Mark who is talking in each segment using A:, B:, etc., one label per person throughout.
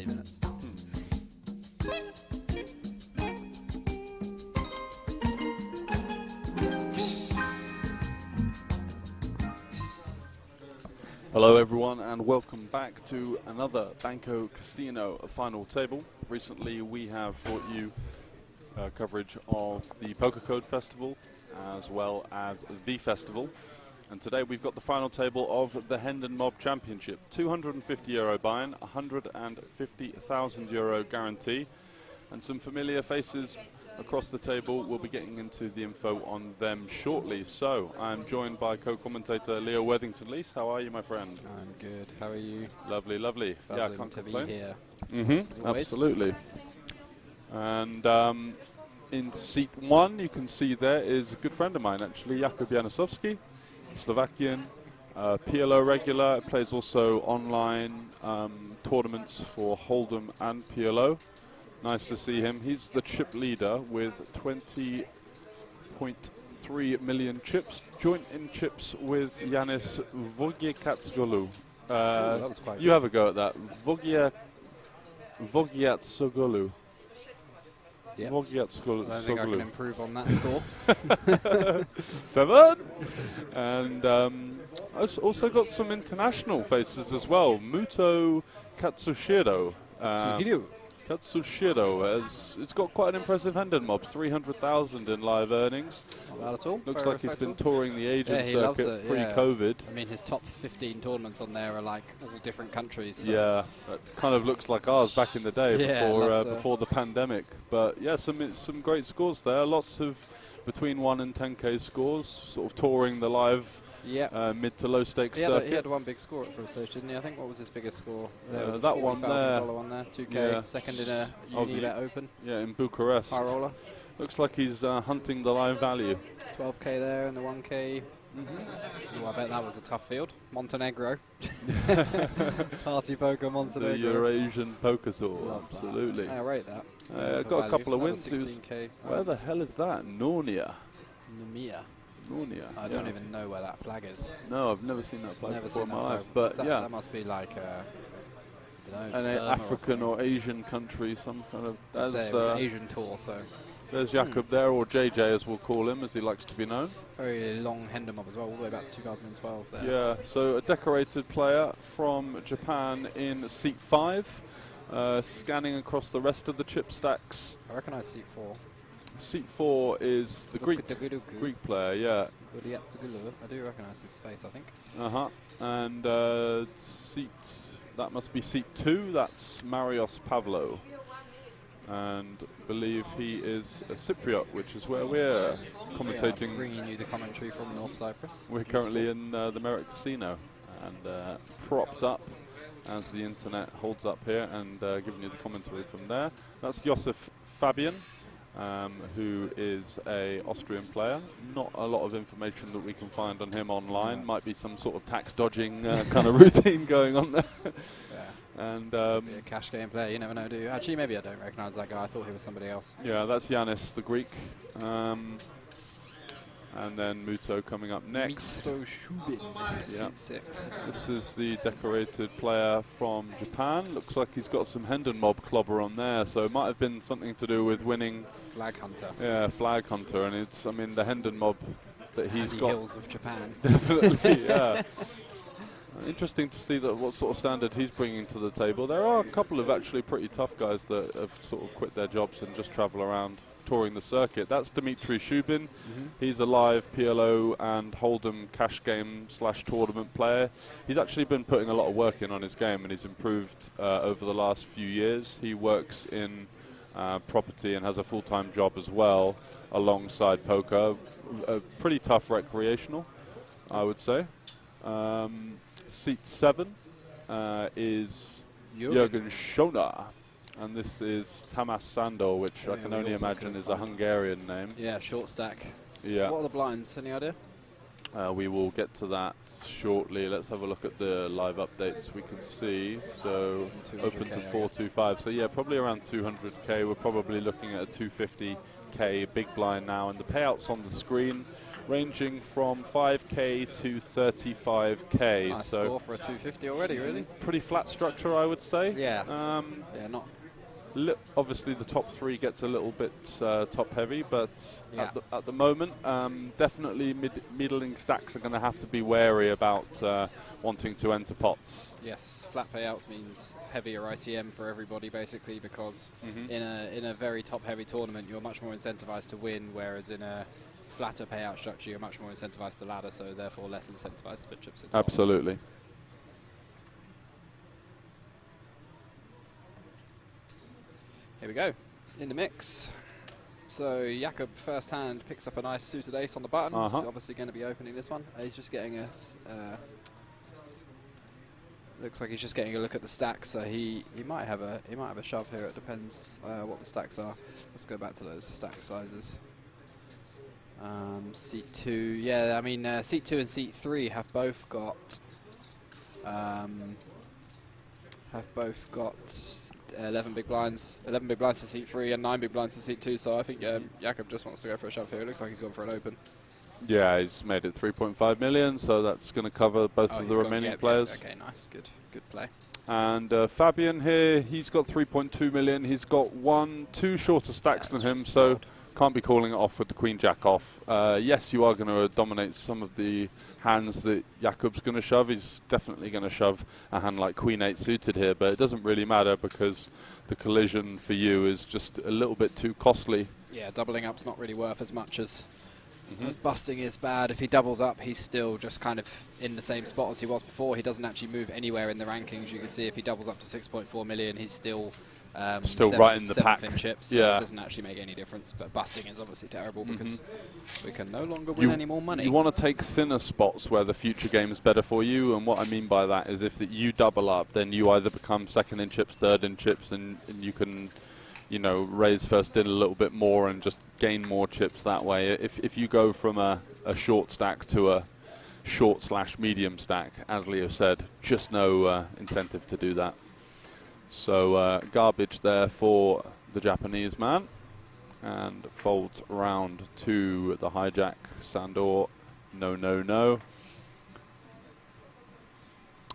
A: 30 minutes.
B: Hello everyone and welcome back to another Banco Casino final table. Recently we have brought you coverage of the Poker Code Festival as well as the festival. And today we've got the final table of the HendonMob Championship. €250 buy-in, €150,000 guarantee, and some familiar faces across the table. We'll be getting into the info on them shortly. So I'm joined by co-commentator Leo Worthington-Lees. How are you, my friend?
A: I'm good. How are you?
B: Lovely, lovely.
A: Buzzing
B: yeah, can't
A: to
B: complain.
A: be here.
B: Absolutely. And in seat 1, you can see there is a good friend of mine, actually, Jakub Janosowski, Slovakian, PLO regular, plays also online tournaments for Hold'em and PLO. Nice to see him. He's the chip leader with 20.3 million chips, joint in chips with Yanis Vogiatsoglu. You have a go at that. Vogiatsoglu.
A: Yep.
B: I
A: don't think I can improve on that score.
B: 7. And I've also got some international faces as well. Muto Katsushiro. Katsushiro, it's got quite an impressive HendonMob, 300,000 in live earnings.
A: Not bad at all.
B: Looks
A: Very
B: like he's been
A: respectable.
B: touring the Asian
A: he loves
B: circuit
A: it,
B: pre-COVID.
A: I mean, his top 15 tournaments on there are like all different countries. So.
B: Yeah, that kind of looks like ours back in the day before the pandemic. But yeah, some great scores there. Lots of between 1 and 10k scores, sort of touring the live mid to low stakes circuit.
A: He had one big score at some stage, didn't he? I think. What was his biggest score?
B: That one there.
A: $40,000 one there, 2k, second in a Unibet Open.
B: Yeah, in Bucharest.
A: High roller.
B: Looks like he's hunting the live value.
A: 12k there and the 1k. Ooh, I bet that was a tough field. Montenegro. Party poker Montenegro.
B: The Eurasian Poker Tour, absolutely.
A: I rate that.
B: Got a couple of wins.
A: 16k.
B: Where the hell is that? Narnia.
A: I don't even know where that flag is.
B: No, I've never seen that flag before in my life.
A: But that must be like
B: an African or Asian country, some kind of.
A: It was an Asian tour, so.
B: There's Jakub there, or JJ as we'll call him, as he likes to be known.
A: Very long HendonMob as well, all the way back to 2012 there.
B: Yeah, so a decorated player from Japan in seat 5, scanning across the rest of the chip stacks.
A: I recognise seat 4.
B: Seat 4 is the Greek player, yeah.
A: I do recognise his face, I think.
B: And that must be seat 2, that's Marios Pavlo. And believe he is a Cypriot, which is where we're commentating.
A: Yeah, bringing you the commentary from North Cyprus.
B: We're currently in the Merit Casino and propped up as the internet holds up here and giving you the commentary from there. That's Josef Fabian, who is a Austrian player. Not a lot of information that we can find on him online. Might be some sort of tax dodging kind of routine going on there. And
A: be a cash game player, you never know, do you? Actually, maybe I don't recognise that guy. I thought he was somebody else.
B: Yeah, that's Yanis, the Greek. And then Muto coming up next.
A: Yeah.
B: This is the decorated player from Japan. Looks like he's got some HendonMob clobber on there, so it might have been something to do with winning.
A: Flag Hunter.
B: Yeah, Flag Hunter, and it's, I mean, the HendonMob that he's got.
A: Hills of Japan.
B: Definitely, yeah. Interesting to see that what sort of standard he's bringing to the table. There are a couple of actually pretty tough guys that have sort of quit their jobs and just travel around touring the circuit. That's Dmitry Shubin. He's a live PLO and Hold'em cash game / tournament player. He's actually been putting a lot of work in on his game and he's improved over the last few years. He works in property and has a full-time job as well alongside poker. Pretty tough recreational, I would say. Seat 7 is Jürgen Schoner, and this is Tamas Sandor, which I can only imagine is a Hungarian name.
A: Yeah, short stack.
B: Yeah.
A: What are the blinds? Any idea?
B: We will get to that shortly. Let's have a look at the live updates we can see. So open to 425. So yeah, probably around 200k. We're probably looking at a 250k big blind now, and the payouts on the screen ranging from 5k to 35k.
A: Nice
B: so
A: score for a 250 already, really.
B: Pretty flat structure, I would say.
A: Yeah. Yeah, not.
B: Obviously, the top three gets a little bit top heavy, but
A: Yeah.
B: at the moment, definitely middling stacks are going to have to be wary about wanting to enter pots.
A: Yes, flat payouts means heavier ICM for everybody, basically, because in a very top-heavy tournament, you're much more incentivized to win, whereas in a flatter payout structure, you're much more incentivized to ladder, so therefore less incentivized to put chips in.
B: Absolutely.
A: Here we go, in the mix. So Jakob first hand picks up a nice suited ace on the button. He's obviously going to be opening this one. He's just getting a... looks like he's just getting a look at the stacks, so he might have a shove here. It depends what the stacks are. Let's go back to those stack sizes. Seat 2, yeah, I mean seat 2 and seat 3 have both got 11 big blinds to seat 3 and 9 big blinds to seat 2. So I think Jakob just wants to go for a shove here. It looks like he's gone for an open.
B: Yeah, he's made it 3.5 million, so that's going to cover both of the remaining players.
A: Okay, nice, good play.
B: And Fabian here, he's got 3.2 million. He's got 2 shorter stacks than him, so can't be calling it off with the Queen Jack off. Yes, you are going to dominate some of the hands that Jakob's going to shove. He's definitely going to shove a hand like Queen 8 suited here, but it doesn't really matter because the collision for you is just a little bit too costly.
A: Yeah, doubling up's not really worth as much as busting is bad. If he doubles up, he's still just kind of in the same spot as he was before. He doesn't actually move anywhere in the rankings. You can see if he doubles up to 6.4 million, he's still
B: right in the pack.
A: In chips, so it doesn't actually make any difference. But busting is obviously terrible because we can no longer win any more money.
B: You want to take thinner spots where the future game is better for you, and what I mean by that is if you double up, then you either become second in chips, third in chips, and you can, you know, raise first in a little bit more and just gain more chips that way. If you go from a short stack to a short/medium stack, as Leo said, just no incentive to do that. So garbage there for the Japanese man, and folds round to the hijack. Sandor, no.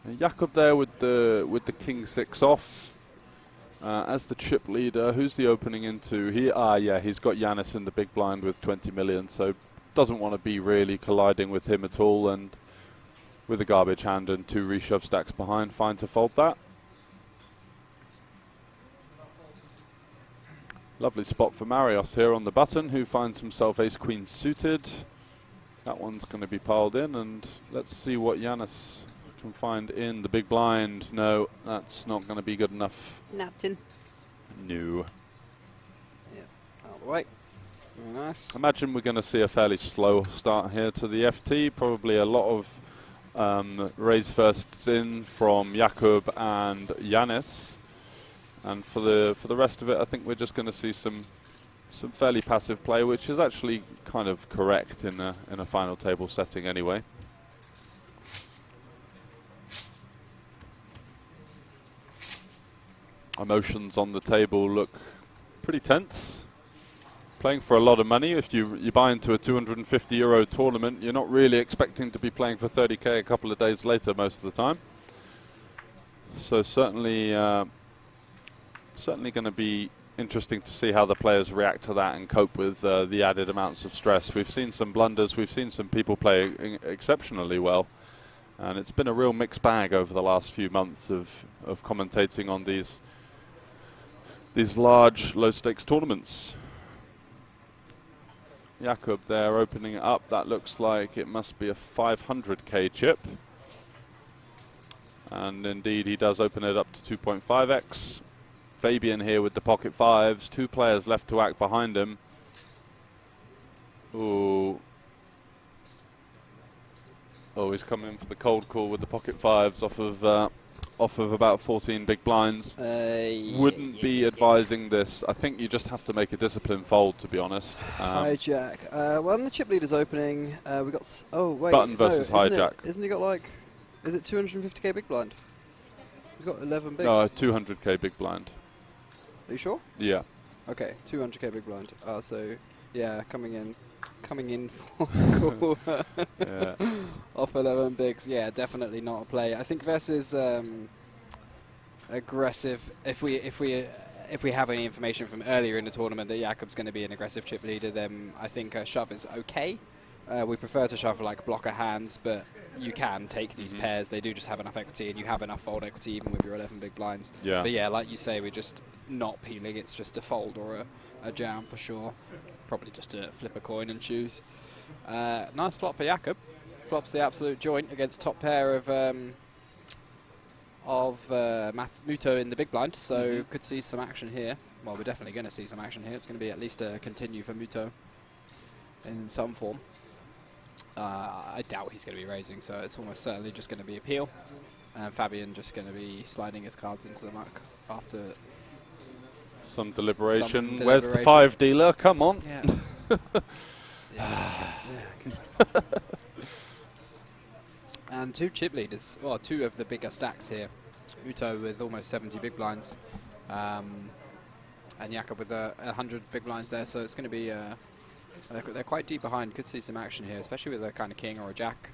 B: And Jakob there with the King 6 off. As the chip leader, who's the opening into? He's got Yanis in the big blind with 20 million, so doesn't want to be really colliding with him at all, and with a garbage hand and 2 reshove stacks behind, fine to fold that. Lovely spot for Marios here on the button, who finds himself ace-queen suited. That one's going to be piled in, and let's see what Yanis can find in the big blind. No, that's not going to be good enough.
A: Napkin.
B: No.
A: Yeah, out the way. Very nice.
B: Imagine we're going to see a fairly slow start here to the FT. Probably a lot of raise firsts in from Jakob and Yanis. And for the rest of it, I think we're just going to see some fairly passive play, which is actually kind of correct in a final table setting anyway. Emotions on the table look pretty tense. Playing for a lot of money. If you buy into a €250 tournament, you're not really expecting to be playing for 30k a couple of days later most of the time. So certainly going to be interesting to see how the players react to that and cope with the added amounts of stress. We've seen some blunders, we've seen some people play exceptionally well, and it's been a real mixed bag over the last few months of commentating on these large low-stakes tournaments. Jakob there opening it up. That looks like it must be a 500k chip. And indeed, he does open it up to 2.5x. Fabian here with the pocket fives. 2 players left to act behind him. Ooh. Oh, he's coming in for the cold call with the pocket fives off of about 14 big blinds. Wouldn't be advising this. I think you just have to make a disciplined fold, to be honest.
A: Hijack. Well, the chip leader's opening. We got. Oh wait.
B: Button versus hijack.
A: Isn't he got like? Is it 250k big blind? He's got 11 bigs.
B: No, 200k big blind.
A: Are you sure?
B: Yeah.
A: Okay, 200k big blind. So Yeah, coming in for cool.
B: Yeah.
A: Off 11 bigs. Yeah, definitely not a play. I think versus aggressive. If we have any information from earlier in the tournament that Jakob's going to be an aggressive chip leader, then I think shove is okay. We prefer to shove like blocker hands, but you can take these pairs. They do just have enough equity, and you have enough fold equity even with your 11 big blinds.
B: Yeah.
A: But yeah, like you say, we're just not peeling. It's just a fold or a jam for sure. Probably just to flip a coin and choose. Nice flop for Jakob. Flops the absolute joint against top pair of Muto in the big blind, so could see some action here. Well, we're definitely going to see some action here. It's going to be at least a continue for Muto in some form. I doubt he's going to be raising, so it's almost certainly just going to be a peel. And Fabian just going to be sliding his cards into the muck after
B: some deliberation. Where's the 5 dealer? Come on.
A: Yeah. And two chip leaders, well, two of the bigger stacks here. Muto with almost 70 big blinds, and Jakob with 100 big blinds there, so it's going to be, they're quite deep behind. Could see some action here, especially with a kind of king or a jack.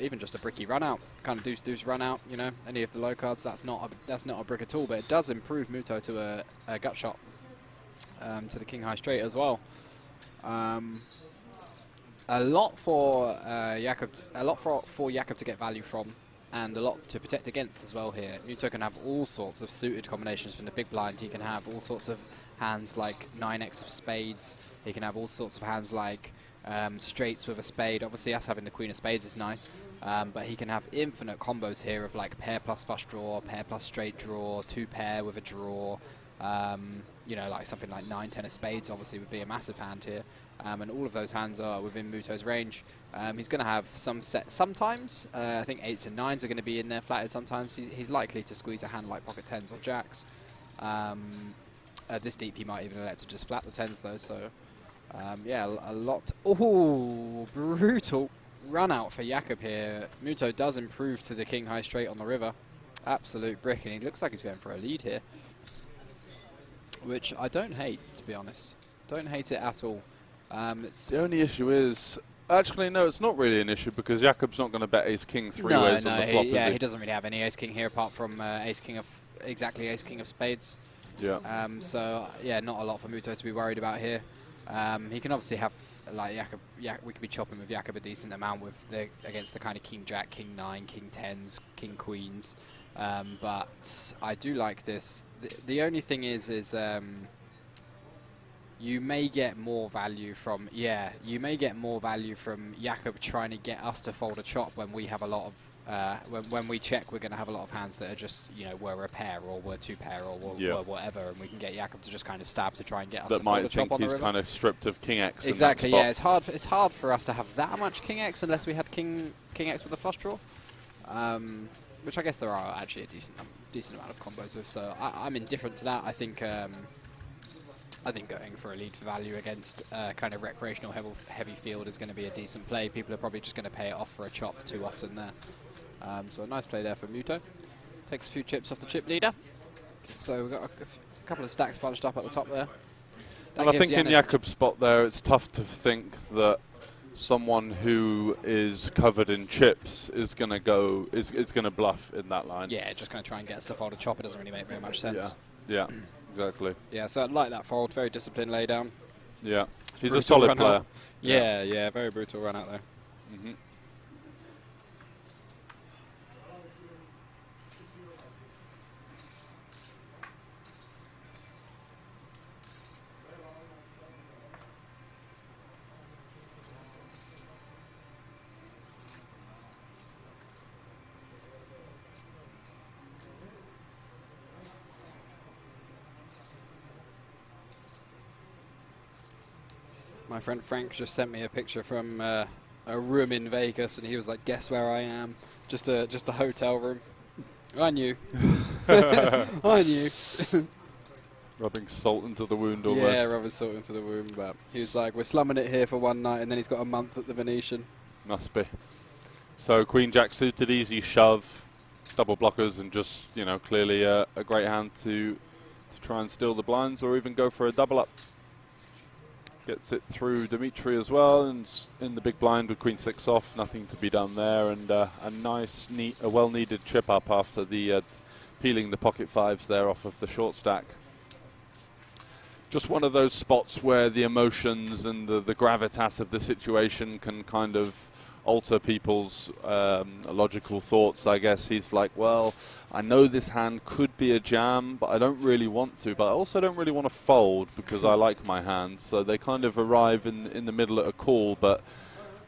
A: Even just a bricky run out, kind of deuce run out, you know, any of the low cards, that's not a brick at all, but it does improve Muto to a gut shot to the king high straight as well. A lot for Jakob to get value from, and a lot to protect against as well here. Muto can have all sorts of suited combinations from the big blind. He can have all sorts of hands like 9x of spades. He can have all sorts of hands like straights with a spade. Obviously, us having the queen of spades is nice, but he can have infinite combos here of like pair plus flush draw, pair plus straight draw, 2 pair with a draw. You know, like something like 9-10 of spades obviously would be a massive hand here. And all of those hands are within Muto's range. He's going to have some sets sometimes. I think 8s and 9s are going to be in there flatted sometimes. He's likely to squeeze a hand like pocket 10s or jacks. This deep he might even elect to just flat the 10s though. So yeah, a lot. Oh, brutal run out for Jakob here. Muto does improve to the king high straight on the river. Absolute brick, and he looks like he's going for a lead here, which I don't hate, to be honest. Don't hate it at all. The
B: only issue is, actually no, it's not really an issue because Jakob's not going to bet ace-king 3 ways on the flop,
A: yeah, he doesn't really have any ace-king here apart from ace-king of spades.
B: Yeah.
A: So yeah, not a lot for Muto to be worried about here. He can obviously have like Jakob. We could be chopping with Jakob a decent amount with against the kind of king jack, king 9, king 10s, king queens. But I do like this. The only thing is you may get more value from Jakob trying to get us to fold a chop when we have a lot of when we check we're going to have a lot of hands that are just, you know, were a pair or were 2 pair or were whatever, and we can get Jakob to just kind of stab to try and get us to fold a chop on the river.
B: That might think he's kind of stripped of king x.
A: Exactly. Yeah, it's hard for us to have that much king x unless we had king x with a flush draw. Which I guess there are actually a decent amount of combos with, so I'm indifferent to that. I think going for a lead for value against kind of recreational heavy field is going to be a decent play. People are probably just going to pay it off for a chop too often there. So a nice play there for Muto. Takes a few chips off the chip leader. So we've got a couple of stacks bunched up at the top there.
B: Well, I think in Jakob's spot there, it's tough to think that someone who is covered in chips is going to bluff in that line.
A: Yeah, just going to try and get us to fold a chop. It doesn't really make very much sense.
B: Yeah, exactly.
A: Yeah, so I like that fold. Very disciplined laydown.
B: Yeah, he's a solid player.
A: Yeah, very brutal run out there. My friend Frank just sent me a picture from a room in Vegas, and he was like, "Guess where I am? Just a hotel room." I knew. I knew.
B: Rubbing salt into the wound almost.
A: Yeah, rubbing salt into the wound. But he was like, "We're slumming it here for one night, and then he's got a month at the Venetian."
B: Must be. So Queen Jack suited, easy shove, double blockers, and just, you know, clearly a great hand to try and steal the blinds or even go for a double up. Gets it through Dimitri as well, and in the big blind with queen 6 off, nothing to be done there, and a nice, well-needed chip up after the peeling the pocket 5s there off of the short stack. Just one of those spots where the emotions and the gravitas of the situation can kind of alter people's logical thoughts, I guess. He's like, well, I know this hand could be a jam, but I don't really want to. But I also don't really want to fold because I like my hand. So they kind of arrive in the middle at a call. But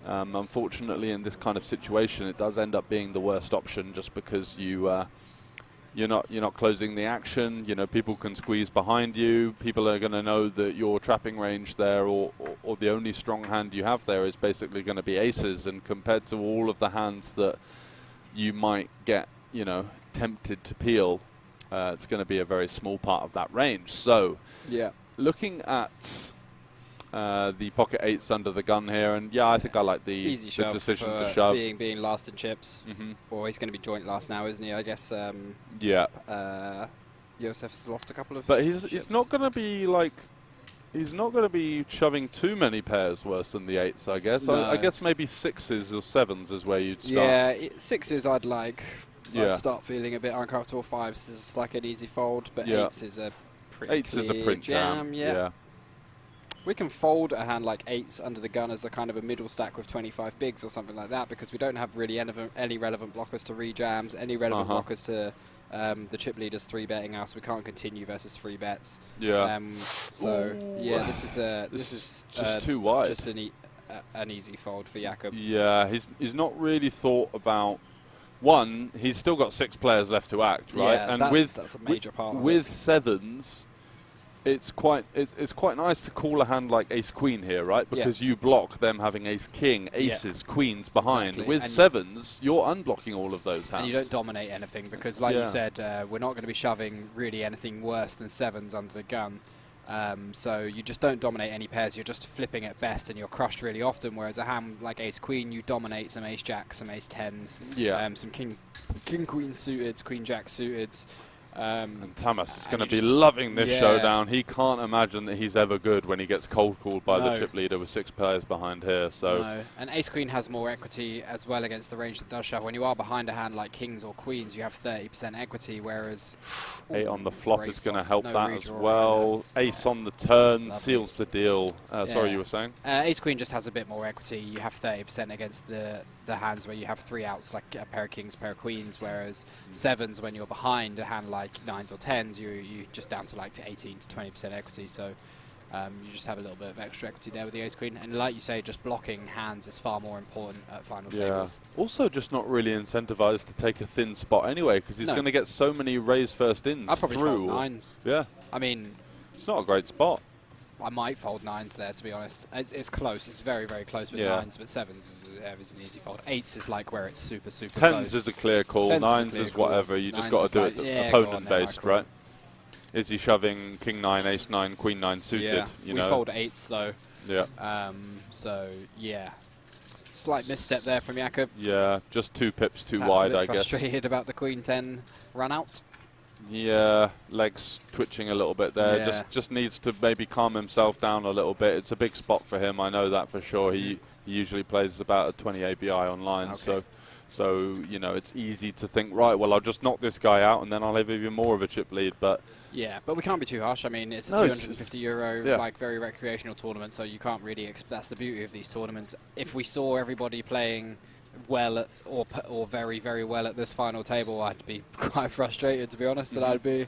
B: unfortunately, in this kind of situation, it does end up being the worst option just because you're not closing the action. You know, people can squeeze behind you. People are going to know that your trapping range there, or the only strong hand you have there, is basically going to be aces. And compared to all of the hands that you might get, you know, tempted to peel, it's going to be a very small part of that range. So,
A: yeah,
B: looking at the pocket 8s under the gun here, and yeah, I think I like the
A: easy shove
B: decision to shove.
A: Being last in chips, or he's going to be joint last now, isn't he? I guess.
B: Yeah.
A: Josef has lost a couple of.
B: But he's not going to be like. He's not going to be shoving too many pairs worse than the 8s, I guess.
A: No.
B: I guess maybe 6s or 7s is where you'd start.
A: Yeah, 6s I'd like.
B: Yeah.
A: I'd start feeling a bit uncomfortable. 5s is like an easy fold, but
B: Yeah.
A: 8s is a pretty
B: 8s is a print jam.
A: Yeah. We can fold a hand like 8s under the gun as a kind of a middle stack with 25 bigs or something like that, because we don't have really any relevant blockers to re-jams, any relevant blockers to the chip leader's 3-betting us. We can't continue versus 3 bets.
B: Yeah.
A: So yeah, this is
B: just too wide.
A: Just an easy fold for Jakob.
B: Yeah, he's not really thought about. One, he's still got 6 players left to act, right?
A: Yeah,
B: and
A: that's a major part of
B: with
A: it.
B: 7s, it's quite nice to call a hand like ace queen here, right? Because you block them having ace king, aces, queens behind.
A: Exactly.
B: With 7s, you're unblocking all of those hands.
A: And you don't dominate anything because, like you said, we're not going to be shoving really anything worse than 7s under the gun. So you just don't dominate any pairs. You're just flipping at best, and you're crushed really often. Whereas a hand like ace queen, you dominate some ace jack, some ace 10s, some king queen suited, queen jack suited.
B: And Tamas is going to be loving this showdown. He can't imagine that he's ever good when he gets cold called by the chip leader with 6 players behind here. So
A: and ace queen has more equity as well against the range that does shove. When you are behind a hand like kings or queens, you have 30% equity, whereas
B: 8 on the flop is going to help that as
A: redraw
B: well. Ace on the turn
A: Lovely.
B: Seals the deal. Sorry, you were saying?
A: Ace queen just has a bit more equity. You have 30% against the hands where you have 3 outs, like a pair of kings, pair of queens, whereas 7s, when you're behind a hand like 9s or 10s, you just down to like 18 to 20% equity. So you just have a little bit of extra equity there with the ace queen. And like you say, just blocking hands is far more important at final tables.
B: Also just not really incentivized to take a thin spot anyway, because he's going to get so many raise first ins
A: I'd probably
B: through.
A: fold 9s.
B: Yeah.
A: I mean,
B: it's not a great spot.
A: I might fold 9s there, to be honest. It's close. It's very, very close with 9s, but 7s is an easy fold. 8s is like where it's super, super
B: 10s
A: close.
B: is a clear call. 9s is whatever. You just got to do it opponent-based, right? Is he shoving king 9, ace 9, queen 9 suited?
A: Yeah,
B: we
A: fold 8s though.
B: Yeah.
A: So yeah, slight misstep there from Jakob.
B: Yeah, just 2 pips too wide, I guess.
A: Frustrated about the queen 10 run out.
B: Yeah, legs twitching a little bit there.
A: Yeah.
B: Just needs to maybe calm himself down a little bit. It's a big spot for him. I know that for sure. He usually plays about a 20 ABI online, so you know, it's easy to think, right, well, I'll just knock this guy out and then I'll have even more of a chip lead. But
A: yeah, but we can't be too harsh. I mean, it's a 250 euro, like, very recreational tournament, so you can't really that's the beauty of these tournaments. If we saw everybody playing well or very, very well at this final table, I'd be quite frustrated, to be honest, and I'd be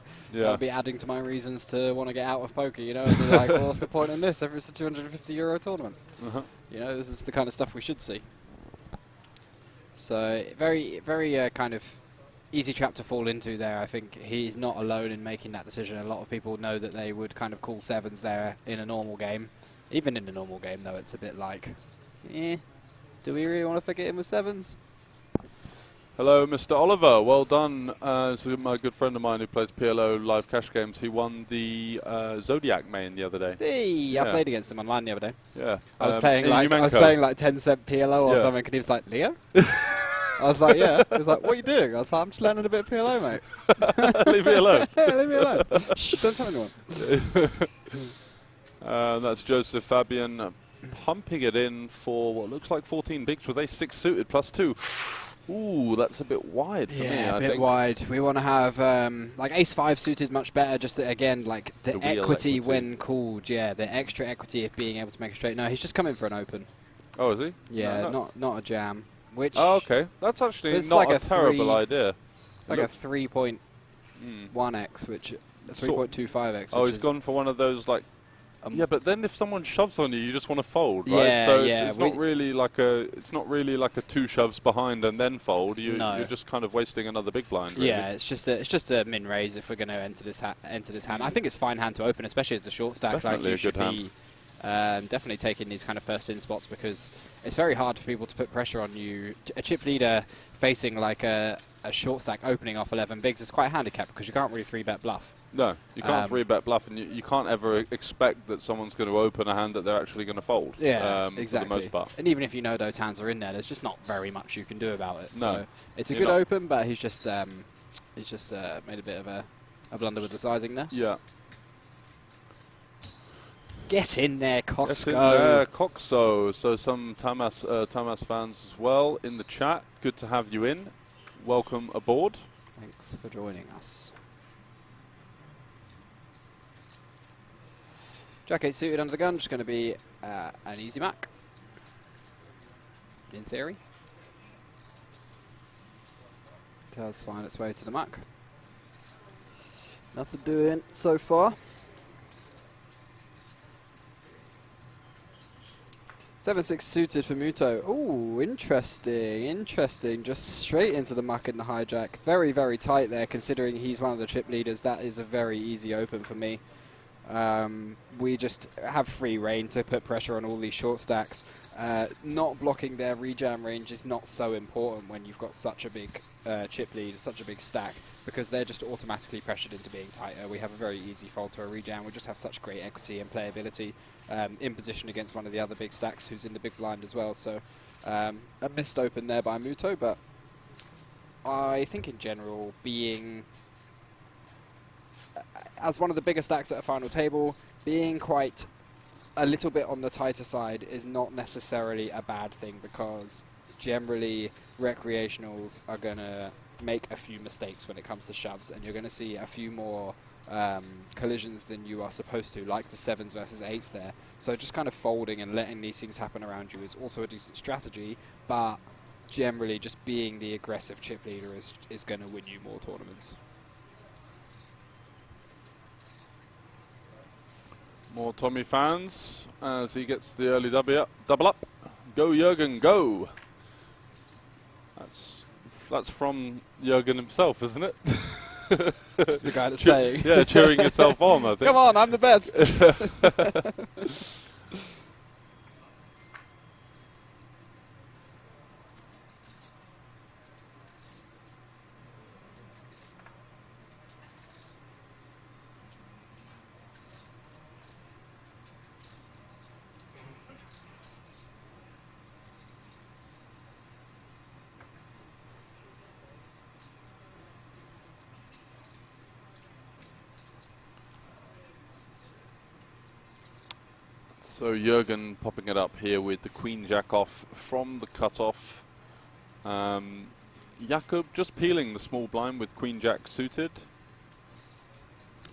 A: adding to my reasons to want to get out of poker, you know, and be like, well, what's the point in this if it's a 250 euro tournament? You know, this is the kind of stuff we should see. So very, very kind of easy trap to fall into there. I think he's not alone in making that decision. A lot of people know that they would kind of call 7s there in a normal game. Even in a normal game, though, it's a bit like, do we really want to flick it in with 7s?
B: hello, Mr. Oliver. Well done. This is my good friend of mine who plays PLO live cash games. He won the Zodiac main the other day.
A: Hey, I played against him online the other day.
B: Yeah.
A: I was playing like 10-cent PLO or something, and he was like, Leo? I was like, yeah. He was like, what are you doing? I was like, I'm just learning a bit of PLO, mate.
B: Leave me alone.
A: Yeah, leave me alone. Shh, don't tell anyone.
B: That's Joseph Fabian pumping it in for what looks like 14 bigs with ace-6 suited +2. Ooh, that's a bit wide for me,
A: Yeah,
B: I
A: a bit
B: think.
A: wide. We want to have, like, ace-5 suited much better, just that, again, like, the equity when called, yeah, the extra equity of being able to make a straight. No, he's just coming for an open.
B: Oh, is he?
A: Yeah, not a jam. Which
B: oh, okay. That's actually not
A: like
B: a terrible idea.
A: It's like a 3.1x, which 3.25x.
B: Oh, he's gone for one of those, like, yeah, but then if someone shoves on you, you just want to fold, right?
A: Yeah,
B: so
A: yeah.
B: it's not really like a 2 shoves behind and then fold. You're just kind of wasting another big blind. Really.
A: Yeah, it's just a min raise if we're going to enter this hand. I think it's fine hand to open, especially as a short stack.
B: Definitely
A: like you
B: a
A: should
B: good
A: be definitely taking these kind of first in spots, because it's very hard for people to put pressure on you. A chip leader facing like a short stack opening off 11 bigs is quite a handicap, because you can't really 3-bet bluff.
B: No, you can't 3-bet bluff, and you can't ever expect that someone's going to open a hand that they're actually going to fold.
A: Yeah,
B: exactly.
A: For the
B: most part.
A: And even if you know those hands are in there, there's just not very much you can do about it.
B: No,
A: so it's a good open, but he's just made a bit of a blunder with the sizing there.
B: Yeah.
A: Get in there, Coxo.
B: Get in there, Coxo. So some Tamas fans as well in the chat. Good to have you in. Welcome aboard.
A: Thanks for joining us. Jack 8 suited under the gun, just going to be an easy mac, in theory. Does find its way to the mac. Nothing doing so far. 7-6 suited for Muto. Ooh, interesting. Just straight into the muck and the hijack. Very, very tight there, considering he's one of the chip leaders. That is a very easy open for me. We just have free reign to put pressure on all these short stacks. Not blocking their rejam range is not so important when you've got such a big chip lead, such a big stack, because they're just automatically pressured into being tighter. We have a very easy fold to a rejam. We just have such great equity and playability in position against one of the other big stacks who's in the big blind as well. So a missed open there by Muto, but I think in general, being as one of the bigger stacks at a final table, being quite a little bit on the tighter side is not necessarily a bad thing, because generally recreationals are going to make a few mistakes when it comes to shoves, and you're going to see a few more collisions than you are supposed to, like the 7s versus 8s there. So just kind of folding and letting these things happen around you is also a decent strategy, but generally just being the aggressive chip leader is going to win you more tournaments.
B: More Tommy fans as he gets the early double up. Go Jurgen, go! That's from Jurgen himself, isn't it?
A: The guy that's playing.
B: Yeah, cheering himself on, I think.
A: Come on, I'm the best!
B: So Jurgen popping it up here with the Queen Jack off from the cutoff. Jakob just peeling the small blind with Queen Jack suited.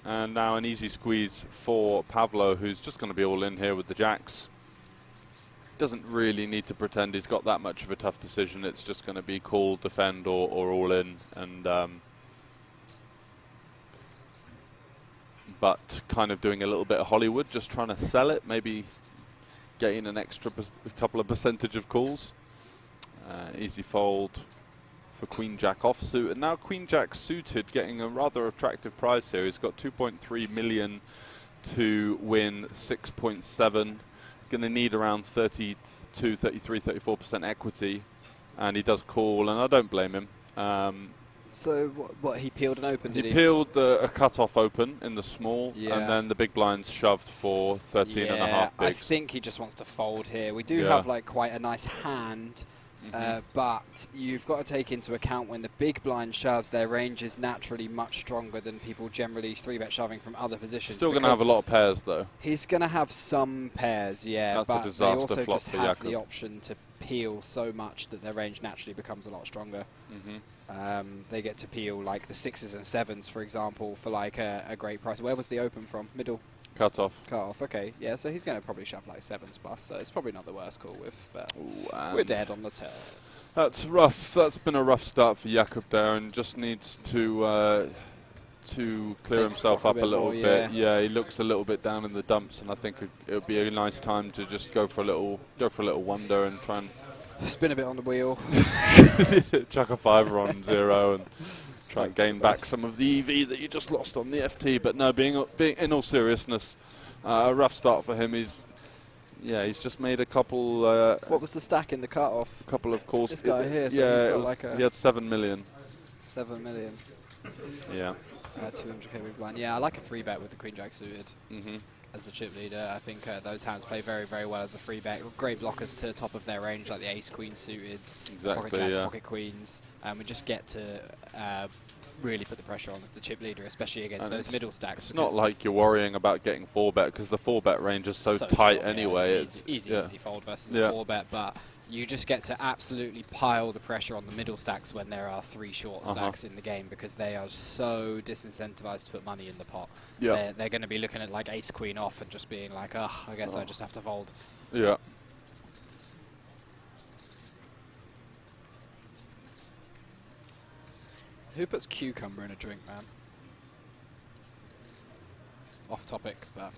B: And now an easy squeeze for Pavlo, who's just going to be all in here with the jacks. Doesn't really need to pretend he's got that much of a tough decision. It's just going to be call, defend, or all in. And but kind of doing a little bit of Hollywood, just trying to sell it, maybe getting an extra couple of percentage of calls. Easy fold for Queen Jack offsuit, and now Queen Jack suited, getting a rather attractive price here. He's got 2.3 million to win 6.7. Going to need around 32, 33, 34% equity, and he does call, and I don't blame him.
A: So what he peeled an open, did he?
B: He peeled a cut-off open in the small,
A: yeah.
B: And then the big blinds shoved for 13 and a half bigs.
A: I think he just wants to fold here. We do have like quite a nice hand but you've got to take into account when the big blind shoves, their range is naturally much stronger than people generally 3-bet shoving from other positions.
B: Still going to have a lot of pairs, though.
A: He's going to have some pairs, yeah,
B: That's
A: but
B: a disaster
A: they also
B: flop
A: just
B: for
A: have
B: Jakob.
A: the option to peel so much that their range naturally becomes a lot stronger. They get to peel like the 6s and 7s, for example, for like a great price. Where was the open from? Middle?
B: Cut off.
A: Cut off, okay. Yeah, so he's going to probably shove like 7s plus, so it's probably not the worst call with, but we're dead on the turn.
B: That's rough. That's been a rough start for Jakob there, and just needs to clear himself up a little bit. Yeah, he looks a little bit down in the dumps, and I think it would be a nice time to just go for a little wonder and try and
A: spin a bit on the wheel,
B: chuck a 5 on 0 and try and gain back some of the EV that you just lost on the FT. But no, being in all seriousness, a rough start for him. He's just made a couple.
A: What was the stack in the cut-off?
B: A couple of calls.
A: This guy here, so
B: yeah,
A: he's got like
B: he had 7 million.
A: 7 million.
B: Yeah.
A: 200k big blind. Yeah, I like a 3-bet with the Queen Jack suited as the chip leader. I think those hands play very, very well as a 3-bet. Great blockers to the top of their range, like the Ace Queen suited, pocket jacks, pocket queens. We just get to really put the pressure on as the chip leader, especially against those middle stacks.
B: It's not like you're worrying about getting 4-bet because the 4-bet range is so tight
A: strong,
B: anyway.
A: Yeah, it's easy fold versus a 4-bet, but you just get to absolutely pile the pressure on the middle stacks when there are 3 short stacks in the game, because they are so disincentivized to put money in the pot. They're going to be looking at like Ace Queen off and just being like, I guess I just have to fold.
B: Yeah.
A: Who puts cucumber in a drink, man? Off topic, but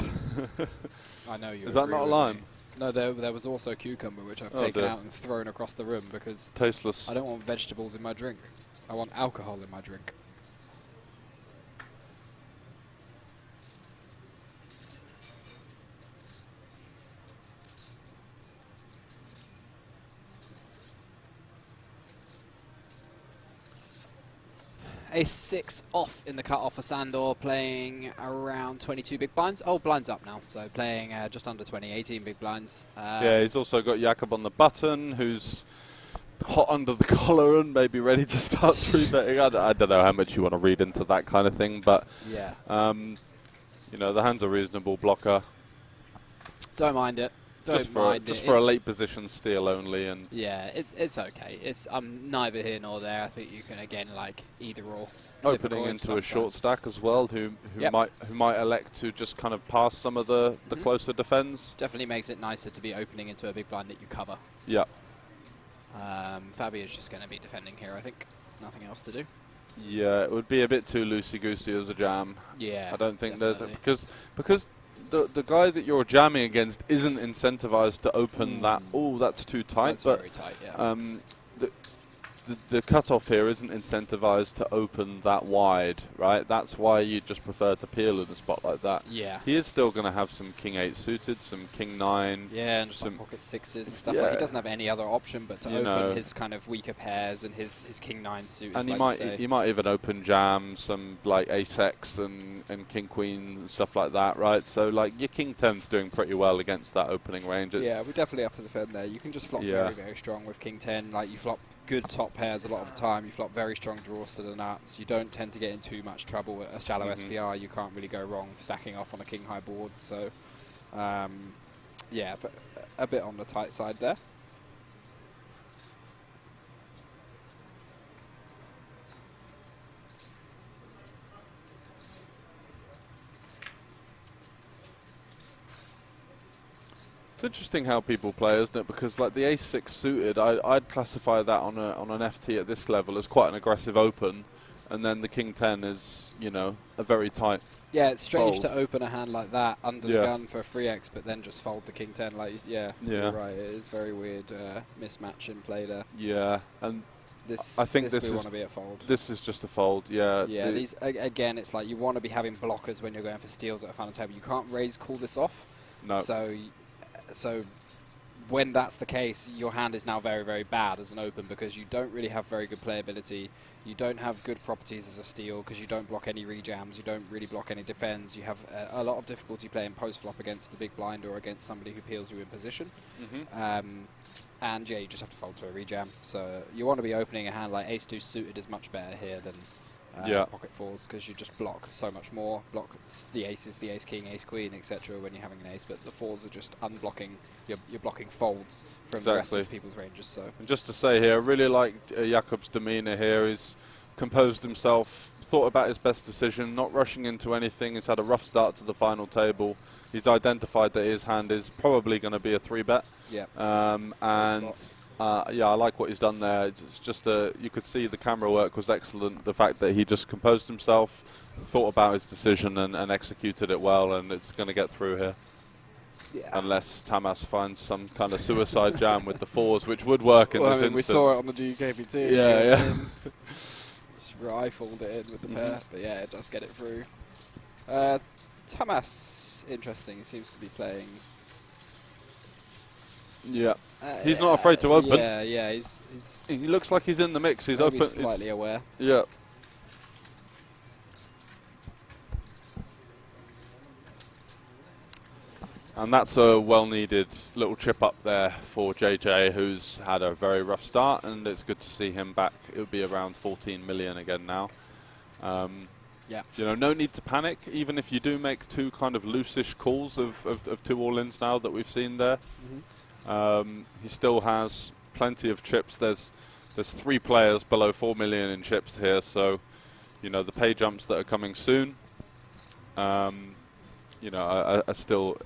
A: I know you.
B: Is that not a lime?
A: No, there was also cucumber, which I've taken out and thrown across the room because
B: tasteless.
A: I don't want vegetables in my drink. I want alcohol in my drink. Ace 6 off in the cut-off for Sandor, playing around 22 big blinds. Oh, blinds up now, so playing just under 20, 18 big blinds.
B: Yeah, he's also got Jakob on the button, who's hot under the collar and maybe ready to start 3-betting. I don't know how much you want to read into that kind of thing, but
A: yeah,
B: you know, the hand's a reasonable blocker.
A: Don't mind it.
B: Just for a late position steal only, and
A: yeah, it's okay. I'm neither here nor there. I think you can again like either or.
B: Opening into a short stack as well, who might elect to just kind of pass some of the closer defends.
A: Definitely makes it nicer to be opening into a big blind that you cover.
B: Yeah.
A: Fabi is just going to be defending here, I think. Nothing else to do.
B: Yeah, it would be a bit too loosey-goosey as a jam.
A: Yeah,
B: I don't think there's because the guy that you're jamming against isn't incentivized to open that. Oh, that's too tight.
A: That's very tight, yeah.
B: The cutoff here isn't incentivized to open that wide, right? That's why you just prefer to peel in a spot like that.
A: Yeah.
B: He is still going to have some King 8 suited, some King 9.
A: Yeah, and some pocket 6s and stuff. Like he doesn't have any other option but to open his kind of weaker pairs and his King 9 suits.
B: And
A: like
B: he might even open jam some like Ace X and King Queen and stuff like that, right? So like your King 10's doing pretty well against that opening range.
A: Yeah, we definitely have to defend there. You can just flop very, very strong with King 10. Like you flop good top pairs a lot of the time. You flop very strong draws to the nuts. You don't tend to get in too much trouble with a shallow SPR. You can't really go wrong stacking off on a king high board. So, yeah, a bit on the tight side there.
B: It's interesting how people play, isn't it? Because like the Ace 6 suited, I'd classify that on an FT at this level as quite an aggressive open, and then the King 10 is, you know, a very tight.
A: Yeah, it's strange
B: fold.
A: to open a hand like that under the gun for a 3x, but then just fold the King 10. Like, you're right. It is very weird mismatch in play there.
B: Yeah, and
A: I think
B: this
A: we want to be a fold.
B: This is just a fold. Yeah.
A: Yeah. These again, it's like you want to be having blockers when you're going for steals at a final table. You can't raise call this off.
B: No.
A: So when that's the case, your hand is now very, very bad as an open because you don't really have very good playability. You don't have good properties as a steal because you don't block any rejams. You don't really block any defends. You have a lot of difficulty playing post flop against the big blind or against somebody who peels you in position. And yeah, you just have to fold to a rejam. So you want to be opening a hand like ace-2 suited is much better here than pocket fours, because you just block so much more. Block the aces, the ace-king, ace-queen, etc. when you're having an ace, but the fours are just unblocking. You're blocking folds from the rest of people's ranges. So.
B: And just to say here, I really like Jakob's demeanour here. He's composed himself, thought about his best decision, not rushing into anything. He's had a rough start to the final table. He's identified that his hand is probably going to be a 3-bet.
A: Yeah.
B: Yeah, I like what he's done there. It's just you could see the camera work was excellent. The fact that he just composed himself, thought about his decision, and executed it well, and it's going to get through here. Yeah. Unless Tamas finds some kind of suicide jam with the fours, which would work in this instance.
A: We saw it on the GKPT.
B: Yeah.
A: Rifled it in with the pair, but yeah, it does get it through. Tamas, interesting. He seems to be playing.
B: Yeah, he's not afraid to open.
A: Yeah.
B: He looks like he's in the mix. He's open.
A: Slightly aware.
B: Yeah. And that's a well-needed little chip up there for JJ, who's had a very rough start, and it's good to see him back. It would be around 14 million again now.
A: Yeah.
B: You know, no need to panic, even if you do make two kind of loose-ish calls of two all-ins now that we've seen there. He still has plenty of chips. There's 3 players below 4 million in chips here, so, you know, the pay jumps that are coming soon, you know, are still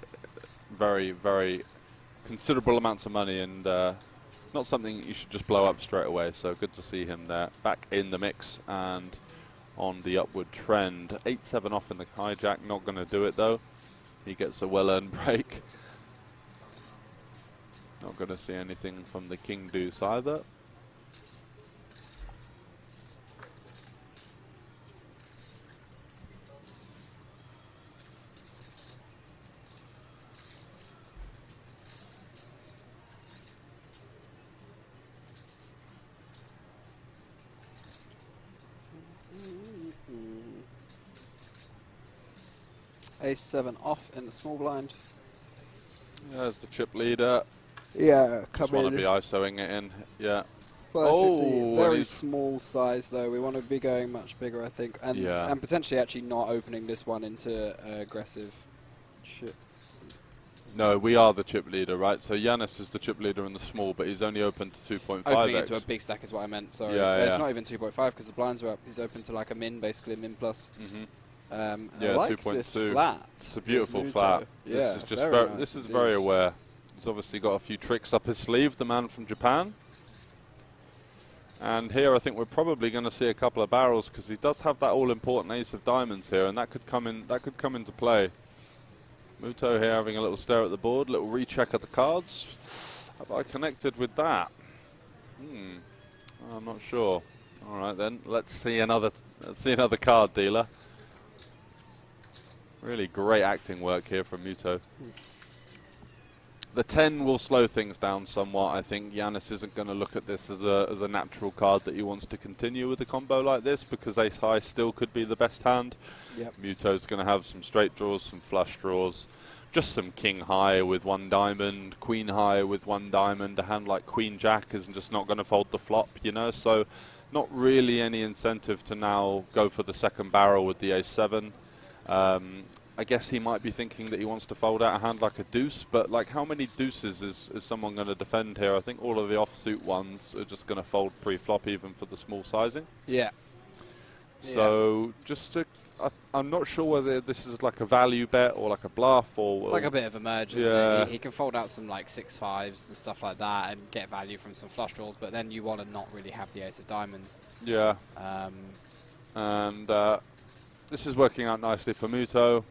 B: very, very considerable amounts of money, and not something you should just blow up straight away. So good to see him there, back in the mix and on the upward trend. 8-7 off in the hijack, not going to do it though. He gets a well-earned break. Not going to see anything from the king deuce either.
A: Ace-7 off in the small blind.
B: There's the chip leader.
A: Yeah,
B: just want to be ISOing it in. Yeah.
A: Oh, very small size though. We want to be going much bigger, I think, and potentially actually not opening this one into aggressive chip.
B: No, we are the chip leader, right? So Yanis is the chip leader in the small, but he's only open to 2.5x.
A: Opening into a big stack is what I meant. Sorry, it's not even 2.5 because the blinds are up. He's open to like a min, basically a min plus.
B: Yeah,
A: I like
B: 2.2.
A: this flat.
B: It's a beautiful flat.
A: Yeah,
B: this is just this is very aware. He's obviously got a few tricks up his sleeve, the man from Japan. And here I think we're probably going to see a couple of barrels because he does have that all-important ace of diamonds here, and that could come into play. Muto here having a little stare at the board, little recheck at the cards. Have I connected with that? I'm not sure. All right then, let's see another card dealer. Really great acting work here from Muto. The 10 will slow things down somewhat. I think Yanis isn't going to look at this as a natural card that he wants to continue with a combo like this, because ace high still could be the best hand. Muto's going to have some straight draws, some flush draws, just some king high with 1 diamond, queen high with 1 diamond. A hand like queen jack is just not going to fold the flop, you know, so not really any incentive to now go for the second barrel with the ace-7. I guess he might be thinking that he wants to fold out a hand like a deuce, but like how many deuces is someone going to defend here? I think all of the offsuit ones are just going to fold pre-flop even for the small sizing.
A: Yeah.
B: So just to, I'm not sure whether this is like a value bet or like a bluff or...
A: It's like a bit of a merge, isn't it? He can fold out some like 6-5s and stuff like that and get value from some flush draws, but then you want to not really have the ace of diamonds.
B: Yeah. This is working out nicely for Muto.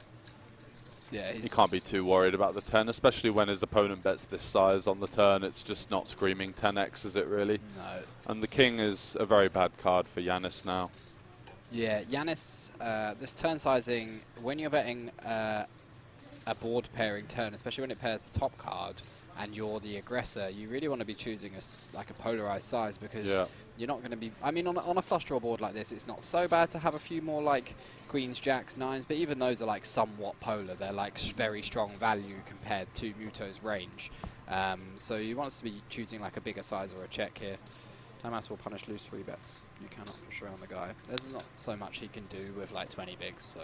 A: Yeah,
B: he can't be too worried about the 10, especially when his opponent bets this size on the turn. It's just not screaming 10x, is it really?
A: No.
B: And the king is a very bad card for Yanis now.
A: Yeah, Yanis, this turn sizing, when you're betting a board pairing turn, especially when it pairs the top card and you're the aggressor, you really want to be choosing like a polarized size, because you're not going to be... I mean, on a flush draw board like this, it's not so bad to have a few more like queens, jacks, nines, but even those are like somewhat polar. They're like very strong value compared to Muto's range. So you want us to be choosing like a bigger size or a check here. Tamas will punish loose 3 bets. You cannot push around the guy. There's not so much he can do with like 20 bigs. So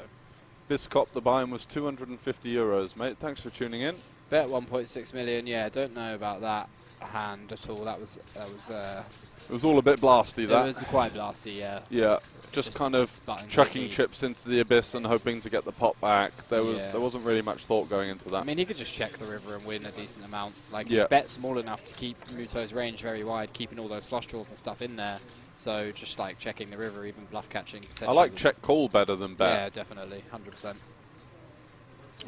B: Biscop, the buy-in was 250 euros, mate. Thanks for tuning in.
A: bet 1.6 million. Yeah, don't know about that hand at all. That was
B: It was all a bit blasty, that.
A: It was quite blasty, yeah.
B: Yeah, just kind of chucking chips into the abyss and hoping to get the pot back. There wasn't really much thought going into that.
A: I mean, he could just check the river and win a decent amount. Like, his bet's small enough to keep Muto's range very wide, keeping all those flush draws and stuff in there. So just like checking the river, even bluff catching.
B: I like check call better than bet.
A: Yeah, definitely, 100%.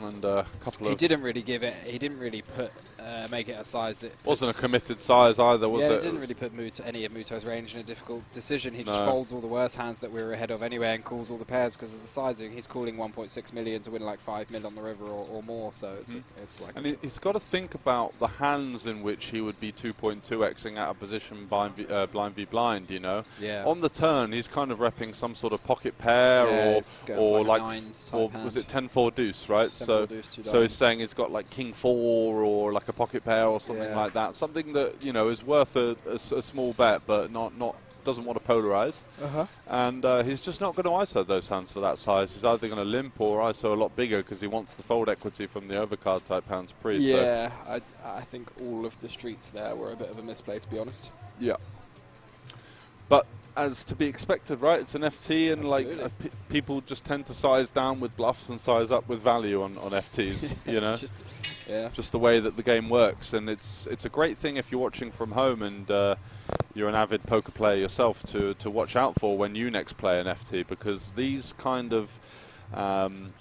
B: And a couple of...
A: He didn't really give it, he didn't really make it a size that...
B: Wasn't a committed size either, was it?
A: Yeah, he didn't really put any of Muto's range in a difficult decision. He just folds all the worst hands that we were ahead of anyway and calls all the pairs because of the sizing. He's calling 1.6 million to win like 5 mil on the river or more, so it's like...
B: And he's got to think about the hands in which he would be 2.2xing out of position blind v blind, you know?
A: Yeah.
B: On the turn, he's kind of repping some sort of pocket pair or like was it 10-4 deuce, right? So he's saying he's got like King 4 or like a pocket pair or something like that. Something that, you know, is worth a small bet, but not doesn't want to polarize. And he's just not going to ISO those hands for that size. He's either going to limp or ISO a lot bigger because he wants the fold equity from the overcard type hands pre.
A: Yeah, so. I think all of the streets there were a bit of a misplay, to be honest.
B: Yeah. But as to be expected, right? It's an FT, and like people just tend to size down with bluffs and size up with value on FTs. You know, just the way that the game works. And it's a great thing if you're watching from home and you're an avid poker player yourself to watch out for when you next play an FT, because these kind of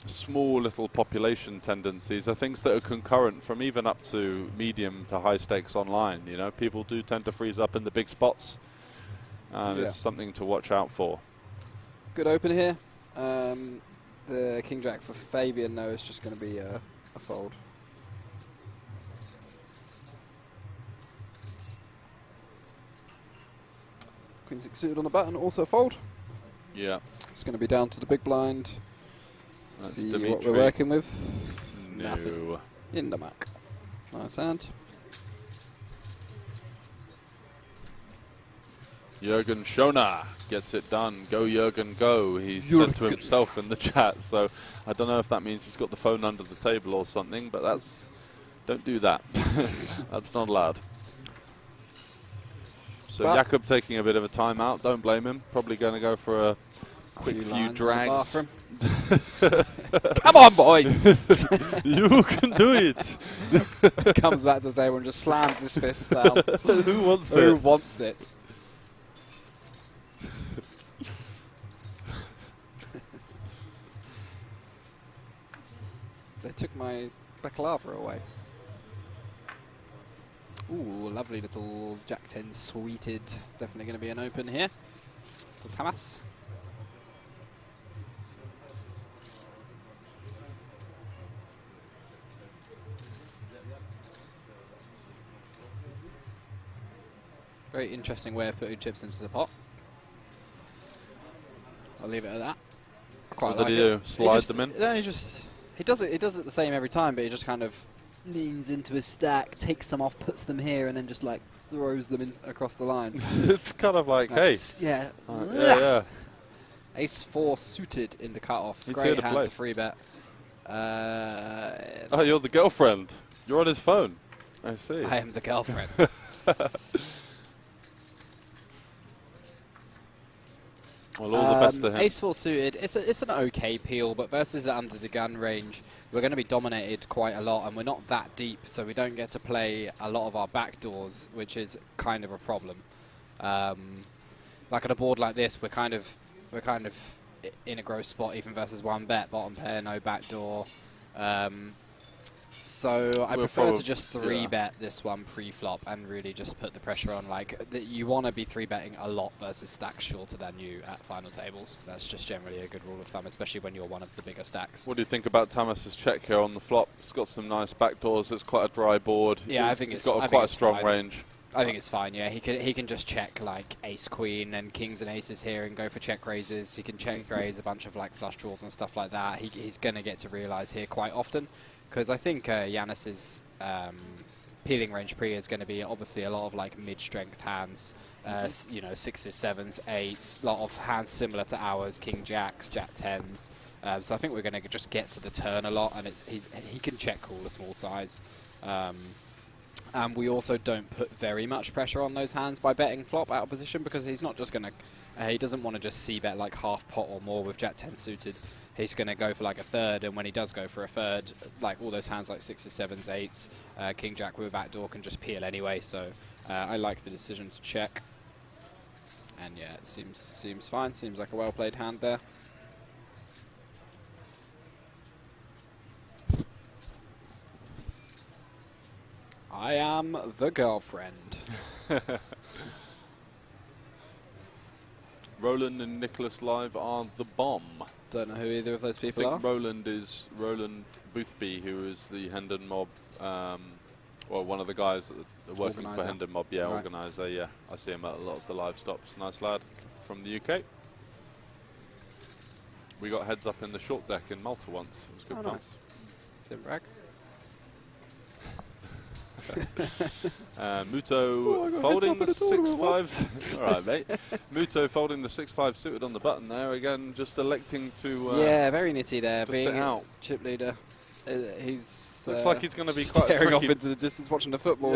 B: small little population tendencies are things that are concurrent from even up to medium to high stakes online. You know, people do tend to freeze up in the big spots. And it's something to watch out for.
A: Good open here. The King Jack for Fabian, though, is just going to be a fold. Queen 6 suited on the button, also a fold.
B: Yeah.
A: It's going to be down to the big blind.
B: That's
A: See
B: Dimitri.
A: what we're working with.
B: No.
A: Nothing. In the Mac. Nice hand.
B: Jürgen Schoner gets it done. Go, Jürgen, go. He said to himself in the chat. So I don't know if that means he's got the phone under the table or something, but don't do that. That's not allowed. So Jakob taking a bit of a timeout. Don't blame him. Probably going to go for a quick few drags.
A: Come on, boy!
B: You can do it.
A: Comes back to the table and just slams his fists down.
B: Who wants it?
A: Who wants it? They took my baklava away. Ooh, lovely little Jack 10 sweeted. Definitely going to be an open here for Tamas. Very interesting way of putting chips into the pot. I'll leave it at that.
B: What did he do? Slide them in?
A: No, he does it the same every time, but he just kind of leans into his stack, takes some off, puts them here, and then just like throws them in across the line.
B: It's kind of like, hey.
A: Yeah.
B: Yeah.
A: Ace 4 suited in the cutoff.
B: He's
A: Great hand to free bet.
B: Oh, you're the girlfriend. You're on his phone. I see.
A: I am the girlfriend.
B: Well, all the best to him.
A: Ace 4 suited, it's an okay peel, but versus the under the gun range, we're going to be dominated quite a lot, and we're not that deep, so we don't get to play a lot of our backdoors, which is kind of a problem. Like on a board like this, we're kind of in a gross spot, even versus one bet, bottom pair, no backdoor. So I prefer to just 3-bet this one pre-flop and really just put the pressure on. Like, you want to be 3-betting a lot versus stacks shorter than you at final tables. That's just generally a good rule of thumb, especially when you're one of the bigger stacks.
B: What do you think about Tamas's check here on the flop? It's got some nice backdoors. It's quite a dry board.
A: Yeah, I think
B: it's got quite a strong range.
A: I think it's fine, yeah. He can just check like ace queen and kings and aces here and go for check raises. He can check raise a bunch of like flush draws and stuff like that. He's going to get to realise here quite often, because I think Yanis's peeling range pre is going to be obviously a lot of like mid-strength hands, you know, 6s, 7s, 8s, a lot of hands similar to ours, king jacks, jack 10s. So I think we're going to just get to the turn a lot, and he can check call a small size. And we also don't put very much pressure on those hands by betting flop out of position, because he's not just going to, he doesn't want to just c-bet like half pot or more with jack 10 suited. He's going to go for like a third, and when he does go for a third, like all those hands like 6s, 7s, 8s, king jack with a backdoor can just peel anyway. So I like the decision to check. And yeah, it seems fine. Seems like a well played hand there. I am the girlfriend.
B: Roland and Nicholas live are the bomb.
A: Don't know who either of those people are.
B: Roland is Roland Boothby, who is the HendonMob, well, one of the guys that are working for HendonMob, yeah, right. Organizer, yeah. I see him at a lot of the live stops. Nice lad from the UK. We got heads up in the short deck in Malta once. It was good fun.
A: Nice. Didn't brag.
B: Muto folding the 6-5. All right, mate. Muto folding the 6-5 suited on the button there again, just electing to.
A: Yeah, very nitty there.
B: To
A: being
B: sit out.
A: Chip leader. He's
B: looks like he's going to be quite
A: staring off into the distance, watching the football.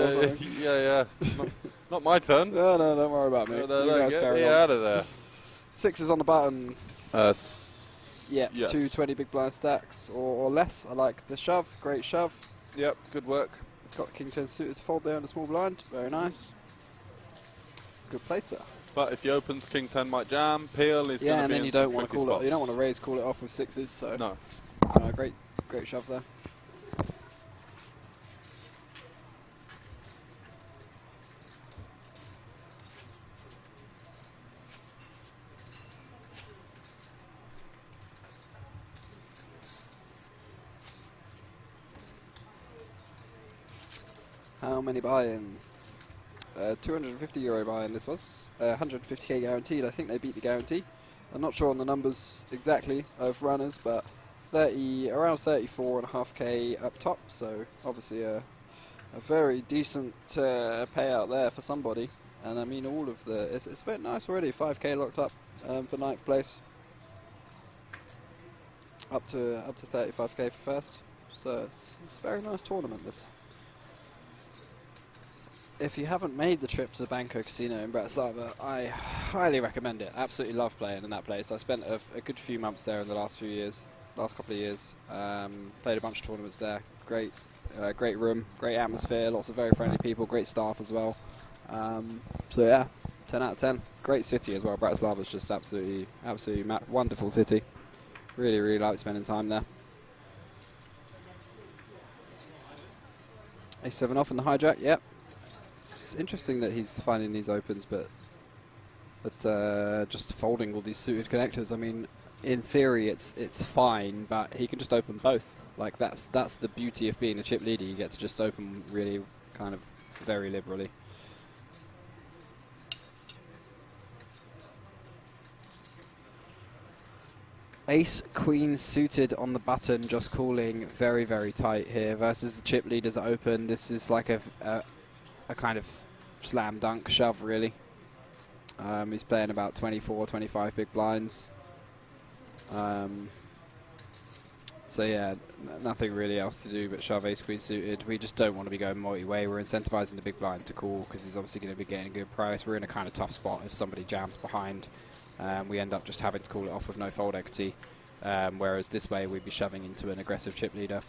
B: Yeah. Not my turn.
A: No, don't worry about me.
B: No,
A: you guys
B: get
A: carry
B: me
A: on.
B: out of there.
A: 6s on the button. Yeah,
B: yes.
A: 2 20 big blind stacks or less. I like the shove. Great shove.
B: Yep, good work.
A: Got king 10 suited to fold there on the small blind. Very nice. Good placer.
B: But if he opens king 10 might jam, peel, he's going to be
A: and then you don't want to call
B: spots.
A: it. You don't want to raise, call it off with 6s. So
B: no.
A: Great shove there. How many buy-in? 250 euro buy-in this was. 150k guaranteed. I think they beat the guarantee. I'm not sure on the numbers exactly of runners, but around 34.5k up top. So obviously a very decent payout there for somebody. And I mean all of the it's very nice already. 5k locked up for 9th place. Up to 35k for first. So it's a very nice tournament this. If you haven't made the trip to the Banco Casino in Bratislava, I highly recommend it. Absolutely love playing in that place. I spent a good few months there in the last couple of years. Played a bunch of tournaments there. Great room, great atmosphere, lots of very friendly people, great staff as well. So yeah, 10 out of 10. Great city as well. Bratislava is just absolutely wonderful city. Really like spending time there. A7 off in the hijack, yep. Interesting that he's finding these opens, but just folding all these suited connectors. I mean, in theory, it's fine, but he can just open both. Like that's the beauty of being a chip leader. You get to just open really kind of very liberally. Ace Queen suited on the button, just calling very tight here versus the chip leaders at open. This is like a kind of slam dunk shove, really. He's playing about 24, 25 big blinds. So yeah, nothing really else to do but shove ace queen suited. We just don't want to be going multi-way. We're incentivizing the big blind to call because he's obviously going to be getting a good price. We're in a kind of tough spot if somebody jams behind. We end up just having to call it off with no fold equity. Whereas this way we'd be shoving into an aggressive chip leader.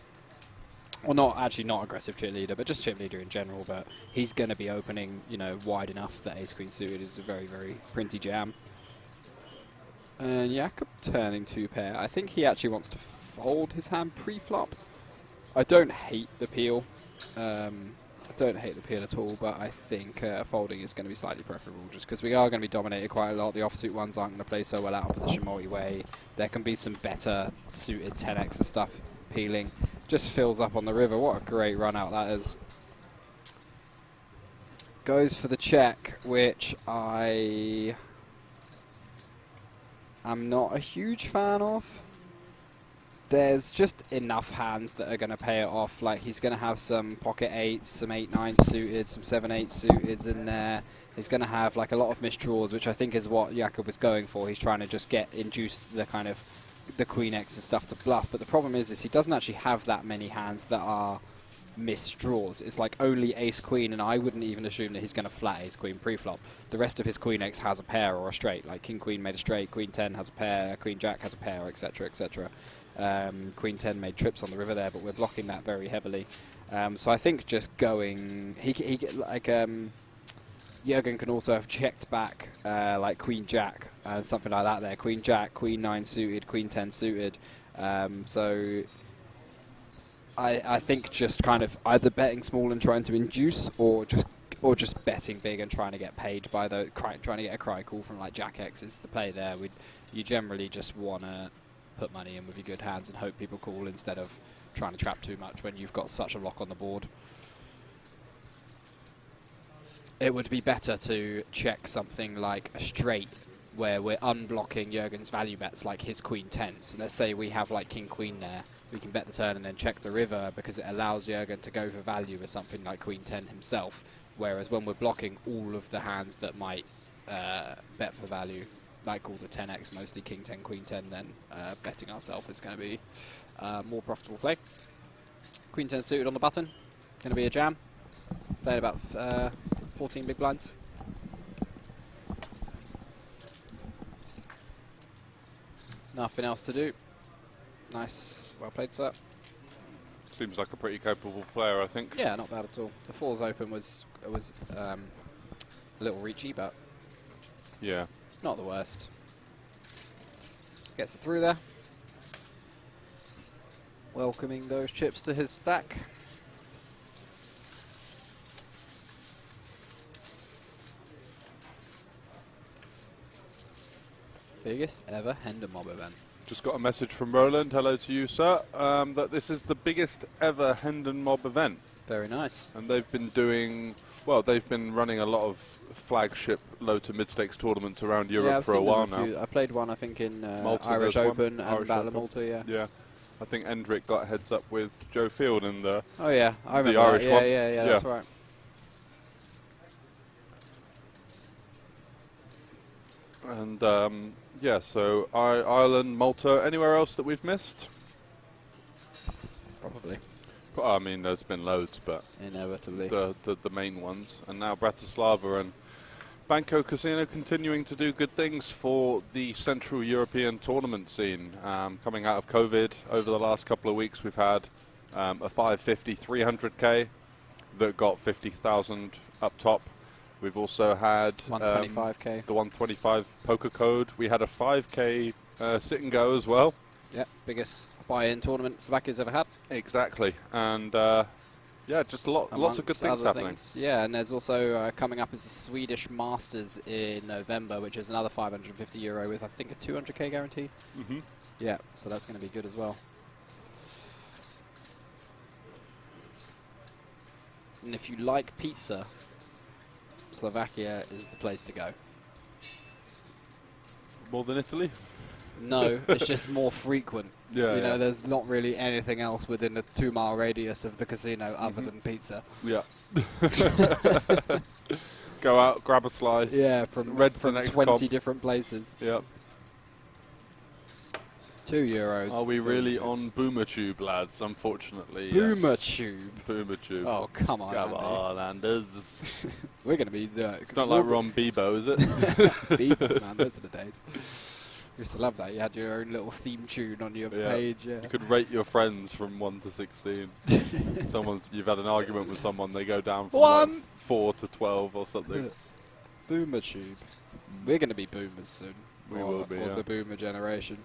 A: Well, not aggressive chip leader, but just chip leader in general. But he's going to be opening, you know, wide enough that ace queen suited is a very printy jam. And Jakob turning 2 pair. I think he actually wants to fold his hand pre-flop. I don't hate the peel. I don't hate the peel at all, but I think folding is going to be slightly preferable just because we are going to be dominated quite a lot. The offsuit ones aren't going to play so well out of position multi-way. There can be some better suited 10x and stuff peeling. Just fills up on the river. What a great run out that is. Goes for the check, which I am not a huge fan of. there's just enough hands that are going to pay it off. Like, he's going to have some pocket 8s, some 8-9 suited, some 7-8 suited in there. He's going to have like a lot of misdraws, which I think is what Jakob was going for. He's trying to just induce the kind of the Queen X and stuff to bluff. But the problem is he doesn't actually have that many hands that are misdraws. It's like only Ace Queen, and I wouldn't even assume that he's going to flat Ace Queen pre-flop. The rest of his Queen X has a pair or a straight. Like King Queen made a straight, Queen 10 has a pair, Queen Jack has a pair, etc., etc. Queen 10 made trips on the river there, but we're blocking that very heavily. So I think just going, Jürgen can also have checked back like Queen Jack and something like that there. Queen Jack, Queen 9 suited, Queen 10 suited. So I think just kind of either betting small and trying to induce, or just betting big and trying to get paid by trying to get a cry call from like Jack X is the play there. You generally just want to put money in with your good hands and hope people call instead of trying to trap too much when you've got such a lock on the board. It would be better to check something like a straight where we're unblocking Jürgen's value bets, like his Queen 10s. Let's say we have like King Queen there, we can bet the turn and then check the river because it allows Jürgen to go for value with something like Queen 10 himself. Whereas when we're blocking all of the hands that might bet for value, like all the 10x, mostly King 10, Queen 10, then betting ourselves is going to be more profitable play. Queen 10 suited on the button, going to be a jam. Playing about 14 big blinds. Nothing else to do. Nice, well played, sir.
B: Seems like a pretty capable player, I think.
A: Yeah, not bad at all. The fours open was a little reachy, but
B: yeah,
A: not the worst. Gets it through there. Welcoming those chips to his stack. Biggest ever HendonMob event.
B: Just got a message from Roland, hello to you, sir, that this is the biggest ever HendonMob event.
A: Very nice.
B: And they've been doing, well, they've been running a lot of flagship low to mid-stakes tournaments around Europe for a while now.
A: I played one, I think, in
B: Malta,
A: Irish Open and
B: Irish
A: Battle of
B: Open.
A: Malta, yeah.
B: Yeah. I think Endrick got heads up with Joe Field in the
A: Oh yeah, I remember
B: the Irish
A: that.
B: one.
A: Yeah, that's right.
B: And yeah, so Ireland, Malta, anywhere else that we've missed?
A: Probably.
B: I mean, there's been loads, but
A: inevitably
B: the main ones. And now Bratislava and Banco Casino continuing to do good things for the Central European tournament scene. Coming out of COVID, over the last couple of weeks, we've had a 550 300k that got 50,000 up top. We've also had
A: 125k.
B: The 125 poker code. We had a 5k sit and go as well.
A: Yep, biggest buy-in tournament Slovakia's ever had.
B: Exactly, and yeah, just lots of good things happening.
A: Yeah, and there's also coming up is the Swedish Masters in November, which is another 550 euro with I think a 200k guarantee.
B: Mm-hmm.
A: Yeah, so that's going to be good as well. And if you like pizza, Slovakia is the place to go.
B: More than Italy?
A: No, it's just more frequent.
B: Yeah,
A: you know, there's not really anything else within a 2-mile radius of the casino other than pizza.
B: Yeah. Go out, grab a slice.
A: Yeah, from 20 different places.
B: Yep.
A: €2.
B: Are we really on BoomerTube, lads? Unfortunately.
A: BoomerTube.
B: BoomerTube.
A: Oh, come on,
B: Come
A: Andy.
B: on, Anders.
A: We're going to be...
B: It's not like Ron Bebo, is it?
A: Bebo, man, those were the days. Used to love that. You had your own little theme tune on your page. Yeah.
B: You could rate your friends from 1 to 16. You've had an argument with someone, they go down from like 4 to 12 or something.
A: BoomerTube. We're going to be boomers soon.
B: We will be,
A: the boomer generation.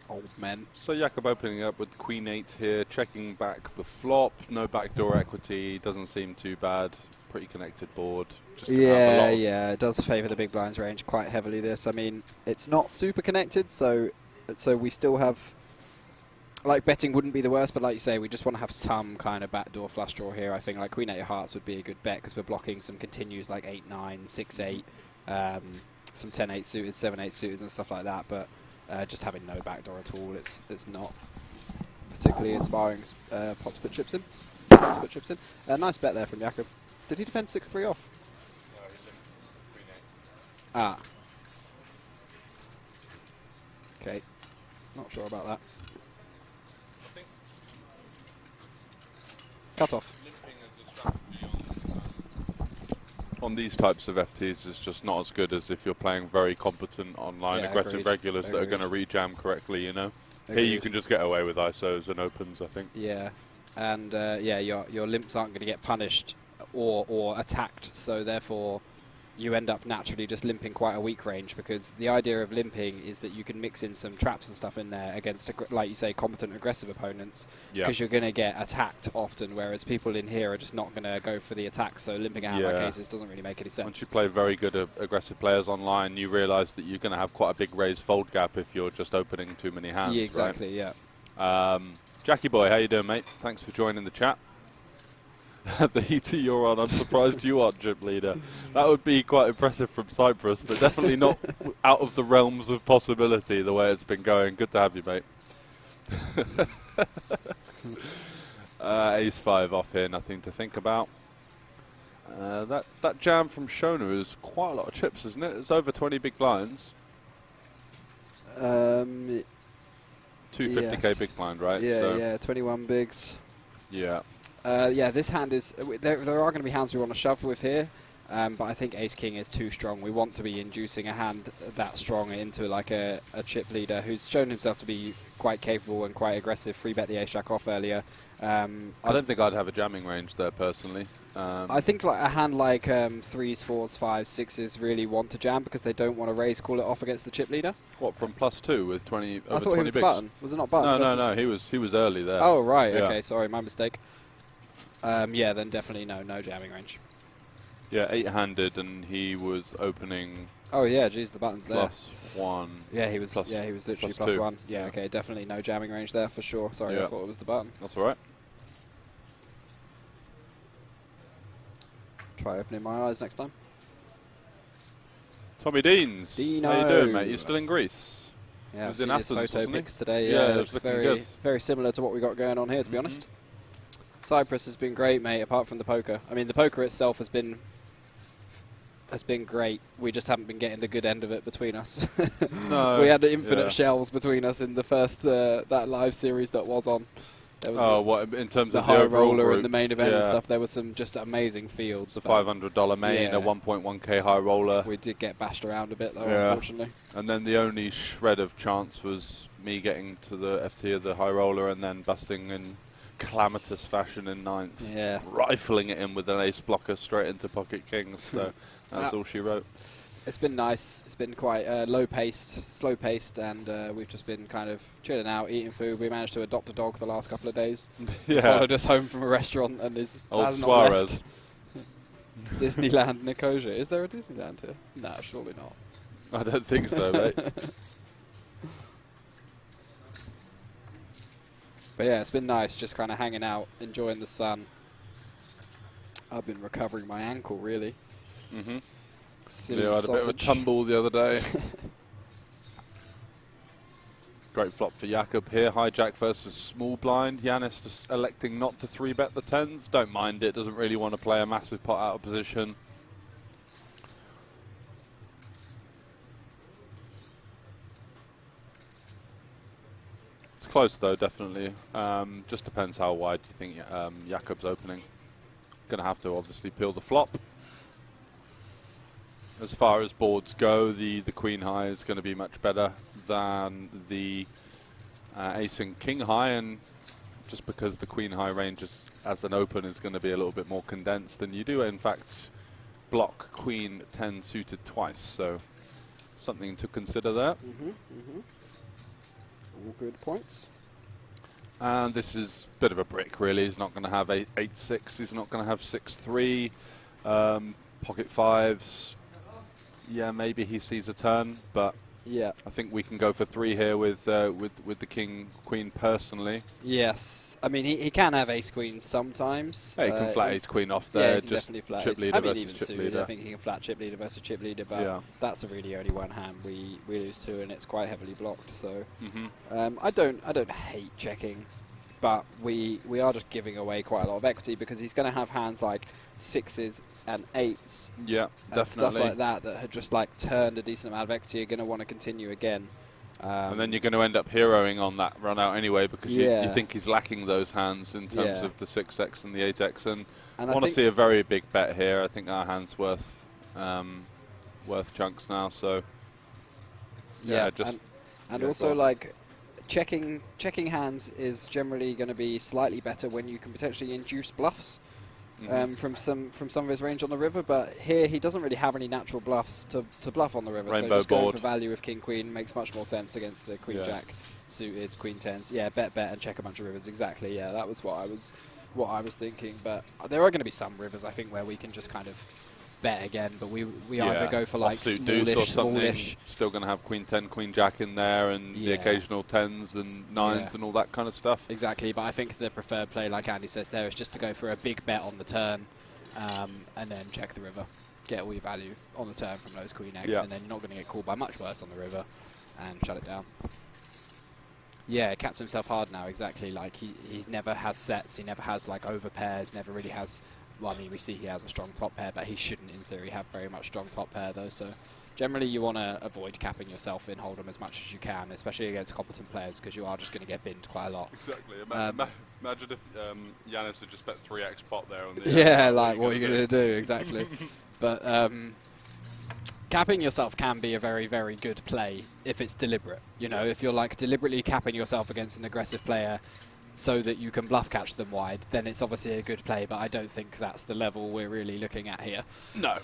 A: Old men.
B: So Jakob opening up with Queen 8 here, checking back the flop. No backdoor equity, doesn't seem too bad. Pretty connected board. Just
A: Yeah, it does favour the big blinds range quite heavily. This, I mean, it's not super connected, so we still have, like, betting wouldn't be the worst, but like you say, we just want to have some kind of backdoor flush draw here. I think like Queen 8 of Hearts would be a good bet because we're blocking some continues like 8-9, 6-8, some 10-8 suited, 7-8 suited, and stuff like that. But just having no backdoor at all, it's not particularly inspiring pot to put chips in. Nice bet there from Jakob. Did he defend 6-3 off? Ah. Okay. Not sure about that. Cut off.
B: On these types of FTs, it's just not as good as if you're playing very competent online aggressive regulars that are going to rejam correctly, you know. Here you can just get away with ISOs and opens, I think.
A: Yeah, and yeah, your limps aren't going to get punished or attacked, so therefore you end up naturally just limping quite a weak range, because the idea of limping is that you can mix in some traps and stuff in there against, like you say, competent aggressive opponents, because you're going to get attacked often, whereas people in here are just not going to go for the attack, so limping out in my cases doesn't really make any sense.
B: Once you play very good aggressive players online, you realise that you're going to have quite a big raised fold gap if you're just opening too many hands.
A: Yeah, exactly,
B: right?
A: Yeah.
B: Jackie boy, how you doing, mate? Thanks for joining the chat. The heater you're on, I'm surprised you aren't gym leader. That would be quite impressive from Cyprus, but definitely not out of the realms of possibility the way it's been going. Good to have you, mate. Ace 5 off here, nothing to think about. That jam from Shona is quite a lot of chips, isn't it? It's over 20 big blinds. 250k big blind, right?
A: Yeah,
B: so
A: yeah, 21 bigs.
B: Yeah.
A: Yeah, this hand is... There are going to be hands we want to shove with here, but I think Ace-King is too strong. We want to be inducing a hand that strong into like a chip leader who's shown himself to be quite capable and quite aggressive. Free bet the Ace-Jack off earlier.
B: I don't think I'd have a jamming range there, personally.
A: I think like a hand like 3s, 4s, 5s, 6s really want to jam because they don't want to raise, call it off against the chip leader.
B: What, from +2 with 20 over 20
A: I thought he was
B: bigs?
A: button. Was it not button?
B: No, he was early there.
A: Oh, right,
B: yeah.
A: okay, sorry, my mistake. Yeah, then definitely no jamming range.
B: Yeah, 8-handed, and he was opening.
A: Oh yeah, geez, the button's there.
B: +1.
A: Yeah, he was. Yeah, he was literally +1. Yeah, okay, definitely no jamming range there for sure. Sorry, I thought it was the button.
B: That's all right.
A: Try opening my eyes next time.
B: Tommy Deans,
A: Dino.
B: how you doing, mate? You still in Greece?
A: Yeah,
B: he was
A: I've
B: in
A: seen
B: Athens,
A: his photo
B: wasn't he?
A: pics today.
B: Yeah,
A: Yeah,
B: it
A: looks
B: was looking good.
A: very similar to what we got going on here, to be honest. Cyprus has been great, mate, apart from the poker. I mean, the poker itself has been great. We just haven't been getting the good end of it between us.
B: No,
A: we had infinite shells between us in the first that live series that was on. There was
B: what in terms
A: the
B: of
A: high
B: the
A: roller
B: group?
A: and the main event and stuff. There were some just amazing fields.
B: The $500 main, a 1.1k high roller.
A: We did get bashed around a bit though, unfortunately.
B: And then the only shred of chance was me getting to the FT of the high roller and then busting in calamitous fashion in 9th, rifling it in with an ace blocker straight into pocket kings. So that's all she wrote.
A: It's been nice. It's been quite low-paced, slow-paced, and we've just been kind of chilling out, eating food. We managed to adopt a dog the last couple of days. Followed us home from a restaurant and is
B: Old Suarez.
A: Disneyland Nicosia. Is there a Disneyland here? No, surely not.
B: I don't think so, mate.
A: But yeah, it's been nice just kind of hanging out, enjoying the sun. I've been recovering my ankle, really.
B: Yeah, I had a bit of a tumble the other day. Great flop for Jakob here. Hijack versus small blind. Yanis just electing not to 3-bet the 10s. Don't mind it. Doesn't really want to play a massive pot out of position. Close though, definitely. Just depends how wide you think Jakob's opening. Gonna have to obviously peel the flop. As far as boards go, the queen high is going to be much better than the ace and king high, and just because the queen high range as an open is going to be a little bit more condensed, and you do in fact block queen 10 suited twice, so something to consider there.
A: All good points.
B: And this is a bit of a brick, really. He's not going to have 8-6. He's not going to have 6-3. Pocket 5s. Yeah, maybe he sees a turn, but
A: Yeah.
B: I think we can go for 3 here with the king queen personally.
A: Yes. I mean, he can have ace queen sometimes.
B: Yeah, he can flat ace queen off there.
A: Yeah,
B: just
A: definitely flat
B: chip
A: ace.
B: leader
A: I mean,
B: versus
A: even
B: chip
A: suited,
B: leader.
A: I think he can flat chip leader versus chip leader, but
B: Yeah.
A: that's a really only one hand we lose to, and it's quite heavily blocked. So
B: Mm-hmm.
A: I don't hate checking, but we are just giving away quite a lot of equity because he's going to have hands like 6s and 8s.
B: Yeah,
A: And
B: definitely.
A: stuff like that had just like turned a decent amount of equity. You're going to want to continue again.
B: And then you're going to end up heroing on that run out anyway because you
A: Yeah.
B: think he's lacking those hands in terms
A: Yeah.
B: of the 6x and the 8x. And
A: And
B: I
A: I
B: want to
A: think
B: see a very big bet here. I think our hand's worth chunks now. So yeah, just
A: and
B: yeah,
A: also
B: go on.
A: like checking hands is generally going to be slightly better when you can potentially induce bluffs from some of his range on the river. But here he doesn't really have any natural bluffs to bluff on the river.
B: Rainbow
A: so just going
B: board.
A: for value with king queen makes much more sense against the queen jack suited, queen tens. Yeah, bet and check a bunch of rivers. Exactly. Yeah, that was what I was thinking. But there are going to be some rivers I think where we can just kind of bet again, but we either go for like
B: offsuit deuce or something.
A: smallish.
B: Still going to have queen 10, queen jack in there, and the occasional 10s and 9s and all that kind of stuff.
A: Exactly, but I think the preferred play, like Andy says there, is just to go for a big bet on the turn, and then check the river, get all your value on the turn from those queen X, and then you're not going to get called by much worse on the river, and shut it down. Yeah, caps himself hard now. Exactly, like he never has sets, he never has like over pairs, never really has. Well, I mean, we see he has a strong top pair, but he shouldn't, in theory, have very much strong top pair, though. So, generally, you want to avoid capping yourself in Hold'em as much as you can, especially against competent players, because you are just going to get binned quite a lot.
B: Exactly. Imagine if Yanis had just bet 3x pot there on the.
A: Yeah, like what are you going to do? Exactly. But capping yourself can be a very, very good play if it's deliberate. You know, if you're like deliberately capping yourself against an aggressive player so that you can bluff catch them wide, then it's obviously a good play, but I don't think that's the level we're really looking at here.
B: No.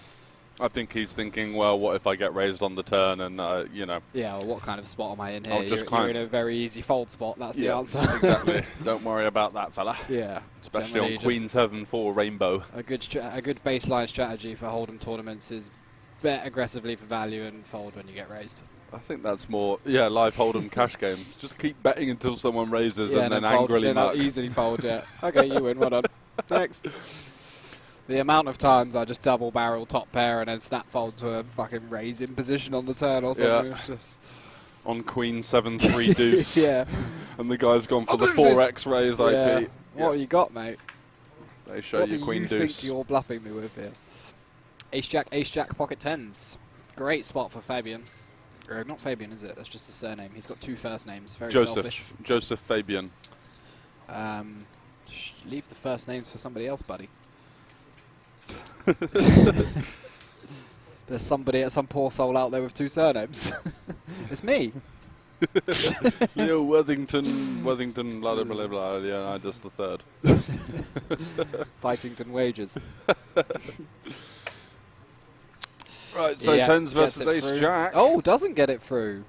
B: I think he's thinking, well, what if I get raised on the turn and, you know.
A: Yeah, well, what kind of spot am I in here?
B: You're
A: in a very easy fold spot, that's the answer.
B: Exactly. Don't worry about that, fella.
A: Yeah.
B: Especially on Queen 7-4 Rainbow.
A: A good baseline strategy for Hold'em tournaments is bet aggressively for value and fold when you get raised.
B: I think that's more, live Hold'em cash games. Just keep betting until someone raises and then angrily
A: muck. Easily fold, yeah. Okay, you win, well done. Next. The amount of times I just double barrel top pair and then snap fold to a fucking raising position on the turn or something.
B: Yeah.
A: It's just
B: on Queen 7-3 deuce.
A: Yeah.
B: And the guy's gone for the 4x raise IP.
A: What have you got, mate?
B: They show you Queen
A: What do you
B: deuce.
A: think you're bluffing me with here? Ace jack, pocket tens. Great spot for Fabian. Not Fabian, is it? That's just a surname. He's got 2 first names. Very selfish.
B: Joseph Fabian.
A: Leave the first names for somebody else, buddy. There's some poor soul out there with 2 surnames. It's me.
B: Leo Worthington, blah, blah, blah, blah. Yeah, I just the third.
A: Fightington Wages.
B: Right, so 10s versus Ace Jack.
A: Oh, doesn't get it through.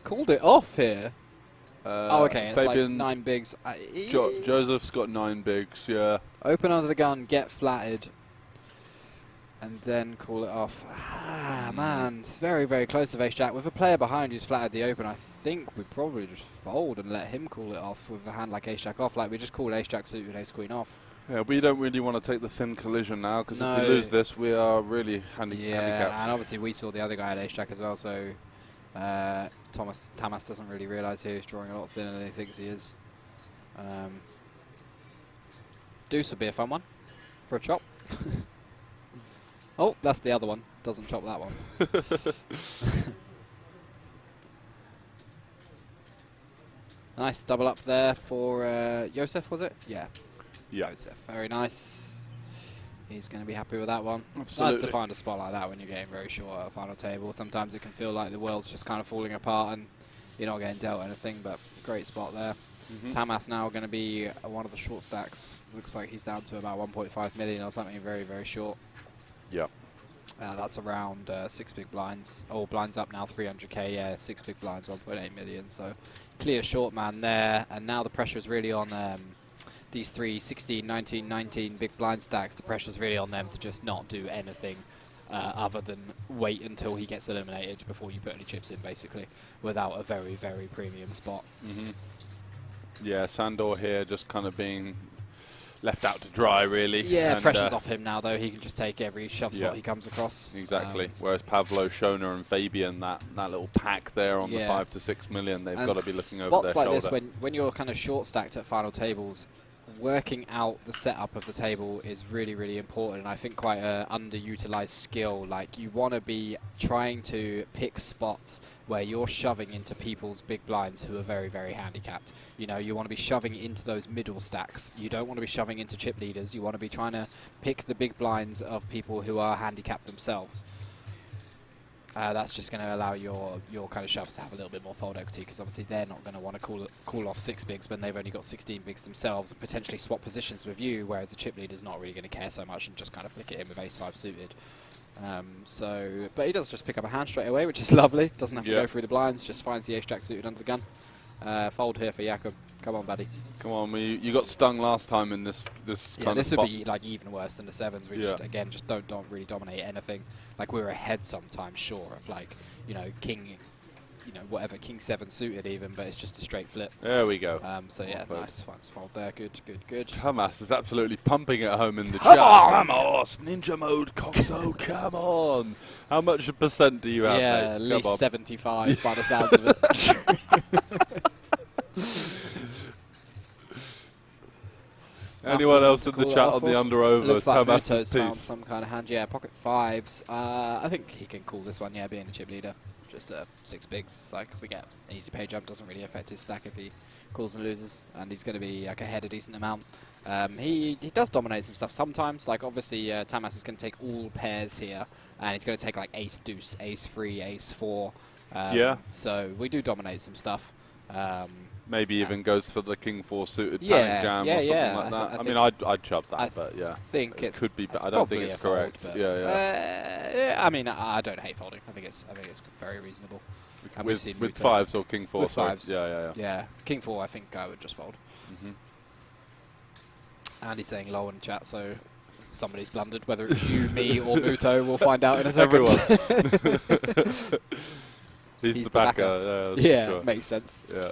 A: Called it off here. Oh, okay, it's
B: Fabian's
A: like 9 bigs.
B: Joseph's got 9 bigs, yeah.
A: Open under the gun, get flatted, and then call it off. Ah, man, it's very, very close to Ace Jack. With a player behind who's flatted the open, I think we probably just fold and let him call it off with a hand like Ace Jack off. Like we just called Ace Jack suited Ace Queen off.
B: Yeah, we don't really want to take the thin collision now, because
A: No.
B: if we lose this, we are really handicapped.
A: Yeah, and obviously we saw the other guy at Ace Jack as well, so Tamas doesn't really realise he's drawing a lot thinner than he thinks he is. Deuce would be a fun one for a chop. Oh, that's the other one. Doesn't chop that one. Nice double up there for Joseph, was it? Yeah. Joseph, very nice. He's going to be happy with that one.
B: Absolutely.
A: Nice to find a spot like that when you're getting very short at a final table. Sometimes it can feel like the world's just kind of falling apart and you're not getting dealt anything, but great spot there. Tamas now going to be one of the short stacks. Looks like he's down to about 1.5 million or something, very, very short.
B: Yeah.
A: That's around 6 big blinds. Oh, blinds up now, 300k, yeah, 6 big blinds, 1.8 million. So clear short man there, and now the pressure is really on these 3, 16, 19, 19 big blind stacks. The pressure's really on them to just not do anything other than wait until he gets eliminated before you put any chips in, basically, without a very, very premium spot.
B: Yeah, Sandor here just kind of being left out to dry, really.
A: Yeah,
B: and
A: pressure's off him now, though. He can just take every shove spot he comes across.
B: Exactly. Whereas Pavlo, Shona and Fabian, that little pack there on the 5 to 6 million, they've got to be looking over their shoulder.
A: Spots like this, when you're kind of short stacked at final tables, working out the setup of the table is really, really important, and I think quite an underutilized skill. Like, you want to be trying to pick spots where you're shoving into people's big blinds who are very, very handicapped. You know, you want to be shoving into those middle stacks. You don't want to be shoving into chip leaders. You want to be trying to pick the big blinds of people who are handicapped themselves. That's just going to allow your kind of shoves to have a little bit more fold equity, because obviously they're not going to want to call off 6 bigs when they've only got 16 bigs themselves and potentially swap positions with you, whereas the chip leader's not really going to care so much and just kind of flick it in with ace-5 suited. But he does just pick up a hand straight away, which is lovely. Doesn't have to go through the blinds, just finds the ace-jack suited under the gun. Fold here for Jakob. Come on, buddy.
B: Come on, you got stung last time in this kind of spot.
A: This would be like even worse than the 7s. We just don't really dominate anything. Like, we're ahead sometimes, sure, of like, you know, king 7 suited even, but it's just a straight flip.
B: There we go.
A: So yeah, nice fold there. Good.
B: Tamas is absolutely pumping it home in the chat. Vamos, ninja mode, Coxo, come on. How much % do you have,
A: mate? At least 75 by the sounds of it.
B: Anyone else in the chat on the under-over?
A: Looks like Muto's found some kind of hand. Yeah, pocket 5s. I think he can call this one, being a chip leader. Just 6 bigs. It's like, we get an easy pay jump. Doesn't really affect his stack if he calls and loses. And he's going to be like ahead a decent amount. He does dominate some stuff sometimes. Like, obviously, Tamas is going to take all pairs here. And he's going to take like ace-deuce, ace-3, ace-4. So we do dominate some stuff.
B: Maybe even goes for the king 4 suited panic jam or something like that. I mean, I'd shove that, but yeah.
A: I think it
B: could be. I don't think it's correct.
A: Fold, I mean, I don't hate folding. I think it's very reasonable.
B: With 5s or king 4.
A: With 5s.
B: Yeah.
A: King 4, I think I would just fold. Andy's saying low in chat, so somebody's blundered. Whether it's you, me, or Muto, we'll find out in a second.
B: Everyone. He's the backer.
A: Yeah, makes sense.
B: Yeah.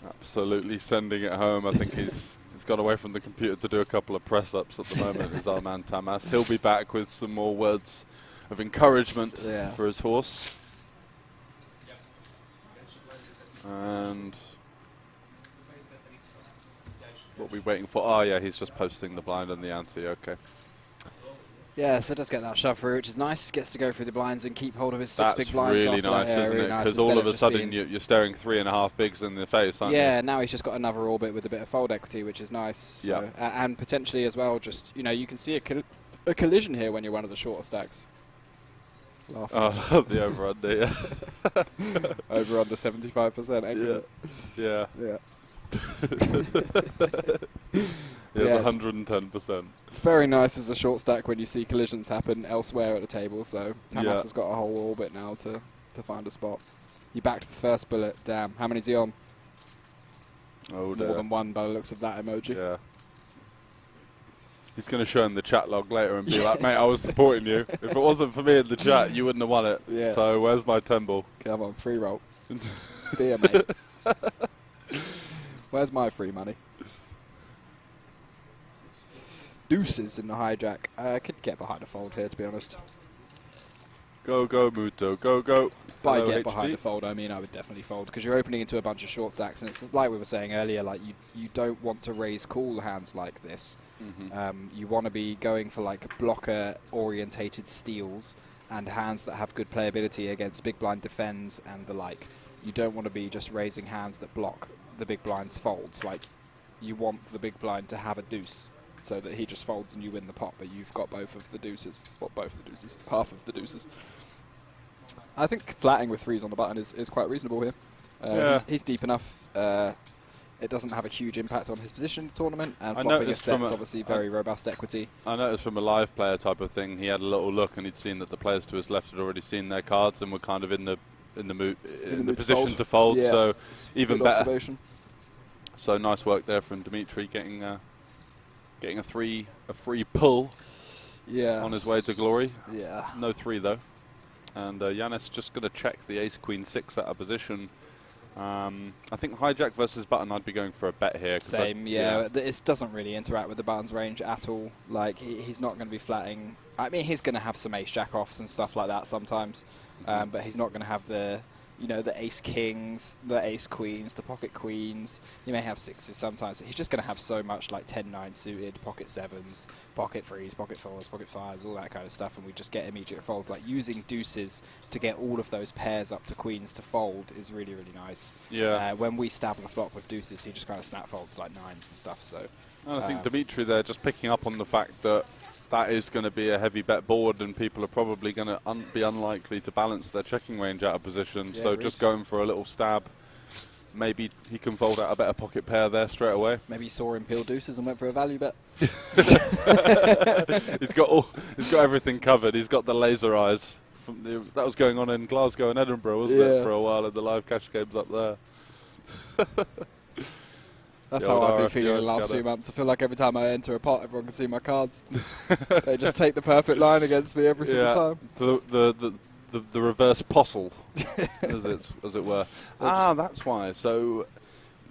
B: Absolutely sending it home. I think he's got away from the computer to do a couple of press-ups at the moment, is our man Tamas. He'll be back with some more words of encouragement for his horse. And what are we waiting for? Oh, yeah, he's just posting the blind and the ante. Okay.
A: Yeah, so it does get that shove through, which is nice. Gets to go through the blinds and keep hold of his 6 big blinds.
B: That's really nice, isn't it? Because all of a sudden you're staring 3.5 bigs in the face, aren't you?
A: Yeah, now he's just got another orbit with a bit of fold equity, which is nice. So, and potentially as well, just, you can see a collision here when you're one of the shorter stacks.
B: Oh, the over-under, yeah.
A: Over-under 75%.
B: Yeah. Yes, 110%.
A: It's very nice as a short stack when you see collisions happen elsewhere at the table, so Tamas has got a whole orbit now to find a spot. You backed the first bullet, damn. How many's he on?
B: Oh,
A: More than one by the looks of that emoji.
B: Yeah. He's going to show him the chat log later and be like, mate, I was supporting you. If it wasn't for me in the chat, you wouldn't have won it. Yeah. So where's my 10 ball?
A: Come on, free roll. Beer, mate. Where's my free money? Deuces in the hijack. I could get behind a fold here, to be honest.
B: Go, Muto. Go.
A: By get behind a fold, I mean I would definitely fold, because you're opening into a bunch of short stacks, and it's like we were saying earlier, like you don't want to raise cool hands like this. You want to be going for like blocker-orientated steals and hands that have good playability against big blind defends and the like. You don't want to be just raising hands that block the big blind's folds. Like, you want the big blind to have a deuce, so that he just folds and you win the pot, but you've got both of the deuces. Well, both of the deuces. Half of the deuces. I think flatting with 3s on the button is quite reasonable here. He's deep enough. It doesn't have a huge impact on his position in the tournament, and flopping a set's obviously very robust equity.
B: I noticed from a live player type of thing, he had a little look and he'd seen that the players to his left had already seen their cards and were kind of in the position to fold.
A: Yeah,
B: so even better. So nice work there from Dimitri, getting a free pull.
A: Yeah.
B: On his way to glory.
A: Yeah.
B: No 3 though. And Yanis just going to check the ace queen 6 out of position. I think hijack versus button, I'd be going for a bet here.
A: Same, yeah. It doesn't really interact with the button's range at all. Like, he's not going to be flatting. I mean, he's going to have some ace jack offs and stuff like that sometimes, but he's not going to have the, you know, the ace kings, the ace queens, the pocket queens. He may have 6s sometimes. But he's just going to have so much like 10-9 suited, pocket 7s, pocket 3s, pocket 4s, pocket 5s, all that kind of stuff, and we just get immediate folds. Like using deuces to get all of those pairs up to queens to fold is really, really nice.
B: Yeah.
A: When we stab the flop with deuces, he just kind of snap folds like 9s and stuff. So.
B: And I think Dimitri there just picking up on the fact that that is going to be a heavy bet board and people are probably going to be unlikely to balance their checking range out of position. Yeah, so just going for a little stab. Maybe he can fold out a better pocket pair there straight away.
A: Maybe he saw him peel deuces and went for a value bet.
B: He's got everything covered. He's got the laser eyes. That was going on in Glasgow and Edinburgh, wasn't it, for a while in the live cash games up there.
A: That's how I've been feeling the last few months. I feel like every time I enter a pot, everyone can see my cards. They just take the perfect line against me every single time.
B: The reverse postle, as it were. That's why. So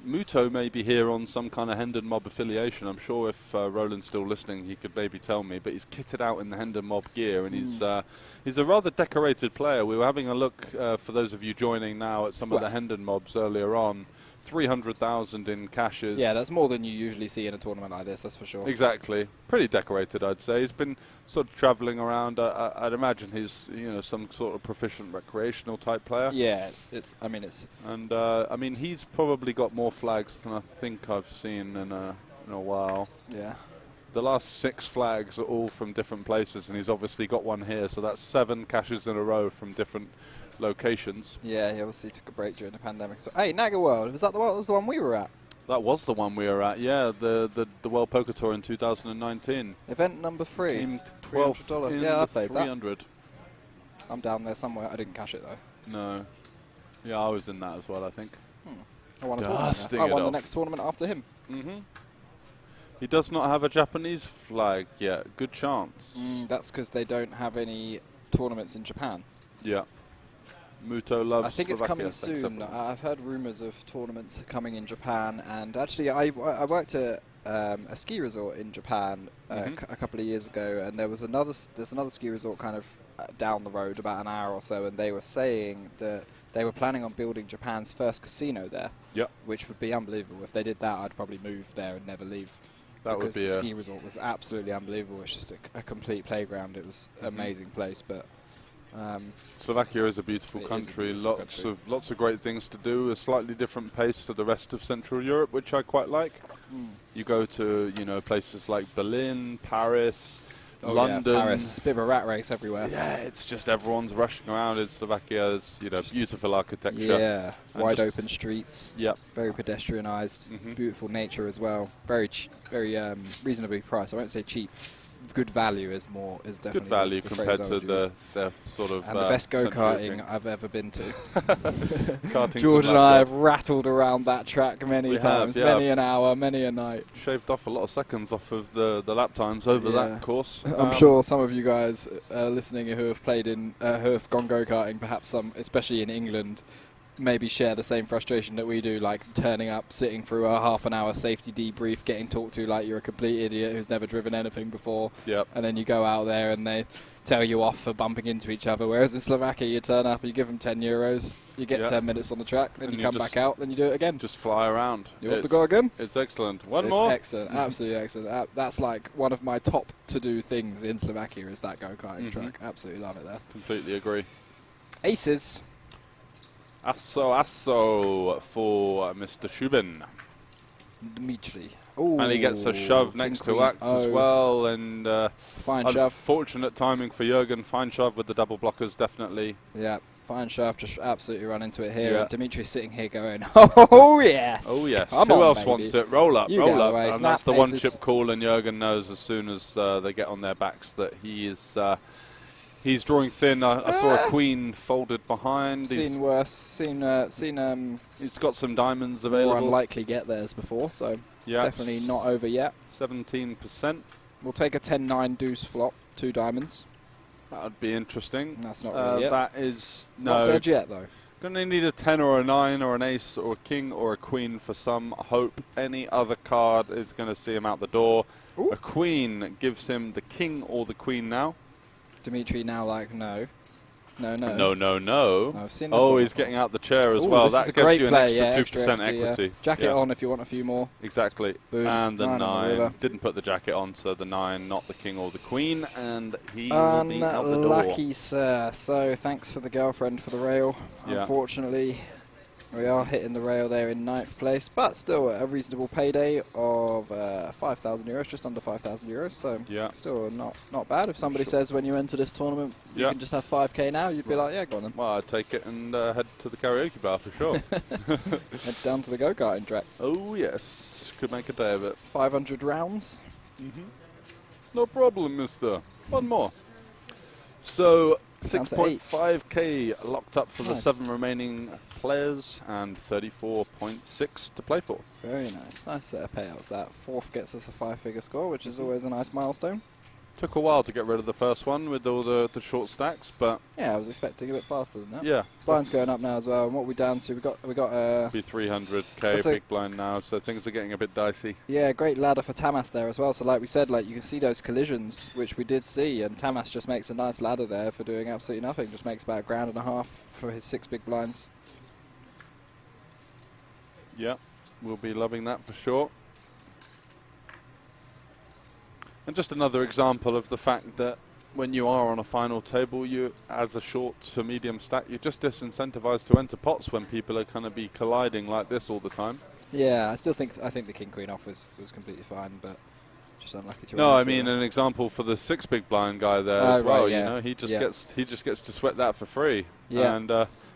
B: Muto may be here on some kind of HendonMob affiliation. I'm sure if Roland's still listening, he could maybe tell me. But he's kitted out in the HendonMob gear, and he's a rather decorated player. We were having a look, for those of you joining now, at some of the HendonMobs earlier on. 300,000 in cashes. Yeah,
A: that's more than you usually see in a tournament like this, that's for sure.
B: Exactly. Pretty decorated, I'd say. He's been sort of travelling around. I'd imagine he's, you know, some sort of proficient recreational type player.
A: Yeah,
B: he's probably got more flags than I think I've seen in a while.
A: Yeah.
B: The last 6 flags are all from different places, and he's obviously got one here, so that's 7 cashes in a row from different locations.
A: Yeah, he obviously took a break during the pandemic. So, hey, Naga World, was that the one we were at?
B: That was the one we were at, yeah, the World Poker Tour in 2019.
A: Event number 3.
B: Came $12.
A: Yeah, I played
B: 300.
A: That. I'm down there somewhere. I didn't cash it, though.
B: No. Yeah, I was in that as well, I think.
A: I won the next tournament after him.
B: He does not have a Japanese flag yet. Good chance.
A: That's because they don't have any tournaments in Japan.
B: Yeah. Muto loves
A: I think
B: Slovakia,
A: it's coming soon. I've heard rumours of tournaments coming in Japan, and actually I worked at a ski resort in Japan a couple of years ago, and there's another ski resort kind of down the road about an hour or so, and they were saying that they were planning on building Japan's first casino there, which would be unbelievable. If they did that, I'd probably move there and never leave. Because the ski resort was absolutely unbelievable. It's just a complete playground. It was an amazing place, but.
B: Slovakia is a beautiful country. Lots of great things to do. A slightly different pace to the rest of Central Europe, which I quite like. You go to places like Berlin, Paris, London.
A: Yeah, Paris. A bit of a rat race everywhere.
B: Yeah, it's just everyone's rushing around in Slovakia. It's beautiful architecture.
A: Yeah, wide open streets.
B: Yep.
A: Very pedestrianised. Beautiful nature as well. Very reasonably priced. I won't say cheap. Good value is definitely
B: good value compared to the sort of
A: and the best go-karting I've ever been to.
B: George
A: and I have rattled around that track many times, many an hour, many a night.
B: Shaved off a lot of seconds off of the lap times over that course.
A: I'm sure some of you guys listening who have played who have gone go-karting, perhaps some, especially in England, maybe share the same frustration that we do, like turning up, sitting through a half an hour safety debrief, getting talked to like you're a complete idiot who's never driven anything before, and then you go out there and they tell you off for bumping into each other, whereas in Slovakia you turn up, you give them €10, you get 10 minutes on the track, then you come back out, then you do it again.
B: Just fly around.
A: You want to go again?
B: It's excellent. One
A: it's
B: more?
A: Excellent, absolutely excellent. That's like one of my top to-do things in Slovakia is that go-karting track. Absolutely love it there.
B: Completely agree.
A: Aces.
B: Asso for Mr. Shubin.
A: Dmitri.
B: And he gets a shove next to Act as well. And
A: fine shove.
B: Fortunate timing for Jürgen. Fine shove with the double blockers, definitely.
A: Yeah, fine shove. Just absolutely run into it here. And Dimitri's sitting here going, oh, yes.
B: Oh, yes.
A: Come
B: Who
A: on,
B: else
A: baby.
B: wants it? Roll up, roll up.
A: Away.
B: And that's the one chip call. And Jürgen knows as soon as they get on their backs that he is He's drawing thin. I saw a queen folded behind.
C: Seen worse. Seen
B: he's got some diamonds
C: more
B: available.
C: unlikely get theirs before, so
B: yeah,
C: definitely not over yet.
B: 17%.
C: We'll take a 10-9 deuce flop, 2 diamonds.
B: That would be interesting.
C: That's not really it.
B: That is
C: Not dead yet, though.
B: Going to need a 10 or a 9 or an ace or a king or a queen for some hope. Any other card is going to see him out the door.
C: Ooh.
B: A queen gives him the king or the queen now.
C: Dimitri now like, no. No.
B: I've
C: seen this
B: one he's getting out the chair as well. That gives you an extra 2% equity.
C: Jacket on if you want a few more.
B: Exactly.
C: Boom.
B: And the 9. Didn't put the jacket on, so the 9, not the king or the queen. And he will be out the door.
C: Unlucky, sir. So thanks for the girlfriend for the rail.
B: Yeah.
C: Unfortunately, we are hitting the rail there in 9th place, but still a reasonable payday of 5,000 euros, just under 5,000 euros. So still not bad. If somebody says when you enter this tournament you can just have 5k now, you'd be like, yeah, go on then.
B: Well, I'd take it and head to the karaoke bar for sure.
C: Head down to the go-karting track.
B: Oh yes, could make a day of it.
C: 500 rounds.
B: No problem, mister. One more. So 6.5k locked up for the 7 remaining players and 34.6 to play for.
C: Very nice. Nice set of payouts. That 4th gets us a 5-figure score, which is always a nice milestone.
B: Took a while to get rid of the first one with all the short stacks, but
C: yeah, I was expecting a bit faster than that.
B: Yeah.
C: Blind's going up now as well. And what are we down to? We got
B: be 300k big blind now, so things are getting a bit dicey.
C: Yeah, great ladder for Tamas there as well. So like we said, like you can see those collisions, which we did see, and Tamas just makes a nice ladder there for doing absolutely nothing. Just makes about £1.5 for his 6 big blinds.
B: Yeah, we'll be loving that for sure. And just another example of the fact that when you are on a final table, you, as a short to medium stack, you're just disincentivized to enter pots when people are going to be colliding like this all the time.
C: Yeah, I think the king queen off was completely fine, but just unlucky to.
B: No, I mean an example for the 6 big blind guy there as well. Right, you know, he just gets to sweat that for free.
C: Yeah.
B: And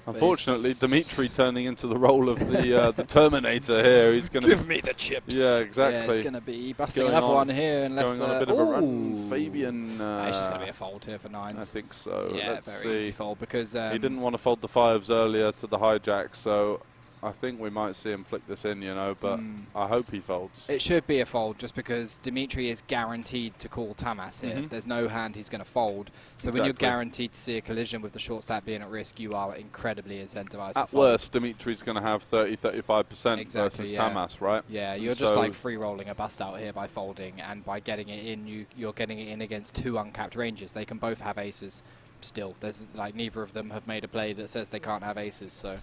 B: unfortunately, Dimitri turning into the role of the Terminator here. He's going to
C: give me the chips.
B: Yeah, exactly.
C: Yeah, he's going to be busting another one here unless
B: going on a bit of a run. Fabian.
C: It's just going to be a fold here for 9s.
B: I think so.
C: Yeah,
B: Let's
C: very easy fold because
B: he didn't want to fold the 5s earlier to the hijack, so I think we might see him flick this in, you know, but I hope he folds.
A: It should be a fold just because Dimitri is guaranteed to call Tamas here. There's no hand he's going to fold. So when you're guaranteed to see a collision with the short stack being at risk, you are incredibly incentivized
B: at worst, Dimitri's going to have 30-35% versus Tamas, right?
A: Yeah, you're just like free rolling a bust out here by folding, and by getting it in, you're getting it in against 2 uncapped ranges. They can both have aces still. There's like neither of them have made a play that says they can't have aces, so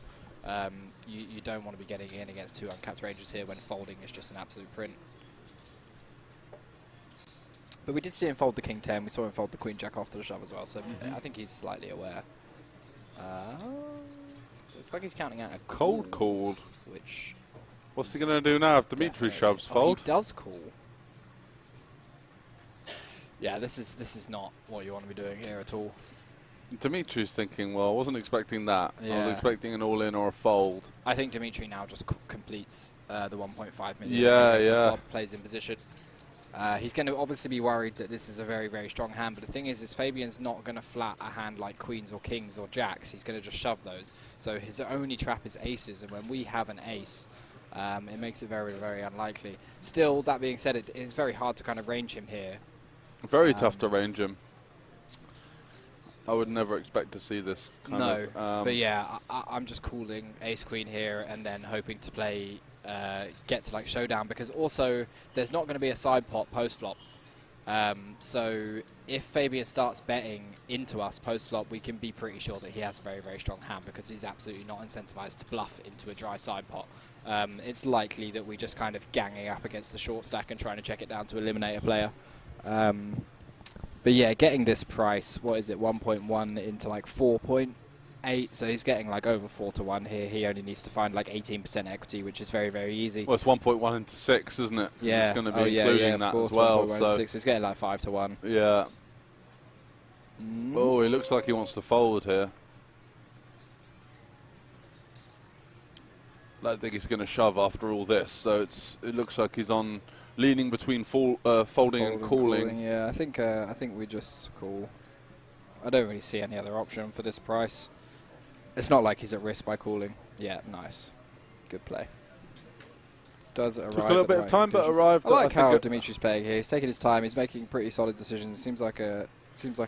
A: you don't want to be getting in against 2 uncapped ranges here when folding is just an absolute print. But we did see him fold the king 10. We saw him fold the queen jack after the shove as well, so I think he's slightly aware. Looks like he's counting out a
B: cold call.
A: Which
B: what's he going to do now if Dimitri shoves fold?
A: He does call. Yeah, this is not what you want to be doing here at all.
B: Dimitri's thinking, well, I wasn't expecting that.
A: Yeah.
B: I was expecting an all-in or a fold.
A: I think Dimitri now just completes the 1.5 million.
B: Yeah.
A: Plays in position. He's going to obviously be worried that this is a very, very strong hand, but the thing is Fabian's not going to flat a hand like queens or kings or jacks. He's going to just shove those. So his only trap is aces, and when we have an ace, it makes it very, very unlikely. Still, that being said, it is very hard to kind of range him here.
B: Very tough to range him. I would never expect to see this kind of...
A: but yeah, I'm just calling ace-queen here and then hoping to play, get to like showdown, because also there's not going to be a side pot post-flop. So if Fabian starts betting into us post-flop, we can be pretty sure that he has a very, very strong hand because he's absolutely not incentivized to bluff into a dry side pot. It's likely that we're just kind of ganging up against the short stack and trying to check it down to eliminate a player. But yeah, getting this price, what is it, 1.1 into like 4.8, so he's getting like over 4 to 1 here. He only needs to find like 18% equity, which is very, very easy.
B: Well, it's 1.1 into 6, isn't it?
A: Yeah.
B: It's going to be including that as well.
C: So 6. He's getting like 5 to 1.
B: Yeah. Oh, he looks like he wants to fold here. I don't think he's going to shove after all this, so it looks like he's on... leaning between folding and calling.
C: Yeah, I think we just call. I don't really see any other option for this price. It's not like he's at risk by calling. Yeah, nice. Good play. Does arrive.
B: Took a little bit of time, but arrived.
C: I like how Dimitri's playing here. He's taking his time. He's making pretty solid decisions. Seems like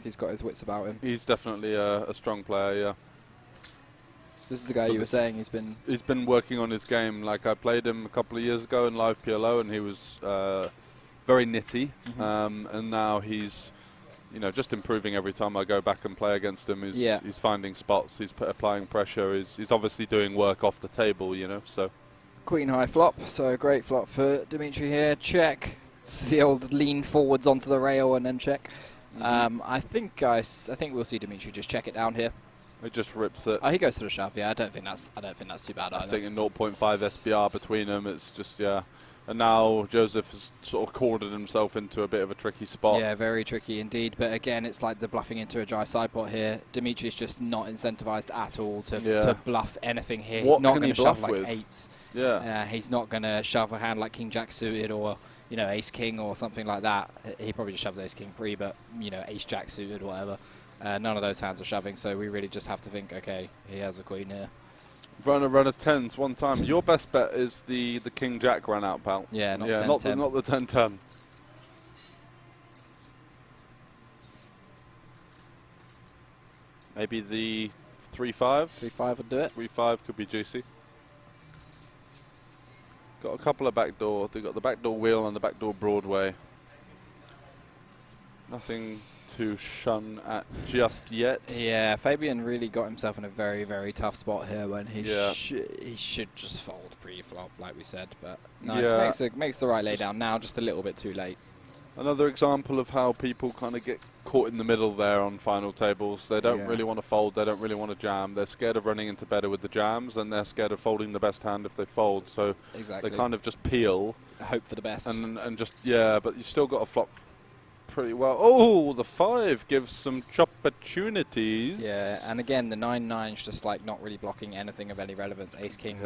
C: he's got his wits about him.
B: He's definitely a strong player. Yeah.
C: This is the guy you were saying
B: he's been working on his game. Like I played him a couple of years ago in live PLO, and he was very nitty. And now he's, you know, just improving every time I go back and play against him. He's finding spots. He's applying pressure. He's obviously doing work off the table. You know, so.
C: Queen high flop, so a great flop for Dimitri here. Check. It's the old lean forwards onto the rail and then check. I think we'll see Dimitri just check it down here.
B: He just rips it.
C: Oh, he goes to the shove. Yeah, I don't think that's too bad either.
B: I think a 0.5 SBR between them. It's just And now Joseph has sort of corded himself into a bit of a tricky spot.
C: Yeah, very tricky indeed. But again, it's like the bluffing into a dry side pot here. Dimitri's just not incentivized at all to bluff anything here.
B: What
C: he's not
B: going to
C: shove like
B: with?
C: eights.
B: Yeah.
C: He's not going to shove a hand like King Jack suited or, you know, Ace King or something like that. He probably just shoves Ace King pre, but, you know, Ace Jack suited or whatever. None of those hands are shoving, so we really just have to think, okay, he has a queen here.
B: Run of tens one time. Your best bet is the King Jack run out, pal.
C: Yeah, not 10-10.
B: Not the 10-10. Maybe the 3-5.
C: 3-5 would do it.
B: 3-5 could be juicy. Got a couple of backdoor. They've got the backdoor wheel and the backdoor Broadway. Nothing to shun at just yet.
C: Yeah, Fabian really got himself in a very, very tough spot here when he should just fold pre-flop, like we said. But nice, makes the right lay down now, just a little bit too late.
B: Another example of how people kind of get caught in the middle there on final tables. They don't really want to fold. They don't really want to jam. They're scared of running into better with the jams, and they're scared of folding the best hand if they fold. So they kind of just peel.
C: Hope for the best.
B: And just, but you still got to flop pretty well. Oh, the 5 gives some opportunities.
C: Yeah, and again, the 9-9's just like not really blocking anything of any relevance. Ace King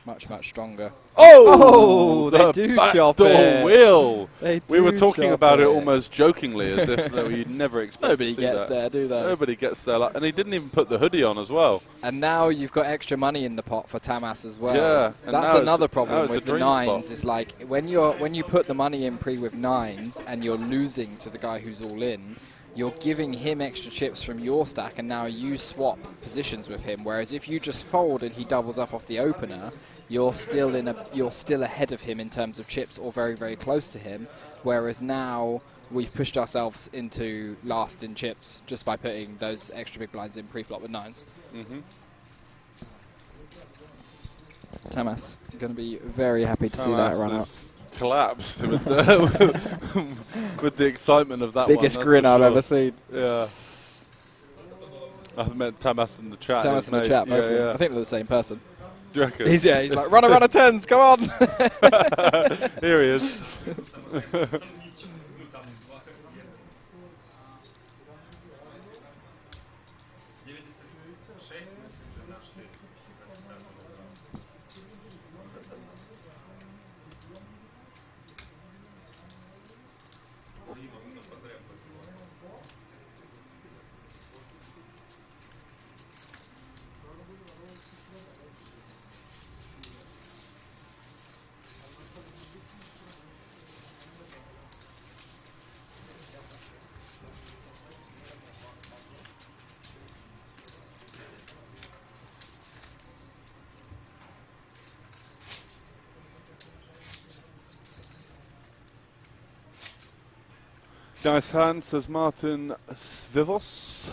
C: much stronger.
B: Oh,
C: they do chop
B: it. Wheel. We were talking about it
C: it
B: almost jokingly, as if you'd never expect
C: Nobody
B: to see
C: gets
B: that.
C: there, do they?
B: Nobody gets there, and he didn't even put the hoodie on as well.
C: And now you've got extra money in the pot for Tamas as well.
B: Yeah,
C: that's another problem with the 9s. Is like when you put the money in pre with 9s and you're losing to the guy who's all in, you're giving him extra chips from your stack, and now you swap positions with him. Whereas if you just fold and he doubles up off the opener, you're still ahead of him in terms of chips, or very, very close to him. Whereas now we've pushed ourselves into last in chips just by putting those extra big blinds in pre-flop with 9s. Tamas going to be very happy to see that run out.
B: Collapsed with the excitement of that
C: biggest grin I've ever seen.
B: Yeah. I've met Tamas in the chat.
C: Tamas in the chat, both of them. I think they're the same person.
B: Do you reckon?
C: He's like, run of 10s, come on!
B: Here he is. Nice hand, says Martin Svivos.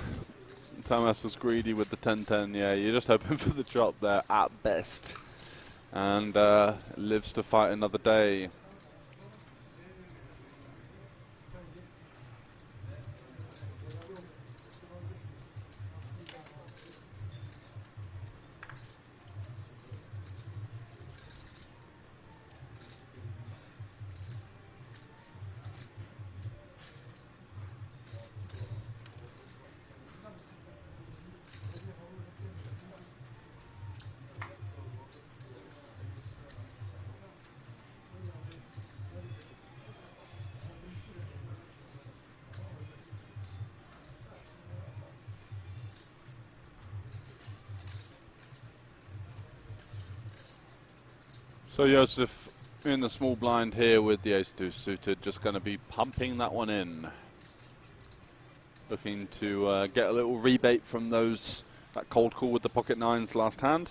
B: Tamas was greedy with the 10-10. Yeah, you're just hoping for the drop there at best. And lives to fight another day. So Josef in the small blind here with the ace-2 suited, just going to be pumping that one in. Looking to get a little rebate from that cold call with the pocket nines last hand.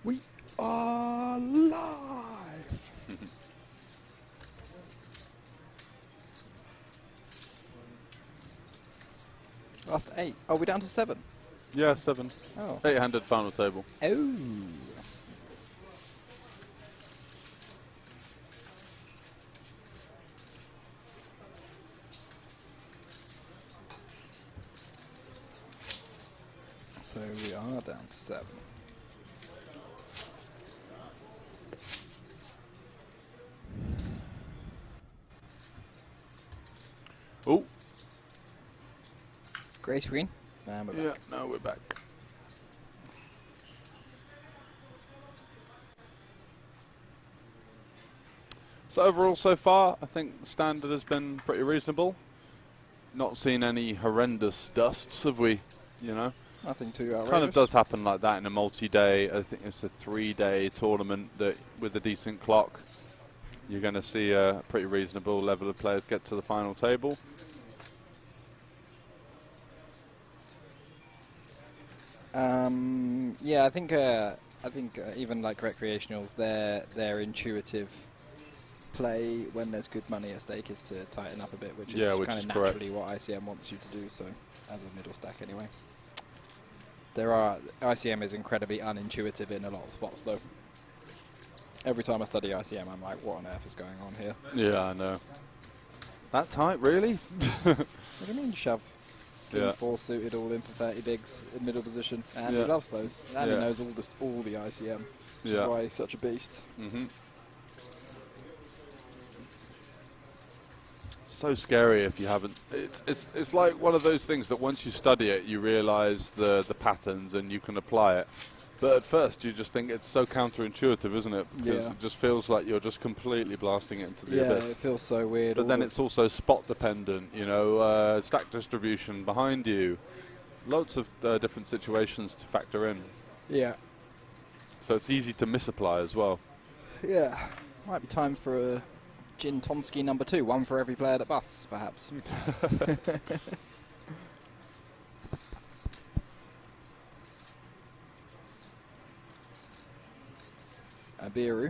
C: We are live. Last 8. Oh, we're down to 7.
B: Yeah, 7.
C: Oh.
B: 8-handed final table.
C: Oh. So we are down to 7.
B: Oh.
C: Grey screen. And we're back.
B: Yeah, no, we're back. So overall so far, I think standard has been pretty reasonable. Not seen any horrendous dusts, have we? You know?
C: Nothing too outrageous.
B: Kind of does happen like that in a multi-day. I think it's a 3-day tournament that with a decent clock, you're going to see a pretty reasonable level of players get to the final table.
C: Yeah, I think even like recreationals, their intuitive play when there's good money at stake is to tighten up a bit, which is kind of naturally what ICM wants you to do. So, as a middle stack, anyway. ICM is incredibly unintuitive in a lot of spots, though. Every time I study ICM, I'm like, what on earth is going on here?
B: Yeah, I know. That tight, really?
C: What do you mean shove?
B: Yeah.
C: 4 suited all in for 30 bigs in middle position, and he loves those. And he knows all the ICM. That's why he's such a beast.
B: Mm-hmm. So scary if you haven't. It's like one of those things that once you study it, you realise the patterns and you can apply it. But at first, you just think it's so counterintuitive, isn't it? Because it just feels like you're just completely blasting it into the abyss.
C: Yeah, it feels so weird.
B: But then it's also spot dependent, you know, stack distribution behind you. Lots of different situations to factor in.
C: Yeah.
B: So it's easy to misapply as well.
C: Yeah. Might be time for a Gin Tonsky number 2. One for every player that busts, perhaps. Abiru.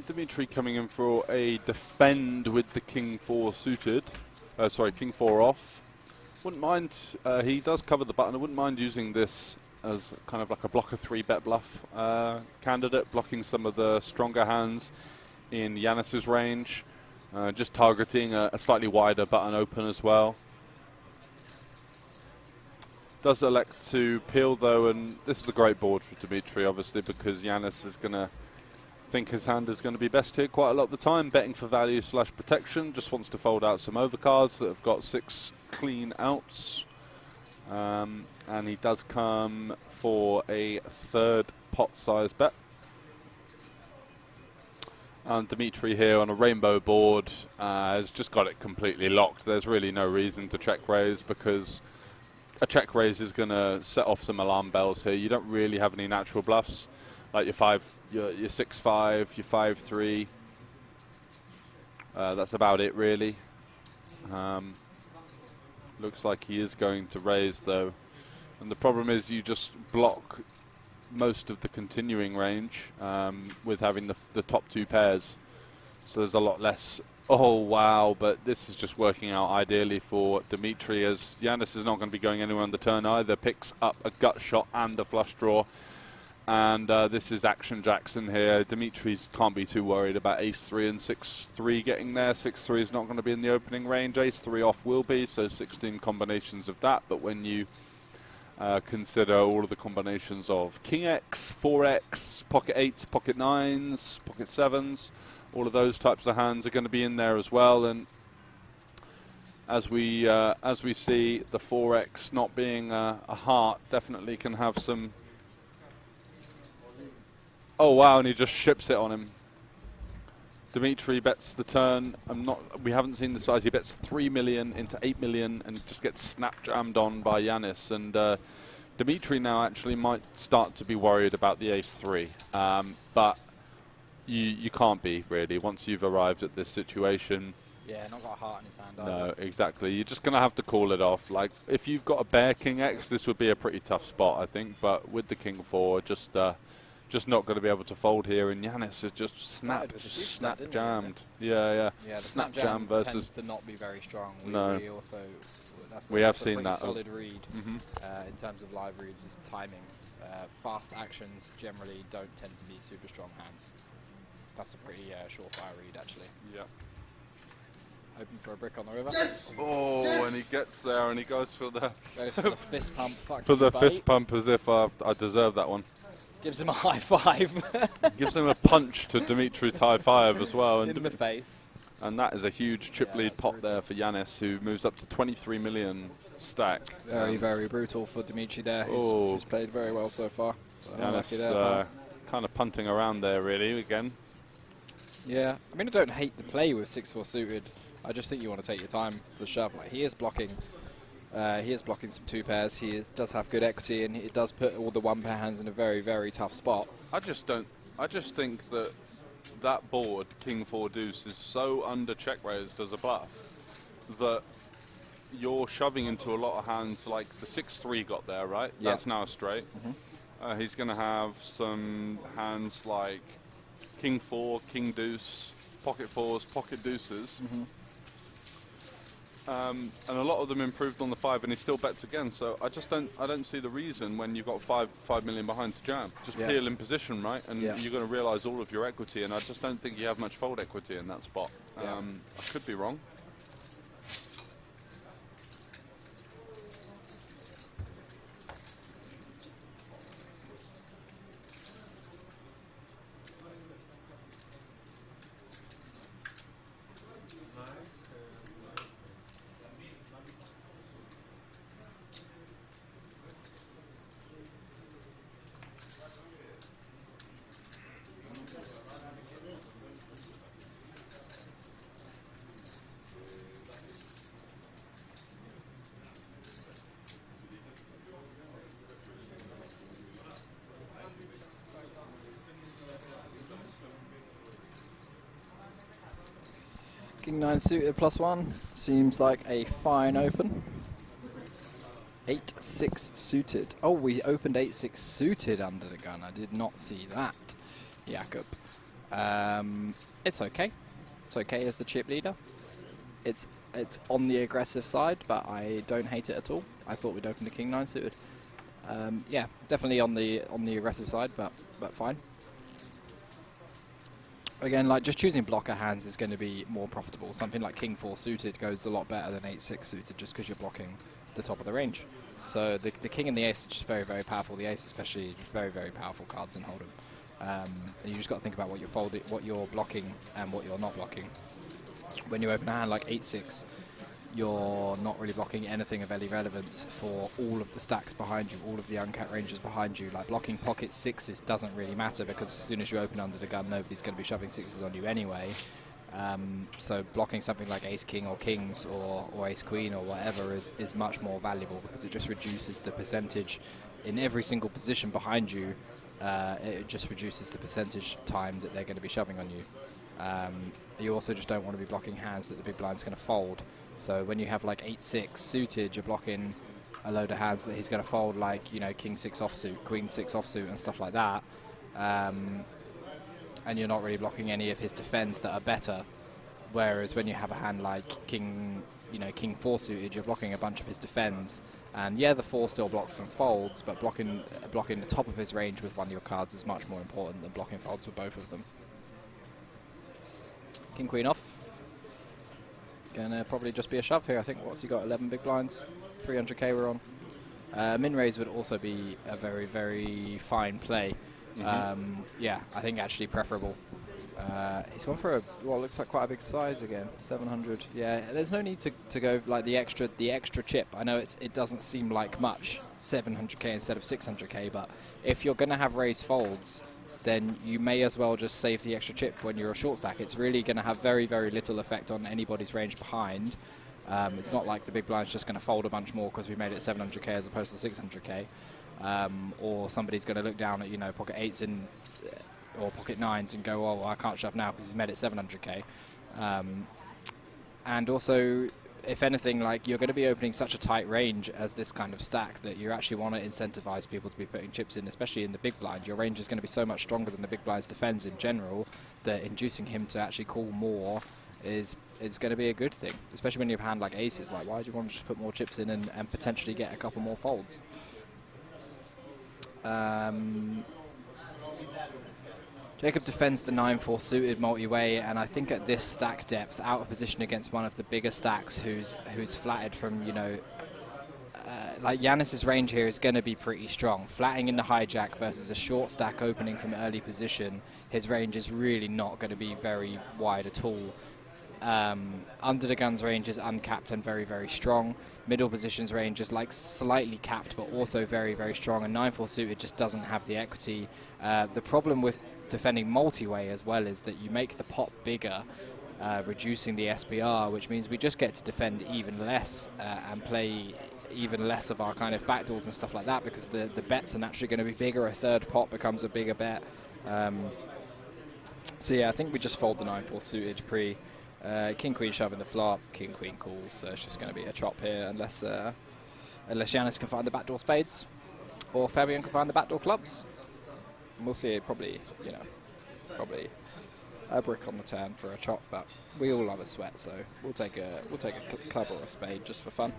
B: Dimitri coming in for a defend with the King 4 suited. Sorry, King 4 off. Wouldn't mind, he does cover the button. I wouldn't mind using this as kind of like a blocker 3 bet bluff candidate, blocking some of the stronger hands in Yanis's range. Just targeting a slightly wider button open as well. Does elect to peel though, and this is a great board for Dimitri, obviously, because Yanis is going to think his hand is going to be best here quite a lot of the time, betting for value / protection. Just wants to fold out some overcards that have got 6 clean outs. And he does come for a 3rd pot size bet. And Dimitri here on a rainbow board has just got it completely locked. There's really no reason to check raise, because a check raise is going to set off some alarm bells here. You don't really have any natural bluffs. Like your 6-5, your 5-3. That's about it, really. Looks like he is going to raise, though. And the problem is you just block most of the continuing range with having the top 2 pairs. So there's a lot less, oh wow, but this is just working out ideally for Dimitri, as Yanis is not going to be going anywhere on the turn either. Picks up a gut shot and a flush draw. And this is Action Jackson here. Dimitri's can't be too worried about ace-3 and 6-3 getting there. 6-3 is not going to be in the opening range. Ace-3 off will be, so 16 combinations of that. But when you consider all of the combinations of King X, 4X, pocket 8s, pocket 9s, pocket 7s, all of those types of hands are going to be in there as well. And as we see, the 4X not being a heart definitely can have some. Oh wow, and he just ships it on him. Dimitri bets the turn. We haven't seen the size. He bets 3 million into 8 million and just gets snap jammed on by Yanis. And Dimitri now actually might start to be worried about the ace-3. But you can't be, really, once you've arrived at this situation.
A: Yeah, not got a heart in his hand.
B: No, exactly. You're just going to have to call it off. Like, if you've got a bare King X, this would be a pretty tough spot, I think. But with the King 4, just not going to be able to fold here, and Yanis is just snap jammed. Yeah,
A: the
B: snap jam versus
A: tends to not be very strong.
B: We have seen that.
A: Solid read in terms of live reads is timing. Fast actions generally don't tend to be super strong hands. That's a pretty surefire read, actually.
B: Yeah.
A: Hoping for a brick on the river.
B: Yes! Oh, and he gets there, and he goes for the
A: fist pump.
B: For the fist pump, as if I deserve that one.
A: Gives him a high five.
B: Gives him a punch to Dimitri's high five as well.
A: In the face.
B: And that is a huge chip lead pot there for Yanis, who moves up to 23 million stack.
C: Very, very brutal for Dimitri there, who's played very well so far. So
B: Yanis kind of punting around there, really, again.
C: Yeah, I mean, I don't hate the play with 6-4 suited. I just think you want to take your time for the shove. Like, he is blocking some 2 pairs. He does have good equity, and it does put all the 1-pair hands in a very, very tough spot.
B: I just think that board, King 4 Deuce, is so under check raised as a bluff that you're shoving into a lot of hands. Like the 6-3 got there, right? Yeah. That's now a straight. He's going to have some hands like King 4, King Deuce, pocket 4s, pocket deuces. And a lot of them improved on the 5, and he still bets again. So I don't see the reason when you've got 5 million behind to jam. Just peel in position, right? And you're going to realise all of your equity. And I just don't think you have much fold equity in that spot. I could be wrong.
C: King 9 suited +1 seems like a fine open. 8-6 suited. Oh, we opened 8-6 suited under the gun. I did not see that, Jakob. It's okay. It's okay as the chip leader. It's on the aggressive side, but I don't hate it at all. I thought we'd open the King 9 suited. Yeah, definitely on the aggressive side, but fine. Again, like, just choosing blocker hands is going to be more profitable. Something like King 4 suited goes a lot better than 8-6 suited, just because you're blocking the top of the range. So the King and the Ace are just very, very powerful. The Ace especially, just very, very powerful cards in Hold'em. And you just got to think about what you're blocking and what you're not blocking. When you open a hand like 8-6, you're not really blocking anything of any relevance for all of the stacks behind you, all of the uncapped ranges behind you. Like, blocking pocket 6s doesn't really matter, because as soon as you open under the gun, nobody's going to be shoving 6s on you anyway. So blocking something like Ace King or Kings or Ace Queen or whatever is much more valuable, because it just reduces the percentage in every single position behind you. It just reduces the percentage time that they're going to be shoving on you. You also just don't want to be blocking hands that the big blind's going to fold. So when you have like 8-6 suited, you're blocking a load of hands that he's going to fold, like, you know, King 6 offsuit, Queen 6 offsuit and stuff like that.
A: and you're not really blocking any of his defends that are better. Whereas when you have a hand like King 4 suited, you're blocking a bunch of his defends, and yeah, the 4 still blocks and folds, but blocking the top of his range with one of your cards is much more important than blocking folds with both of them. King Queen off. Gonna probably just be a shove here. I think. What's he got? 11 big blinds, 300k we're on. Min raise would also be a very, very fine play. Yeah, I think actually preferable. He's gone for what looks like quite a big size again, 700. Yeah, there's no need to go like the extra chip. I know it doesn't seem like much, 700k instead of 600k, but if you're going to have raised folds, then you may as well just save the extra chip when you're a short stack. It's really going to have very, very little effect on anybody's range behind. It's not like the big blind's just going to fold a bunch more because we made it 700k as opposed to 600k. Or somebody's going to look down at, pocket 8s or pocket 9s and go, oh, well, I can't shove now because he's made it 700k. And also, if anything, like, you're going to be opening such a tight range as this kind of stack that you actually want to incentivize people to be putting chips in, especially in the big blind. Your range is going to be so much stronger than the big blind's defense in general that inducing him to actually call more is going to be a good thing, especially when you have a hand like aces. Like, why do you want to just put more chips in and potentially get a couple more folds? Jacob defends the 9-4 suited multi-way, and I think at this stack depth, out of position against one of the bigger stacks who's flatted from, like Yanis's range here is going to be pretty strong. Flatting in the hijack versus a short stack opening from early position, his range is really not going to be very wide at all. Under the guns range is uncapped and very, very strong. Middle positions range is like slightly capped but also very, very strong, and 9-4 suited just doesn't have the equity. The problem with defending multi-way as well is that you make the pot bigger, reducing the SPR, which means we just get to defend even less and play even less of our kind of backdoors and stuff like that, because the bets are naturally going to be bigger. A third pot becomes a bigger bet. So yeah, I think we just fold the 9-4 suited pre. King Queen shove in the flop, King Queen calls, so it's just going to be a chop here unless Yanis can find the backdoor spades or Fabian can find the backdoor clubs. We'll see it probably a brick on the turn for a chop, but we all love a sweat, so we'll take a club or a spade just for fun.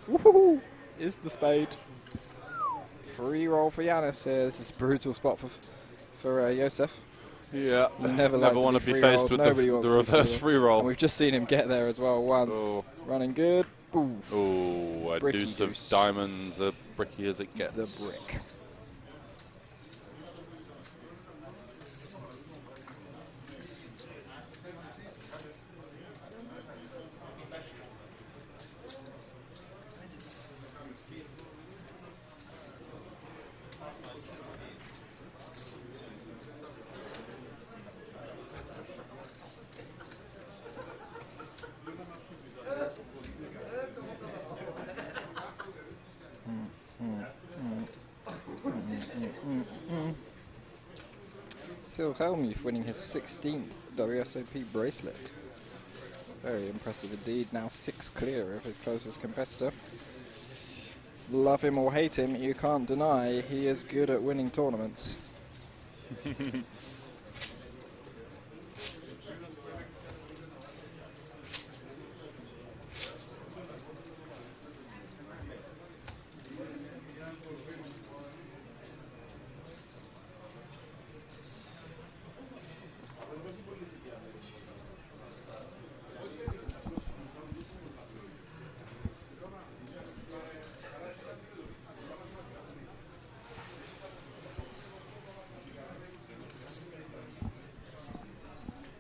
A: Woohoo! Is the spade. Free roll for Yanis here. This is a brutal spot for Josef.
B: Yeah,
C: never
B: want to be faced with the reverse free roll.
C: And we've just seen him get there as well once. Oh. Running good. Oof.
B: Oh, a deuce of diamonds, as bricky as it gets.
C: The brick. Helmuth winning his 16th WSOP bracelet. Very impressive indeed. Now 6 clear of his closest competitor. Love him or hate him, you can't deny he is good at winning tournaments.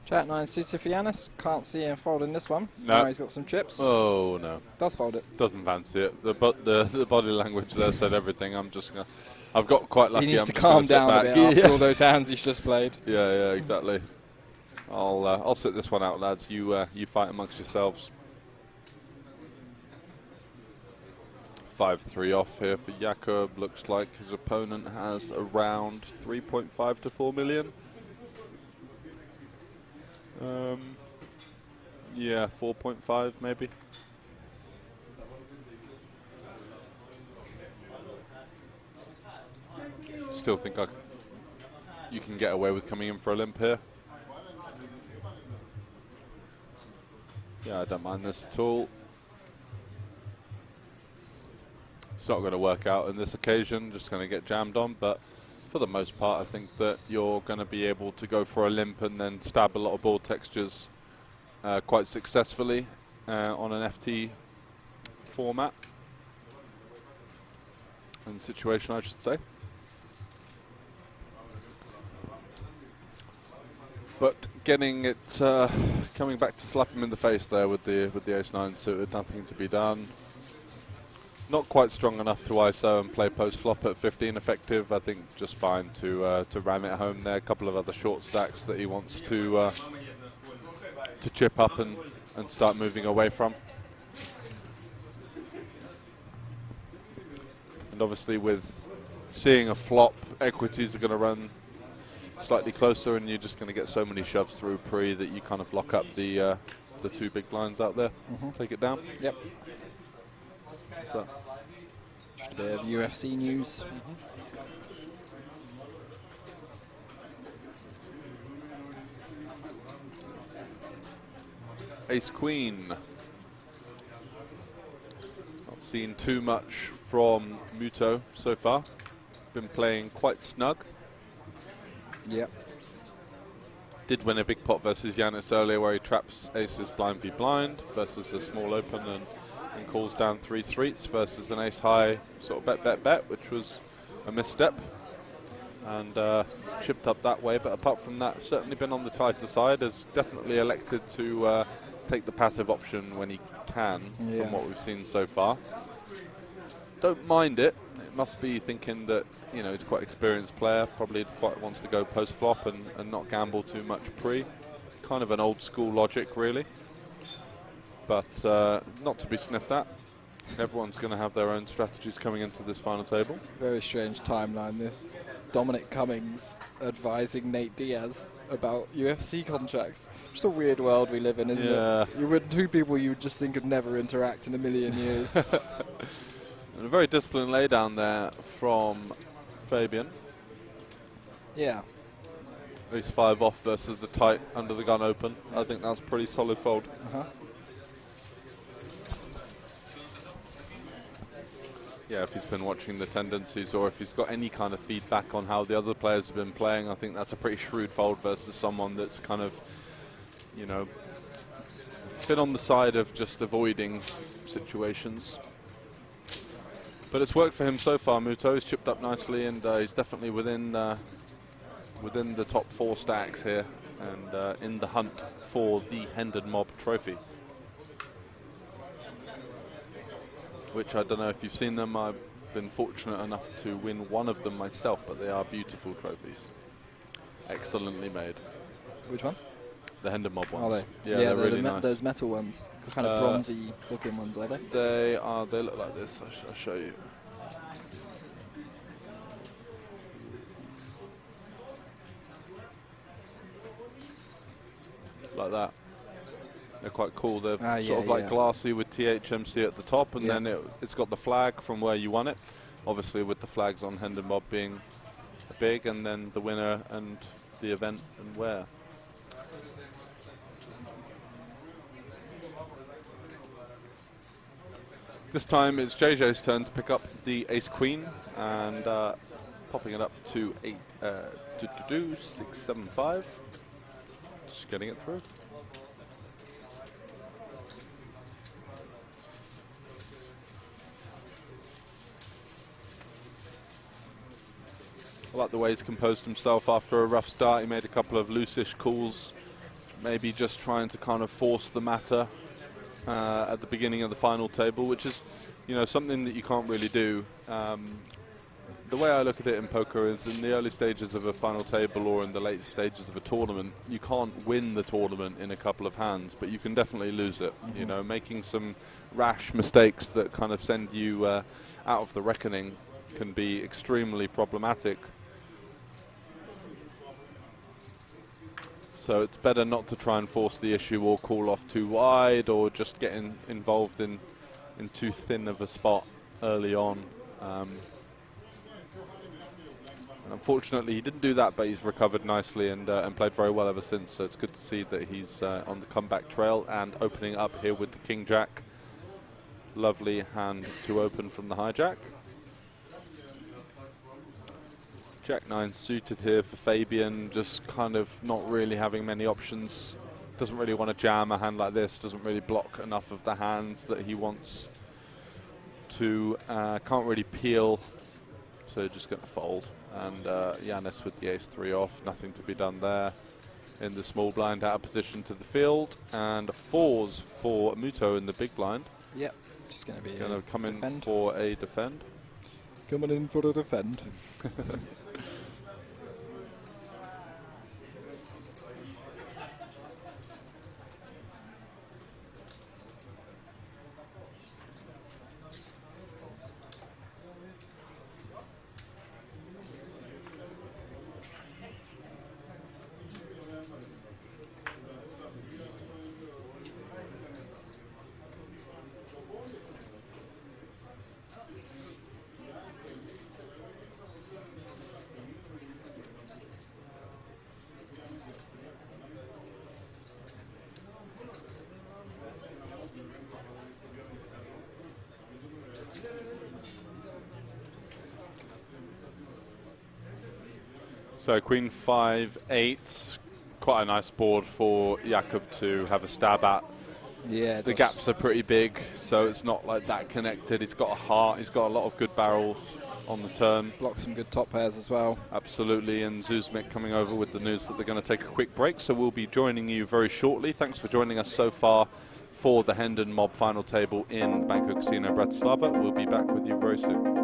C: Jack 9 suited for Yanis. Can't see him folding this one.
B: No.
C: Now he's got some chips.
B: Oh, no.
C: Does fold it.
B: Doesn't fancy it. The body language there said everything. I've got quite lucky.
C: He needs
B: I'm
C: to
B: just
C: calm down a
B: back.
C: bit after all those hands he's just played.
B: Yeah, exactly. I'll sit this one out, lads. You fight amongst yourselves. 5-3 off here for Jakob. Looks like his opponent has around 3.5 to 4 million. Yeah, 4.5 maybe. still think you can get away with coming in for a limp here. Yeah, I don't mind this at all. It's not going to work out in this occasion, just going to get jammed on, but for the most part I think that you're going to be able to go for a limp and then stab a lot of board textures quite successfully on an FT format and situation, I should say. But getting it, coming back to slap him in the face there with the ace-9 suited, nothing to be done. Not quite strong enough to ISO and play post-flop at 15 effective. I think just fine to ram it home there. A couple of other short stacks that he wants to chip up and start moving away from. And obviously with seeing a flop, equities are going to run slightly closer, and you're just going to get so many shoves through pre that you kind of lock up the 2 big blinds out there. Take it down.
C: Yep.
B: What's that?
C: Just a bit of UFC news.
B: Ace Queen. Not seen too much from Muto so far. Been playing quite snug.
C: Yep.
B: Did win a big pot versus Yanis earlier where he traps aces blind v blind versus a small open and calls down 3 streets versus an ace high sort of bet, which was a misstep. And chipped up that way, but apart from that, certainly been on the tighter side. Has definitely elected to take the passive option when he can, from what we've seen so far. Don't mind it. It must be thinking that, you know, he's quite an experienced player, probably quite wants to go post-flop and not gamble too much pre. Kind of an old school logic, really. But not to be sniffed at. Everyone's going to have their own strategies coming into this final table.
C: Very strange timeline, this. Dominic Cummings advising Nate Diaz about UFC contracts. Just a weird world we live in, isn't it? You would 2 people you would just think would never interact in a million years.
B: And a very disciplined laydown there from Fabian.
C: Yeah.
B: Ace 5 off versus the tight under the gun open. I think that's pretty solid fold. Yeah, if he's been watching the tendencies or if he's got any kind of feedback on how the other players have been playing, I think that's a pretty shrewd fold versus someone that's kind of, you know, been on the side of just avoiding situations. But it's worked for him so far. Muto has chipped up nicely, and he's definitely within the top 4 stacks here, and in the hunt for the HendonMob trophy. Which I don't know if you've seen them. I've been fortunate enough to win one of them myself, but they are beautiful trophies. Excellently made.
C: Which one?
B: The HendonMob ones.
C: Are they?
B: Yeah, they're really nice.
C: Those metal ones, the kind of bronzy looking ones, are they?
B: They are. They look like this. I'll show you. Like that. They're quite cool. They're sort of like glassy with THMC at the top, and then it's got the flag from where you won it. Obviously, with the flags on HendonMob being big, and then the winner and the event and where. This time it's JJ's turn to pick up the ace queen and popping it up to 675. Just getting it through. I like the way he's composed himself after a rough start. He made a couple of loose-ish calls, maybe just trying to kind of force the matter at the beginning of the final table, which is, you know, something that you can't really do. The way I look at it in poker is in the early stages of a final table or in the late stages of a tournament, you can't win the tournament in a couple of hands, but you can definitely lose it. You know, making some rash mistakes that kind of send you out of the reckoning can be extremely problematic. So it's better not to try and force the issue or call off too wide or just get involved in too thin of a spot early on. And unfortunately, he didn't do that, but he's recovered nicely and played very well ever since. So it's good to see that he's on the comeback trail and opening up here with the King Jack. Lovely hand to open from the hijack. Jack 9 suited here for Fabian, just kind of not really having many options. Doesn't really want to jam a hand like this, doesn't really block enough of the hands that he wants to, can't really peel, so just going to fold. And Yanis with the ace-3 off, nothing to be done there. In the small blind, out of position to the field, and 4s for Muto in the big blind.
C: Yep, just going to be
B: come in for a defend.
C: Coming in for the defend.
B: So Queen 5-8, quite a nice board for Jakob to have a stab at.
C: Yeah,
B: the gaps are pretty big, so it's not like that connected. He's got a heart, he's got a lot of good barrels on the turn.
C: Block some good top pairs as well.
B: Absolutely, and Zuzmik coming over with the news that they're going to take a quick break, so we'll be joining you very shortly. Thanks for joining us so far for the HendonMob final table in Banco Casino Bratislava. We'll be back with you very soon.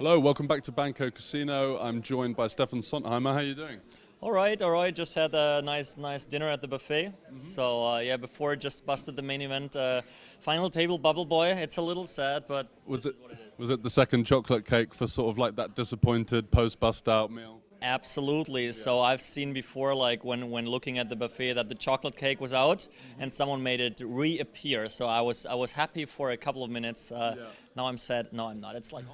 B: Hello, welcome back to Banco Casino. I'm joined by Stefan Sontheimer. How are you doing?
D: All right. Just had a nice dinner at the buffet. So yeah, before just busted the main event, final table bubble boy. It's a little sad, but
B: Was it the second chocolate cake for sort of like that disappointed post-bust out meal?
D: Absolutely. Yeah. So I've seen before, like when looking at the buffet, that the chocolate cake was out and someone made it reappear. So I was happy for a couple of minutes. Now I'm sad. No, I'm not. It's like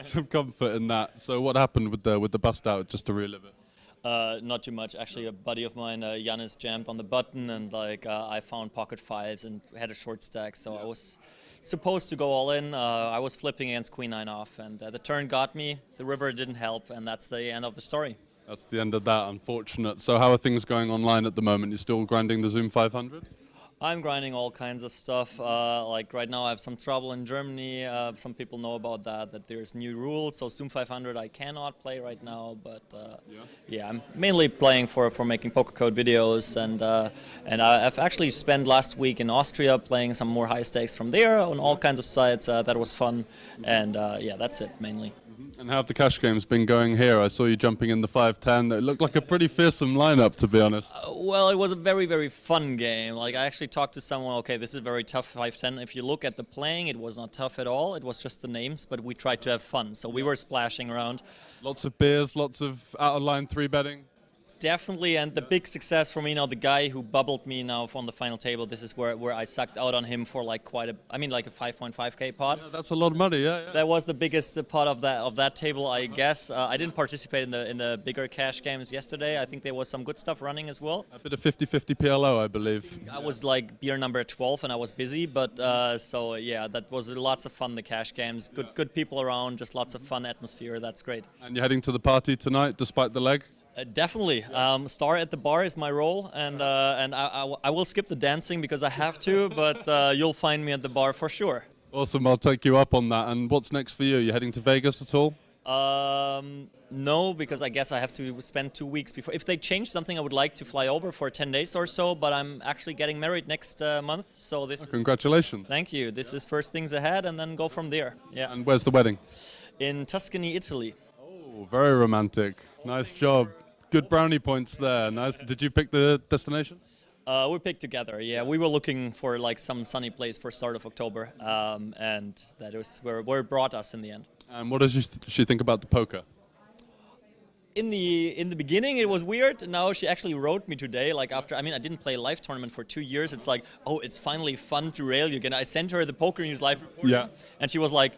B: some comfort in that. So what happened with the bust out, just to relive it?
D: Not too much. Actually, a buddy of mine, Yannis, jammed on the button, and I found pocket fives and had a short stack. So I was supposed to go all in. I was flipping against Queen 9 off, and the turn got me. The river didn't help, and that's the end of the story.
B: That's the end of that. Unfortunate. So how are things going online at the moment? You're still grinding the Zoom 500?
D: I'm grinding all kinds of stuff. Like right now I have some trouble in Germany. Some people know about that there's new rules. So Zoom 500 I cannot play right now, but yeah, I'm mainly playing for making poker code videos, and I've actually spent last week in Austria playing some more high stakes from there on all kinds of sites. That was fun, and yeah, that's it mainly.
B: And how have the cash games been going here? I saw you jumping in the 5-10. It looked like a pretty fearsome lineup, to be honest.
D: Well, it was a very, very fun game. Like, I actually talked to someone, okay, this is a very tough 5-10. If you look at the playing, it was not tough at all. It was just the names, but we tried to have fun. So we were splashing around.
B: Lots of beers, lots of out-of-line 3-betting.
D: Definitely, and the big success for me now, the guy who bubbled me now on the final table, this is where I sucked out on him for like like a 5.5k pot.
B: Yeah, that's a lot of money, yeah.
D: That was the biggest pot of that table, I guess. I didn't participate in the bigger cash games yesterday. I think there was some good stuff running as well.
B: A bit of 50-50 PLO, I believe.
D: I was like beer number 12 and I was busy, but so yeah, that was lots of fun, the cash games. Good people around, just lots of fun atmosphere. That's great.
B: And you're heading to the party tonight, despite the leg?
D: Definitely. Star at the bar is my role, and I will skip the dancing because I have to, but you'll find me at the bar for sure.
B: Awesome, I'll take you up on that. And what's next for you? You heading to Vegas at all?
D: No, because I guess I have to spend 2 weeks before. If they change something, I would like to fly over for 10 days or so, but I'm actually getting married next month, so this.
B: Congratulations.
D: Thank you. This is first things ahead, and then go from there. Yeah.
B: And where's the wedding?
D: In Tuscany, Italy.
B: Oh, very romantic. Nice job. Good brownie points there. Nice. Did you pick the destination?
D: We picked together, yeah. We were looking for like some sunny place for start of October, and that was where it brought us in the end.
B: And what does she think about the poker?
D: In the beginning, it was weird. Now she actually wrote me today, like after, I didn't play a live tournament for 2 years. It's like, oh, it's finally fun to rail you again. I sent her the Poker News live reporting,
B: yeah,
D: and she was like,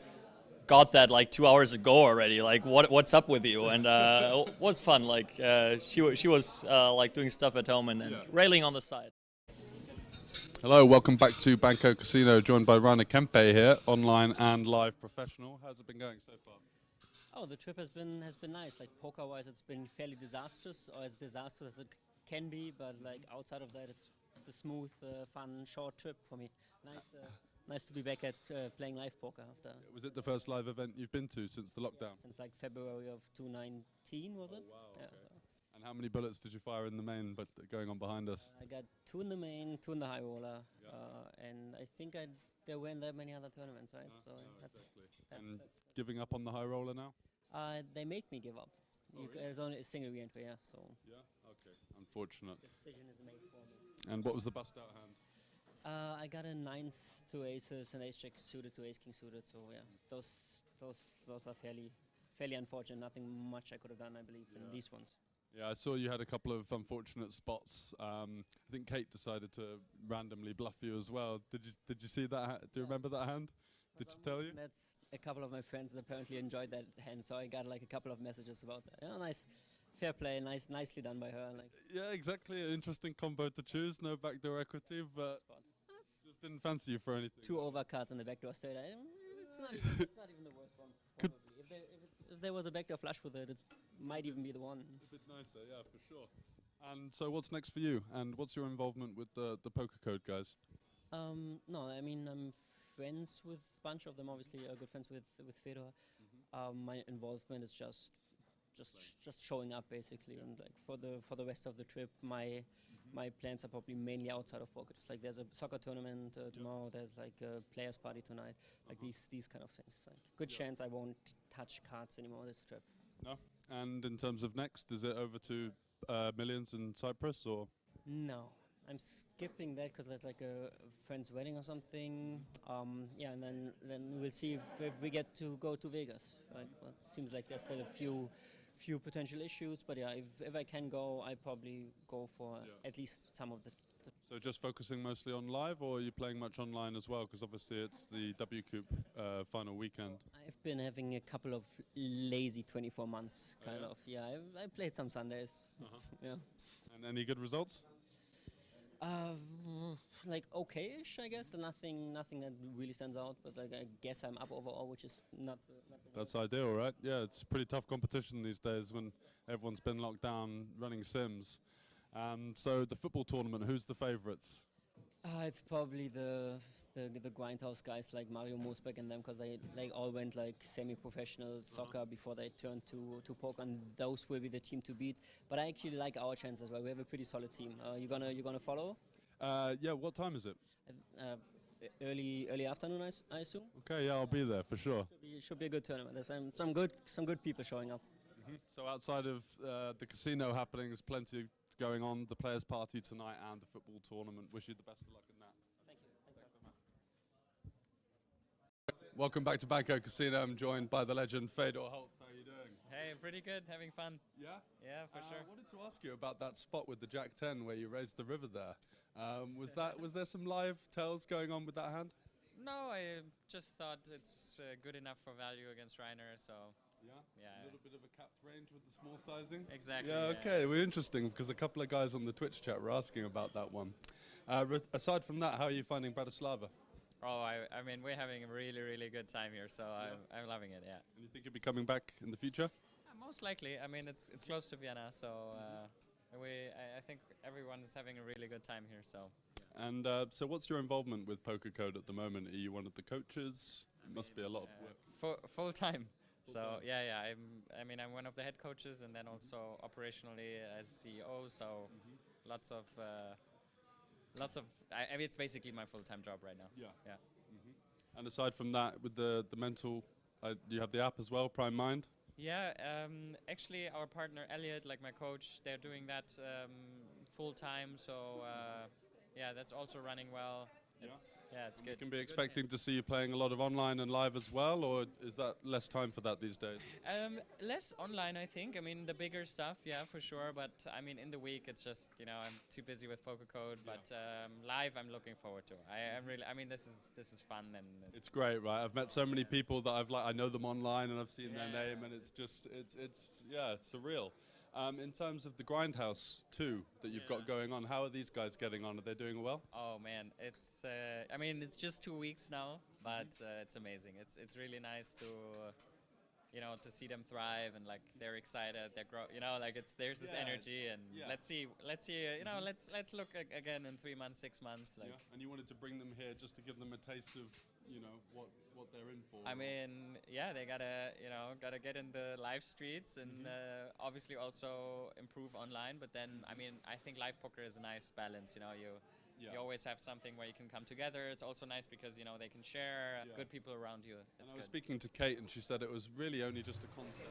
D: got that like 2 hours ago already. Like, what's up with you? And it was fun. Like, she was like doing stuff at home and railing on the side.
B: Hello, welcome back to Banco Casino, joined by Rainer Kempe here, online and live professional. How's it been going so far?
E: Oh, the trip has been nice. Like poker-wise, it's been fairly disastrous, or as disastrous as it can be. But like outside of that, it's a smooth, fun, short trip for me. Nice to be back at playing live poker after.
B: Was it the first live event you've been to since the lockdown?
E: Since like February of 2019, was it?
B: Oh, wow,
E: yeah.
B: okay. And how many bullets did you fire in the main, but going on behind us?
E: I got 2 in the main, 2 in the high roller, and I think there weren't that many other tournaments, right?
B: No, exactly. And giving up on the high roller now?
E: They make me give up.
B: Really?
E: There's only a single re-entry, yeah. So.
B: Yeah. Okay. Unfortunate.
E: Decision is made for me.
B: And what was the bust out hand?
E: I got a 9s to aces, an ace jack suited to ace king suited. So yeah, those are fairly unfortunate. Nothing much I could have done, I believe, in these ones.
B: Yeah, I saw you had a couple of unfortunate spots. I think Kate decided to randomly bluff you as well. Did you see that? Do you remember that hand? Did she tell you?
E: That's a couple of my friends apparently enjoyed that hand, so I got like a couple of messages about that. Yeah, nice. Fair play, nicely done by her. Like.
B: Yeah, exactly. An interesting combo to choose. No backdoor equity, but just didn't fancy you for anything.
E: 2 overcards in the backdoor straight. It's not even the worst one. If there was a backdoor flush with it, it might even be the one.
B: A bit nicer, yeah, for sure. And so, what's next for you? And what's your involvement with the poker code guys?
E: No, I'm friends with a bunch of them. Obviously, good friends with Fedor. My involvement is just showing up basically, and like for the rest of the trip, my my plans are probably mainly outside of poker. Just like there's a soccer tournament tomorrow. There's like a players party tonight. Like these kind of things. Like good chance I won't touch cards anymore this trip.
B: No. And in terms of next, is it over to Millions in Cyprus or?
E: No, I'm skipping that because there's like a friend's wedding or something. Yeah, and then we'll see if we get to go to Vegas. Right? Well, it seems like there's still a few potential issues, but yeah, if I can go, I probably go for at least some of the.
B: So just focusing mostly on live, or are you playing much online as well? Because obviously it's the W Coupe final weekend.
E: I've been having a couple of lazy 24 months, kind of. Yeah, I played some Sundays. Yeah.
B: And any good results?
E: Like okay-ish, I guess. Nothing that really stands out. But like I guess I'm up overall, which is not.
B: That's ideal, right? Yeah, it's pretty tough competition these days when everyone's been locked down running sims. So the football tournament, who's the favourites?
E: It's probably the grindhouse guys like Mario Moosbeck and them, because they all went like semi-professional soccer before they turned to poker, and those will be the team to beat. But I actually like our chances as well. We have a pretty solid team. You gonna follow?
B: Yeah. What time is it?
E: Early afternoon, I assume.
B: Okay. Yeah, I'll be there for sure.
E: Should be a good tournament. There's some good people showing up.
B: So outside of the casino happening, there's plenty going on, the players' party tonight and the football tournament. Wish you the best of luck in that.
E: Thank you.
B: Welcome back to Banco Casino. I'm joined by the legend Fedor Holtz. How are you doing?
F: Hey, pretty good. Having fun.
B: Yeah?
F: Yeah, for sure.
B: I wanted to ask you about that spot with the Jack 10 where you raised the river there. Was there some live tells going on with that hand?
F: No, I just thought it's good enough for value against Reiner, so...
B: Yeah, a little bit of a capped range with the small sizing.
F: Exactly.
B: Yeah, okay, we're interesting because a couple of guys on the Twitch chat were asking about that one. Aside from that, how are you finding Bratislava?
F: Oh, I mean, we're having a really, really good time here, so I'm loving it, yeah.
B: And you think you'll be coming back in the future?
F: Most likely. I mean, it's close to Vienna, so I think everyone is having a really good time here, so...
B: And so what's your involvement with Poker Code at the moment? Are you one of the coaches? It must be a lot of work.
F: Full time. So yeah, I'm one of the head coaches, and then also operationally as CEO. So lots of. I mean, it's basically my full-time job right now. Yeah.
B: And aside from that, with the mental, do you have the app as well, Prime Mind?
F: Yeah. Actually, our partner Elliot, like my coach, they're doing that full-time. So yeah, that's also running well. It's good.
B: We can be expecting to see you playing a lot of online and live as well, or is that less time for that these days?
F: Less online, I think. I mean, the bigger stuff, yeah, for sure. But I mean, in the week, it's just I'm too busy with Poker Code. But live, I'm looking forward to. I'm really. I mean, this is fun and
B: it's great, right? I've met so many people that I know them online and I've seen their name, and it's just it's surreal. In terms of the Grindhouse too that you've got going on, how are these guys getting on? Are they doing well?
F: Oh man, it's I mean, it's just 2 weeks now, but it's amazing. It's really nice to to see them thrive, and like they're excited, there's this energy, and let's see let's look again in 3 months, 6 months, like.
B: And you wanted to bring them here just to give them a taste of what they're in for.
F: I mean, yeah, they gotta get in the live streets, and obviously also improve online. But then, I mean, I think live poker is a nice balance. You always have something where you can come together. It's also nice because they can share good people around you.
B: And I was speaking to Kate, and she said it was really only just a concept.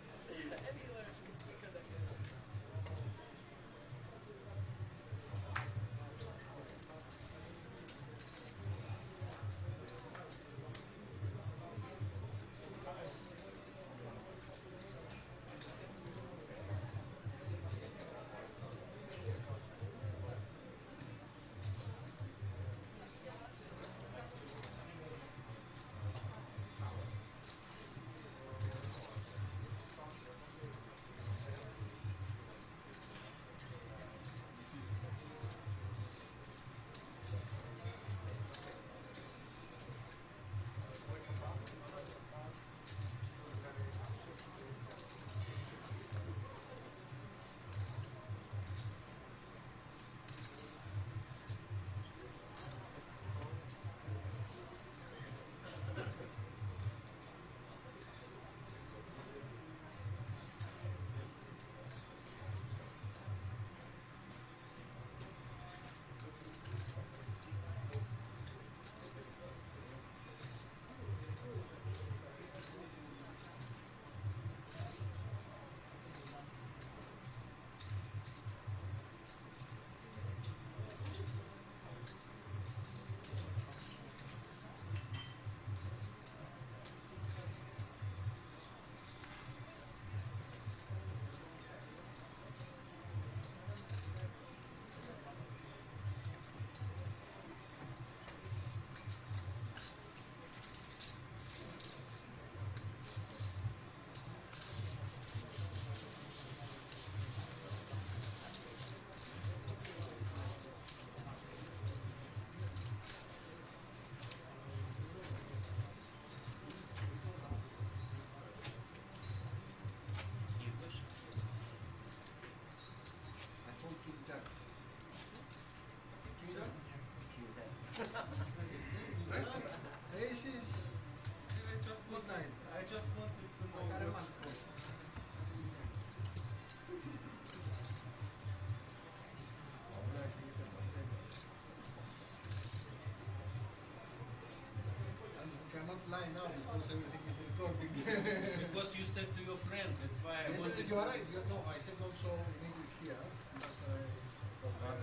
G: cannot lie now because everything is recording.
H: Because you said to your friend, that's why I
G: Yes,
H: wanted
G: you are right. No, I said also in English here.
H: Doesn't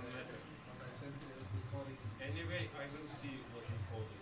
H: matter.
G: But I said before in
H: Anyway, I will see what you folded.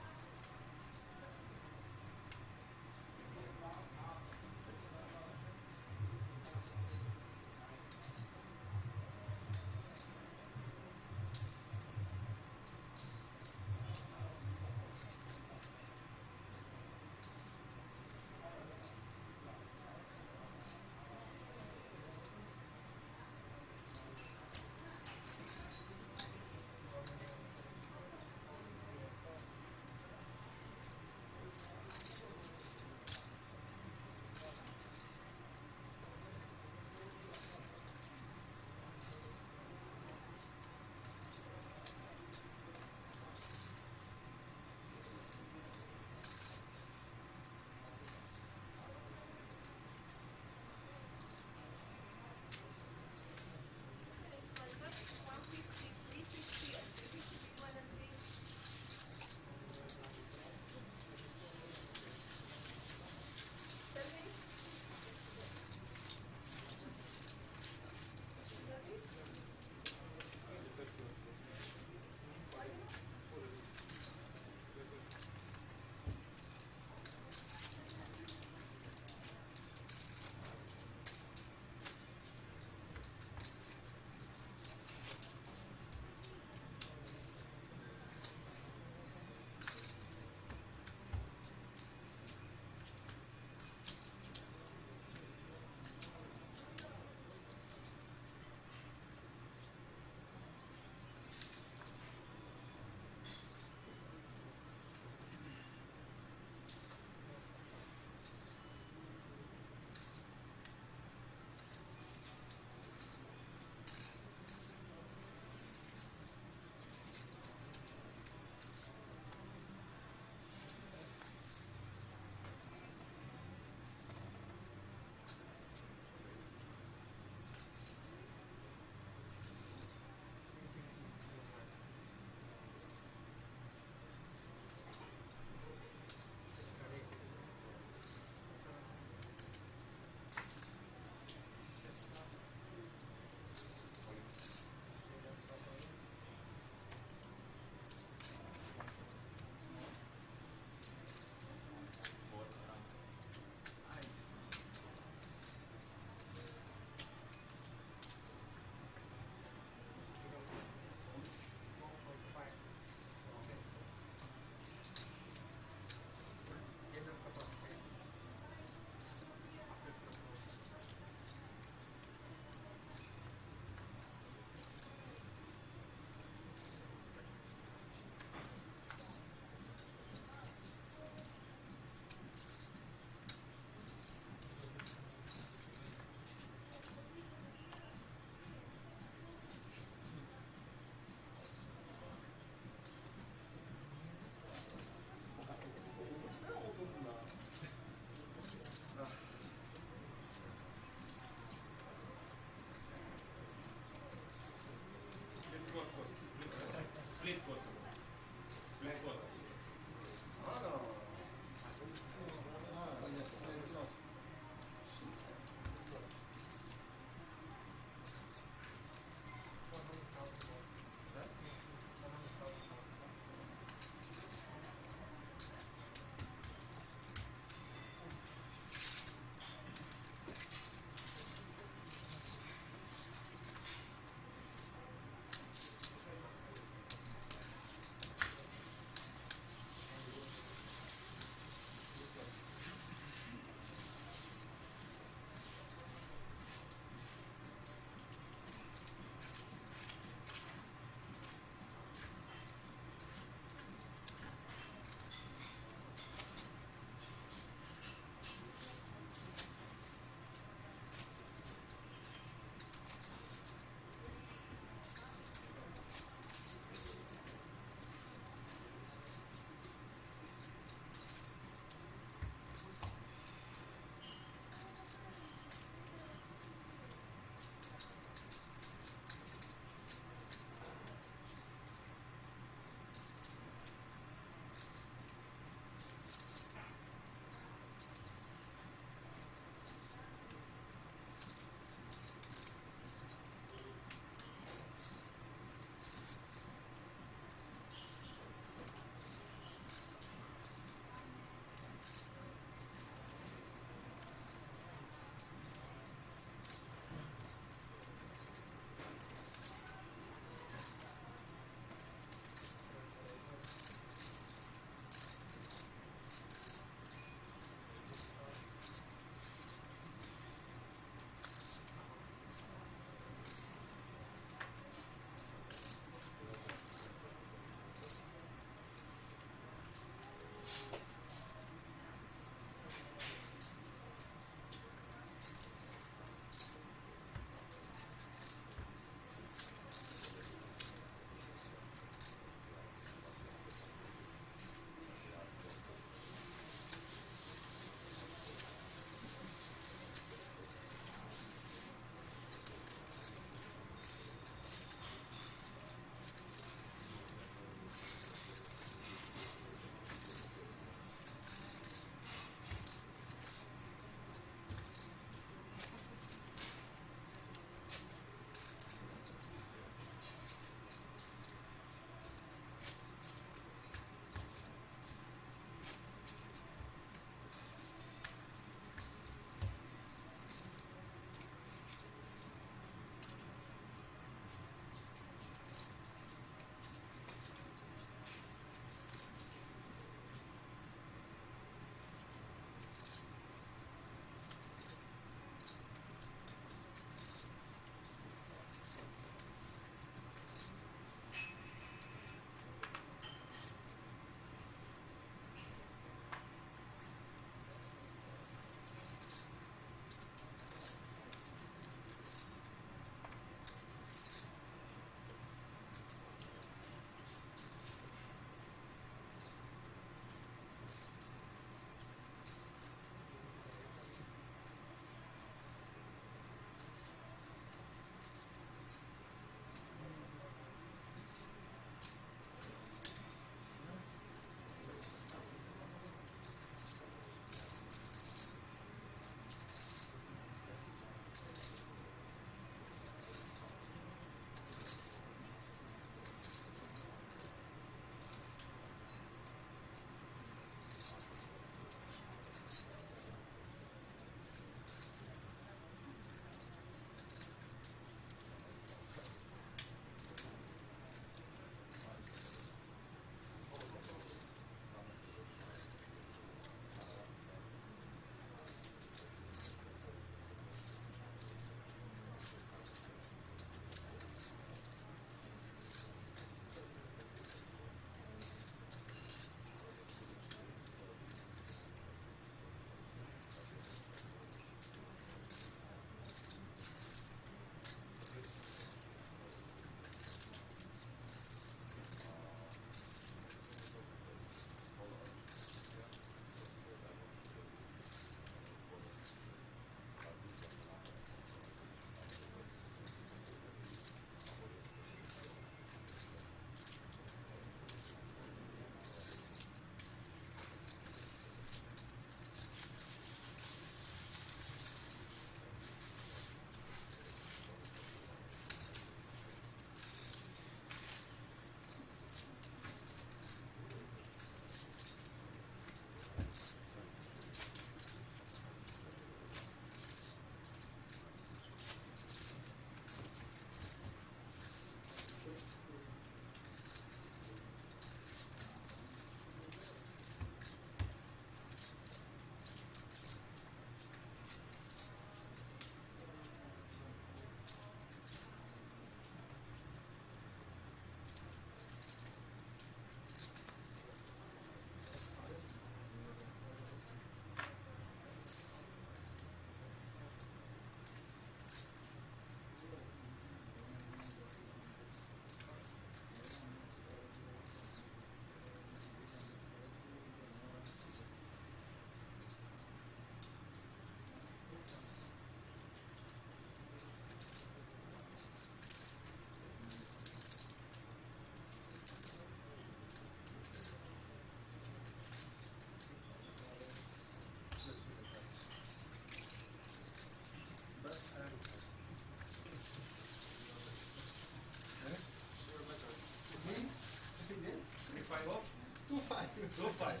H: Go fight.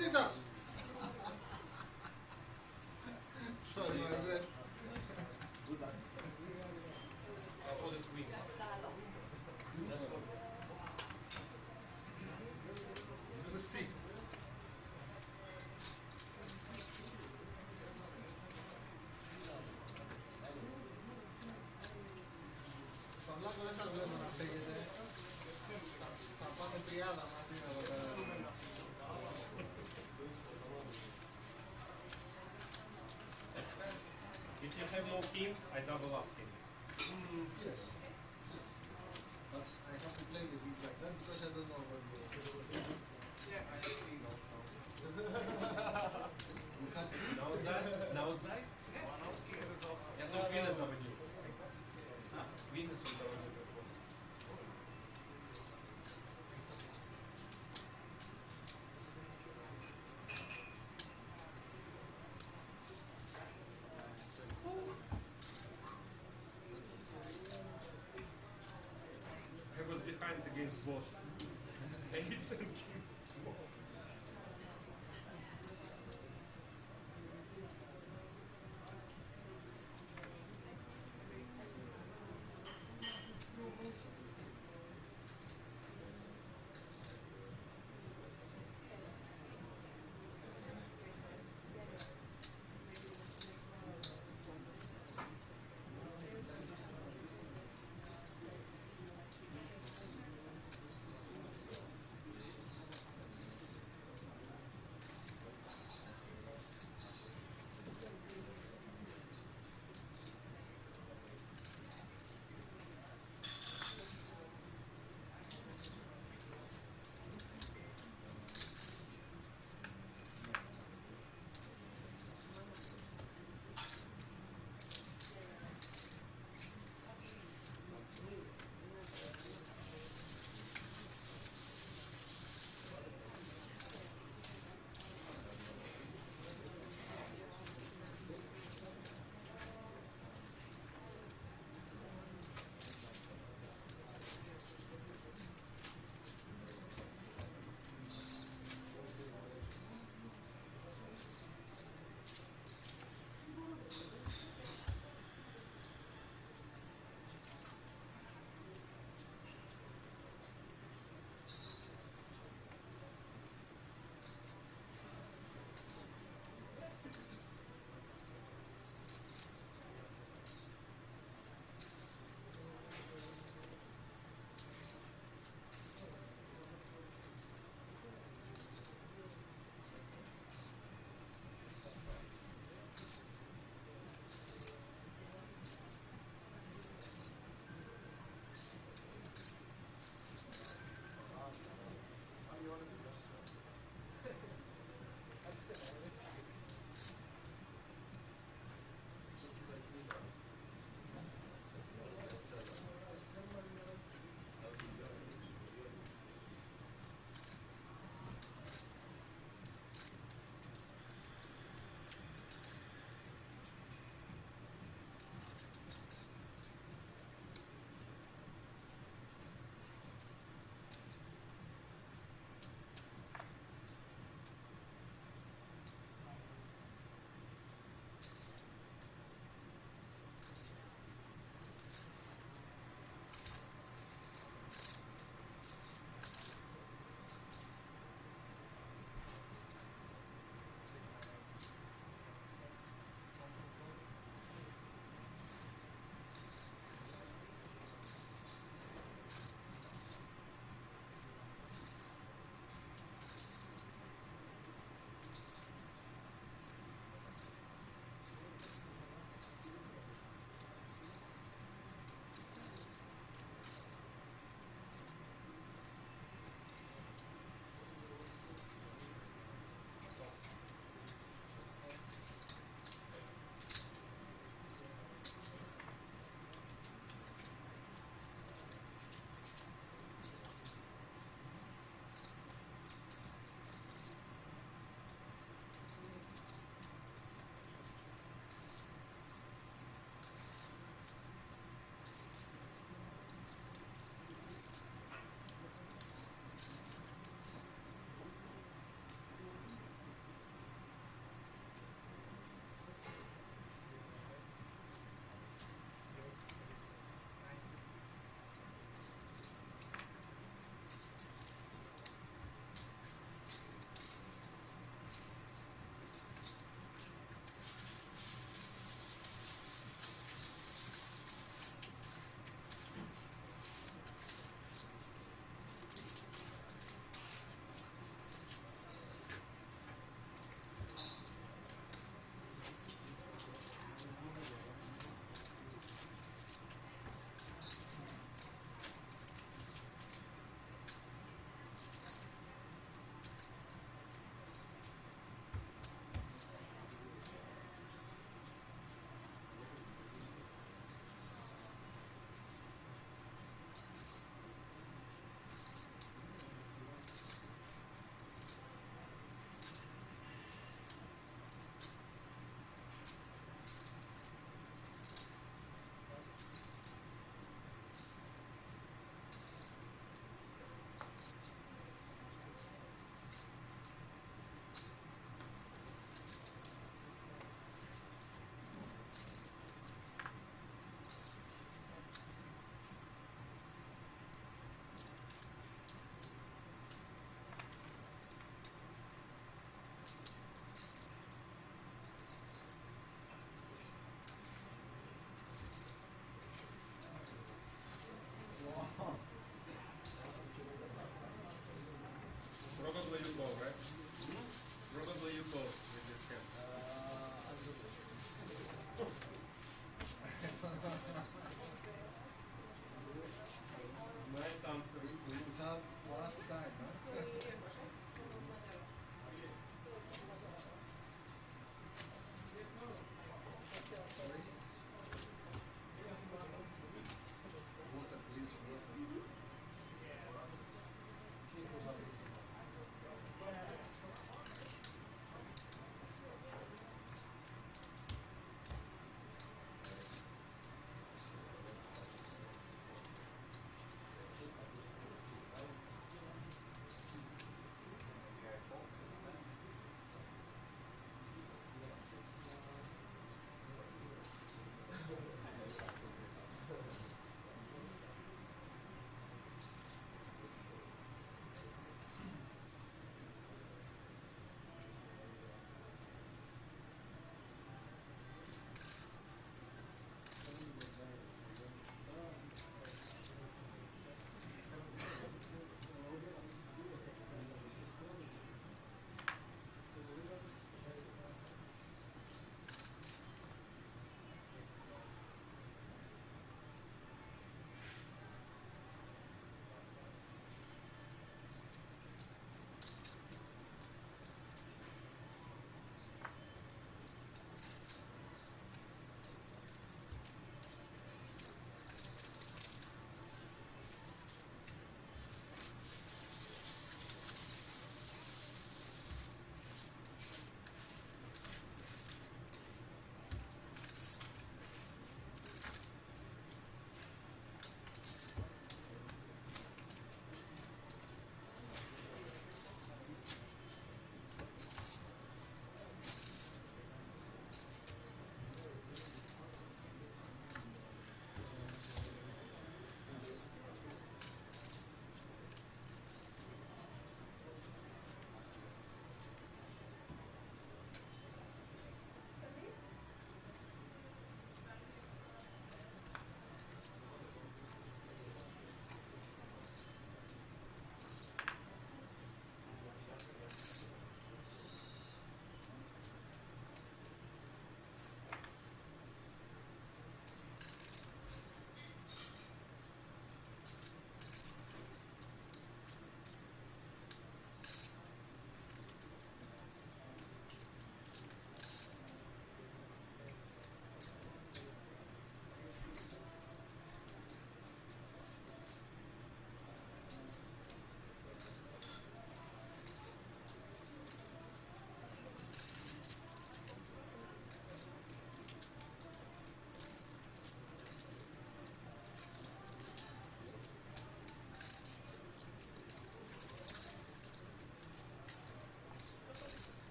G: Ritas! Sorry, my bad.
H: For the queens. That's what. Let's see.
G: Στο βλάκο δεν σας βλέπω να φύγετε. Θα πάμε 30 μαζί εδώ πέρα.
H: If you have more kings, I double up king.
G: Yes. But I have to play the game like that because I don't know what you
H: Yeah, I have king also.
G: You had king?
H: Наузай? Я сам квина заводил. Квина сам заводил. I was behind against boss. Eights and kings. you go with this camp? Nice answer.
G: We have last time, huh? Sorry? Water, please, water.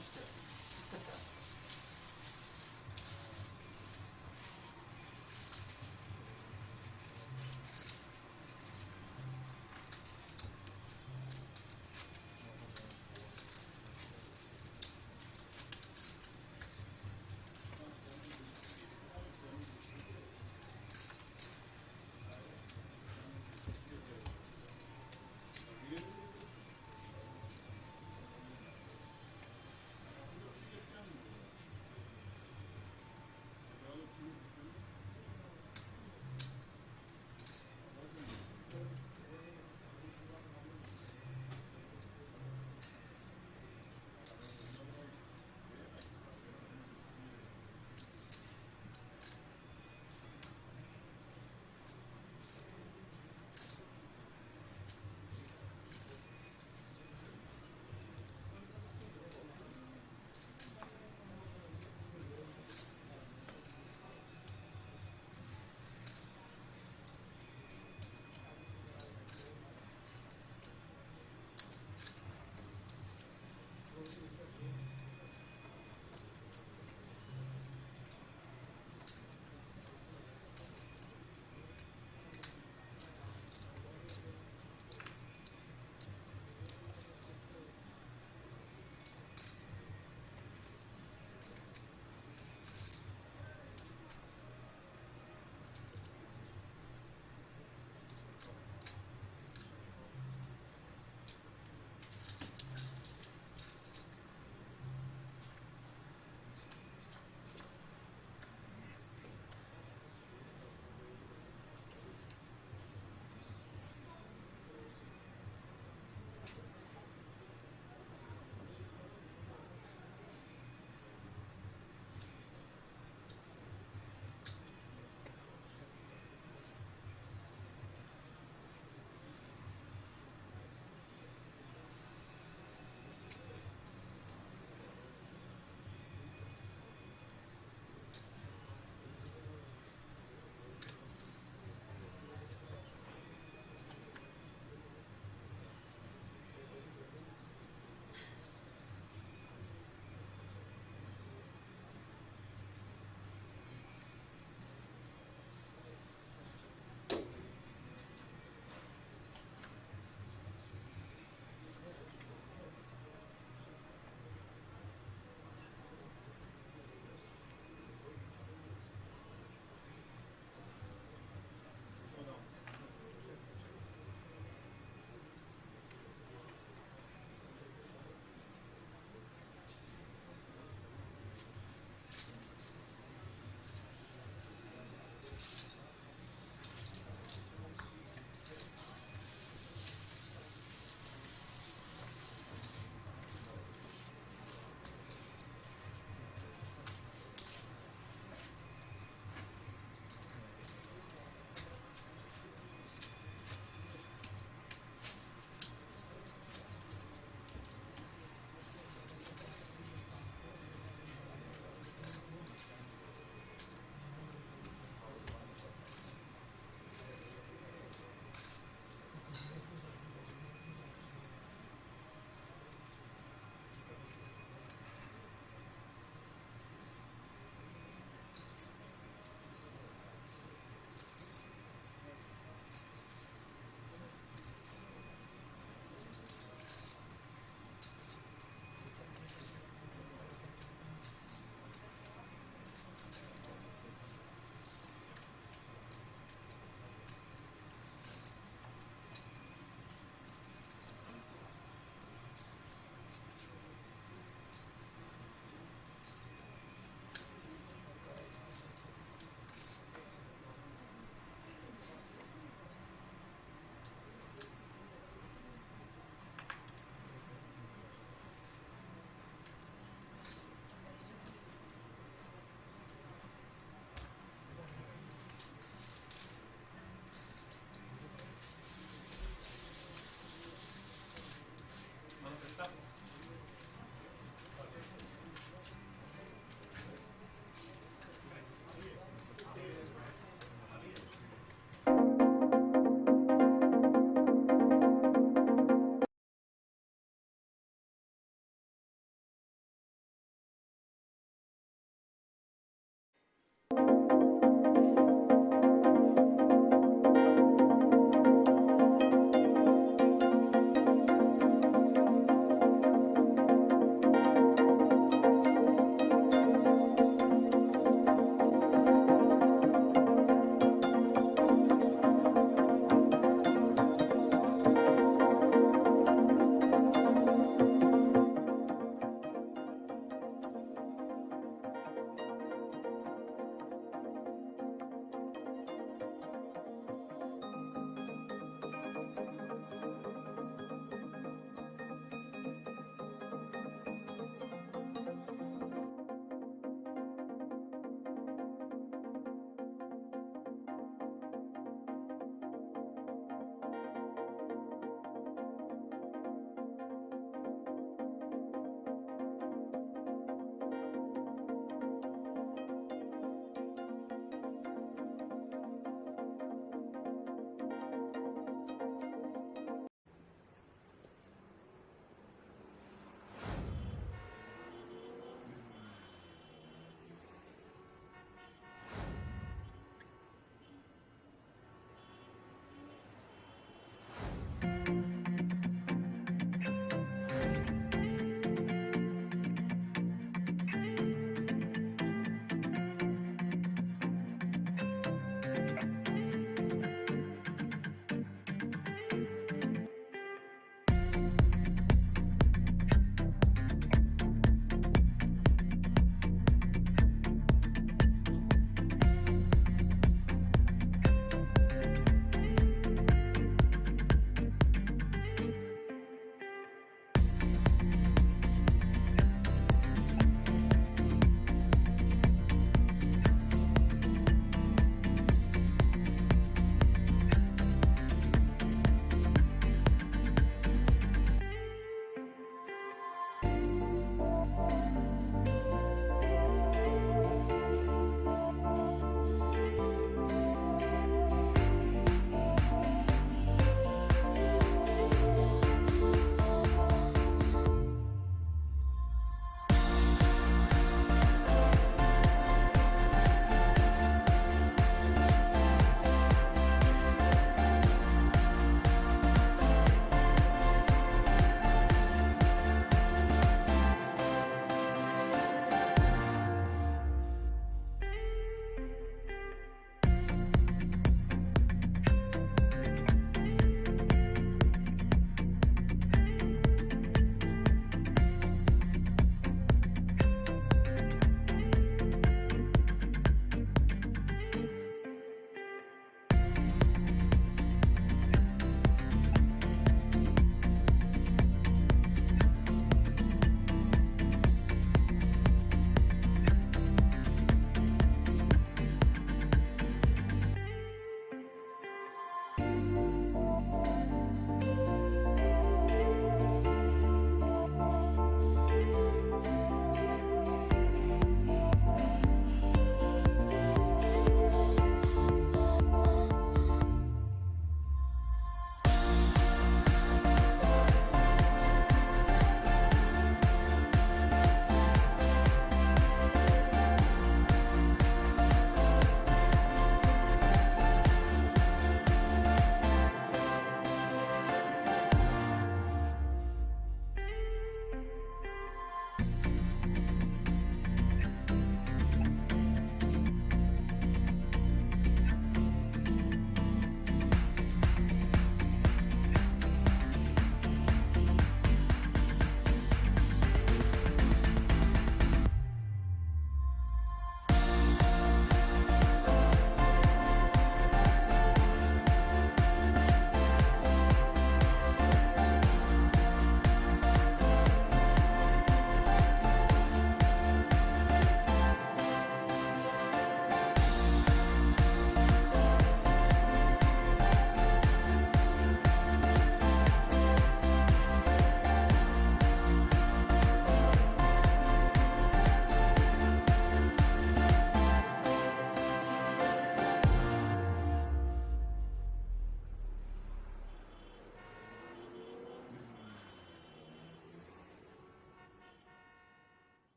G: monster.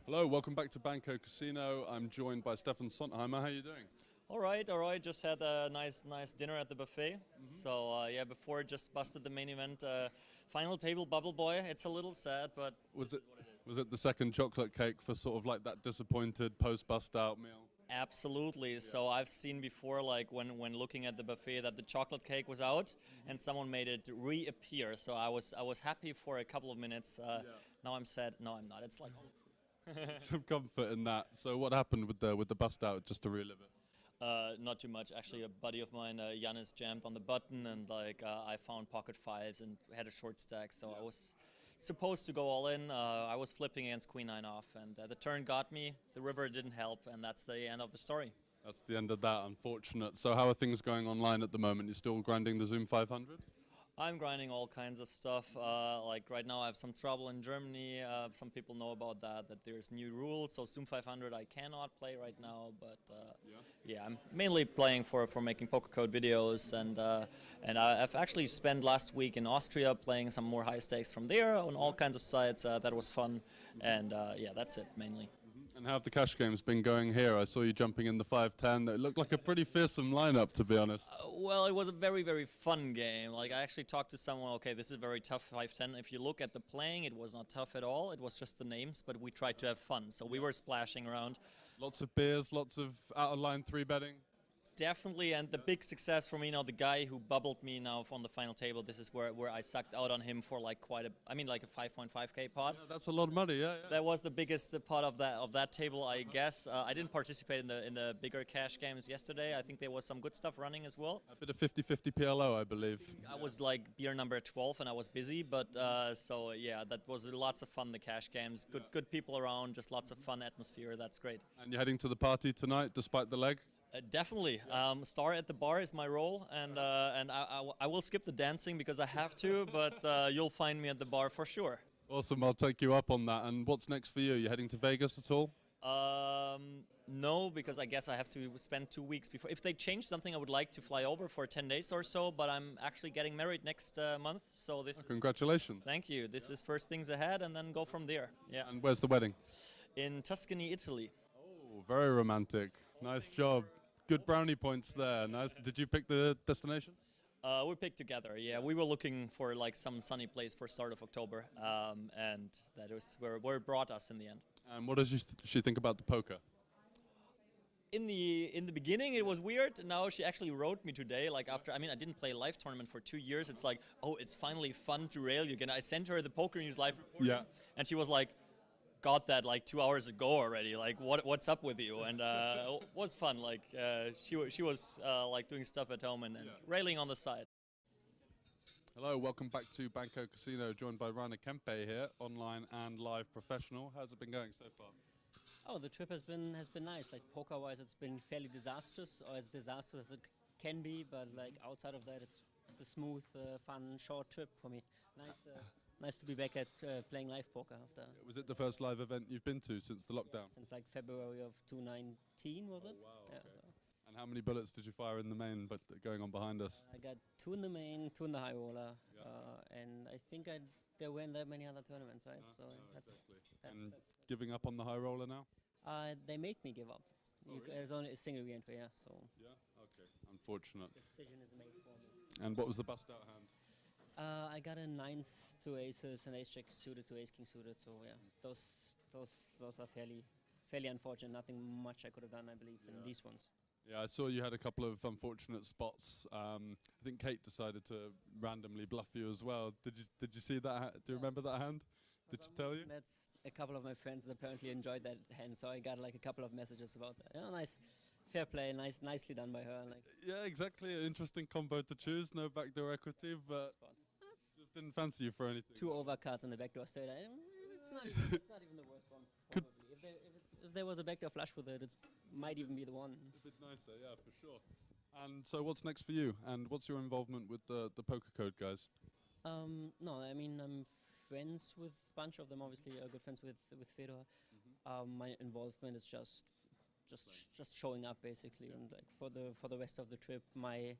B: Hello, welcome back to Banco Casino. I'm joined by Stefan Sontheimer. How are you doing?
D: All right. Just had a nice dinner at the buffet. So yeah, before just busted the main event, final table bubble boy. It's a little sad, but
B: Was it the second chocolate cake for sort of like that disappointed post bust out meal?
D: Absolutely. Yeah. So I've seen before, like when looking at the buffet, that the chocolate cake was out, and someone made it reappear. So I was happy for a couple of minutes. Now I'm sad. No, I'm not. It's like
B: some comfort in that. So what happened with the bust out, just to relive it?
D: Not too much. Actually, a buddy of mine, Yannis, jammed on the button, and I found pocket fives and had a short stack. So I was supposed to go all in. I was flipping against Queen 9 off, and the turn got me. The river didn't help, and that's the end of the story.
B: That's the end of that. Unfortunate. So how are things going online at the moment? You're still grinding the Zoom 500?
D: I'm grinding all kinds of stuff. Like right now I have some trouble in Germany. Some people know about that there's new rules. So Zoom 500 I cannot play right now, but yeah, I'm mainly playing for making poker code videos, and I've actually spent last week in Austria playing some more high stakes from there on all kinds of sites. That was fun, and yeah, that's it mainly.
B: And how have the cash games been going here? I saw you jumping in the 5-10. It looked like a pretty fearsome lineup, to be honest.
D: Well, it was a very, very fun game. Like, I actually talked to someone, okay, this is a very tough 5-10. If you look at the playing, it was not tough at all. It was just the names, but we tried to have fun. So we were splashing around.
B: Lots of beers, lots of out-of-line 3-betting.
D: Definitely, and the big success for me now, the guy who bubbled me now on the final table, this is where I sucked out on him for like like a 5.5k pot.
B: Yeah, that's a lot of money, yeah.
D: That was the biggest pot of that table, I guess. I didn't participate in the bigger cash games yesterday. I think there was some good stuff running as well.
B: A bit of 50-50 PLO, I believe.
D: I was like beer number 12 and I was busy, but so yeah, that was lots of fun, the cash games. Good people around, just lots of fun atmosphere. That's great.
B: And you're heading to the party tonight, despite the leg?
D: Definitely. Star at the bar is my role, and I will skip the dancing because I have to, but you'll find me at the bar for sure.
B: Awesome, I'll take you up on that. And what's next for you? You heading to Vegas at all?
D: No, because I guess I have to spend 2 weeks before. If they change something, I would like to fly over for 10 days or so, but I'm actually getting married next month, so this.
B: Congratulations.
D: Thank you. This is first things ahead, and then go from there. Yeah.
B: And where's the wedding?
D: In Tuscany, Italy.
B: Oh, very romantic. Nice job. Good brownie points there. Nice. Did you pick the destination?
D: We picked together. Yeah, we were looking for like some sunny place for start of October, and that was where it brought us in the end.
B: And what does she think about the poker?
D: In the beginning, it was weird. Now she actually wrote me today. Like after, I didn't play a live tournament for 2 years. It's like, oh, it's finally fun to rail you again. I sent her the Poker News live report, and she was like, got that like 2 hours ago already. Like, what's up with you? And it was fun. Like she was like doing stuff at home and railing on the side.
B: Hello, welcome back to Banco Casino, joined by Rainer Kempe here, online and live professional. How's it been going so far?
E: Oh, the trip has been nice. Like poker-wise, it's been fairly disastrous, or as disastrous as it can be. But like outside of that, it's a smooth, fun, short trip for me. Nice. Nice to be back at playing live poker after.
B: Was it the first live event you've been to since the lockdown?
E: Since like February of 2019, was it?
B: Oh, wow,
E: yeah,
B: okay. And how many bullets did you fire in the main, but going on behind us?
E: I got 2 in the main, 2 in the high roller, and I think there weren't that many other tournaments, right? So that's
B: exactly. And giving up on the high roller now?
E: They make me give up. There's only a single re-entry, so.
B: Yeah. Okay. Unfortunate.
E: Decision is made for me.
B: And what was the bust out hand?
E: I got a 9s to aces and ace jack suited to ace king suited. So yeah, those are fairly unfortunate. Nothing much I could have done, I believe, in these ones.
B: Yeah, I saw you had a couple of unfortunate spots. I think Kate decided to randomly bluff you as well. Did you see that? Do you remember that hand? Did she tell you?
E: That's a couple of my friends apparently enjoyed that hand, so I got like a couple of messages about that. Yeah, nice. Fair play, nicely done by her. Like.
B: Yeah, exactly. An interesting combo to choose. No backdoor equity, but just didn't fancy you for anything.
E: 2 overcards on the backdoor straight. It's not even the worst one. Probably. If there was a backdoor flush with it, it might even be the one.
B: A bit nicer, yeah, for sure. And so, what's next for you? And what's your involvement with the Poker Code guys?
E: No, I'm friends with a bunch of them. Obviously, good friends with Fedor. My involvement is just showing up basically, and like for the rest of the trip, my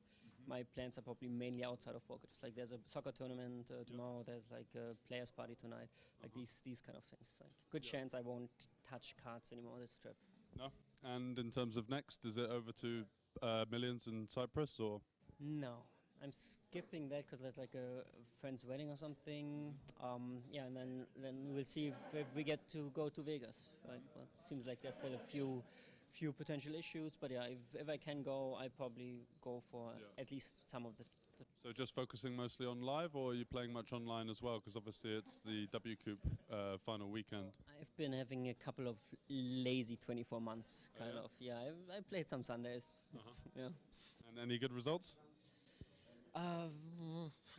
E: my plans are probably mainly outside of poker. Just like there's a soccer tournament tomorrow, there's like a players party tonight, like these kind of things. Like good chance I won't touch cards anymore this trip.
B: No. And in terms of next, is it over to Millions in Cyprus or?
E: No, I'm skipping that because there's like a friend's wedding or something. Yeah, and then we'll see if we get to go to Vegas. Right? Well, it seems like there's still a few potential issues, but yeah, if I can go, I probably go for at least some of the.
B: So just focusing mostly on live, or are you playing much online as well? Because obviously it's the W Coupe final weekend.
E: I've been having a couple of lazy 24 months, kind of. Yeah, I played some Sundays. Yeah.
B: And any good results?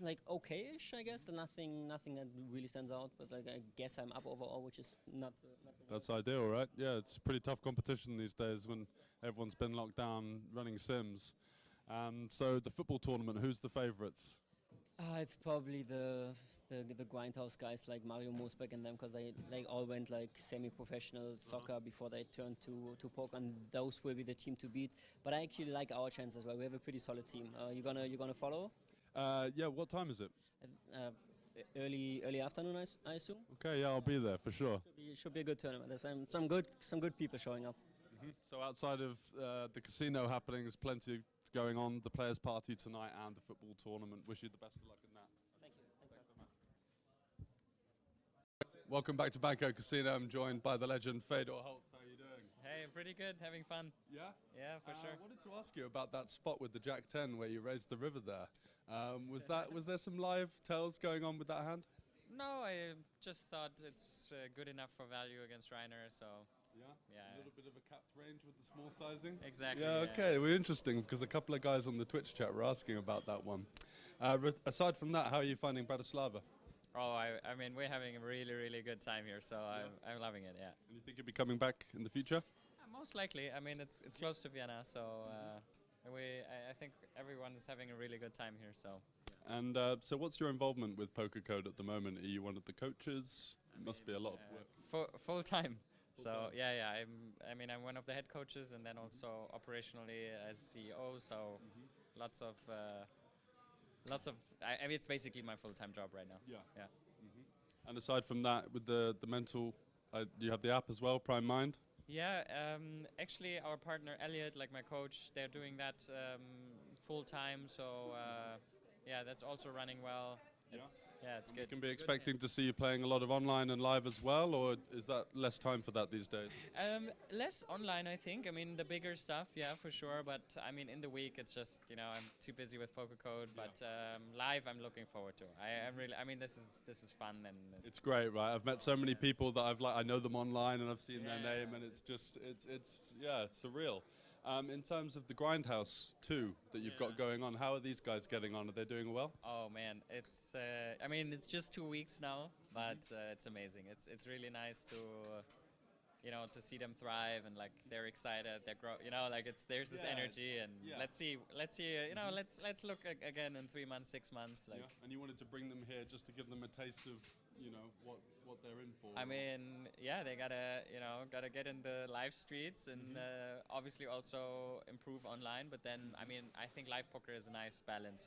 E: Like okay-ish, I guess. Nothing that really stands out. But like I guess I'm up overall, which is not.
B: That's ideal, right? Yeah, it's pretty tough competition these days when everyone's been locked down running sims. So the football tournament, who's the favourites?
E: It's probably the grindhouse guys like Mario Mosbeck and them, because they all went like semi-professional soccer before they turned to poker, and those will be the team to beat. But I actually like our chances as well. We have a pretty solid team. You gonna follow?
B: Yeah. What time is it?
E: Early afternoon, I assume.
B: Okay. Yeah, I'll be there for sure.
E: Should be a good tournament. There's some good people showing up.
B: So outside of the casino happenings, plenty going on, the players' party tonight and the football tournament. Wish you the best of luck in that.
E: Thank you. Thanks so much.
B: Welcome back to Banco Casino. I'm joined by the legend Fedor Holtz. How are you doing?
F: Hey, pretty good. Having fun.
B: Yeah?
F: Yeah, for sure.
B: I wanted to ask you about that spot with the Jack 10 where you raised the river there. Was there some live tells going on with that hand?
F: No, I just thought it's good enough for value against Reiner, so...
B: Yeah, a little bit of a capped range with the small sizing.
F: Exactly.
B: Yeah, okay, we're interesting because a couple of guys on the Twitch chat were asking about that one. Aside from that, how are you finding Bratislava?
F: Oh, I mean, we're having a really, really good time here, so I'm loving it, yeah.
B: And you think you'll be coming back in the future?
F: Most likely. I mean, it's close to Vienna, so I think everyone is having a really good time here, so...
B: And so what's your involvement with Poker Code at the moment? Are you one of the coaches? It must be a lot of work.
F: Full time. So yeah, I'm one of the head coaches, and then also operationally as CEO. So lots of. I mean, it's basically my full-time job right now.
B: Yeah. And aside from that, with the mental, you have the app as well, Prime Mind.
F: Yeah, actually, our partner Elliot, like my coach, they're doing that full time. So yeah, that's also running well. It's good.
B: We can be expecting to see you playing a lot of online and live as well, or is that less time for that these days?
F: Less online, I think. I mean, the bigger stuff, yeah, for sure. But I mean, in the week, it's just I'm too busy with Poker Code. But live, I'm looking forward to. I mean, this is fun and
B: it's great, right? I've met so many people that I know them online and I've seen their name, and it's just it's surreal. In terms of the Grindhouse too that you've got going on, how are these guys getting on? Are they doing well?
F: Oh man, it's I mean, it's just 2 weeks now, but it's amazing. It's really nice to to see them thrive, and like they're excited, like there's this energy, and let's see let's look again in 3 months, 6 months, like.
B: And you wanted to bring them here just to give them a taste of what they're in for.
F: I mean, yeah, they gotta get in the live streets, and obviously also improve online. But then, I mean, I think live poker is a nice balance.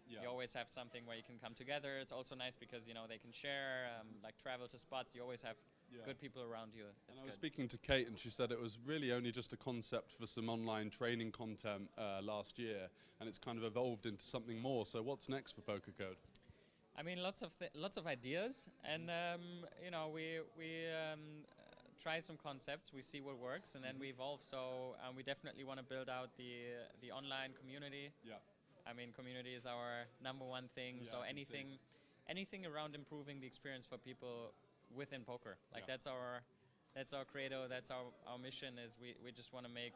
F: You always have something where you can come together. It's also nice because they can share, like travel to spots. You always have good people around you.
B: And I was speaking to Kate, and she said it was really only just a concept for some online training content last year, and it's kind of evolved into something more. So what's next for Poker Code?
F: I mean, lots of ideas, and we try some concepts. We see what works, and then we evolve. So we definitely want to build out the online community. Yeah. I mean, community is our #1 thing. So anything around improving the experience for people within poker, like that's our credo. That's our mission. Is we just want to make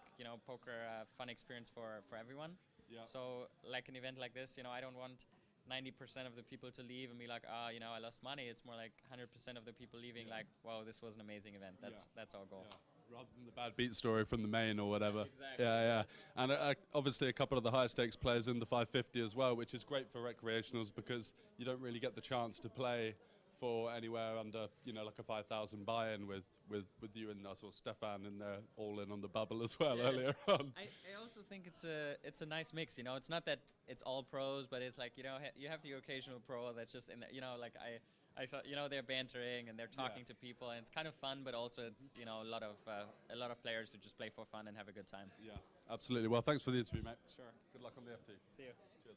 F: poker a fun experience for everyone. Yeah. So like an event like this, I don't want 90% of the people to leave and be like, I lost money. It's more like 100% of the people leaving like, wow, this was an amazing event. That's our goal. Yeah.
B: Rather than the bad beat story from the main or whatever.
F: Exactly.
B: Yeah. And obviously a couple of the higher stakes players in the 550 as well, which is great for recreationals because you don't really get the chance to play
I: for anywhere under, you know, like a 5,000 buy-in with you and us or Stefan in there all in on the bubble as well earlier on.
F: I also think it's a nice mix, you know. It's not that it's all pros, but it's like, you know, you have the occasional pro that's just in there, you know, like I saw, you know, they're bantering and they're talking to people, and it's kind of fun, but also it's, you know, a lot of players who just play for fun and have a good time.
I: Yeah, absolutely. Well, thanks for the interview, mate.
F: Sure.
I: Good luck on the FT.
F: See you.
I: Cheers.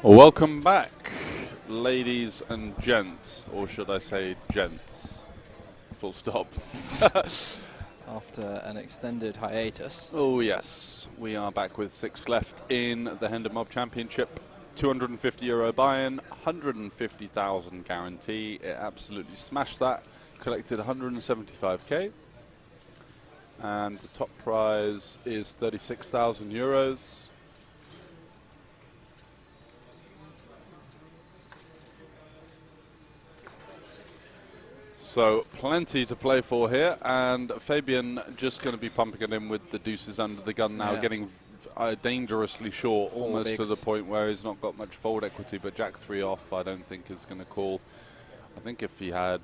B: Welcome back, ladies and gents, or should I say gents? Full stop.
C: After an extended hiatus.
B: Oh yes, we are back with 6 left in the HendonMob Championship. €250 buy-in, 150,000 guarantee. It absolutely smashed that. Collected 175k. And the top prize is €36,000. So plenty to play for here, and Fabian just going to be pumping it in with the deuces under the gun now, getting dangerously short, almost to the point where he's not got much fold equity, but Jack 3 off I don't think is going to call. I think if he had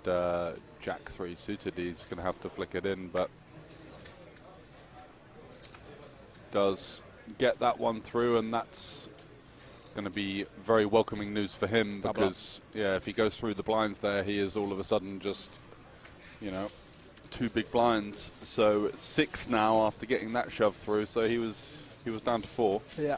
B: Jack 3 suited, he's going to have to flick it in, but does get that one through, and that's going to be very welcoming news for him, because if he goes through the blinds there, he is all of a sudden just, you know, 2 big blinds. So 6 now after getting that shoved through. So he was down to 4.
C: Yeah.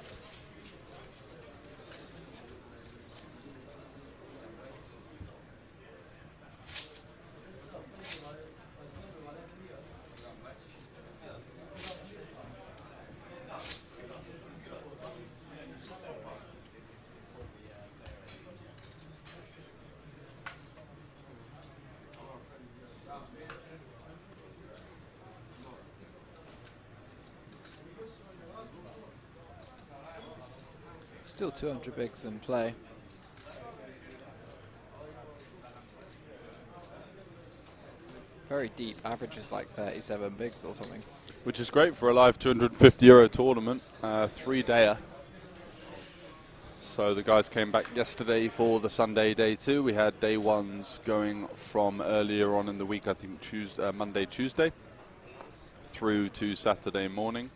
C: Still 200 bigs in play. Very deep, average is like 37 bigs or something.
B: Which is great for a live €250 tournament, 3-dayer. So the guys came back yesterday for the Sunday day 2. We had day 1s going from earlier on in the week, I think Monday, Tuesday, through to Saturday morning.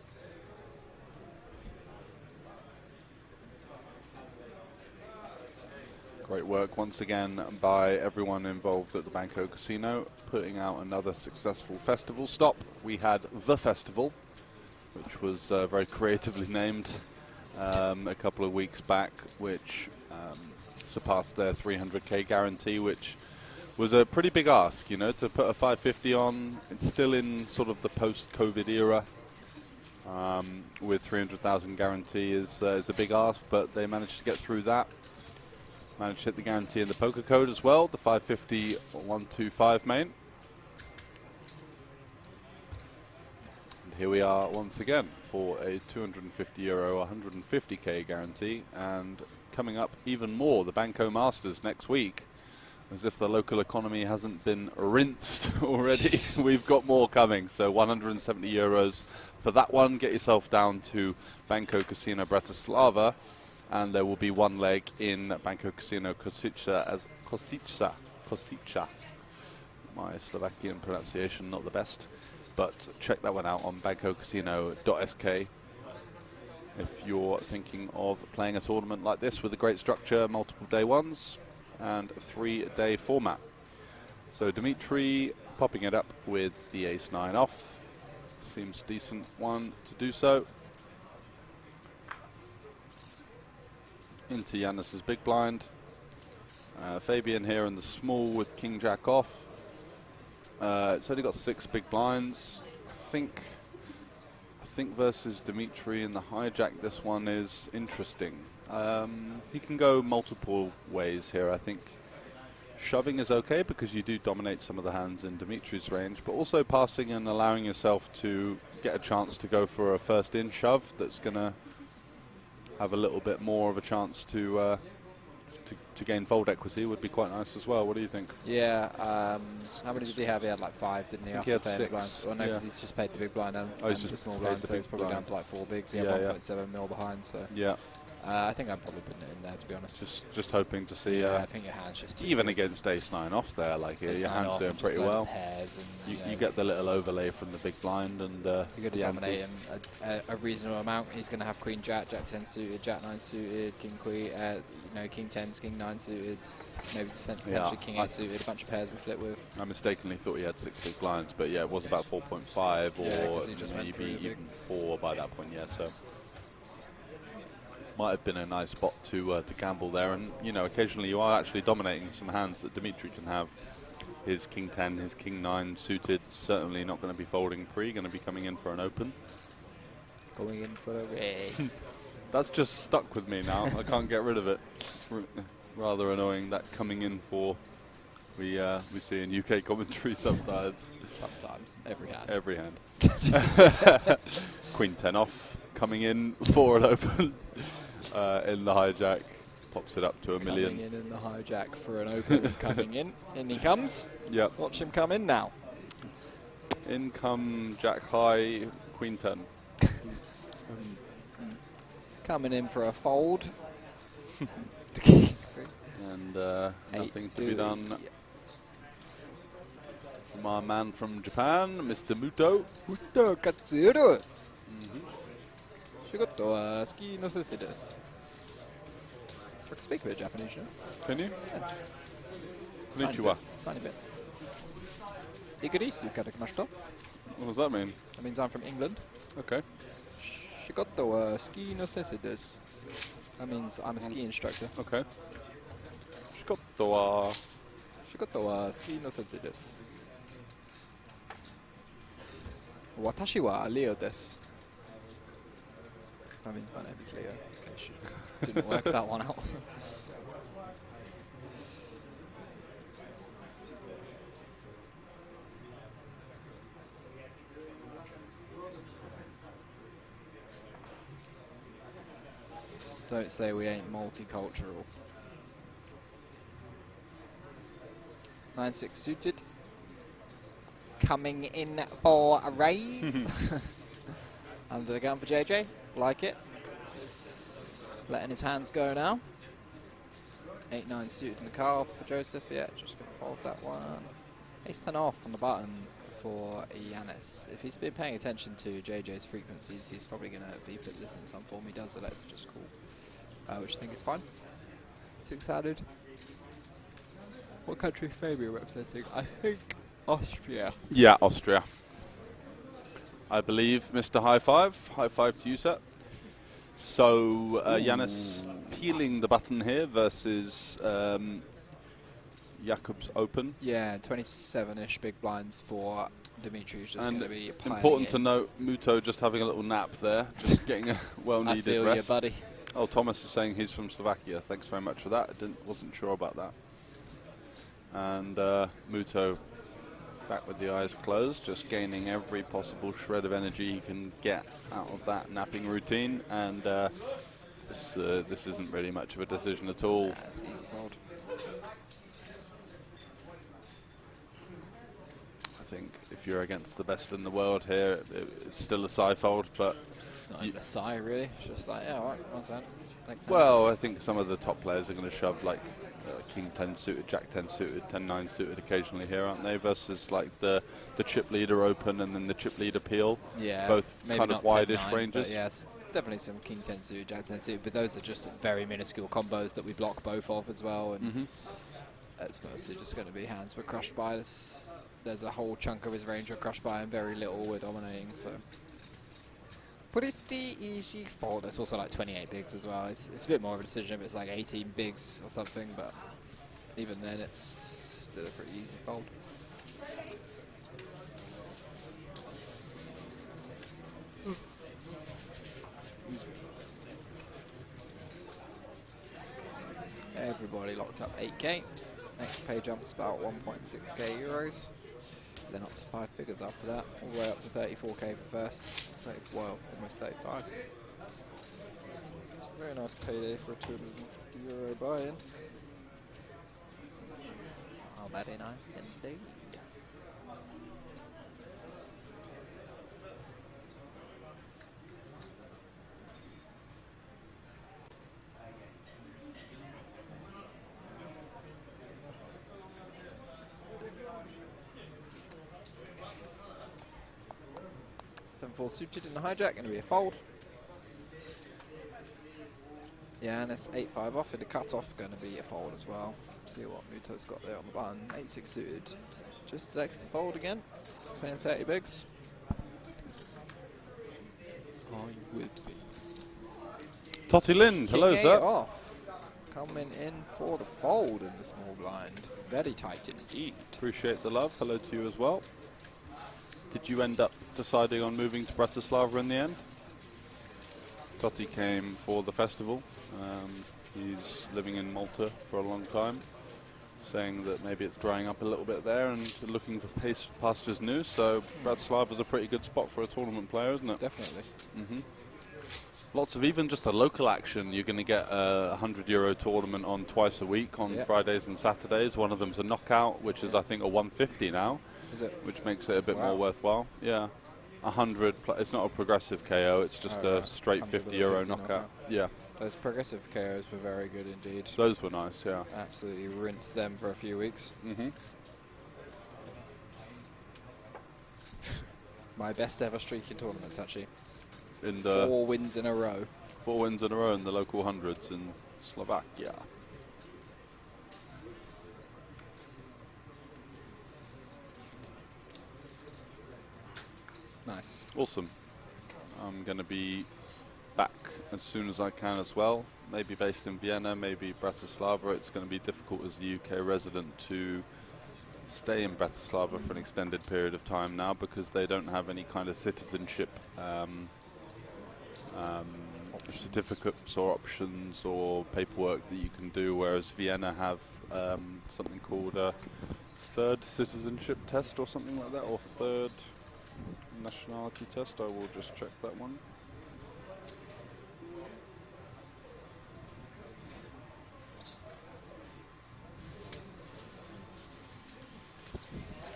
B: Great work once again by everyone involved at the Banco Casino, putting out another successful festival stop. We had The Festival, which was very creatively named a couple of weeks back, which surpassed their 300k guarantee, which was a pretty big ask, you know, to put a 550 on. It's still in sort of the post-COVID era. With 300,000 guarantee is a big ask, but they managed to get through that. Managed to hit the guarantee in the poker code as well, the 550 125 main. And here we are once again for a €250, 150k guarantee, and coming up even more, the Banco Masters next week. As if the local economy hasn't been rinsed already, we've got more coming. So €170 for that one. Get yourself down to Banco Casino Bratislava. And there will be one leg in Banco Casino Kosice. My Slovakian pronunciation not the best, but check that one out on bancocasino.sk if you're thinking of playing a tournament like this with a great structure, multiple day 1s, and 3-day format. So Dimitri popping it up with the ace-9 off. Seems decent one to do so. Into Yannis's big blind. Fabian here in the small with King Jack off. It's only got 6 big blinds. I think versus Dimitri in the hijack, this one is interesting. He can go multiple ways here. I think shoving is okay because you do dominate some of the hands in Dimitri's range, but also passing and allowing yourself to get a chance to go for a first in shove that's going to have a little bit more of a chance to gain fold equity would be quite nice as well. What do you think?
C: Yeah, how many did he have? He had like 5, didn't he?
B: I think he had 6.
C: Blinds. Well, no, because he's just paid the big blind and
B: he's
C: the
B: just
C: small blind, so he's probably down to like 4 bigs. He had 1.7 mil behind, so
B: yeah.
C: I think I'm probably putting it in there, to be honest.
B: Just hoping to see.
C: I think your hand's just
B: even against ace-9 off there, like your hand's doing pretty well.
C: And,
B: you get the little overlay from the big blind, and
C: you're going to dominate him a reasonable amount. He's going to have Queen Jack, Jack 10 suited, Jack 9 suited, King Queen, you know, King 10s, King 9 suited, maybe potentially King 8 suited, a bunch of pairs we flip with.
B: I mistakenly thought he had 6 big blinds, but yeah, it was about 4.5 or maybe even 4 by that point. Yeah, so. might have been a nice spot to gamble there. And, you know, occasionally you are actually dominating some hands that Dimitri can have. His King 10, his King 9 suited, certainly not going to be folding pre, going to be coming in for an open.
C: Going in for a raise.
B: That's just stuck with me now. I can't get rid of it. It's rather annoying, that coming in for we see in UK commentary sometimes.
C: Sometimes. Every hand.
B: Every hand. Queen 10 off, coming in for an open in the hijack. Pops it up to a million.
C: Coming in the hijack for an open, coming in. In he comes.
B: Yep.
C: Watch him come in now.
B: In come Jack High, Queen 10.
C: Coming in for a fold.
B: And nothing to be done. From our man from Japan, Mr. Muto.
C: Muto Katsuru. Shigoto wa suki no sushi desu. I can speak a bit of Japanese, you know?
B: Can you?
C: Yeah.
B: Konnichiwa.
C: Tiny bit. Igarisu katakimashita.
B: What does that mean?
C: That means I'm from England.
B: Okay.
C: Shigoto wa ski no sushi desu. That means I'm a ski instructor.
B: Okay. Shigoto wa
C: ski no sushi desu. Watashi wa Leo desu. That means my name is Leo. Okay, didn't work that one out. Don't say we ain't multicultural. 9-6 suited. Coming in for a raise. Under the gun for JJ. Like it. Letting his hands go now. 8-9 suited in the car for Joseph. Yeah, just going to fold that one. Ace-10 off on the button for Yanis. If he's been paying attention to JJ's frequencies, he's probably going to VPIP this in some form. He does elect to just call, which I think is fine. 6-handed. What country fame are you representing? I think Austria.
B: Yeah, Austria. I believe Mr. High five to you, sir. So Yanis peeling the button here versus Jakob's open.
C: Yeah, 27-ish big blinds for Dimitri, who's just going to be piling
B: important
C: it
B: to note, Muto just having a little nap there, just getting a well-needed
C: I feel
B: rest.
C: you, buddy.
B: Oh, Thomas is saying he's from Slovakia. Thanks very much for that. Wasn't sure about that. And Muto back with the eyes closed, just gaining every possible shred of energy he can get out of that napping routine. And this isn't really much of a decision at all.
C: It's easy fold.
B: I think if you're against the best in the world here, it's still a side fold, but
C: It's not even a sigh, really. It's just like, yeah, alright, one turn. Next
B: well, I think some of the top players are going to shove like King 10 suited, Jack 10 suited, 10-9 suited occasionally here, aren't they? Versus like the chip leader open and then the chip leader peel.
C: Yeah,
B: both kind of wide-ish ranges.
C: Yes, definitely some King 10 suited, Jack 10 suited, but those are just very minuscule combos that we block both of as well. And it's mostly just going to be hands we're crushed by. There's a whole chunk of his range we're crushed by and very little we're dominating, so pretty easy fold. It's also like 28 bigs as well. It's a bit more of a decision if it's like 18 bigs or something, but even then it's still a pretty easy fold. Everybody locked up 8k. Next pay jump's about 1.6k euros. Then up to 5 figures after that, all the way up to 34k for first. Well, almost 35. It's a very nice payday for a €250 buy-in. Oh, very nice indeed. Full suited in the hijack, going to be a fold. Yeah, and it's 8-5 off in the cut-off, going to be a fold as well. See what Muto's got there on the button. 8-6 suited. Just next to fold again. Playing 30 bigs. Are you with me?
B: Totty Lind, hello,
C: King
B: sir.
C: 8 off. Coming in for the fold in the small blind. Very tight indeed.
B: Appreciate the love. Hello to you as well. Did you end up deciding on moving to Bratislava in the end? Totty came for the festival. He's living in Malta for a long time, saying that maybe it's drying up a little bit there and looking for pastures new. So Bratislava is a pretty good spot for a tournament player, isn't it?
C: Definitely.
B: Lots of even just a local action. You're going to get a €100 tournament on twice a week on Fridays and Saturdays. One of them's a knockout, which is I think a 150 now.
C: Is it?
B: Which makes it a bit more worthwhile. Yeah. 100. It's not a progressive KO. It's just a straight €50 knockout. Yeah.
C: Those progressive KOs were very good indeed.
B: Those were nice. Yeah.
C: Absolutely rinsed them for a few weeks. My best ever streak in tournaments, actually.
B: In the
C: 4 wins in a row.
B: 4 wins in a row in the local hundreds in Slovakia.
C: Nice.
B: Awesome. I'm going to be back as soon as I can as well. Maybe based in Vienna, maybe Bratislava. It's going to be difficult as a UK resident to stay in Bratislava for an extended period of time now because they don't have any kind of citizenship certificates or options or paperwork that you can do, whereas Vienna have something called a third citizenship test or something like that, or third nationality test. I will just check that one.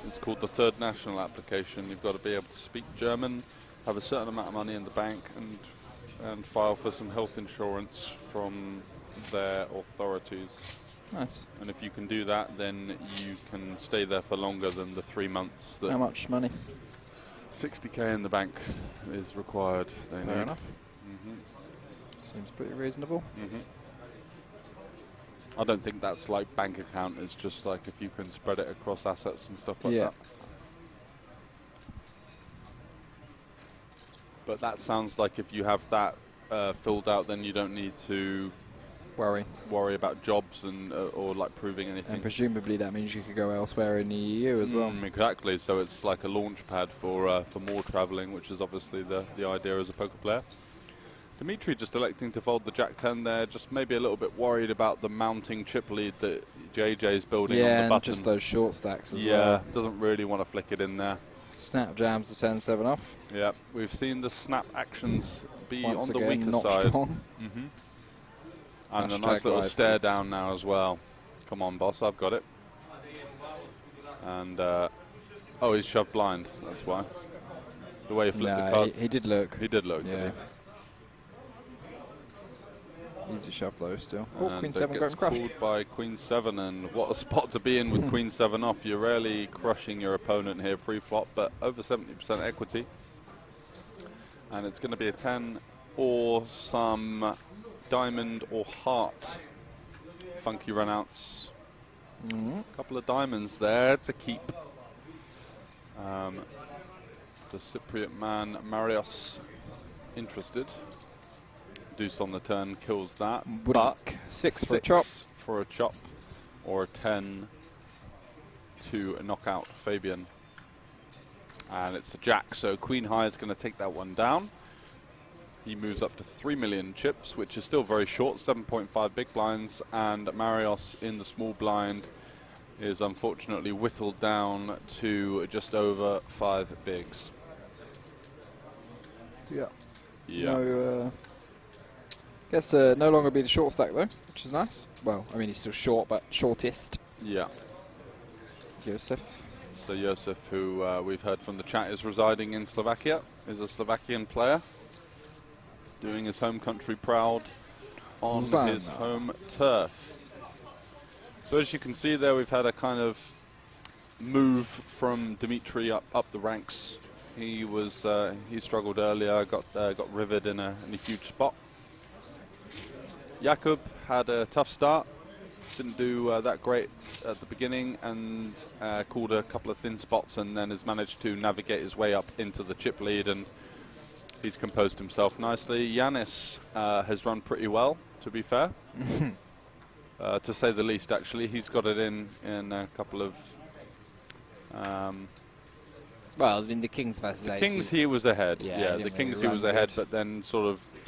B: It's called the third national application. You've got to be able to speak German, have a certain amount of money in the bank, and file for some health insurance from their authorities.
C: Nice.
B: And if you can do that, then you can stay there for longer than the 3 months. That
C: How much money?
B: 60k in the bank is required.
C: Fair enough. Seems pretty reasonable.
B: I don't think that's like bank account. It's just like if you can spread it across assets and stuff like that. But that sounds like if you have that filled out, then you don't need to worry about jobs and or like proving anything.
C: And presumably that means you could go elsewhere in the EU as well.
B: Exactly. So it's like a launch pad for more travelling, which is obviously the idea as a poker player. Dimitri just electing to fold the Jack-10 there, just maybe a little bit worried about the mounting chip lead that JJ's building on the button.
C: Yeah, and just those short stacks as well.
B: Yeah, doesn't really want to flick it in there.
C: Snap jams the 10-7 off.
B: Yeah, we've seen the snap actions be
C: Once
B: on the
C: again,
B: weaker
C: not
B: side.
C: strong.
B: And a nice little stare down now as well. Come on, boss, I've got it. And, oh, he's shoved blind, that's why. The way he flipped the card.
C: He did look.
B: He did look,
C: yeah. Easy shove though still. Oh, Queen 7 going crush.
B: Called by Queen 7, and what a spot to be in with Queen 7 off. You're rarely crushing your opponent here pre-flop, but over 70% equity. And it's going to be a 10 or some diamond or heart. Funky runouts. Couple of diamonds there to keep. The Cypriot man, Marios, interested. Deuce on the turn kills that. But
C: 6 for a chop.
B: For a chop, or a 10 to knock out Fabian. And it's a jack, so Queen High is going to take that one down. He moves up to 3 million chips, which is still very short, 7.5 big blinds, and Marios in the small blind is unfortunately whittled down to just over 5 bigs.
C: Yeah.
B: Yeah.
C: No, gets to no longer be the short stack though, which is nice. Well, I mean he's still short, but shortest.
B: Yeah.
C: Josef.
B: So Josef, who we've heard from the chat is residing in Slovakia, is a Slovakian player, doing his home country proud on his home turf. So as you can see there, we've had a kind of move from Dimitri up the ranks. He was he struggled earlier, got rivered in a huge spot. Jakub had a tough start, didn't do that great at the beginning, and called a couple of thin spots, and then has managed to navigate his way up into the chip lead and He's composed himself nicely. Yanis has run pretty well, to be fair. To say the least, actually. He's got it in a couple of...
A: well, I mean, the Kings versus
B: the
A: Ace,
B: Kings, he was ahead. Yeah, the Kings, he was ahead,
A: good.
B: but then sort of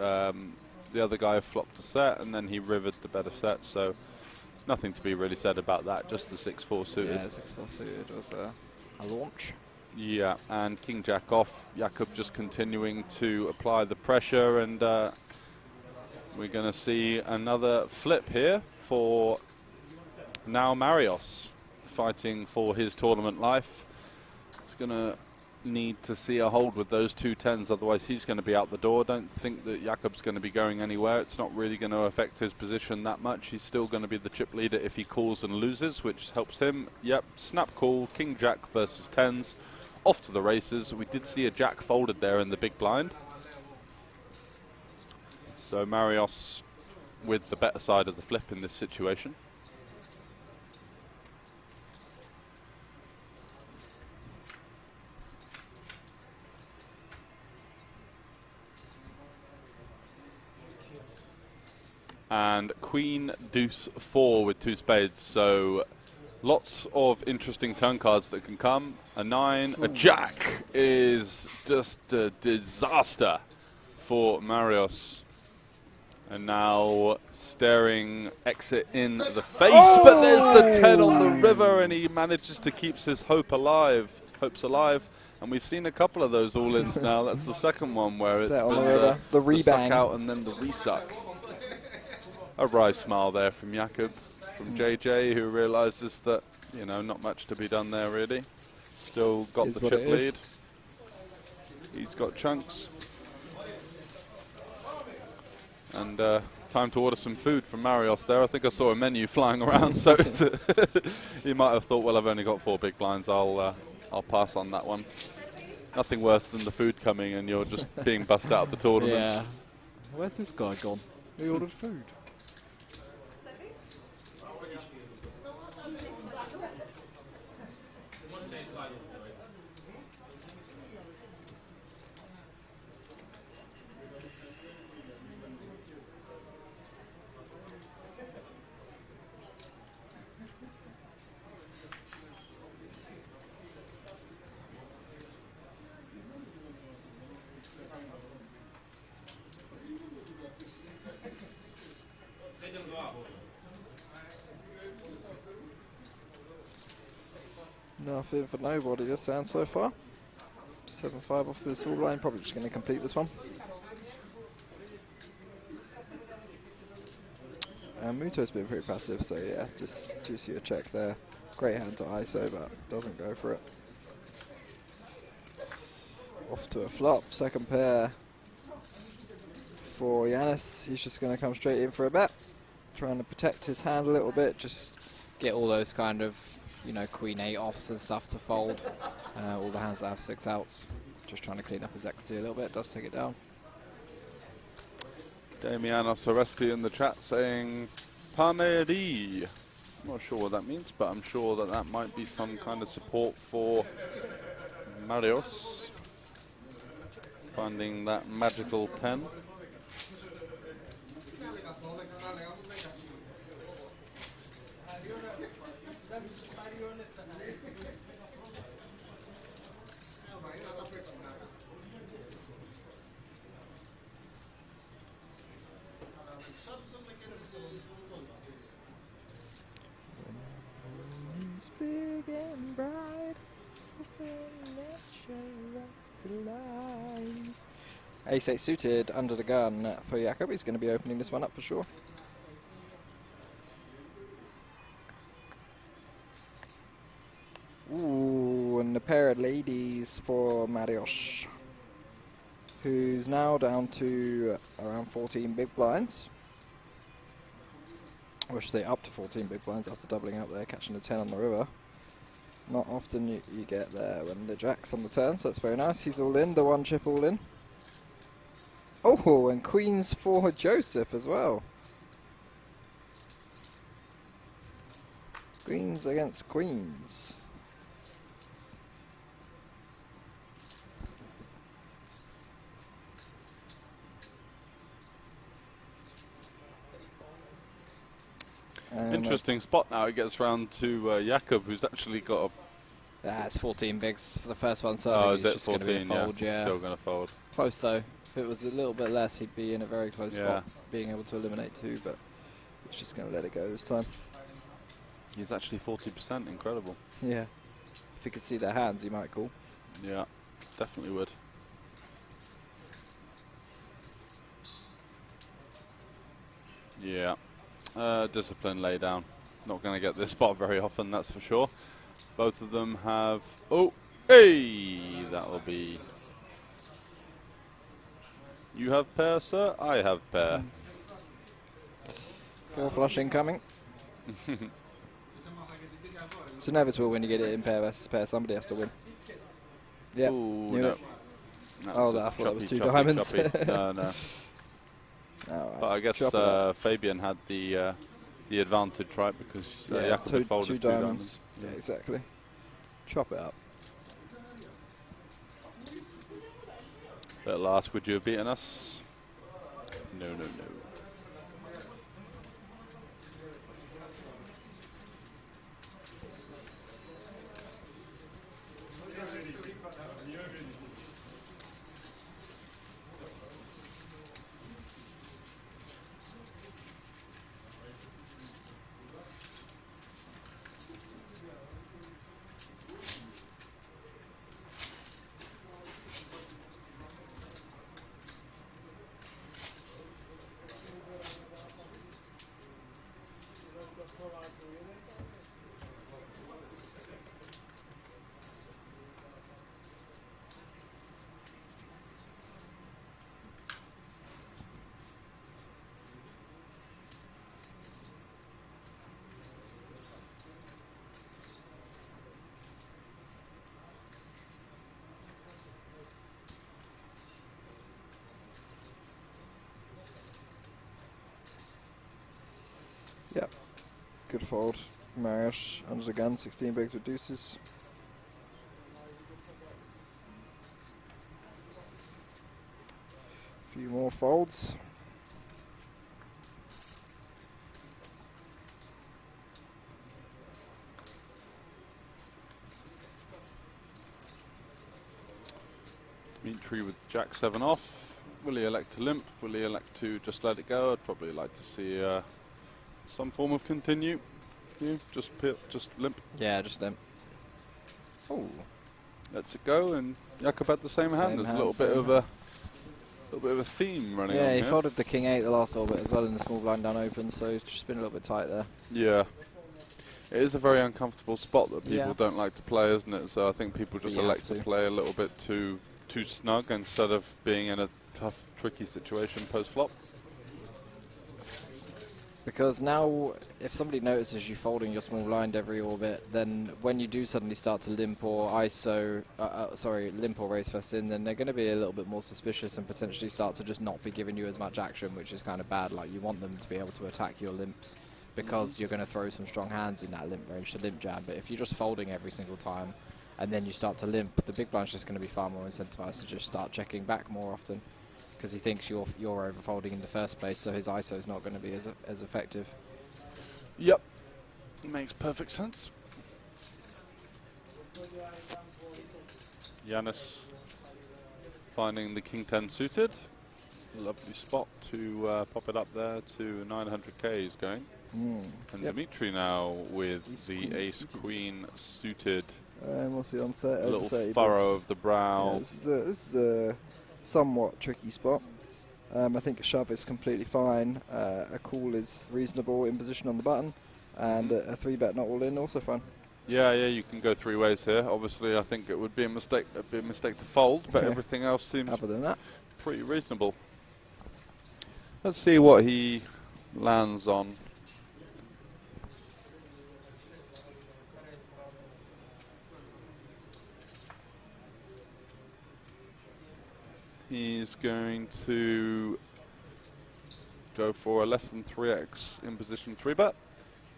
B: the other guy flopped a set, and then he rivered the better set, so nothing to be really said about that, just the 6-4 suited.
C: Yeah, 6-4 suited was a launch.
B: Yeah, and King Jack off. Jakob just continuing to apply the pressure, and we're going to see another flip here for now Marios, fighting for his tournament life. It's going to need to see a hold with those 2 10s, otherwise he's going to be out the door. Don't think that Jakob's going to be going anywhere. It's not really going to affect his position that much. He's still going to be the chip leader if he calls and loses, which helps him. Yep, snap call, King Jack versus 10s. Off to the races. We did see a Jack folded there in the big blind. So Marios with the better side of the flip in this situation. And Queen Deuce 4 with 2 spades, so lots of interesting turn cards that can come. A 9, a Jack is just a disaster for Marios. And now staring exit in the face, but there's the 10 on the river, and he manages to keep his hopes alive. And we've seen a couple of those all-ins now. That's the second one where it's been
C: the rebang,
B: suck out and then the resuck. A wry smile there from Jakob, from JJ, who realises that, you know, not much to be done there really. Still got the chip lead. He's got chunks. And time to order some food from Marios there. I think I saw a menu flying around, so he might have thought, well, I've only got 4 big blinds. I'll pass on that one. Nothing worse than the food coming and you're just being bussed out of the tournament.
C: Yeah. Where's this guy gone? He ordered food. Nothing for nobody this round so far. 7-5 off the small line, probably just going to complete this one. And Muto's been pretty passive, so yeah, just 2-suit a check there. Great hand to ISO, but doesn't go for it. Off to a flop, second pair for Yanis. He's just going to come straight in for a bet, trying to protect his hand a little bit, just
A: get all those kind of, you know, Queen 8 offs and stuff to fold. All the hands that have 6 outs. Just trying to clean up his equity a little bit. Does take it down.
B: Damianos Oresti in the chat saying Pamedi. Not sure what that means, but I'm sure that that might be some kind of support for Marios finding that magical 10.
C: Big and bright, Ace-8 suited under the gun for Jakob. He's going to be opening this one up for sure. Ooh, and a pair of ladies for Marios, who's now down to around 14 big blinds. Or should say up to 14 big blinds after doubling up there, catching a 10 on the river. Not often you get there when the Jack's on the turn, so that's very nice. He's all in, the 1 chip all in. Oh, and Queens for Joseph as well. Queens against Queens.
B: interesting spot now. It gets round to Jakob, who's actually got a...
C: it's 14 bigs for the first one, so
B: oh,
C: I
B: is
C: think
B: it
C: it's just going to be a
B: 14?
C: fold, yeah.
B: Still going to fold.
C: Close though. If it was a little bit less, he'd be in a very close spot, being able to eliminate 2, but he's just going to let it go this time.
B: He's actually 40%, incredible.
C: Yeah. If he could see their hands, he might call.
B: Yeah, definitely would. Yeah. Discipline lay down. Not going to get this spot very often, that's for sure. Both of them have... oh, hey! That'll be... you have pair, sir. I have pair.
C: 4 flush incoming. It's inevitable when you get it in pair versus pair. Somebody has to win. Yeah. Knew it. Oh, I thought it was 2 diamonds.
B: No, no.
C: Right.
B: But I guess Fabian had the advantage, right? Because Jakob folded 2 diamonds.
C: Yeah, exactly. Chop it up.
B: Little ask, would you have beaten us? No, no, no.
C: Yep. Good fold. Mariusz under the gun, 16 bigs with deuces. A few more folds.
B: Dmitry with Jack 7 off. Will he elect to limp? Will he elect to just let it go? I'd probably like to see some form of continue. Yeah, just limp.
C: Yeah, just limp. Oh,
B: lets it go, and Jakob had the same hand. There's a little bit of a theme running on
C: yeah, he
B: here.
C: folded the king 8 the last orbit as well in the small blind down open, so it's just been a little bit tight there.
B: Yeah. It is a very uncomfortable spot that people don't like to play, isn't it? So I think people just elect to play a little bit too snug instead of being in a tough, tricky situation post-flop.
C: Because now, if somebody notices you folding your small blind every orbit, then when you do suddenly start to limp or ISO, limp or raise first in, then they're going to be a little bit more suspicious and potentially start to just not be giving you as much action, which is kind of bad. Like, you want them to be able to attack your limps because you're going to throw some strong hands in that limp range to limp jam. But if you're just folding every single time and then you start to limp, the big blind's just going to be far more incentivized to just start checking back more often, because he thinks you're overfolding in the first place, so his ISO is not going to be as effective.
B: Yep, makes perfect sense. Yanis finding the king 10 suited. Lovely spot to pop it up there to 900k is going. And Dmitry now with the ace queen suited.
C: And we'll see on set.
B: A little furrow of the brow.
C: Yeah, this is a somewhat tricky spot. I think a shove is completely fine. A call is reasonable in position on the button, and a 3-bet not all in also fine.
B: Yeah, you can go 3 ways here. Obviously, I think it would be a mistake to fold, but everything else seems
C: other than that
B: pretty reasonable. Let's see what he lands on. He's going to go for a less than 3x in position 3-bet.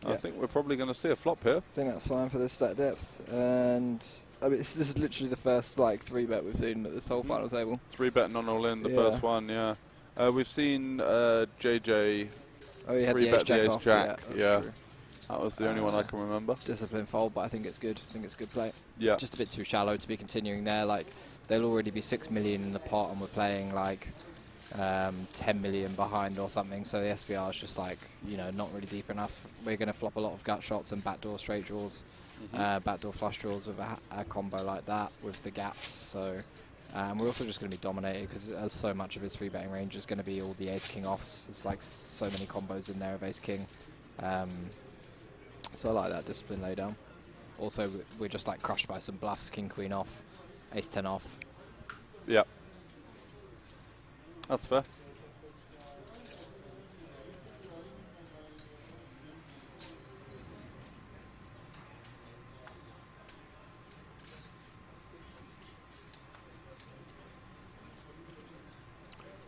B: I think we're probably going to see a flop here.
C: I think that's fine for this stat depth. And I mean, this is literally the first 3-bet we've seen at this whole final table.
B: 3-bet non-all-in, the first one, We've seen JJ 3-bet the ace-jack, That was the only one I can remember.
C: Discipline fold, but I think it's good. I think it's good play.
B: Yeah.
C: Just a bit too shallow to be continuing there. Like, they'll already be 6 million in the pot, and we're playing like 10 million behind or something. So the SPR is just like, you know, not really deep enough. We're going to flop a lot of gut shots and backdoor straight draws, backdoor flush draws with a combo like that with the gaps. So we're also just going to be dominated because so much of his free betting range is going to be all the ace king offs. It's like so many combos in there of ace king. So I like that discipline laydown. Also, we're just like crushed by some bluffs, king queen off, ace 10 off.
B: Yep. That's fair.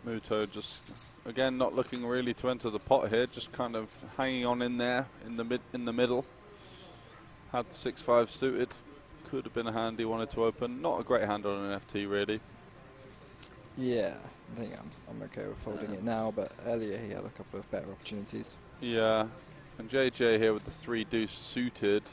B: Muto just again not looking really to enter the pot here, just kind of hanging on in there in the middle. Had the 6-5 suited, could have been a hand he wanted to open. Not a great hand on an FT really.
C: Yeah, I think I'm okay with folding it now, but earlier he had a couple of better opportunities.
B: Yeah, and JJ here with the 3 deuce suited.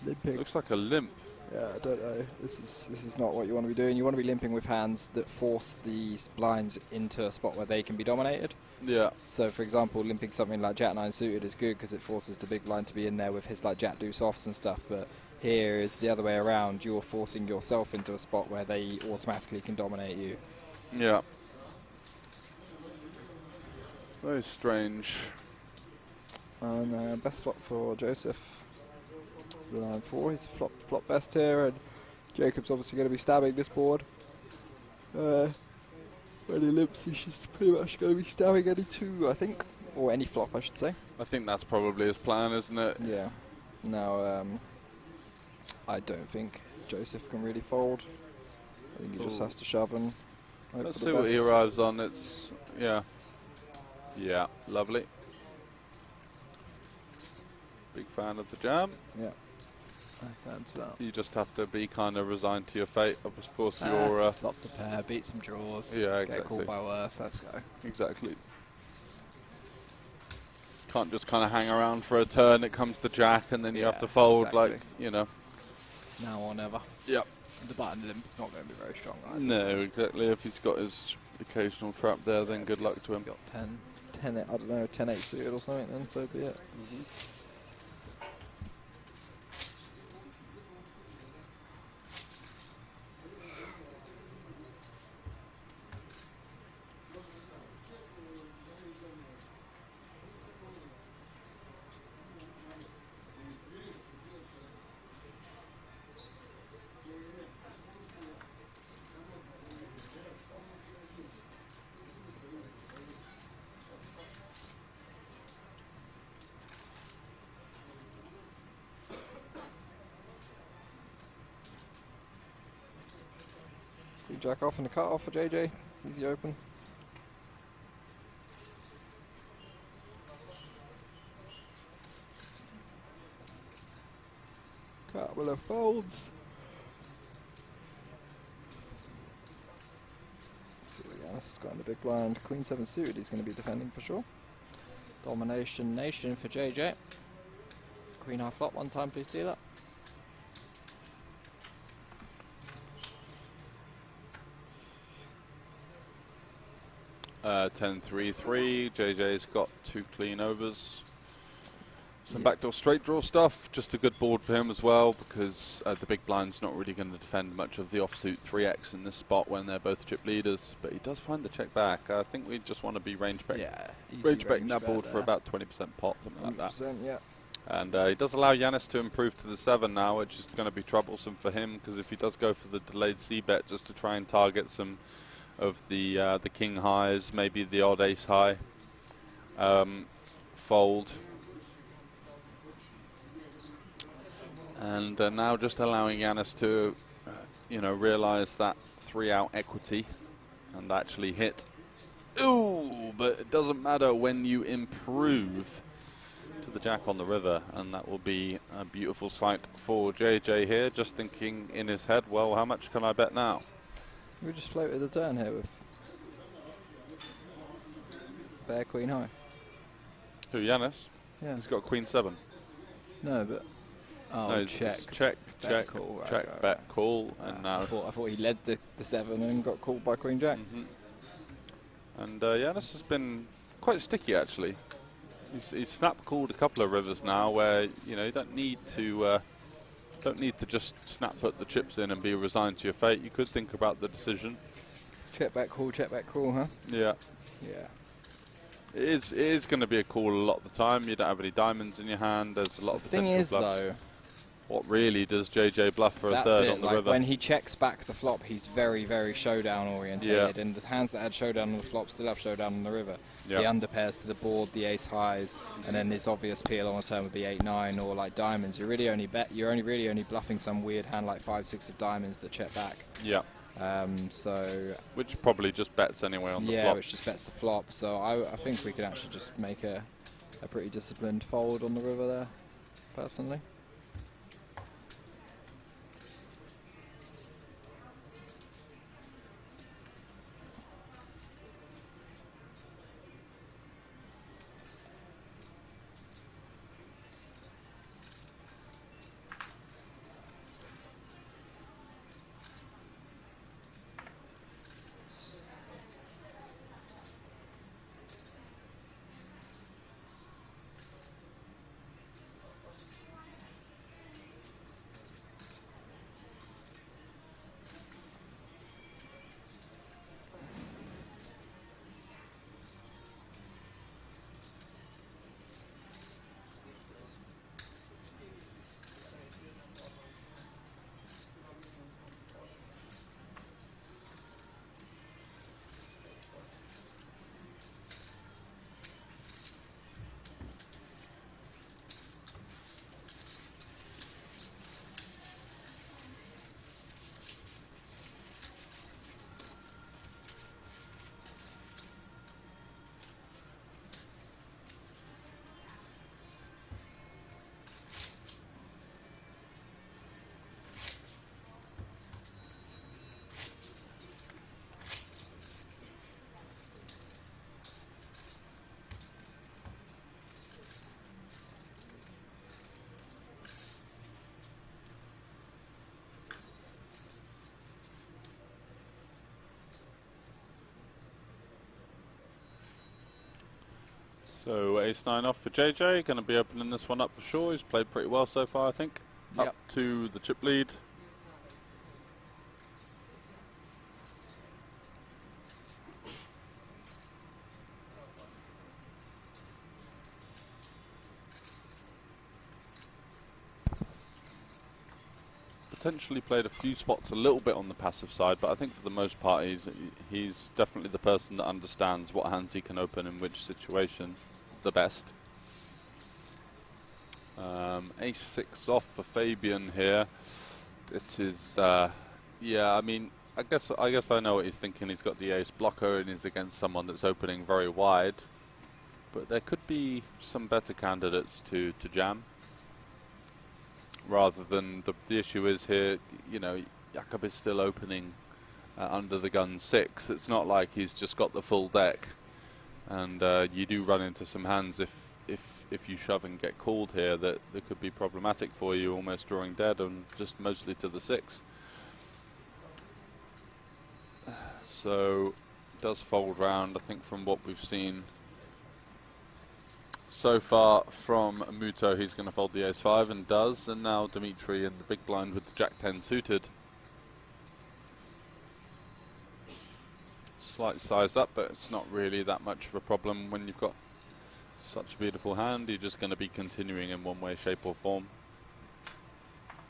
C: Limping.
B: Looks like a limp.
C: Yeah, I don't know. This is not what you want to be doing. You want to be limping with hands that force these blinds into a spot where they can be dominated.
B: Yeah.
C: So, for example, limping something like Jack 9 suited is good because it forces the big blind to be in there with his like Jack deuce offs and stuff. But here is the other way around. You're forcing yourself into a spot where they automatically can dominate you.
B: Yeah. Very strange.
C: And best flop for Joseph. The 9-4. He's flop best here, and Jacob's obviously going to be stabbing this board. When he limps, he's just pretty much going to be stabbing any 2, I think, or any flop, I should say.
B: I think that's probably his plan, isn't it?
C: Yeah. Now, I don't think Joseph can really fold. I think he just has to shove and hope
B: let's
C: for
B: see
C: the
B: what he
C: best.
B: arrives on. It's yeah, lovely. Big fan of the jam.
C: Yeah. Nice hand to that.
B: You just have to be kind of resigned to your fate. Of course, you're
C: flop the pair, beat some draws.
B: Yeah,
C: Get
B: exactly.
C: called by worse. Let's go.
B: Exactly. Can't just kind of hang around for a turn. It comes to jack, and then you have to fold,
C: exactly.
B: like, you know.
C: Now or never.
B: Yep.
C: The button limp's not going to be very strong.
B: No, exactly. If he's got his occasional trap there, then good luck to him.
C: Got 10, I don't know, 10-8 suited or something, then so be it. Jack off and the cut off for JJ. Easy open. Couple of folds. See what Giannis has got in the big blind. Queen 7 suited he's going to be defending for sure. Domination nation for JJ. Queen high flop one time, please do that.
B: Uh, 10-3-3. JJ's got 2 clean overs. Some backdoor straight draw stuff. Just a good board for him as well, because the big blind's not really going to defend much of the offsuit 3x in this spot when they're both chip leaders. But he does find the check back. I think we just want to be range betting.
C: Yeah,
B: range betting that board for about 20% pot, something like that.
C: Yeah.
B: And he does allow Giannis to improve to the 7 now, which is going to be troublesome for him, because if he does go for the delayed c-bet just to try and target some of the king highs, maybe the odd ace high, fold. And now just allowing Giannis to, realize that 3-out equity and actually hit. Ooh, but it doesn't matter when you improve to the jack on the river, and that will be a beautiful sight for JJ here, just thinking in his head, well, how much can I bet now?
C: We just floated the turn here with bear queen high.
B: Who, Giannis?
C: Yeah.
B: He's got queen 7.
C: No, but
B: no,
C: check,
B: check,
C: bet, call,
B: check, bet, call, and now
C: I thought he led the 7 and got called by Queen Jack.
B: And Giannis has been quite sticky actually. He's snap called a couple of rivers now, where you don't need to just snap put the chips in and be resigned to your fate. You could think about the decision.
C: Check back call, huh?
B: Yeah.
C: Yeah.
B: It is going to be a call a lot of the time. You don't have any diamonds in your hand. There's a lot of potential bluffs.
C: The thing is, though,
B: what really does JJ bluff for a third on the river?
C: When he checks back the flop, he's very, very showdown orientated, and the hands that had showdown on the flop still have showdown on the river. The underpairs to the board, the ace highs, and then this obvious peel on a turn would be 8-9 or like diamonds. You're really only bluffing some weird hand like 5-6 of diamonds that check back.
B: Yeah.
C: So
B: which probably just bets anyway on the flop.
C: Yeah, which just bets the flop. So I think we could actually just make a pretty disciplined fold on the river there, personally.
B: So ace-9 off for JJ, going to be opening this one up for sure. He's played pretty well so far, I think.
C: Yep.
B: Up to the chip lead. Potentially played a few spots a little bit on the passive side, but I think for the most part he's definitely the person that understands what hands he can open in which situation the best. Ace-6 off for Fabian here. This is yeah, I mean, I guess I know what he's thinking. He's got the ace blocker and he's against someone that's opening very wide, but there could be some better candidates to jam. Rather than the issue is here, you know, Jakob is still opening under the gun 6. It's not like he's just got the full deck, and you do run into some hands if you shove and get called here that could be problematic for you, almost drawing dead and just mostly to the 6. So does fold round, I think, from what we've seen so far from Muto. He's going to fold the ace-5 and does, and now Dimitri in the big blind with the jack-10 suited. Slight size up, but it's not really that much of a problem when you've got such a beautiful hand. You're just going to be continuing in one way, shape or form.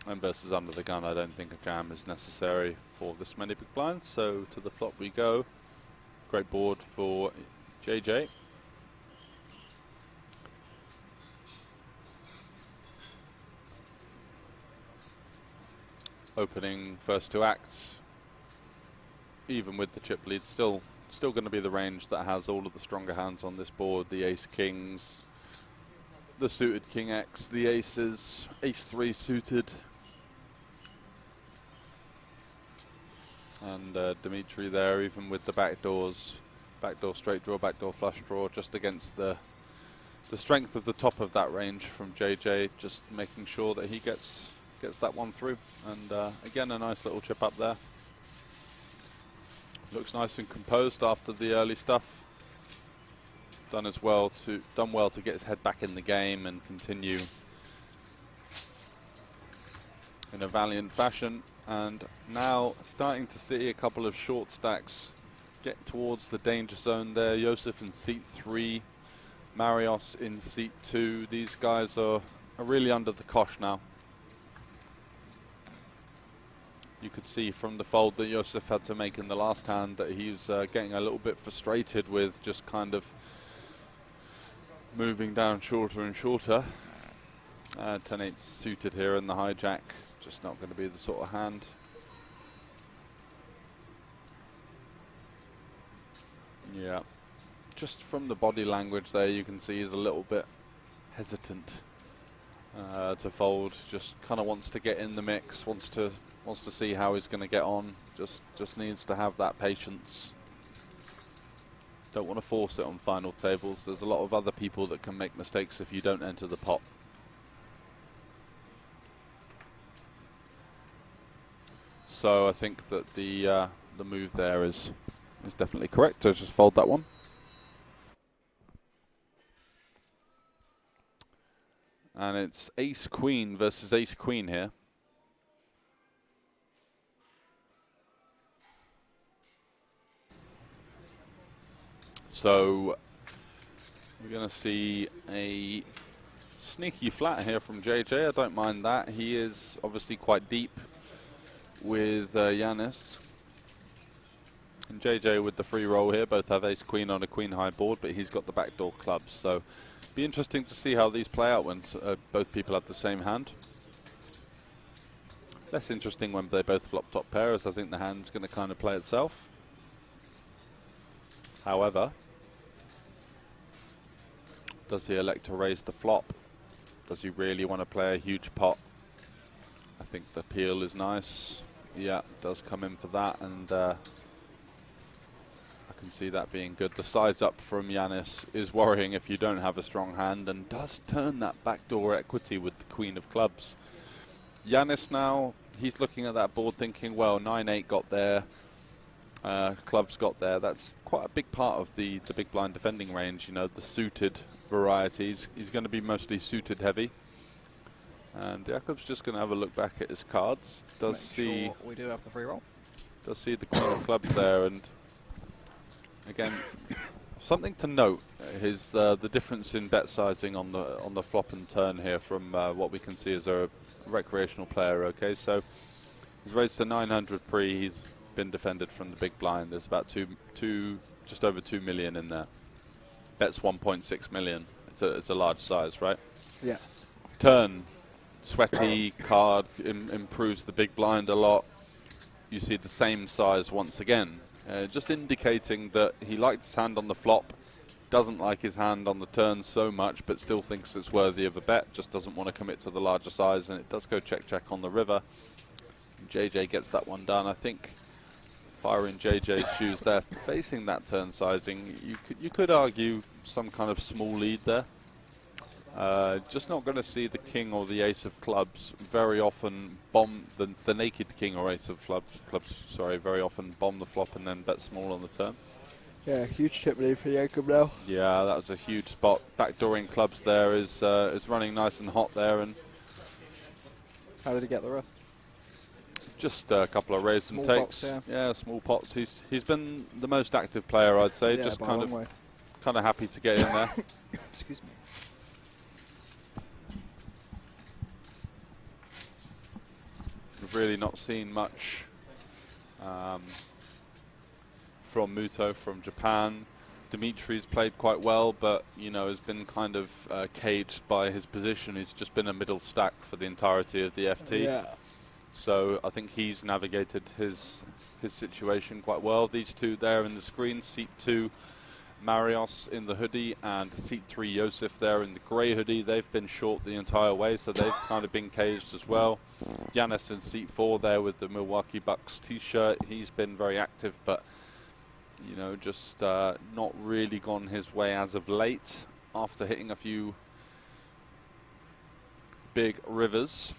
B: And versus under the gun, I don't think a jam is necessary for this many big blinds. So to the flop we go. Great board for JJ. Opening first 2 acts, even with the chip lead, still going to be the range that has all of the stronger hands on this board. The ace-kings, the suited king-x, the aces, ace-3 suited. And Dimitri there, even with the backdoors, backdoor straight draw, backdoor flush draw, just against the the strength of the top of that range from JJ, just making sure that he gets that one through. And again, a nice little chip up there. Looks nice and composed after the early stuff. Done well to get his head back in the game and continue in a valiant fashion. And now starting to see a couple of short stacks get towards the danger zone there. Josef in seat 3, Marios in seat 2. These guys are really under the cosh now. You could see from the fold that Josef had to make in the last hand that he was getting a little bit frustrated with just kind of moving down shorter and shorter. 10-8 suited here in the hijack, just not going to be the sort of hand. Yeah, just from the body language there you can see he's a little bit hesitant to fold, just kind of wants to get in the mix, wants to see how he's going to get on, just needs to have that patience. Don't want to force it on final tables. There's a lot of other people that can make mistakes if you don't enter the pot. So I think that the move there is definitely correct. So just fold that one. And it's ace-queen versus ace-queen here. So we're going to see a sneaky flat here from JJ. I don't mind that. He is obviously quite deep with Yanis. And JJ with the free roll here. Both have ace-queen on a queen-high board, but he's got the backdoor clubs. So be interesting to see how these play out when both people have the same hand. Less interesting when they both flop top pair, as I think the hand's going to kind of play itself. However, does he elect to raise the flop? Does he really want to play a huge pot? I think the peel is nice. Yeah, does come in for that, and I can see that being good. The size up from Yanis is worrying if you don't have a strong hand, and does turn that backdoor equity with the queen of clubs. Yanis now, he's looking at that board thinking, well, 9-8 got there, clubs got there. That's quite a big part of the big blind defending range, you know, the suited varieties. He's going to be mostly suited heavy. And Jakob's just going to have a look back at his cards. Does see
C: sure we do have the free roll.
B: Does see the queen of clubs there, and again, something to note is the difference in bet sizing on the flop and turn here from what we can see as a recreational player. Okay, so he's raised to 900 pre. He's been defended from the big blind. There's about just over 2 million in there. Bets 1.6 million. It's a large size, right?
C: Yeah.
B: Turn, sweaty card, improves the big blind a lot. You see the same size once again, just indicating that he likes his hand on the flop, doesn't like his hand on the turn so much, but still thinks it's worthy of a bet, just doesn't want to commit to the larger size, and it does go check-check on the river. JJ gets that one done. I think if I were in JJ's shoes there, facing that turn sizing, you could argue some kind of small lead there. Just not going to see the king or the ace of clubs very often bomb the naked king or ace of clubs. Sorry, very often bomb the flop and then bet small on the turn.
C: Yeah, huge chip lead for Jakob now.
B: Yeah, that was a huge spot. Backdooring clubs there is running nice and hot there. And
C: how did he get the rest?
B: Just a couple of raises and takes.
C: Pots,
B: yeah, small pots. He's been the most active player, I'd say.
C: Yeah,
B: just
C: by
B: kind
C: a long way.
B: of happy to get in there.
C: Excuse me.
B: We've really not seen much from Muto from Japan. Dimitri's played quite well, but you know has been kind of caged by his position. He's just been a middle stack for the entirety of the FT.
C: Yeah.
B: So I think he's navigated his situation quite well. These two there in the screen, seat 2, Marios in the hoodie, and seat 3, Josef there in the grey hoodie. They've been short the entire way, so they've kind of been caged as well. Yanis in seat 4 there with the Milwaukee Bucks t-shirt. He's been very active, but you know, just not really gone his way as of late. after hitting a few big rivers.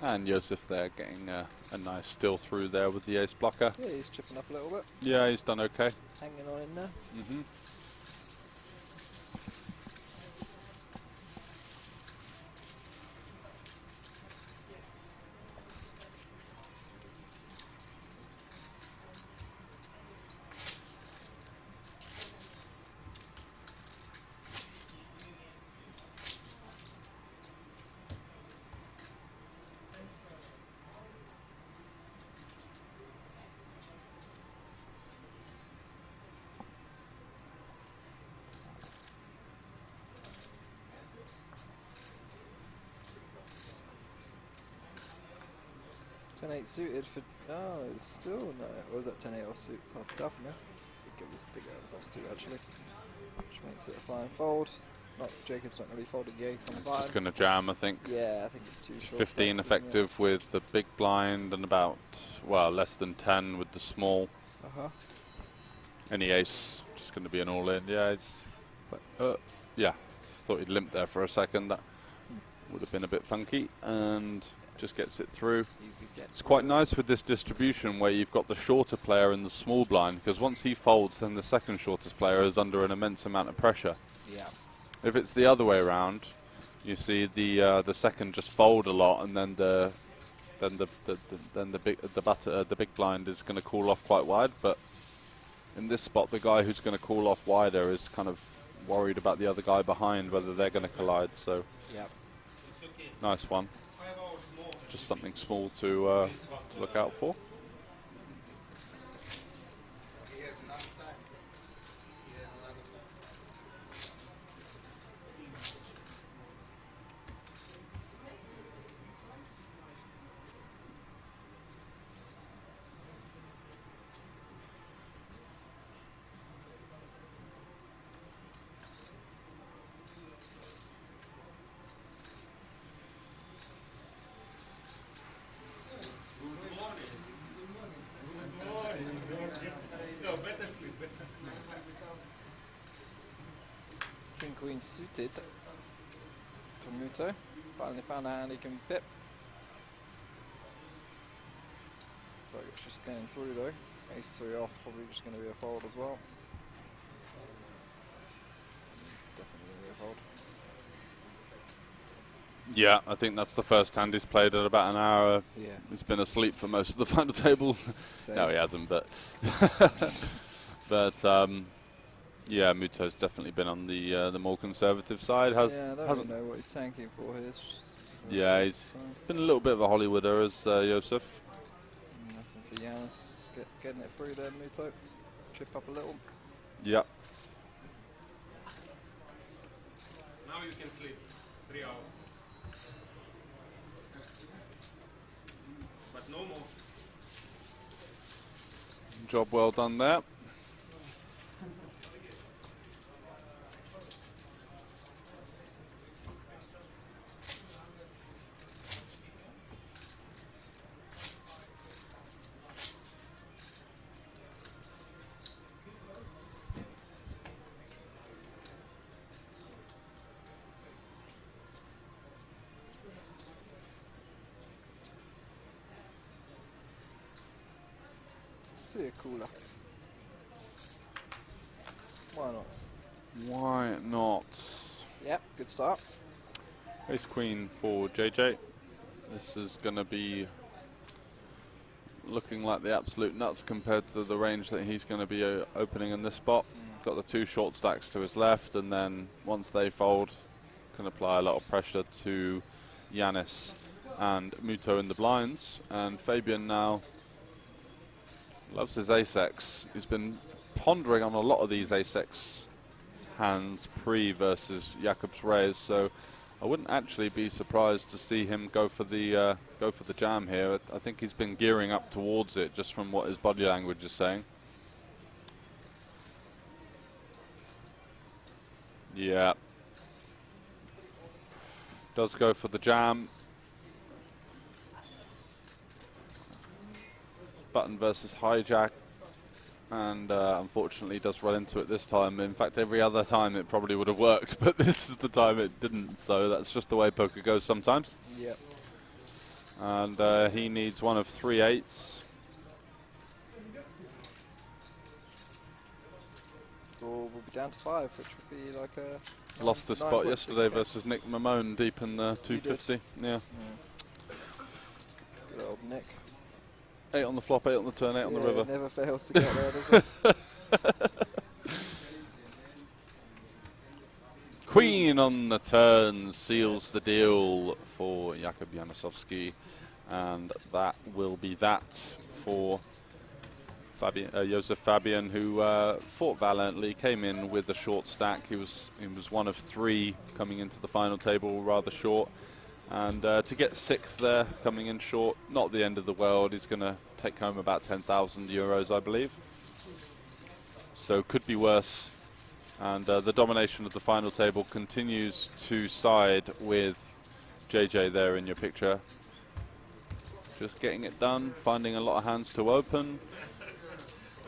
B: And Josef there getting a nice steal through there with the ace blocker.
C: Yeah, he's chipping up a little bit.
B: Yeah, he's done okay.
C: Hanging on in there.
B: Mm-hmm.
C: Ten-8 suited for. Oh, it's still no. Or was that 10-8 offsuit? It's hard to tell from here. I think it was offsuit actually, which makes it a fine fold. Not Jacob's not going to be folding the ace on the
B: Just going to jam, I think.
C: Yeah, I think it's too short.
B: 15 effective with the big blind and about, well, less than 10 with the small. Any ace, just going to be an all-in. Yeah, it's. Yeah, thought he'd limp there for a second. That would have been a bit funky, and just gets it through. It's quite nice with this distribution where you've got the shorter player in the small blind, because once he folds, then the second shortest player is under an immense amount of pressure.
C: Yeah.
B: If it's the other way around, you see the second just fold a lot, and then the big blind is going to cool off quite wide. But in this spot, the guy who's going to cool off wider is kind of worried about the other guy behind, whether they're going to collide. So,
C: yep.
B: Nice one. Just something small to look out for.
C: King Queen suited for Muto. Finally found a hand he can pip. So it's just getting through though. Ace 3 off, probably just going to be a fold as well. Definitely going to be a fold.
B: Yeah, I think that's the first hand he's played at about an hour.
C: Yeah.
B: He's been asleep for most of the final table. No, he hasn't, but yeah, Muto's definitely been on the more conservative side.
C: Yeah, I don't really know what he's tanking for here. It's just
B: yeah, he's been a little bit of a Hollywooder as Josef.
C: Nothing for Yanis. Getting it through there, Muto. Chip up a little.
B: Yep.
H: Now you can sleep 3 hours. But no more.
B: Job well done there.
C: See a cooler. Why not?
B: Why not?
C: Yep, good start.
B: Ace Queen for JJ. This is going to be looking like the absolute nuts compared to the range that he's going to be opening in this spot. Got the two short stacks to his left, and then once they fold, can apply a lot of pressure to Yanis and Muto in the blinds. And Fabian now loves his ace-X. He's been pondering on a lot of these ace-X hands pre versus Jakob's raise, so I wouldn't actually be surprised to see him go for the jam here. I think he's been gearing up towards it just from what his body language is saying. Yeah. Does go for the jam. Button versus hijack. And unfortunately does run into it this time. In fact, every other time it probably would have worked, but this is the time it didn't. So that's just the way poker goes sometimes.
C: Yep.
B: And he needs one of 3 8s.
C: Or we'll be down to 5, which would be like a...
B: Lost the spot yesterday versus Nick Mamone deep in the 250. Yeah.
C: Good old Nick.
B: 8 on the flop, 8 on the turn, 8 on the river.
C: It never fails to get there, does it?
B: Queen on the turn seals the deal for Jakub Janosowski, and that will be that for Josef Fabian, who fought valiantly, came in with a short stack. He was one of 3 coming into the final table, rather short. And to get 6th there, coming in short, not the end of the world. He's going to take home about 10,000 euros, I believe. So could be worse. And the domination of the final table continues to side with JJ there in your picture. Just getting it done, finding a lot of hands to open.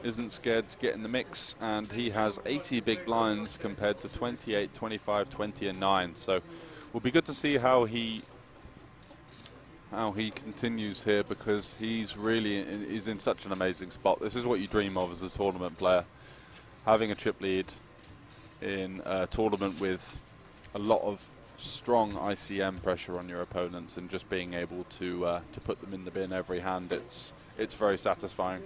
B: Isn't scared to get in the mix. And he has 80 big blinds compared to 28, 25, 20 and 9. So will be good to see how he continues here, because he's in such an amazing spot. This is what you dream of as a tournament player, having a chip lead in a tournament with a lot of strong ICM pressure on your opponents, and just being able to put them in the bin every hand. It's very satisfying.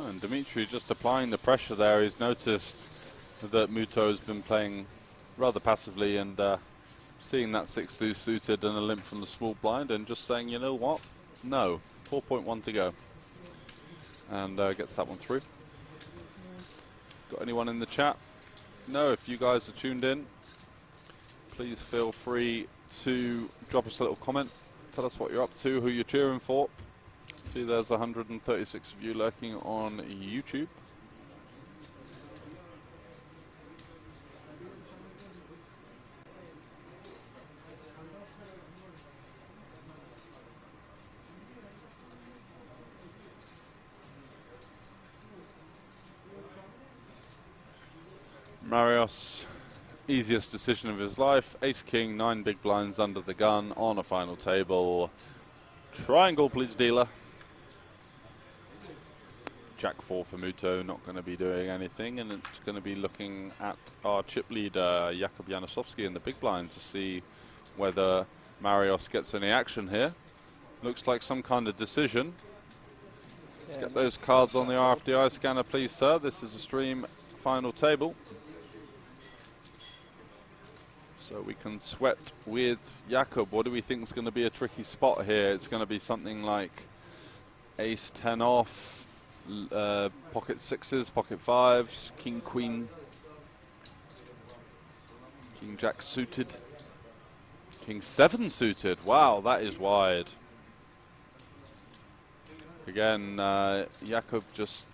B: And Dimitri just applying the pressure there. He's noticed that Muto has been playing rather passively, and seeing that 6-2 suited and a limp from the small blind, and just saying, you know what, no, 4.1 to go. And gets that one through. Got anyone in the chat? No, if you guys are tuned in, please feel free to drop us a little comment. Tell us what you're up to, who you're cheering for. See, there's 136 of you lurking on YouTube. Marios, easiest decision of his life. Ace King, 9 big blinds under the gun on a final table. Triangle, please, dealer. Jack 4 for Muto, not going to be doing anything, and it's going to be looking at our chip leader, Jakub Janosowski, in the big blind to see whether Marios gets any action here. Looks like some kind of decision. Let's get those cards on the RFDI scanner, please, sir. This is a stream final table. So we can sweat with Jakub. What do we think is going to be a tricky spot here? It's going to be something like Ace 10 off, pocket 6s, pocket 5s, King Queen, King Jack suited, King 7 suited. Wow, that is wide. Again, Jakub just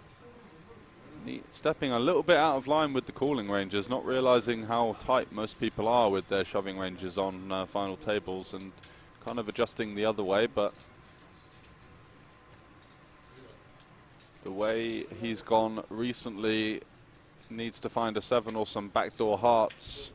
B: stepping a little bit out of line with the calling ranges, not realizing how tight most people are with their shoving ranges on final tables, and kind of adjusting the other way. But the way he's gone recently, needs to find a 7 or some backdoor hearts.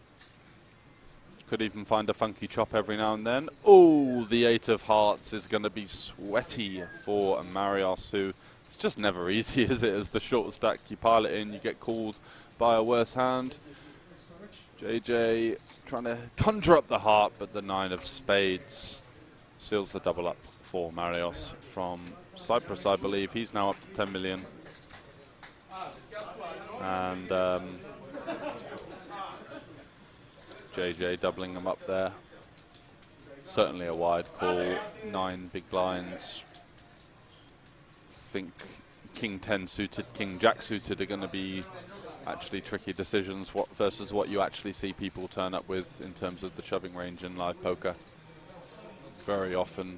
B: Could even find a funky chop every now and then. Oh, the 8 of hearts is going to be sweaty for Marios, who it's just never easy, is it? As the short stack, you pile it in, you get called by a worse hand. JJ trying to conjure up the heart, but the 9 of spades seals the double up for Marios from Cyprus, I believe. He's now up to 10 million. And JJ doubling them up there. Certainly a wide call. 9 big blinds. Think King 10 suited, King Jack suited are going to be actually tricky decisions versus what you actually see people turn up with in terms of the shoving range in live poker. Very often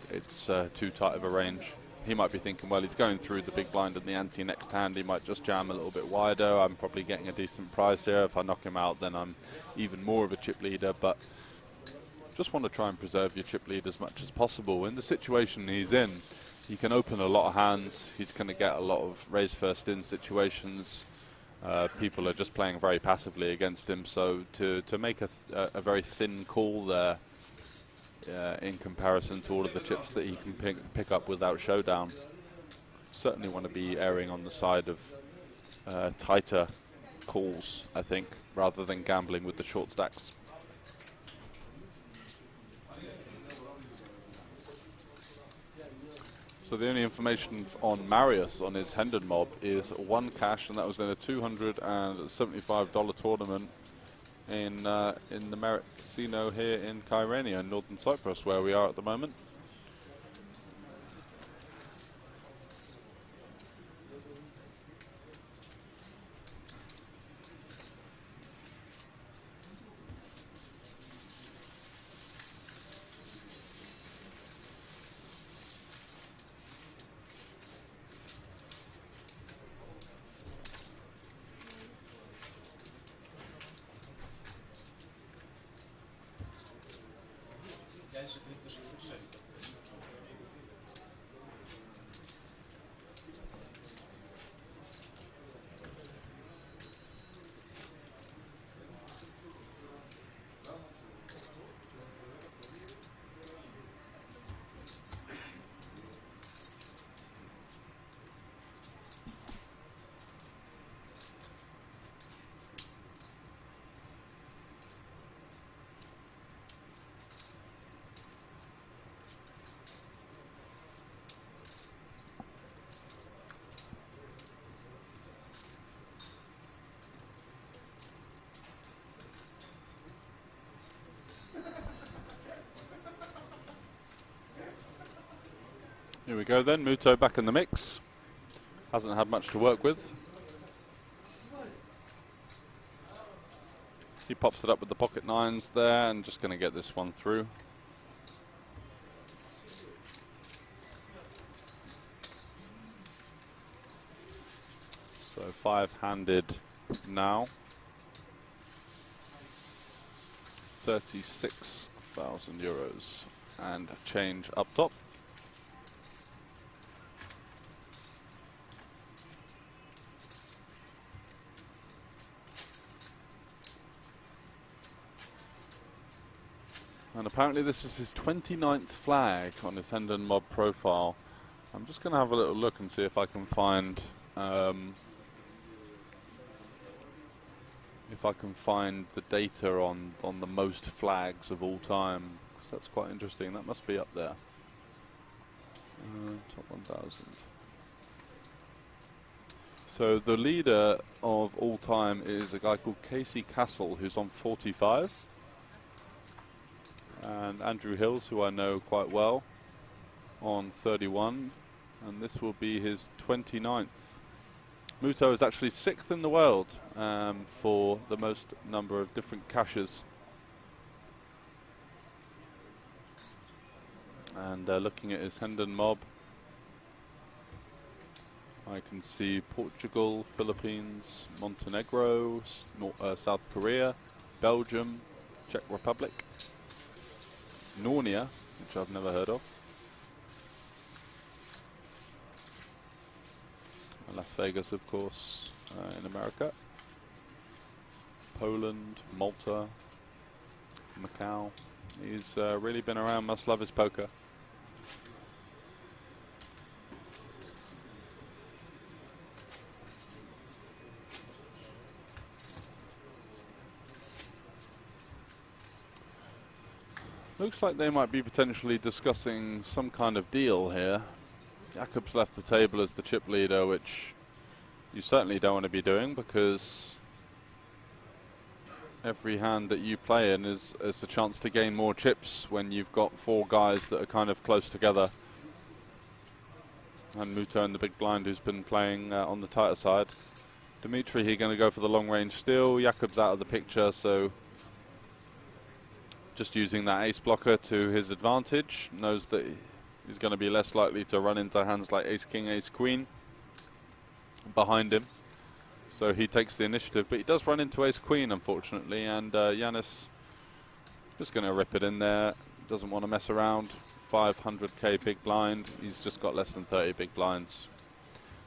B: it's too tight of a range. He might be thinking, well, he's going through the big blind and the ante next hand, he might just jam a little bit wider. I'm probably getting a decent prize here. If I knock him out, then I'm even more of a chip leader. But just want to try and preserve your chip lead as much as possible. In the situation he's in, he can open a lot of hands. He's going to get a lot of raise first in situations. People are just playing very passively against him. So to make a very thin call there, in comparison to all of the chips that he can pick up without showdown, certainly want to be erring on the side of tighter calls, I think, rather than gambling with the short stacks. So the only information on Marius on his HendonMob is 1 cash, and that was in a $275 tournament in the Merit Casino here in Kyrenia, in northern Cyprus, where we are at the moment. Here we go then, Muto back in the mix. Hasn't had much to work with. He pops it up with the pocket 9s there and just going to get this one through. So 5-handed now. 36,000 euros and change up top. And apparently this is his 29th flag on his HendonMob profile. I'm just going to have a little look and see if I can find the data on the most flags of all time, because that's quite interesting. That must be up there. Top 1,000. So the leader of all time is a guy called Casey Castle, who's on 45. And Andrew Hills, who I know quite well, on 31, and this will be his 29th. Muto is actually 6th in the world for the most number of different caches. And looking at his HendonMob, I can see Portugal, Philippines, Montenegro, South Korea, Belgium, Czech Republic, Narnia, which I've never heard of, and Las Vegas, of course, in America, Poland, Malta, Macau. He's really been around, must love his poker. Looks like they might be potentially discussing some kind of deal here. Jakob's left the table as the chip leader, which you certainly don't want to be doing, because every hand that you play in is a chance to gain more chips when you've got 4 guys that are kind of close together. And Muto in the big blind, who's been playing on the tighter side. Dimitri here going to go for the long range steal. Jakob's out of the picture, so just using that ace blocker to his advantage. Knows that he's going to be less likely to run into hands like ace king, ace queen behind him. So he takes the initiative, but he does run into ace queen, unfortunately, and Yanis just going to rip it in there. Doesn't want to mess around. 500k big blind. He's just got less than 30 big blinds.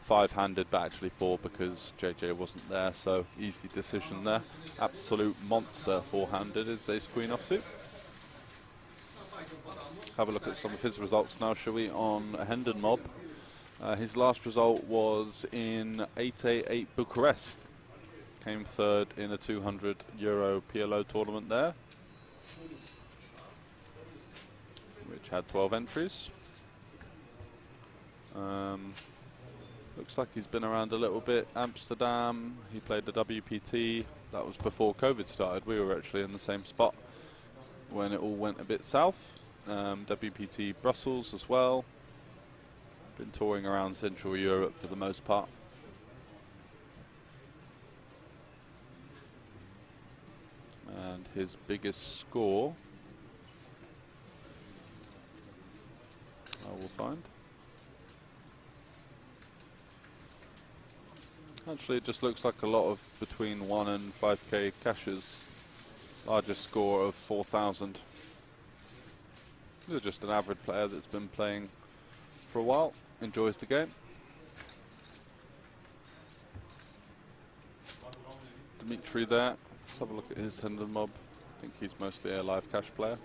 B: 5-handed, but actually 4 because JJ wasn't there, so easy decision there. Absolute monster 4-handed is ace queen offsuit. Have a look at some of his results now, shall we, on HendonMob. His last result was in 8A8 Bucharest. Came 3rd in a €200 PLO tournament there, which had 12 entries. Looks like he's been around a little bit. Amsterdam, he played the WPT. That was before COVID started. We were actually in the same spot when it all went a bit south. WPT Brussels as well. Been touring around Central Europe for the most part. And his biggest score, I will find. Actually, it just looks like a lot of between 1 and 5k cashes. Largest score of 4,000. This is just an average player that's been playing for a while, enjoys the game. Dimitri there. Let's have a look at his HendonMob. I think he's mostly a live cash player.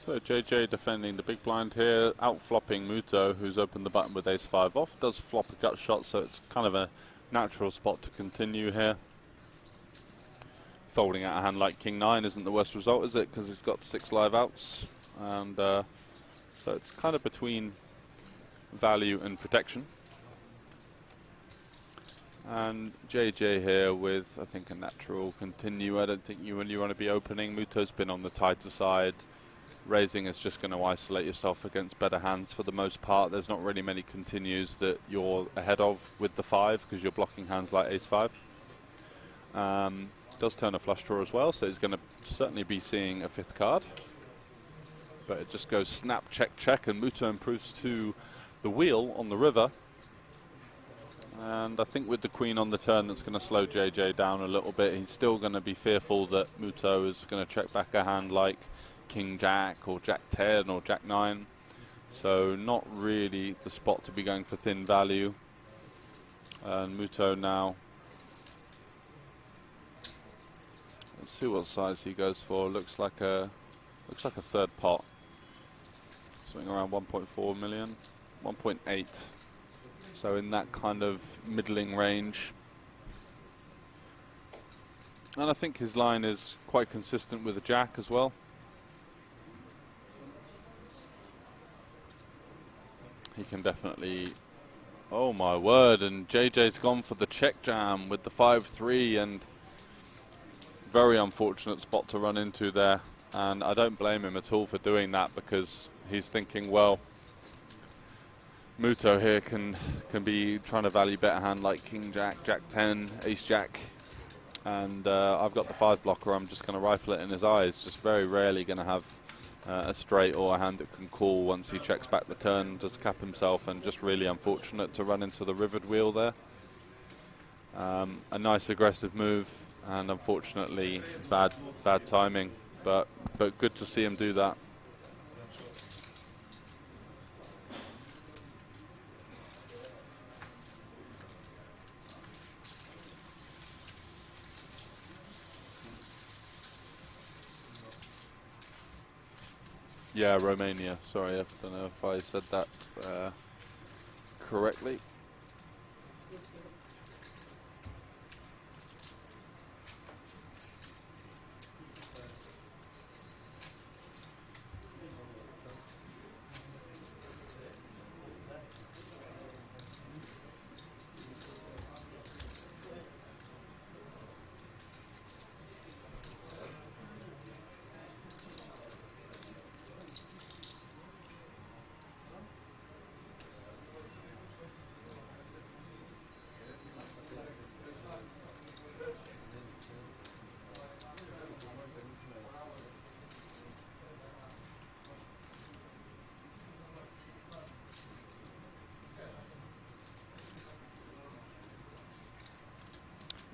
B: So JJ defending the big blind here, outflopping Muto, who's opened the button with ace-5 off. Does flop a gut shot, so it's kind of a natural spot to continue here. Folding out a hand like king-9 isn't the worst result, is it? Because he's got 6 live outs. And so it's kind of between value and protection. And JJ here with, I think, a natural continue. I don't think you want to be opening. Muto's been on the tighter side. Raising is just going to isolate yourself against better hands for the most part. There's not really many continues that you're ahead of with the 5 because you're blocking hands like ace-5. Does turn a flush draw as well, so he's going to certainly be seeing a 5th card. But it just goes snap, check, check, and Muto improves to the wheel on the river. And I think with the queen on the turn, that's going to slow JJ down a little bit. He's still going to be fearful that Muto is going to check back a hand like King Jack or Jack 10 or Jack 9. So not really the spot to be going for thin value. And Muto now, let's see what size he goes for. Looks like a 3rd pot. Something around 1.4 million, 1.8. So in that kind of middling range. And I think his line is quite consistent with a jack as well. He can definitely, oh my word, and JJ's gone for the check jam with the 5-3, and very unfortunate spot to run into there. And I don't blame him at all for doing that, because he's thinking, well, Muto here can be trying to value bet a hand like King Jack, Jack 10, Ace Jack, and I've got the 5 blocker. I'm just going to rifle it in his eyes. Just very rarely going to have a straight or a hand that can call once he checks back the turn, does cap himself, and just really unfortunate to run into the rivered wheel there. A nice aggressive move, and unfortunately bad timing, but good to see him do that. Yeah, Romania. Sorry, I don't know if I said that correctly.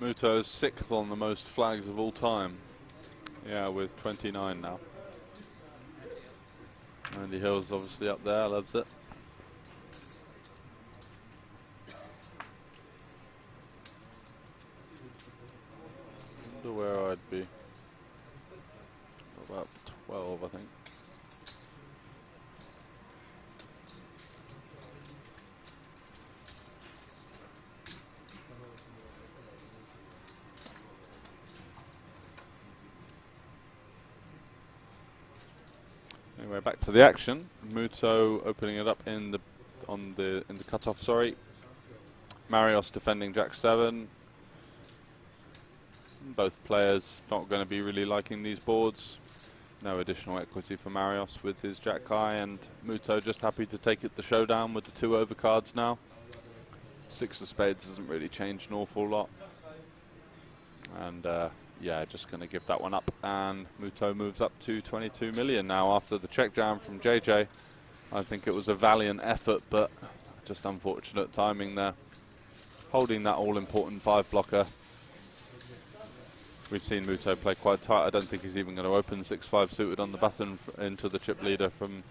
B: Muto's 6th on the most flags of all time. Yeah, with 29 now. Andy Hill's obviously up there, loves it. Wonder where I'd be. About 12, I think. Anyway, back to the action. Muto opening it up in the cutoff. Sorry, Marios defending Jack 7. Both players not going to be really liking these boards. No additional equity for Marios with his Jack high, and Muto just happy to take it the showdown with the 2 overcards now. 6 of spades doesn't really change an awful lot, and yeah, just going to give that one up, and Muto moves up to 22 million now after the check jam from JJ. I think it was a valiant effort, but just unfortunate timing there. Holding that all-important 5 blocker. We've seen Muto play quite tight. I don't think he's even going to open 6-5 suited on the button into the chip leader from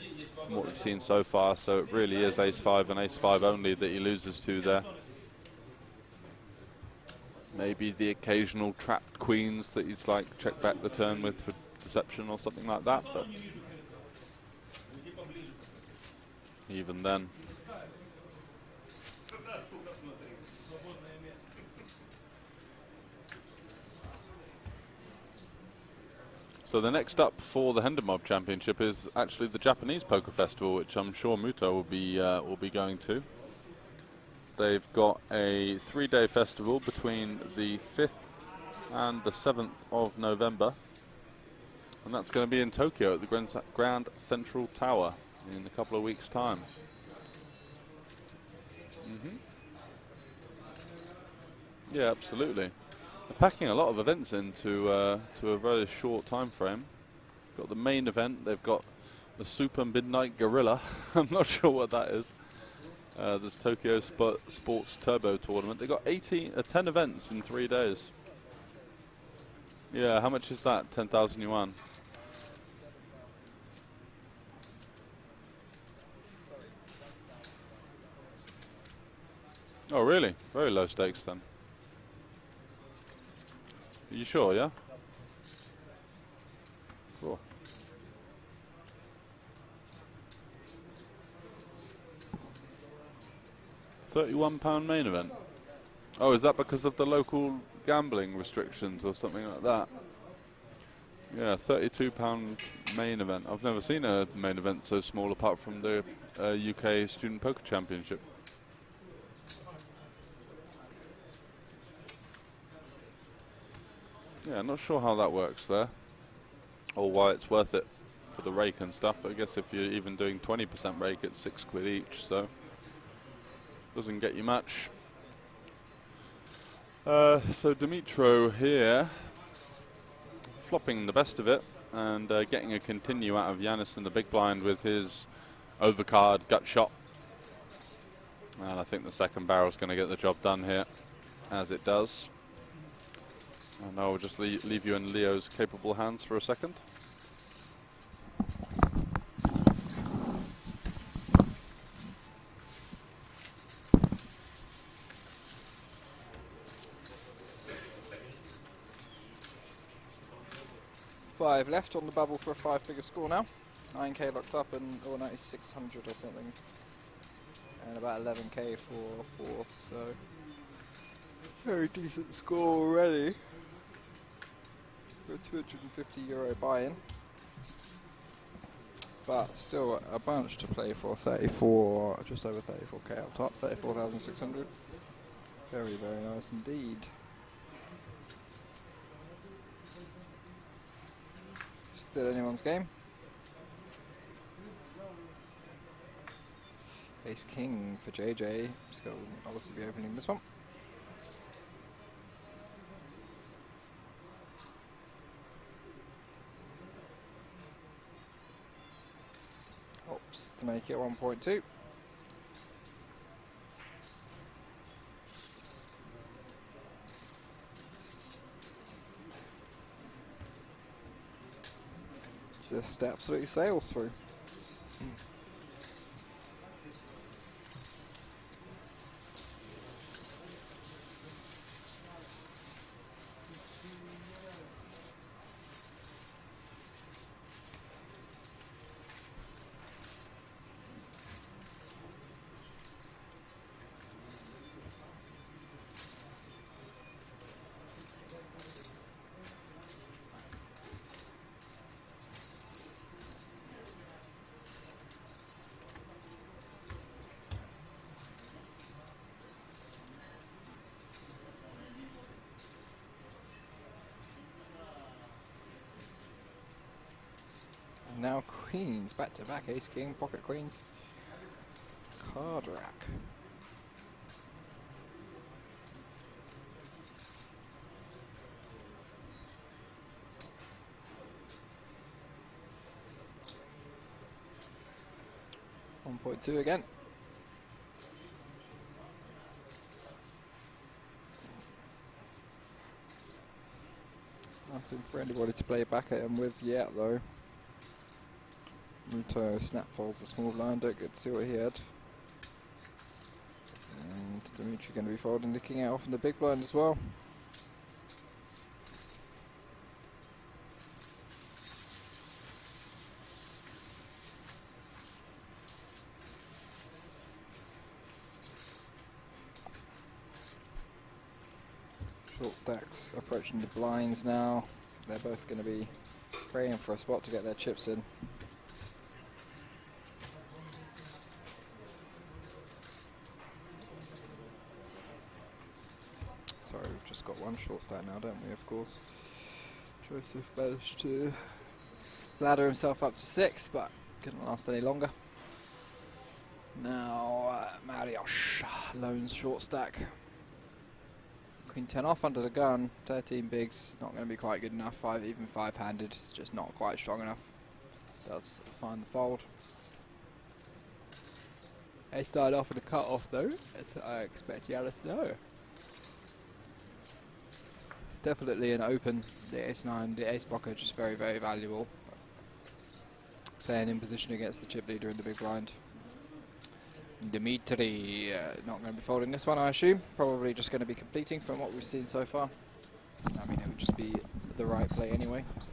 B: what we've seen so far. So it really is Ace-5 and Ace-5 only that he loses to there. Maybe the occasional trapped queens that he's like check back the turn with for deception or something like that, but even then. So the next up for the HendonMob Championship is actually the Japanese Poker Festival, which I'm sure Muto will be going to. They've got a 3-day festival between the 5th and the 7th of November. And that's going to be in Tokyo at the Grand Central Tower in a couple of weeks' time. Yeah, absolutely. They're packing a lot of events into to a very short time frame. Got the main event. They've got the Super Midnight Gorilla. I'm not sure what that is. There's Tokyo Sports Turbo Tournament. They got 10 events in 3 days. Yeah, how much is that? 10,000 yuan. Oh, really? Very low stakes then. Are you sure, yeah? Cool. £31 main event. Oh, is that because of the local gambling restrictions or something like that? Yeah, £32 main event. I've never seen a main event so small apart from the UK Student Poker Championship. Yeah, I'm not sure how that works there, or why it's worth it for the rake and stuff. I guess if you're even doing 20% rake, it's £6 each, so doesn't get you much. So Dimitro here, flopping the best of it, and getting a continue out of Yanis in the big blind with his overcard gut shot. And I think the second barrel's going to get the job done here, as it does. And I'll just leave you in Leo's capable hands for a second.
C: Five left on the bubble for a 5-figure score now. 9k locked up and 9600 or something. And about 11k for fourth, so very decent score already. For a €250 buy-in. But still a bunch to play for. 34, just over 34k up top, 34,600. Very, very nice indeed. Still anyone's game. Ace King for JJ. Skill will obviously be opening this one. Oops, to make it 1.2. Just absolutely sails through. Now queens, back to back, ace king, pocket queens, card rack. .2 again. Nothing for anybody to play back at him with yet though. Muto snap folds the small blind, don't get to see what he had. And Dimitri going to be folding the king out off in the big blind as well. Short stacks approaching the blinds now. They're both going to be praying for a spot to get their chips in. Sorry, we've just got one short stack now, don't we, of course. Joseph managed to ladder himself up to 6th, but couldn't last any longer. Now, Mariusz, lone short stack. Queen 10 off under the gun. 13 bigs, not going to be quite good enough. Even 5-handed, it's just not quite strong enough. Does find the fold. They started off with a cut off though, as I expect Yanis to know. Definitely an open, the ace-9, the ace blocker, just very, very valuable. Playing in position against the chip leader in the big blind. Dimitri, not going to be folding this one, I assume. Probably just going to be completing from what we've seen so far. I mean, it would just be the right play anyway. So.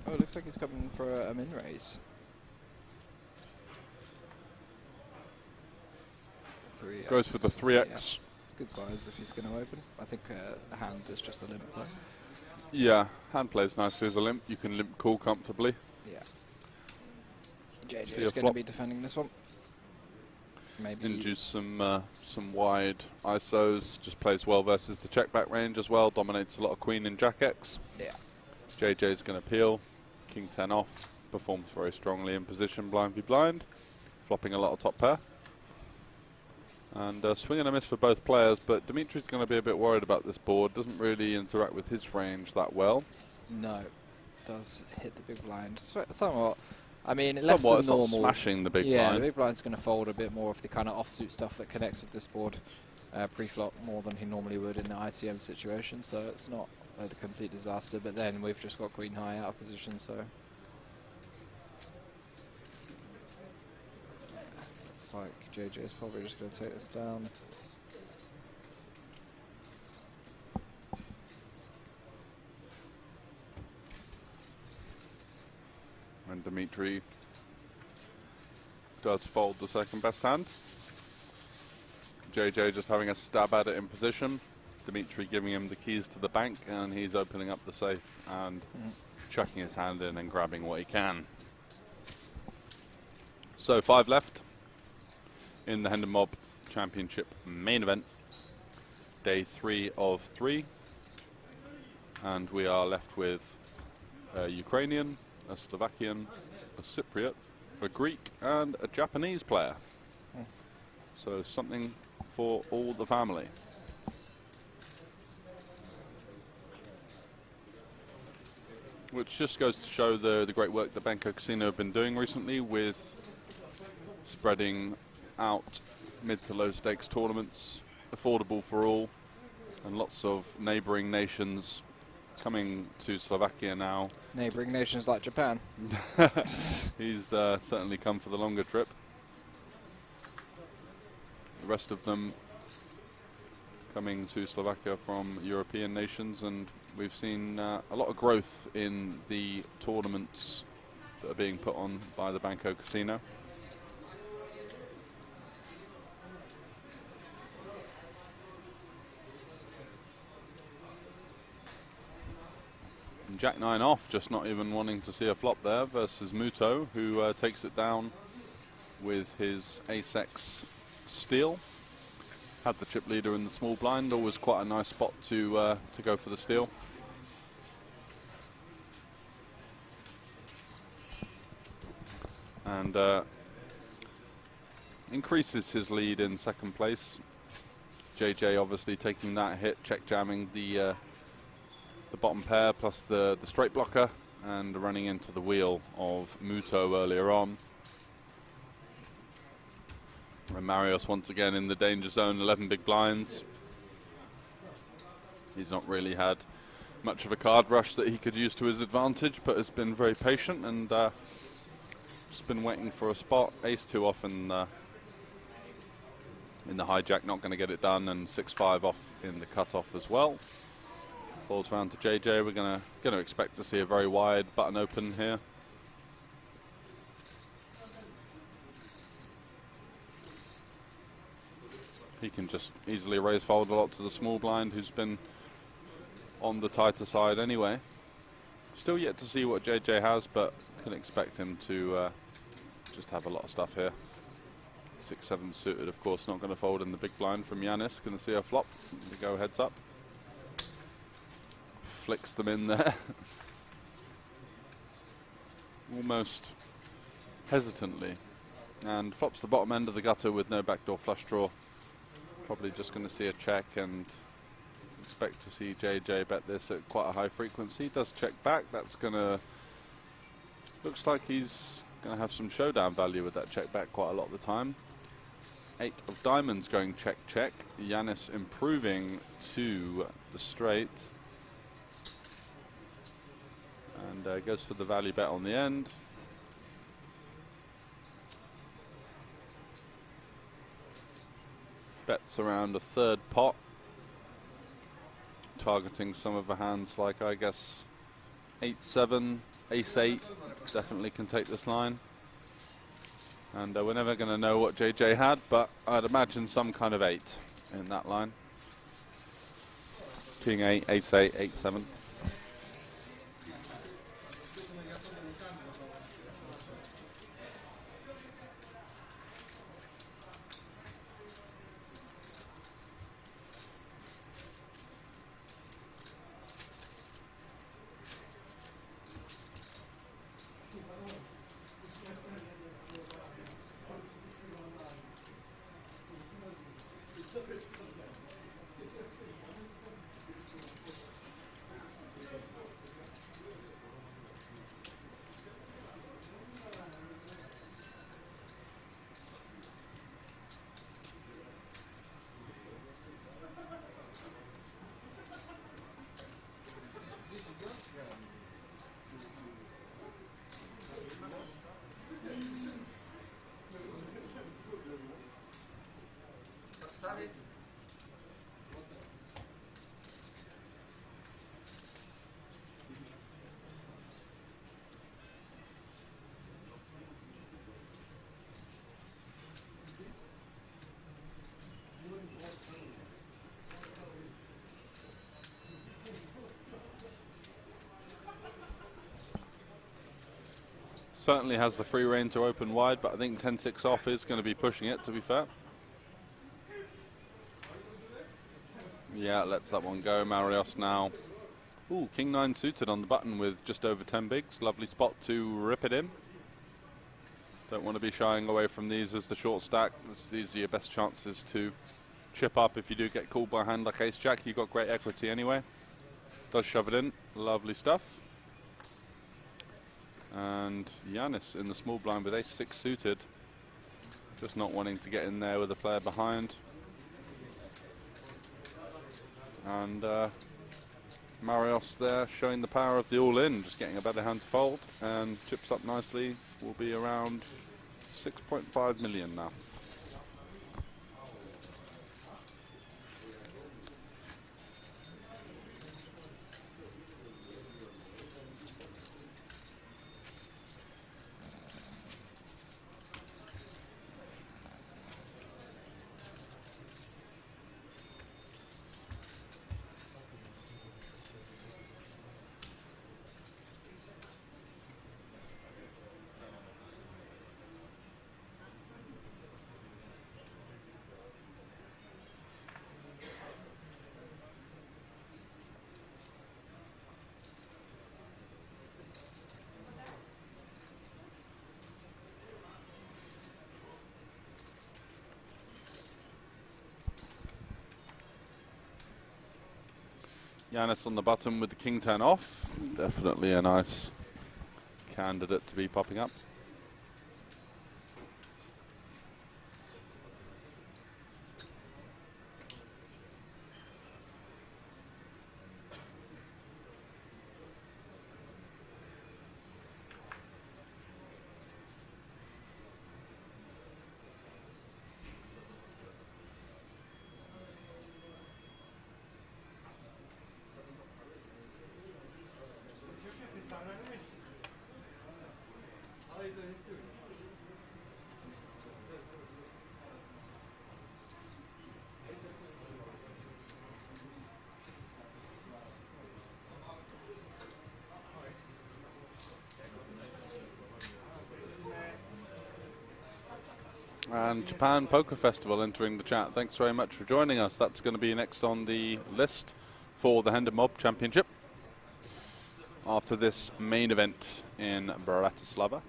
C: Oh, it looks like he's coming for a min raise. 3x.
B: Goes for the 3x.
C: Yeah. Good size if he's going to open. I think the hand is just a limp play.
B: Yeah, hand plays nicely as a limp. You can limp call comfortably.
C: Yeah. JJ is going to be defending this one. Maybe
B: induce some wide ISOs. Just plays well versus the check back range as well. Dominates a lot of Queen and Jack X.
C: Yeah.
B: JJ's going to peel. King 10 off. Performs very strongly in position, blind v blind. Flopping a lot of top pair. And swing and a miss for both players, but Dimitri's going to be a bit worried about this board. Doesn't really interact with his range that well.
C: No. Does hit the big blind. Somewhat. I mean, less than normal.
B: Smashing the big blind.
C: Yeah, the big blind's going to fold a bit more of the kind of offsuit stuff that connects with this board pre-flop more than he normally would in the ICM situation. So it's not a complete disaster. But then we've just got Queen High out of position, so looks like JJ is probably just going to take this down.
B: And Dimitri does fold the second best hand. JJ just having a stab at it in position. Dimitri giving him the keys to the bank, and he's opening up the safe and chucking his hand in and grabbing what he can. So 5 left in the HendonMob Championship main event. Day 3 of 3. And we are left with a Ukrainian, a Slovakian, a Cypriot, a Greek, and a Japanese player. So something for all the family. Which just goes to show the great work that Banco Casino have been doing recently with spreading out mid to low stakes tournaments, affordable for all, and lots of neighbouring nations coming to Slovakia now.
C: Neighbouring nations like Japan.
B: He's certainly come for the longer trip. The rest of them coming to Slovakia from European nations, and we've seen a lot of growth in the tournaments that are being put on by the Banco Casino. Jack 9 off, just not even wanting to see a flop there versus Muto, who takes it down with his ace-X steal. Had the chip leader in the small blind, always quite a nice spot to go for the steal. And increases his lead in second place. JJ obviously taking that hit, check jamming the bottom pair plus the straight blocker and running into the wheel of Muto earlier on. And Marios once again in the danger zone, 11 big blinds. He's not really had much of a card rush that he could use to his advantage, but has been very patient and just been waiting for a spot. Ace-2 off in the hijack, not going to get it done, and 6-5 off in the cutoff as well. Falls round to JJ. We're going to expect to see a very wide button open here. He can just easily raise fold a lot to the small blind, who's been on the tighter side anyway. Still yet to see what JJ has, but can expect him to just have a lot of stuff here. 6-7 suited, of course, not going to fold in the big blind from Yanis. Going to see a flop. The go heads up. Flicks them in there. Almost hesitantly. And flops the bottom end of the gutter with no backdoor flush draw. Probably just going to see a check and expect to see JJ bet this at quite a high frequency. Does check back. That's gonna, looks like he's gonna have some showdown value with that check back quite a lot of the time. 8 of diamonds going check check. Yanis improving to the straight. And goes for the value bet on the end. Bets around a third pot. Targeting some of the hands like, I guess, 8-7, ace-8 definitely can take this line. And we're never going to know what JJ had, but I'd imagine some kind of 8 in that line. King 8, ace-8, 8-7. Certainly has the free rein to open wide, but I think 10-6 off is going to be pushing it, to be fair. Yeah, lets that one go. Marios now. Ooh, King 9 suited on the button with just over 10 bigs. Lovely spot to rip it in. Don't want to be shying away from these as the short stack. These are your best chances to chip up if you do get called by a hand like ace-jack. You've got great equity anyway. Does shove it in. Lovely stuff. And Yanis in the small blind with ace-6 suited. Just not wanting to get in there with a player behind. And Marios there showing the power of the all-in, just getting a better hand to fold, and chips up nicely. Will be around 6.5 million now. Yanis on the button with the King 10 off. Definitely a nice candidate to be popping up. And Japan Poker Festival entering the chat. Thanks very much for joining us. That's going to be next on the list for the HendonMob Championship. After this main event in Bratislava.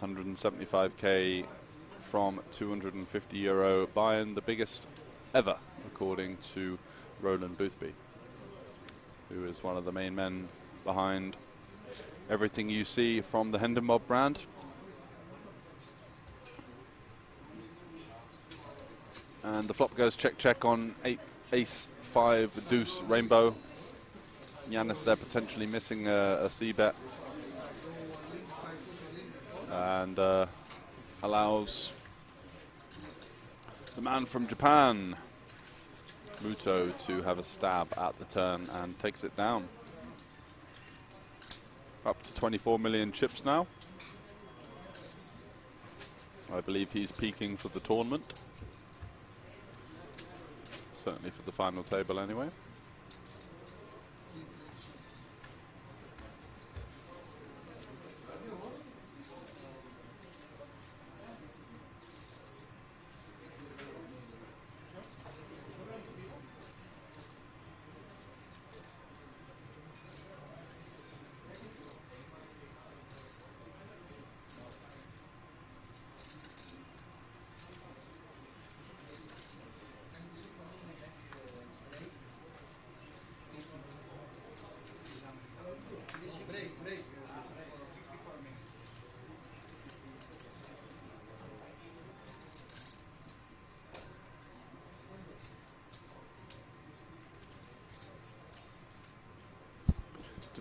B: 175k from €250 buy-in, the biggest ever, according to Roland Boothby, who is one of the main men behind everything you see from the HendonMob brand. And the flop goes check, check on 8, ace, 5, deuce, rainbow. Yanis there potentially missing a c-bet. And allows the man from Japan, Muto, to have a stab at the turn and takes it down. Up to 24 million chips now. I believe he's peaking for the tournament. Certainly for the final table anyway.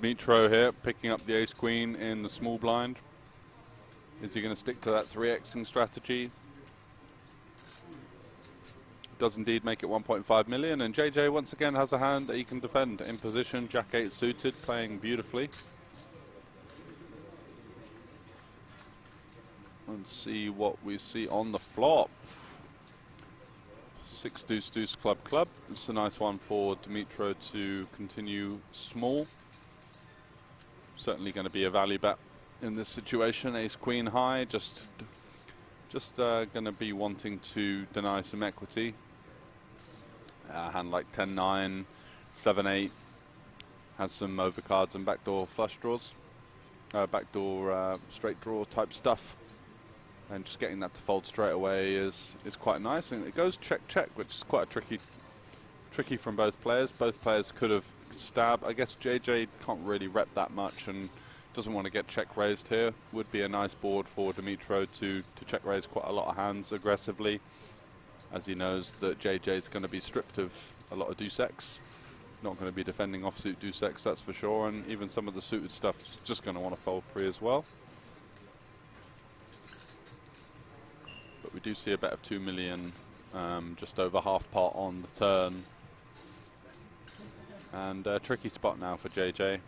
B: Dimitro here, picking up the ace-queen in the small blind. Is he going to stick to that 3xing strategy? Does indeed make it 1.5 million, and JJ once again has a hand that he can defend in position. Jack-8 suited, playing beautifully. Let's see what we see on the flop. 6 deuce deuce club club. It's a nice one for Dimitro to continue small. Certainly going to be a value bet in this situation. Ace queen high, just going to be wanting to deny some equity. A hand like 10-9, 7-8 has some overcards and backdoor flush draws, backdoor straight draw type stuff, and just getting that to fold straight away is quite nice. And it goes check check, which is quite a tricky from both players. Both players could have stab. I guess JJ can't really rep that much and doesn't want to get check raised here. Would be a nice board for Dimitro to check raise quite a lot of hands aggressively, as he knows that JJ is going to be stripped of a lot of deuce X. Not going to be defending offsuit deuce X, that's for sure, and even some of the suited stuff is just going to want to fold free as well. But we do see a bet of 2 million, just over half pot on the turn. And a tricky spot now for JJ. I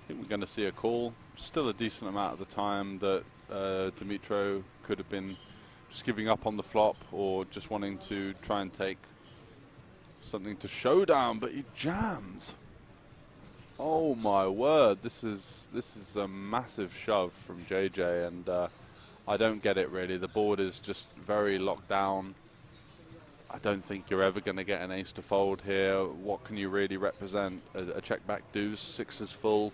B: think we're going to see a call. Still a decent amount of the time that Dimitro could have been just giving up on the flop or just wanting to try and take something to showdown, but he jams. Oh my word, this is a massive shove from JJ, and I don't get it really. The board is just very locked down. I don't think you're ever going to get an ace to fold here. What can you really represent? A check back deuce, 6 is full,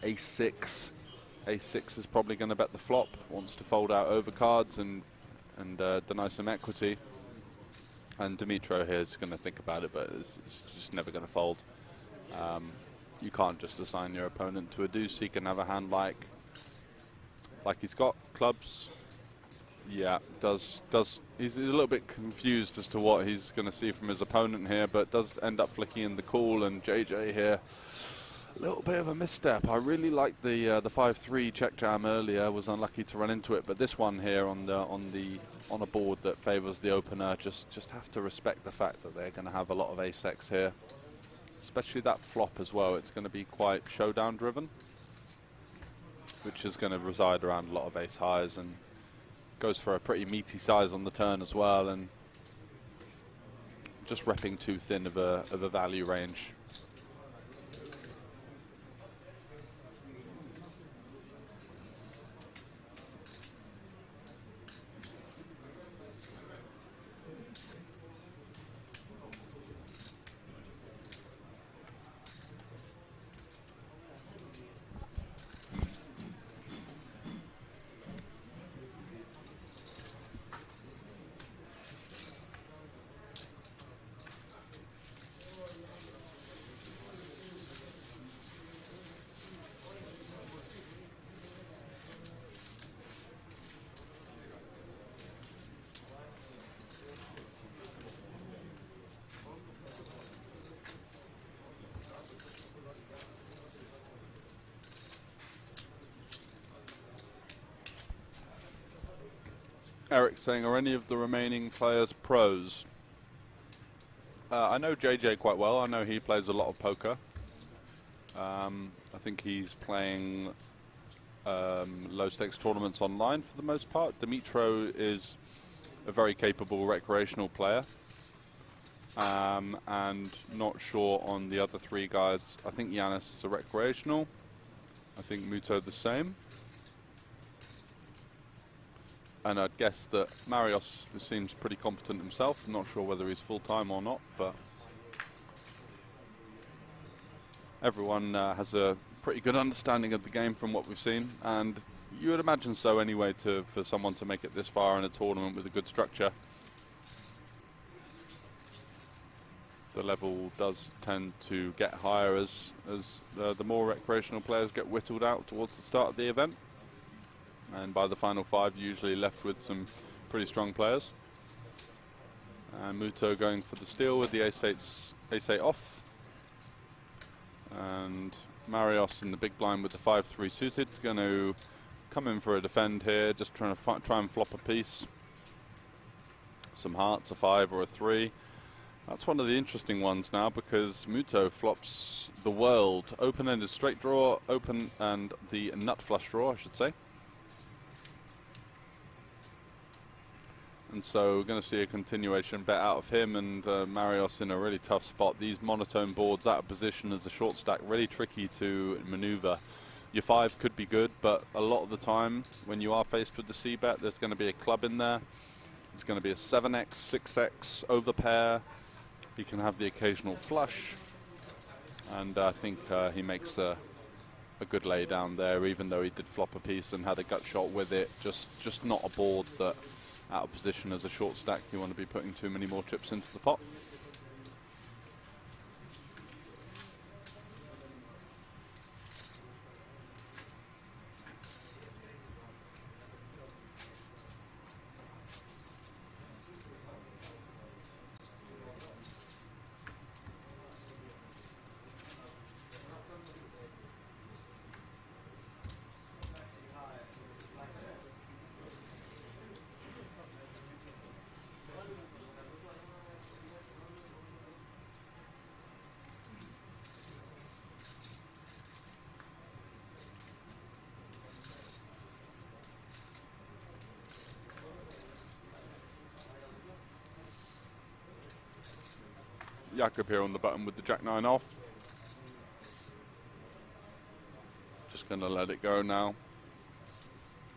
B: ace 6. Ace 6 is probably going to bet the flop, wants to fold out overcards and deny some equity. And Dimitro here is going to think about it, but it's just never going to fold. You can't just assign your opponent to a deuce. He can have a hand like he's got clubs. Yeah, he's a little bit confused as to what he's going to see from his opponent here, but does end up flicking in the call, and JJ here, a little bit of a misstep. I really liked the 5-3 check jam earlier, was unlucky to run into it, but this one here on a board that favours the opener, just have to respect the fact that they're going to have a lot of ace X here, especially that flop as well. It's going to be quite showdown driven, which is going to reside around a lot of ace highs, and goes for a pretty meaty size on the turn as well, and just repping too thin of a value range. Eric saying, are any of the remaining players pros? I know JJ quite well. I know he plays a lot of poker. I think he's playing low-stakes tournaments online for the most part. Dimitro is a very capable recreational player. And not sure on the other three guys. I think Yanis is a recreational. I think Muto the same. And I'd guess that Marios seems pretty competent himself. I'm not sure whether he's full-time or not, but everyone has a pretty good understanding of the game from what we've seen. And you would imagine so anyway, for someone to make it this far in a tournament with a good structure. The level does tend to get higher as the more recreational players get whittled out towards the start of the event. And by the final five, usually left with some pretty strong players. And Muto going for the steal with the ace-8 off. And Marios in the big blind with the 5-3 suited. Going to come in for a defend here, just trying to try and flop a piece. Some hearts, a 5 or a 3. That's one of the interesting ones now, because Muto flops the world. Open-ended straight draw, open, and the nut flush draw, I should say. And so we're going to see a continuation bet out of him, and Marios in a really tough spot. These monotone boards out of position as a short stack, really tricky to maneuver. Your 5 could be good, but a lot of the time when you are faced with the C-bet, there's going to be a club in there. There's going to be a 7x, 6x, overpair. He can have the occasional flush. And I think he makes a good lay down there, even though he did flop a piece and had a gut shot with it. Just not a board that, out of position as a short stack, you want to be putting too many more chips into the pot. Jakob here on the button with the Jack-9 off. Just going to let it go now.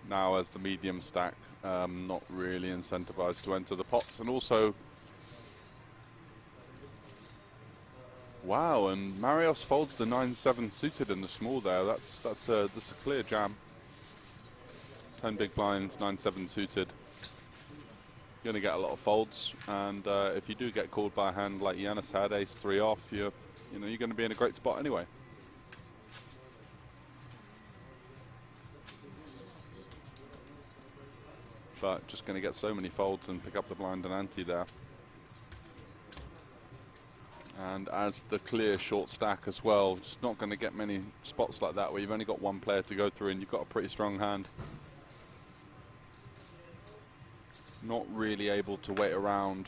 B: Now as the medium stack, not really incentivized to enter the pots. And also, wow, and Marios folds the 9-7 suited in the small there. That's a clear jam. 10 big blinds, 9-7 suited. You're going to get a lot of folds, and if you do get called by a hand like Yanis had, ace-3 off, you're going to be in a great spot anyway. But just going to get so many folds and pick up the blind and ante there. And as the clear short stack as well, just not going to get many spots like that where you've only got one player to go through and you've got a pretty strong hand. Not really able to wait around.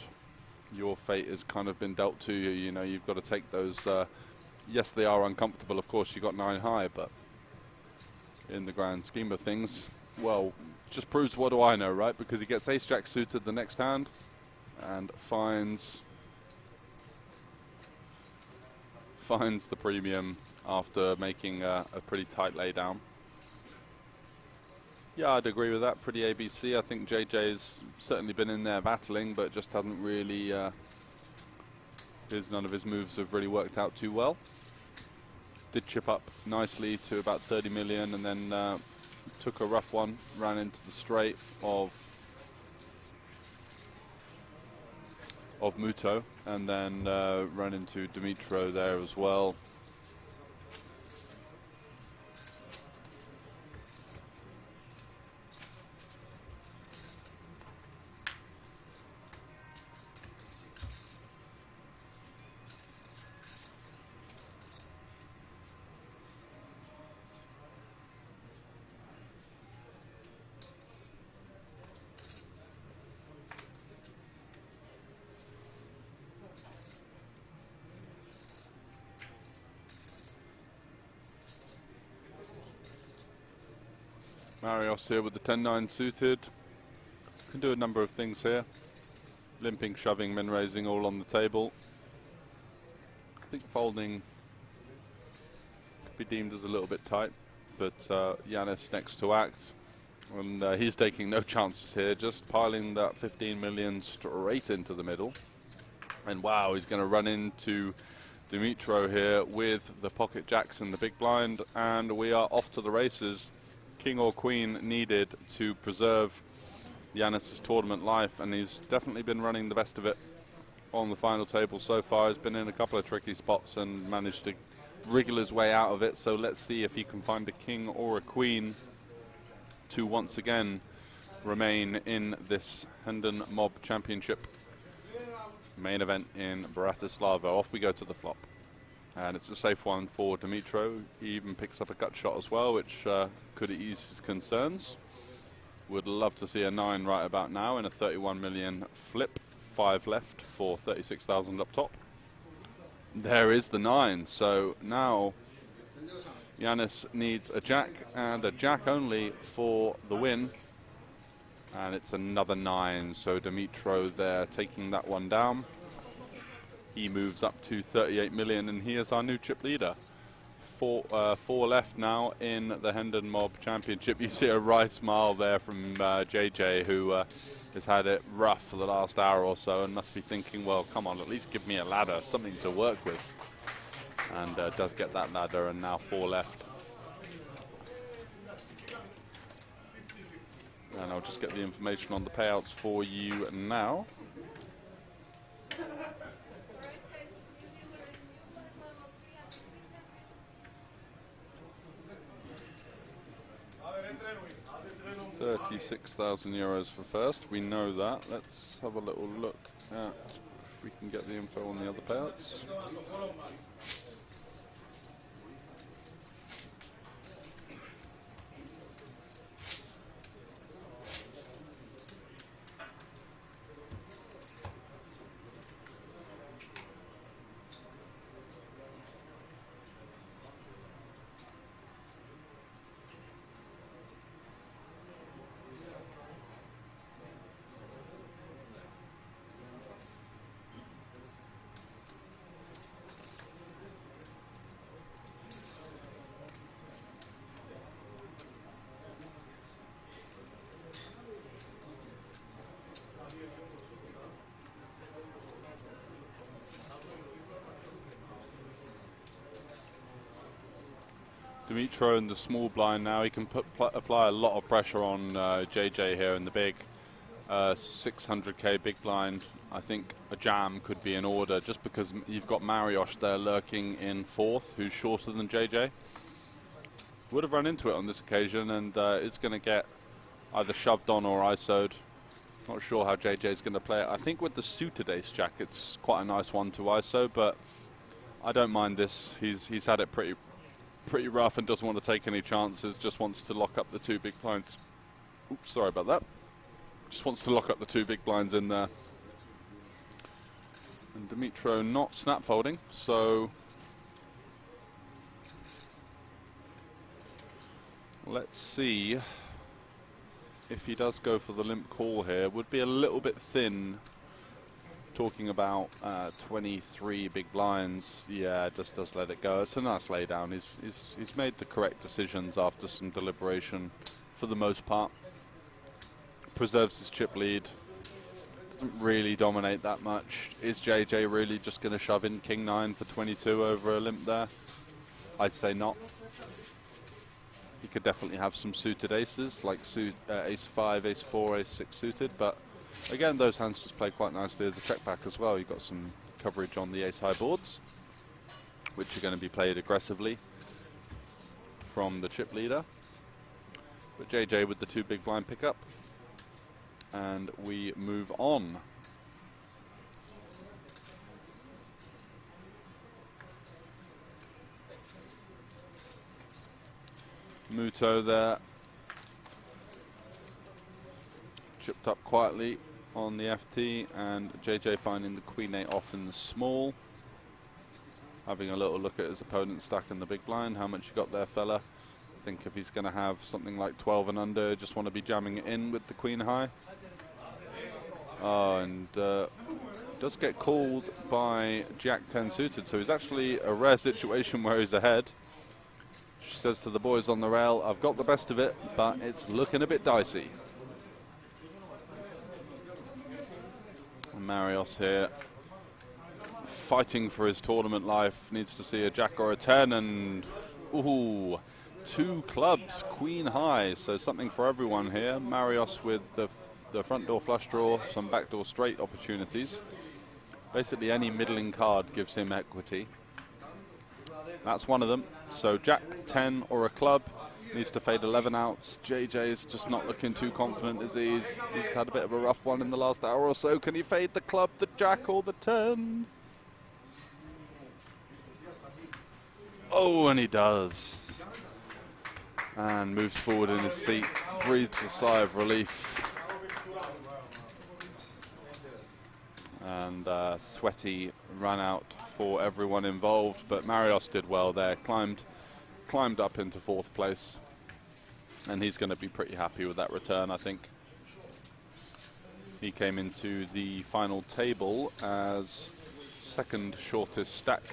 B: Your fate has kind of been dealt to you. You know, you've got to take those. Yes, they are uncomfortable. Of course, you got 9 high, but in the grand scheme of things, well, just proves what do I know, right? Because he gets ace-jack suited the next hand and finds the premium after making a pretty tight laydown. Yeah, I'd agree with that. Pretty ABC. I think JJ's certainly been in there battling, but just hasn't really, none of his moves have really worked out too well. Did chip up nicely to about 30 million and then took a rough one, ran into the straight of Muto, and then ran into Dimitro there as well. Marios here with the 10-9 suited. Can do a number of things here. Limping, shoving, min raising all on the table. I think folding could be deemed as a little bit tight, but Yanis next to act. And he's taking no chances here, just piling that 15 million straight into the middle. And wow, he's going to run into Dimitro here with the pocket jacks in the big blind, and we are off to the races. King or queen needed to preserve Yanis's tournament life, and he's definitely been running the best of it on the final table so far. He's been in a couple of tricky spots and managed to wriggle his way out of it, so let's see if he can find a king or a queen to once again remain in this HendonMob Championship main event in Bratislava. Off we go to the flop. And it's a safe one for Dimitro. He even picks up a gut shot as well, which could ease his concerns. Would love to see a 9 right about now in a 31 million flip. 5 left for 36,000 up top. There is the 9. So now Yanis needs a jack and a jack only for the win. And it's another 9. So Dimitro there taking that one down. He moves up to 38 million, and he is our new chip leader. Four left now in the HendonMob Championship. You see a wry smile there from JJ, who has had it rough for the last hour or so and must be thinking, well, come on, at least give me a ladder, something to work with. And does get that ladder, and now 4 left. And I'll just get the information on the payouts for you now. €36,000 for first. We know that. Let's have a little look at if we can get the info on the other payouts. Dimitro in the small blind now. He can apply a lot of pressure on JJ here in the big 600k big blind. I think a jam could be in order just because you've got Marios there lurking in 4th, who's shorter than JJ. Would have run into it on this occasion, and it's going to get either shoved on or ISO'd. Not sure how JJ is going to play it. I think with the suited ace jack, it's quite a nice one to ISO, but I don't mind this. He's had it pretty rough and doesn't want to take any chances, just wants to lock up the 2 big blinds. Oops, sorry about that. Just wants to lock up the 2 big blinds in there. And Dimitro not snap folding, so let's see if he does go for the limp call here. Would be a little bit thin. Talking about 23 big blinds, yeah, just does let it go. It's a nice laydown. He's made the correct decisions after some deliberation for the most part. Preserves his chip lead. Doesn't really dominate that much. Is JJ really just going to shove in King 9 for 22 over a limp there? I'd say not. He could definitely have some suited aces, like ace 5, ace 4, ace 6 suited, but again, those hands just play quite nicely as a check back as well. You've got some coverage on the ace-high boards, which are going to be played aggressively from the chip leader. But JJ with the 2 big blind pickup, and we move on. Muto there, chipped up quietly on the FT, and JJ finding the Queen 8 off in the small. Having a little look at his opponent's stack in the big blind. How much you got there, fella? think if he's going to have something like 12 and under, just want to be jamming it in with the queen high. Oh, and does get called by Jack 10 suited, so it's actually a rare situation where he's ahead. She says to the boys on the rail, I've got the best of it, but it's looking a bit dicey. And Marios here, fighting for his tournament life, needs to see a jack or a 10, and ooh, 2 clubs, queen high, so something for everyone here. Marios with the front door flush draw, some backdoor straight opportunities. Basically any middling card gives him equity. That's one of them. So jack, 10 or a club, needs to fade 11 outs. JJ's just not looking too confident, is he? He's had a bit of a rough one in the last hour or so. Can he fade the club, the jack or the 10? Oh, and he does. And moves forward in his seat, breathes a sigh of relief. And sweaty ran out for everyone involved, but Marios did well there, climbed up into 4th place, and he's going to be pretty happy with that return, I think. He came into the final table as 2nd shortest stack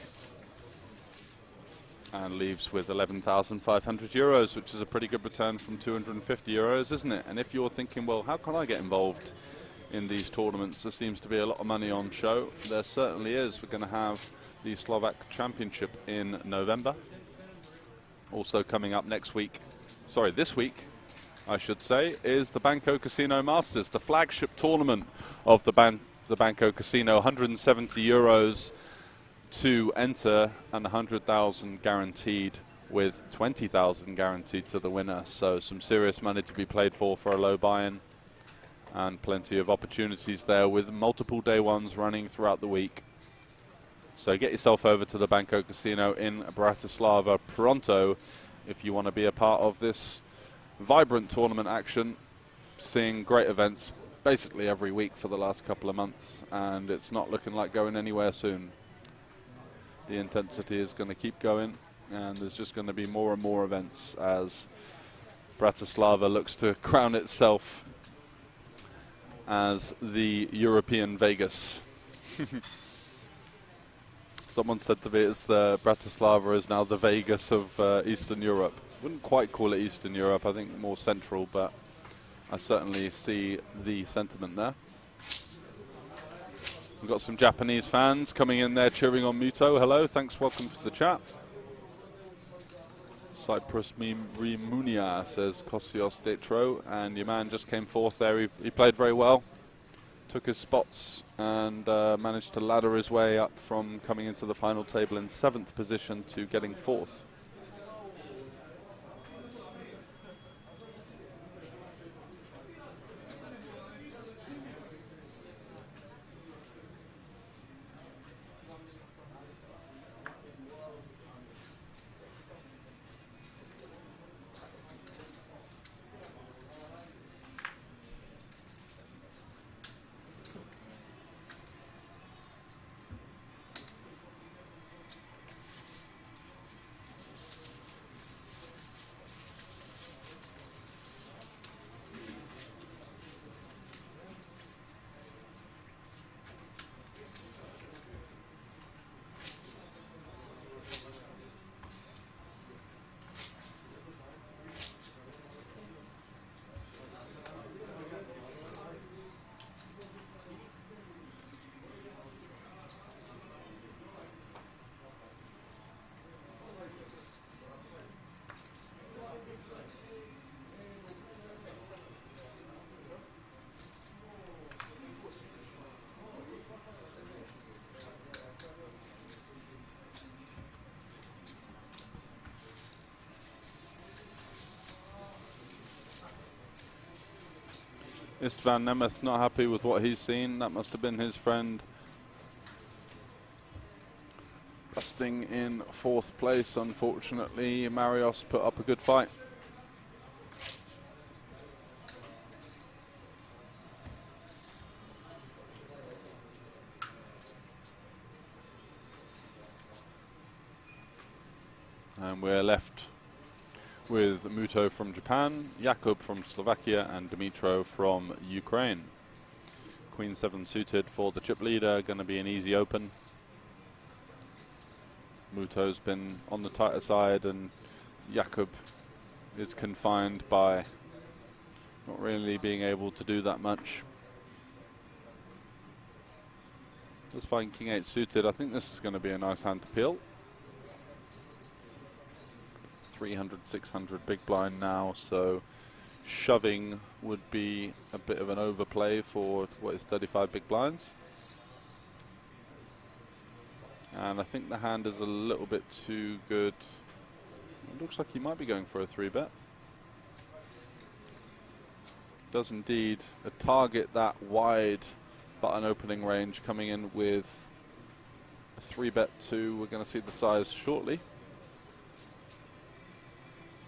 B: and leaves with 11,500 euros, which is a pretty good return from 250 euros, isn't it? And if you're thinking, well, how can I get involved in these tournaments? There seems to be a lot of money on show. There certainly is. We're going to have the Slovak Championship in November. Also coming up next week, sorry, this week, I should say, is the Banco Casino Masters, the flagship tournament of the Banco Casino. 170 euros to enter and 100,000 guaranteed, with 20,000 guaranteed to the winner. So some serious money to be played for a low buy-in. And plenty of opportunities there with multiple day ones running throughout the week. So get yourself over to the Banco Casino in Bratislava pronto if you want to be a part of this vibrant tournament action. Seeing great events basically every week for the last couple of months, and it's not looking like going anywhere soon. The intensity is going to keep going, and there's just going to be more and more events as Bratislava looks to crown itself as the European Vegas. Someone said to me it's the Bratislava is now the Vegas of Eastern Europe. Wouldn't quite call it Eastern Europe, I think more central, but I certainly see the sentiment there. We've got some Japanese fans coming in there cheering on Muto. Hello, thanks, welcome to the chat. Cyprus Rimunia says Kosios Detro, and your man just came 4th there. He played very well, took his spots, and managed to ladder his way up from coming into the final table in 7th position to getting 4th. Istvan Nemeth not happy with what he's seen. That must have been his friend resting in 4th place. Unfortunately, Marios put up a good fight. And we're left with Muto from Japan, Jakub from Slovakia, and Dimitro from Ukraine. Queen 7 suited for the chip leader, going to be an easy open. Muto's been on the tighter side, and Jakub is confined by not really being able to do that much. Just fine, King 8 suited. I think this is going to be a nice hand to peel. 300, 600 big blind now, so shoving would be a bit of an overplay for what is 35 big blinds. And I think the hand is a little bit too good. It looks like he might be going for a 3-bet. Does indeed target that wide button opening range, coming in with a 3-bet 2. We're going to see the size shortly.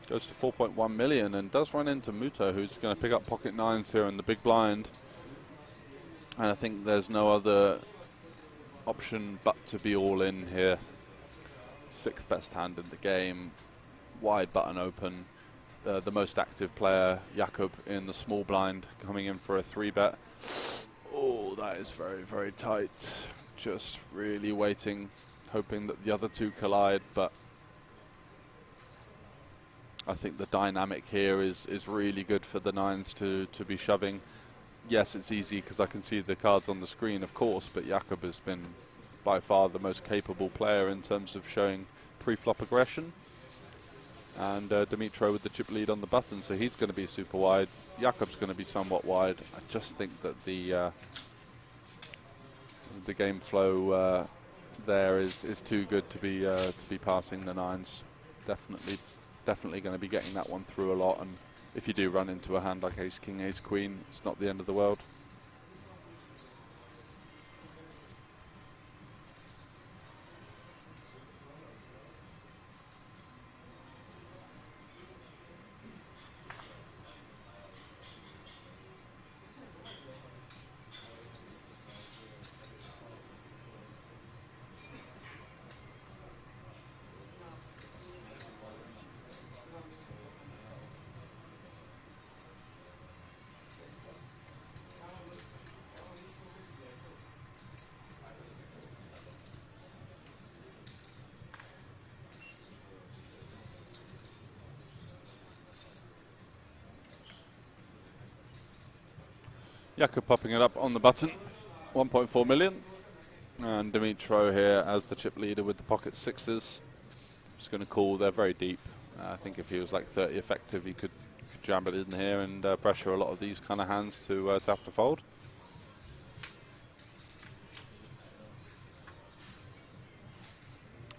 B: Goes to 4.1 million and does run into Muto, who's going to pick up pocket 9s here in the big blind. And I think there's no other option but to be all in here. 6th best hand in the game, wide button open. The most active player, Jakub, in the small blind, coming in for a 3-bet. Oh, that is very, very tight. Just really waiting, hoping that the other two collide, but I think the dynamic here is really good for the 9s to be shoving. Yes, it's easy because I can see the cards on the screen, of course, but Jakub has been by far the most capable player in terms of showing pre-flop aggression. And Dimitro with the chip lead on the button, so he's going to be super wide. Jakub's going to be somewhat wide. I just think that the game flow there is too good to be passing the 9s. Definitely going to be getting that one through a lot. And if you do run into a hand like Ace King, Ace Queen, it's not the end of the world. Jakub popping it up on the button, 1.4 million. And Dimitro here as the chip leader with the pocket 6s. Just going to call, they're very deep. I think if he was like 30 effective, he could jam it in here and pressure a lot of these kind of hands to have to fold.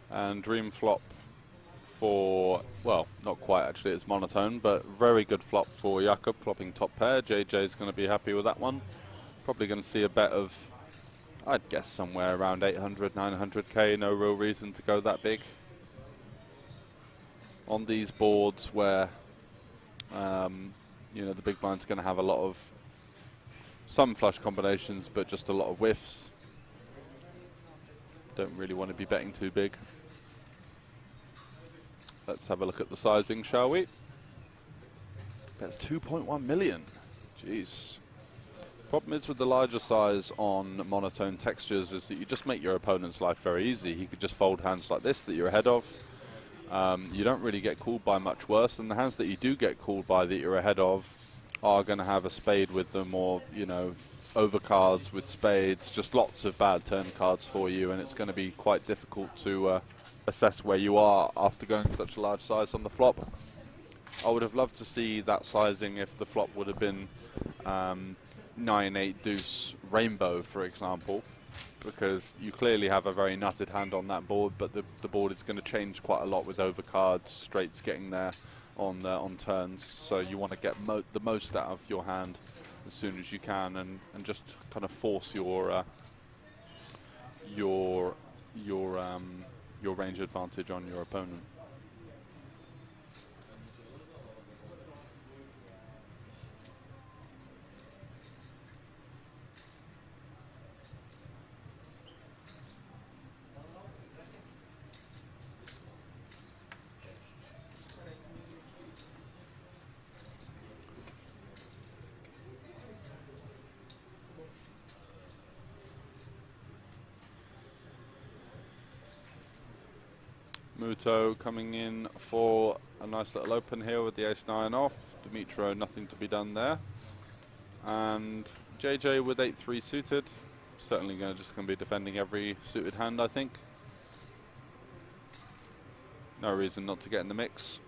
B: And dream flop for, well, not quite actually, it's monotone, but very good flop for Jakub, flopping top pair. JJ's going to be happy with that one. Probably going to see a bet of, I'd guess somewhere around 800, 900k, no real reason to go that big. On these boards where, you know, the big blind's going to have a lot of, some flush combinations, but just a lot of whiffs. Don't really want to be betting too big. Let's have a look at the sizing, shall we? That's 2.1 million. Jeez. Problem is with the larger size on monotone textures is that you just make your opponent's life very easy. He could just fold hands like this that you're ahead of. You don't really get called by much worse, and the hands that you do get called by that you're ahead of are going to have a spade with them, or, you know, overcards with spades, just lots of bad turn cards for you, and it's going to be quite difficult to assess where you are after going such a large size on the flop. I would have loved to see that sizing if the flop would have been 9-8 deuce rainbow, for example, because you clearly have a very nutted hand on that board, but the board is going to change quite a lot with overcards, straights getting there on turns, so you want to get the most out of your hand as soon as you can, and just kind of force your range advantage on your opponent. Muto coming in for a nice little open here with the ace-9 off. Dimitro, nothing to be done there. And JJ with 8-3 suited. Certainly just going to be defending every suited hand, I think. No reason not to get in the mix.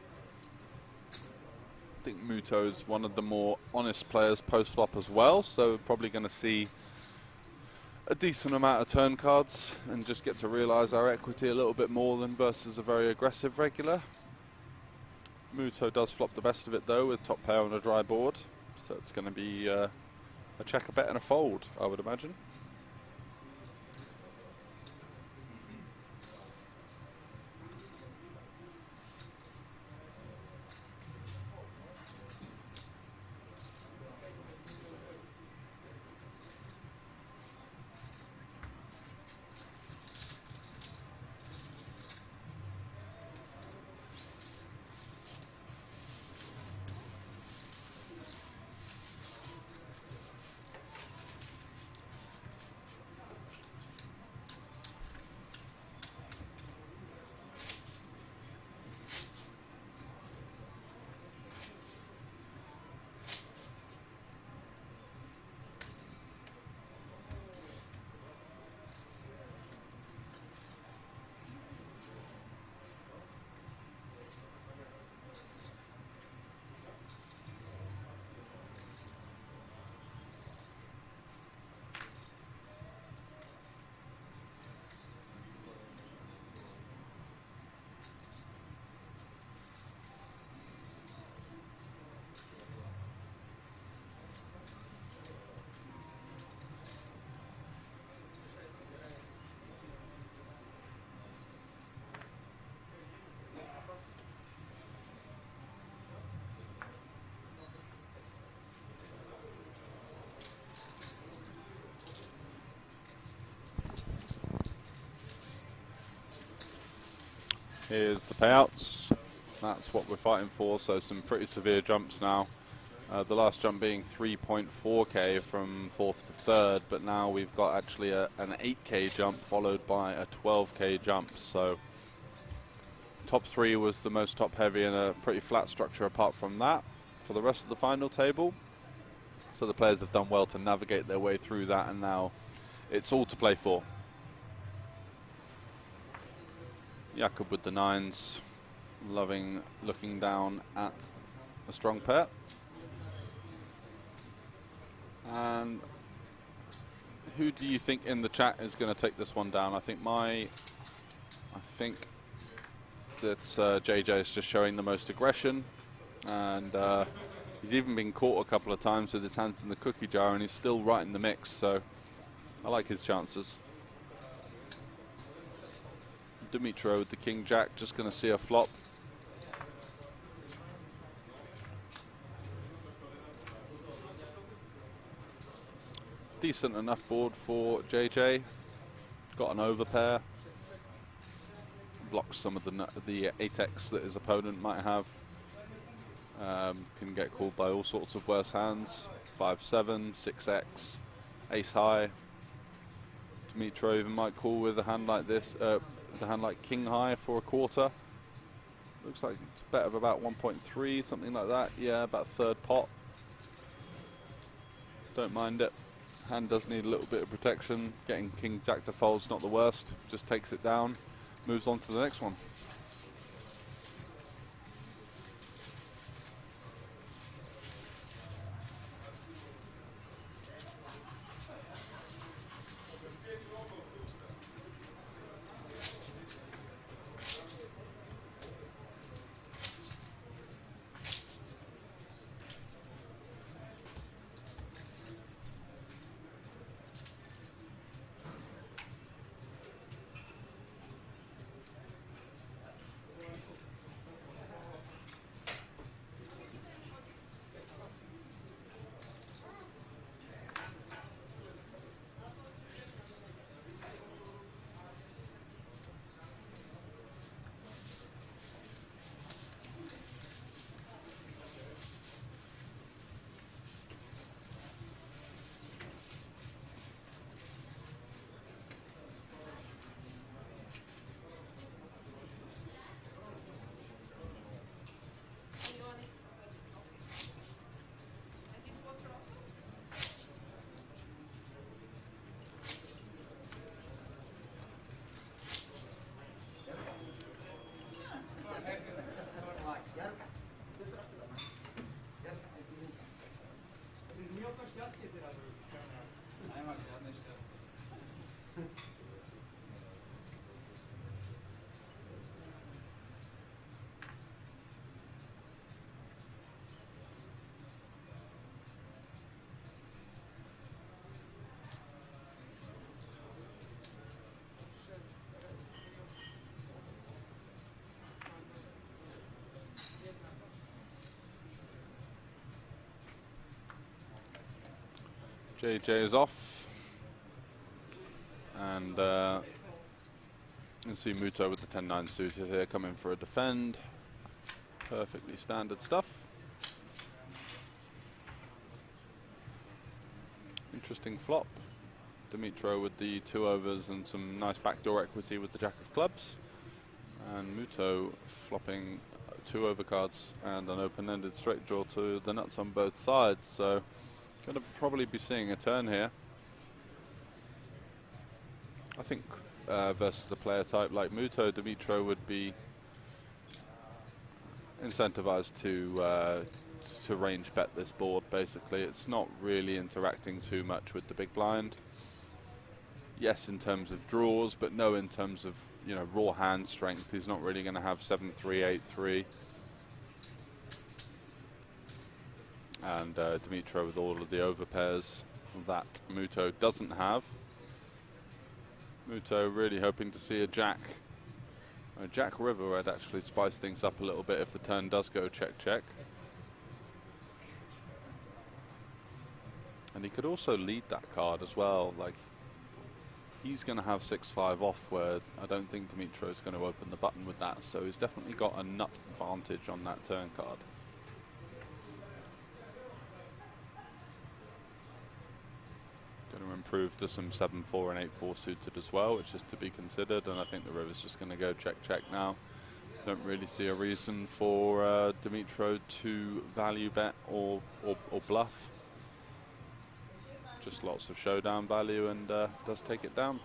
B: I think Muto's one of the more honest players post-flop as well, so probably going to see a decent amount of turn cards and just get to realise our equity a little bit more than versus a very aggressive regular. Muto does flop the best of it though with top pair on a dry board, so it's going to be a check, a bet and a fold, I would imagine. Here's the payouts. That's what we're fighting for, so some pretty severe jumps now. The last jump being 3.4k from 4th to 3rd, but now we've got actually an 8k jump followed by a 12k jump. So top 3 was the most top heavy and a pretty flat structure apart from that for the rest of the final table. So the players have done well to navigate their way through that, and now it's all to play for. Jakob with the 9s, loving looking down at a strong pair. And who do you think in the chat is going to take this one down? I think that JJ is just showing the most aggression, and he's even been caught a couple of times with his hands in the cookie jar, and he's still right in the mix, so I like his chances. Dimitro with the King Jack, just going to see a flop. Decent enough board for JJ. Got an overpair. Blocks some of the 8x that his opponent might have. Can get called by all sorts of worse hands. 5-7, 6x, ace high. Dimitro even might call with a hand like this. The hand like king high for a quarter. Looks like it's a bet of about 1.3, something like that. Yeah, about third pot. Don't mind it. Hand does need a little bit of protection. Getting king jack to fold's not the worst. Just takes it down, moves on to the next one. JJ is off. And you can see Muto with the 10-9 suited here coming for a defend. Perfectly standard stuff. Interesting flop. Dimitro with the 2 overs and some nice backdoor equity with the jack of clubs. And Muto flopping 2 overcards and an open-ended straight draw to the nuts on both sides. So going to probably be seeing a turn here. I think versus a player type like Muto, Dimitro would be incentivized to range bet this board. Basically, it's not really interacting too much with the big blind. Yes, in terms of draws, but no in terms of, you know, raw hand strength. He's not really going to have 7-3, 8-3. And Dimitro with all of the overpairs that Muto doesn't have. Muto really hoping to see a jack river would actually spice things up a little bit if the turn does go check. And he could also lead that card as well. Like, he's going to have 6-5 off, where I don't think Dimitro is going to open the button with that. So he's definitely got a nut advantage on that turn card. Going to improve to some 7-4 and 8-4 suited as well, which is to be considered. And I think the river's just going to go check now. Don't really see a reason for Dimitro to value bet or bluff. Just lots of showdown value, and does take it down.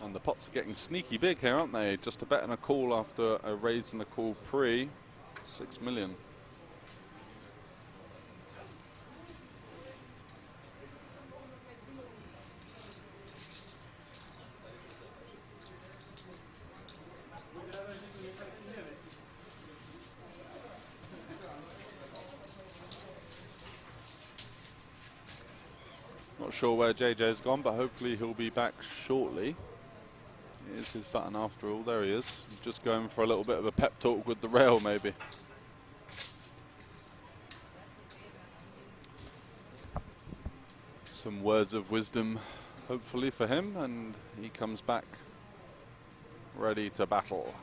B: And the pots are getting sneaky big here, aren't they? Just a bet and a call after a raise and a call pre. 6 million. Not sure where JJ's gone, but hopefully he'll be back shortly. Here's his button after all. There he is. Just going for a little bit of a pep talk with the rail, maybe. Some words of wisdom, hopefully, for him, and he comes back ready to battle.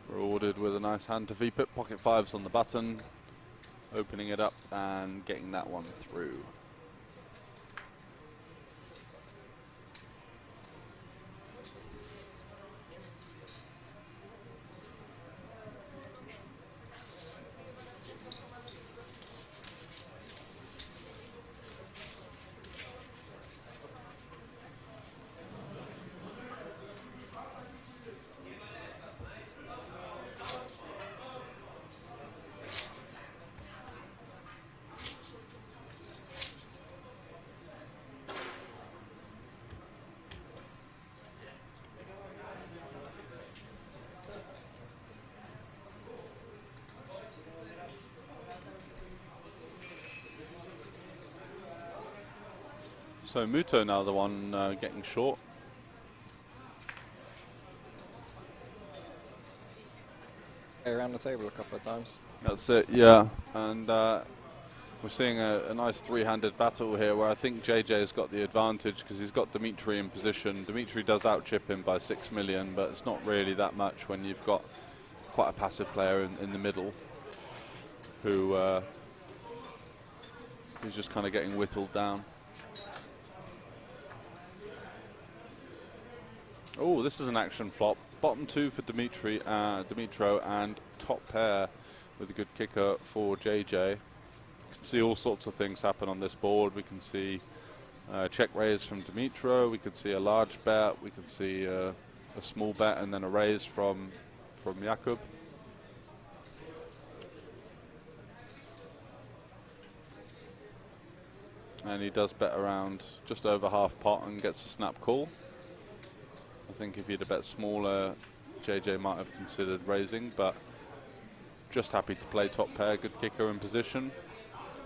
B: Rewarded with a nice hand to V-pip, pocket fives on the button, opening it up and getting that one through. So Muto now the one getting short.
C: Around the table a couple of times.
B: That's it, yeah. And we're seeing a nice three-handed battle here where I think JJ's got the advantage because he's got Dimitri in position. Dimitri does outchip him by 6 million, but it's not really that much when you've got quite a passive player in the middle who's just kind of getting whittled down. Oh, this is an action flop. Bottom two for Dimitro, and top pair with a good kicker for JJ. You can see all sorts of things happen on this board. We can see check raise from Dimitro. We could see a large bet. We could see a small bet and then a raise from Jakub. And he does bet around just over half pot and gets a snap call. I think if he'd have bet smaller, JJ might have considered raising, but just happy to play top pair, good kicker in position.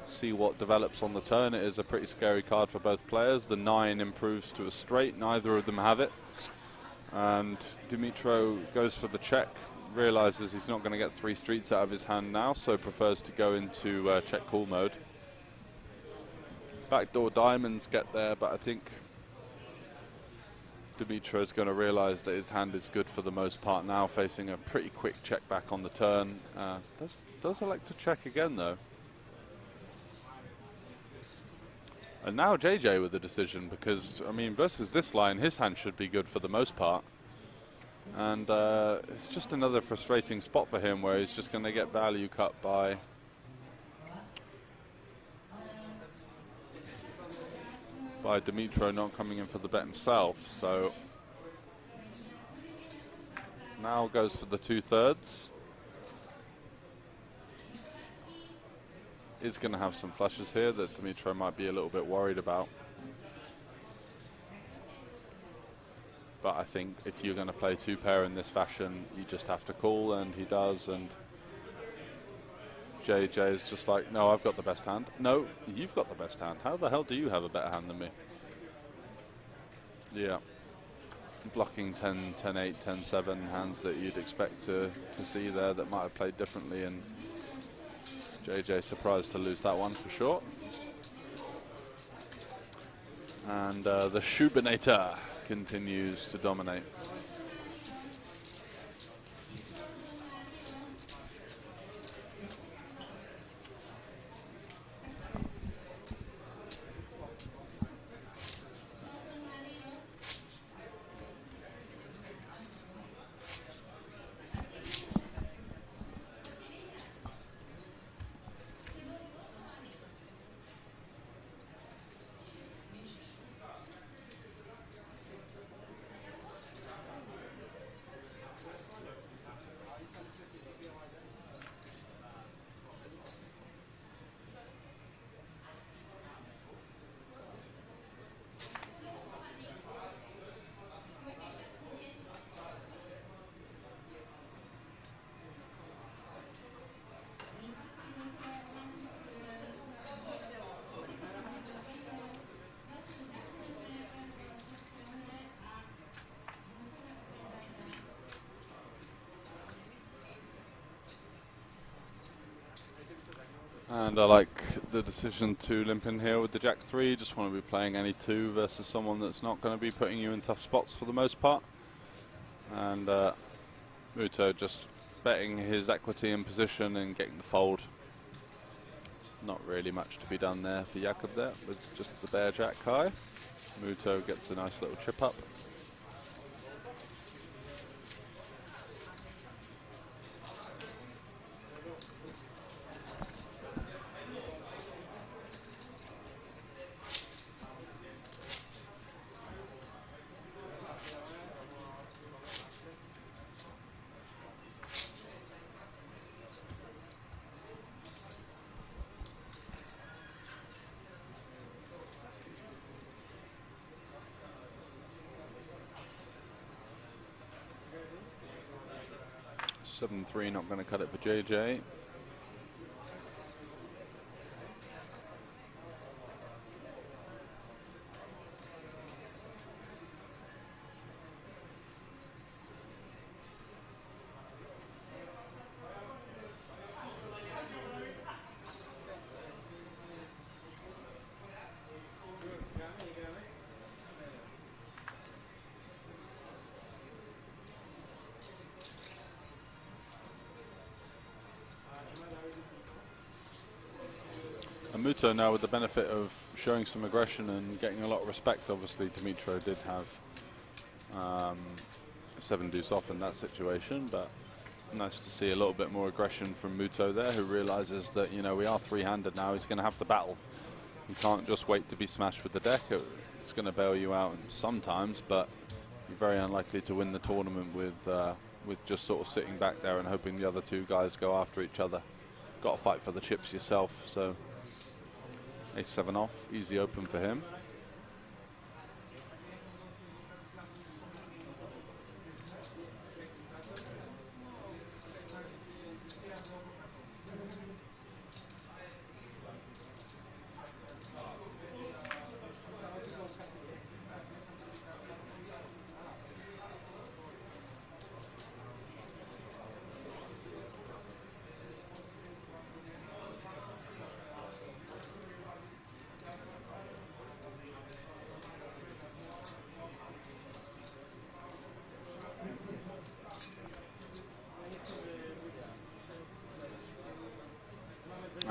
B: See what develops on the turn. It is a pretty scary card for both players. The 9 improves to a straight. Neither of them have it. And Dimitro goes for the check. Realizes he's not going to get 3 streets out of his hand now, so prefers to go into check call mode. Backdoor diamonds get there, but I think Dimitro's going to realize that his hand is good for the most part now, facing a pretty quick check back on the turn. Does elect to check again though. And now JJ with the decision, because I mean versus this line his hand should be good for the most part. And it's just another frustrating spot for him where he's just going to get value cut by Dimitro not coming in for the bet himself. So now goes for the 2/3. Is going to have some flushes here that Dimitro might be a little bit worried about. But I think if you're going to play 2-pair in this fashion, you just have to call, and he does. And JJ is just like, no, I've got the best hand. No, you've got the best hand. How the hell do you have a better hand than me? Yeah. Blocking 10, 10-8, 10-7 hands that you'd expect to see there that might have played differently, and JJ surprised to lose that one for sure. And the Schubinator continues to dominate. And I like the decision to limp in here with the Jack 3. Just want to be playing any 2 versus someone that's not going to be putting you in tough spots for the most part. And Muto just betting his equity in position and getting the fold. Not really much to be done there for Jakob there with just the bare Jack high. Muto gets a nice little chip up. Three, not going to cut it for JJ. Muto now with the benefit of showing some aggression and getting a lot of respect. Obviously Dimitro did have 7 deuce off in that situation, but nice to see a little bit more aggression from Muto there, who realizes that, you know, we are 3-handed now. He's going to have to battle. He can't just wait to be smashed with the deck. It's going to bail you out sometimes, but you're very unlikely to win the tournament with just sort of sitting back there and hoping the other 2 guys go after each other. Got to fight for the chips yourself. So Ace-7 off, easy open for him.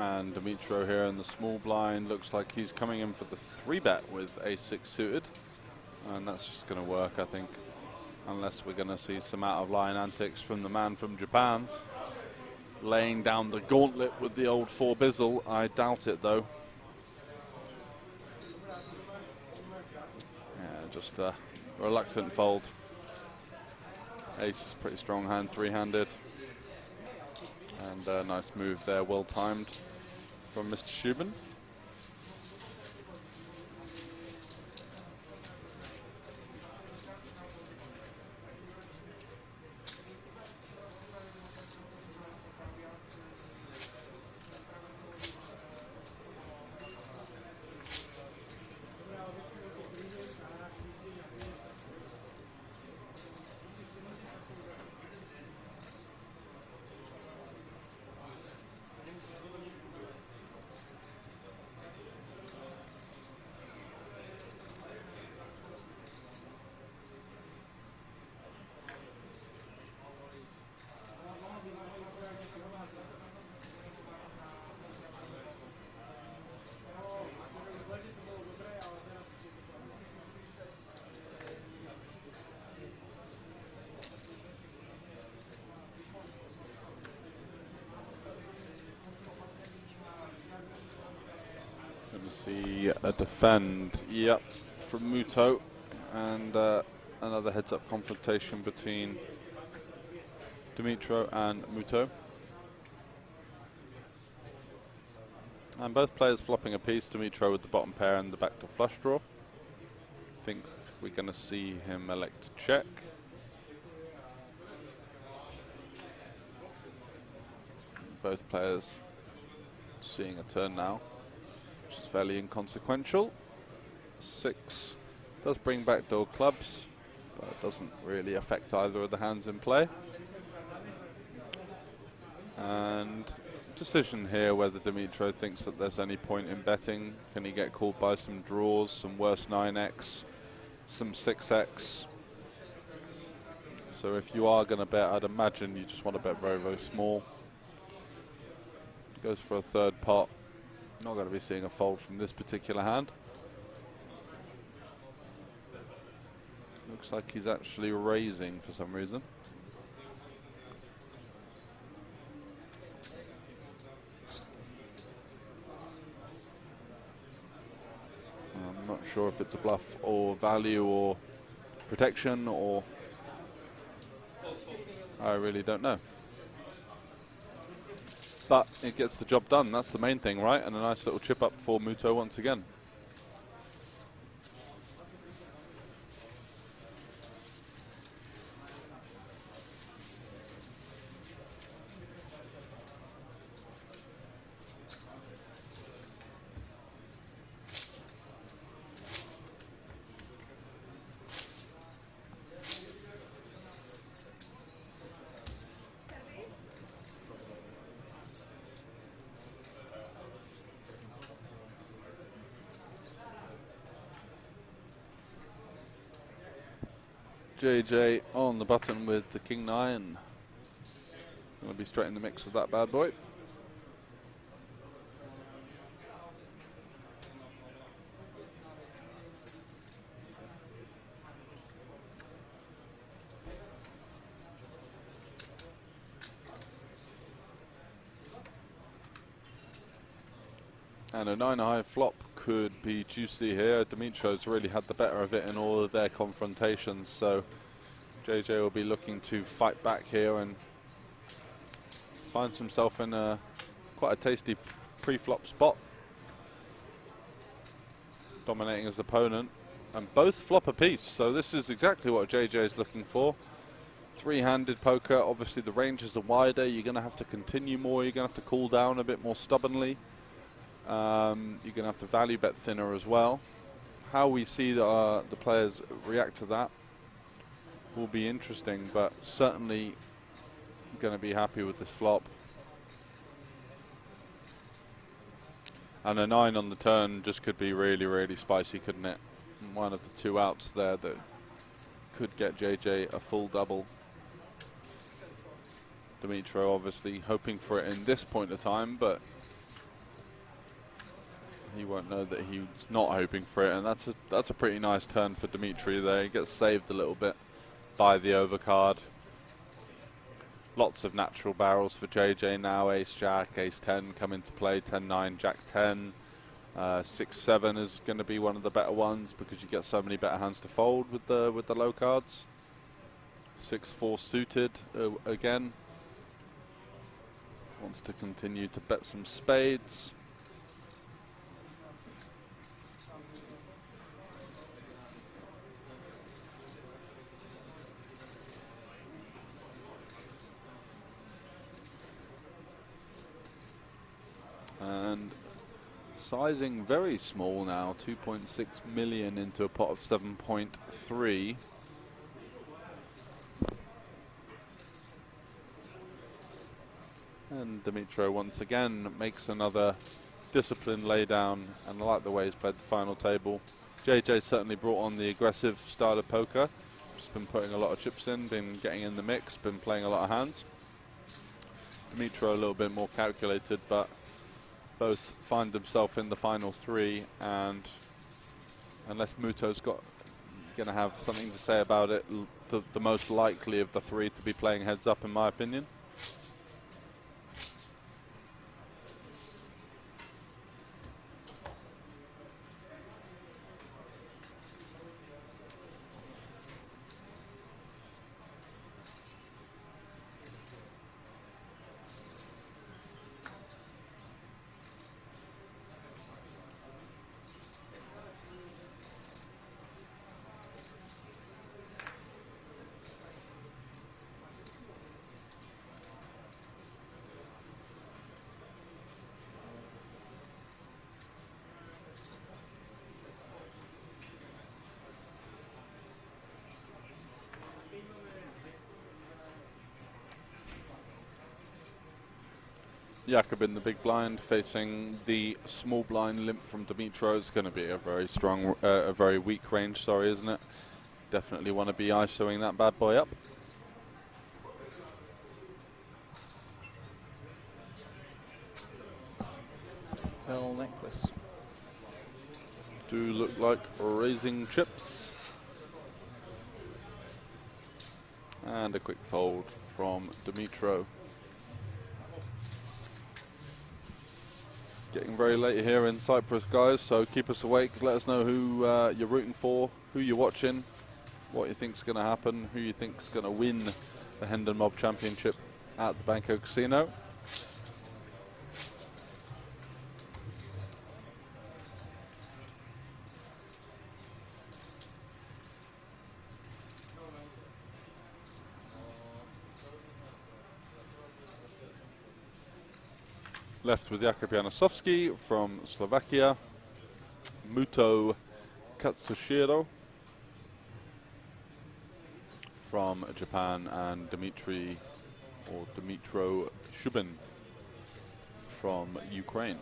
B: And Dimitro here in the small blind looks like he's coming in for the 3-bet with ace-6 suited. And that's just going to work, I think, unless we're going to see some out-of-line antics from the man from Japan. Laying down the gauntlet with the old 4 bizzle. I doubt it, though. Yeah, just a reluctant fold. Ace is pretty strong hand, 3-handed. And a nice move there, well timed from Mr. Shubin. See a defend, yep, from Muto, and another heads-up confrontation between Dimitro and Muto. And both players flopping a piece, Dimitro with the bottom pair and the back to flush draw. I think we're going to see him elect to check. Both players seeing a turn now, which is fairly inconsequential. 6 does bring backdoor clubs, but it doesn't really affect either of the hands in play. And decision here whether Dimitro thinks that there's any point in betting. Can he get called by some draws, some worse 9x, some 6x? So if you are going to bet, I'd imagine you just want to bet very, very small. Goes for a third pot. Not going to be seeing a fold from this particular hand. Looks like he's actually raising for some reason. I'm not sure if it's a bluff or value or protection, or I really don't know. But it gets the job done, that's the main thing, right? And a nice little chip up for Muto once again. JJ on the button with the King 9. Going to be straight in the mix with that bad boy. And a 9-high flop could be juicy here. Dimitro's really had the better of it in all of their confrontations, so JJ will be looking to fight back here and finds himself in quite a tasty pre-flop spot, dominating his opponent, and both flop a piece, so this is exactly what JJ is looking for. 3-handed poker, obviously the ranges are wider, you're going to have to continue more, you're going to have to cool down a bit more stubbornly. You're going to have to value bet thinner as well. How we see the players react to that will be interesting, but certainly going to be happy with this flop. And a 9 on the turn just could be really, really spicy, couldn't it? One of the 2 outs there that could get JJ a full double. Dimitro obviously hoping for it in this point of time, but he won't know that he's not hoping for it, and that's a pretty nice turn for Dimitri there. He gets saved a little bit by the overcard. Lots of natural barrels for JJ now. Ace Jack, Ace 10 come into play. 10-9, Jack 10. 6-7 is going to be one of the better ones because you get so many better hands to fold with the low cards. 6-4 suited again. Wants to continue to bet some spades. And sizing very small now, 2.6 million into a pot of 7.3. And Dimitro once again makes another disciplined laydown, and I like the way he's played the final table. JJ certainly brought on the aggressive style of poker. Just been putting a lot of chips in, been getting in the mix, been playing a lot of hands. Dimitro a little bit more calculated, but both find themselves in the final three, and unless Muto's going to have something to say about it, the most likely of the three to be playing heads up, in my opinion. Jakob in the big blind, facing the small blind limp from Dimitro. It's going to be a very strong, a very weak range, sorry, isn't it? Definitely want to be ISOing that bad boy up.
C: Pearl necklace.
B: Do look like raising chips. And a quick fold from Dimitro. Getting very late here in Cyprus, guys, so keep us awake. Let us know who you're rooting for, who you're watching, what you think's going to happen, who you think's going to win the HendonMob Championship at the Banco Casino. Left with Jakub Janosowski from Slovakia, Muto Katsushiro from Japan, and Dmitro Shubin from Ukraine.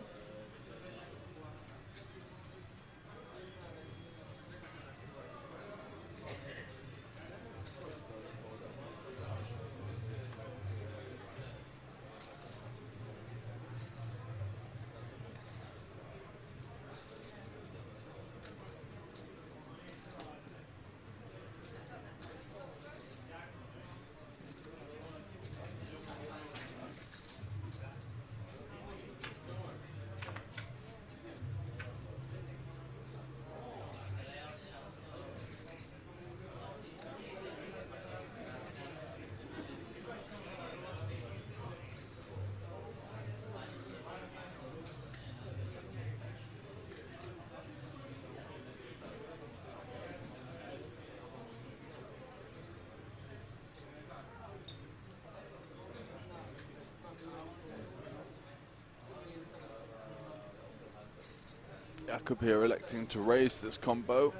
B: Jakub here electing to raise this combo,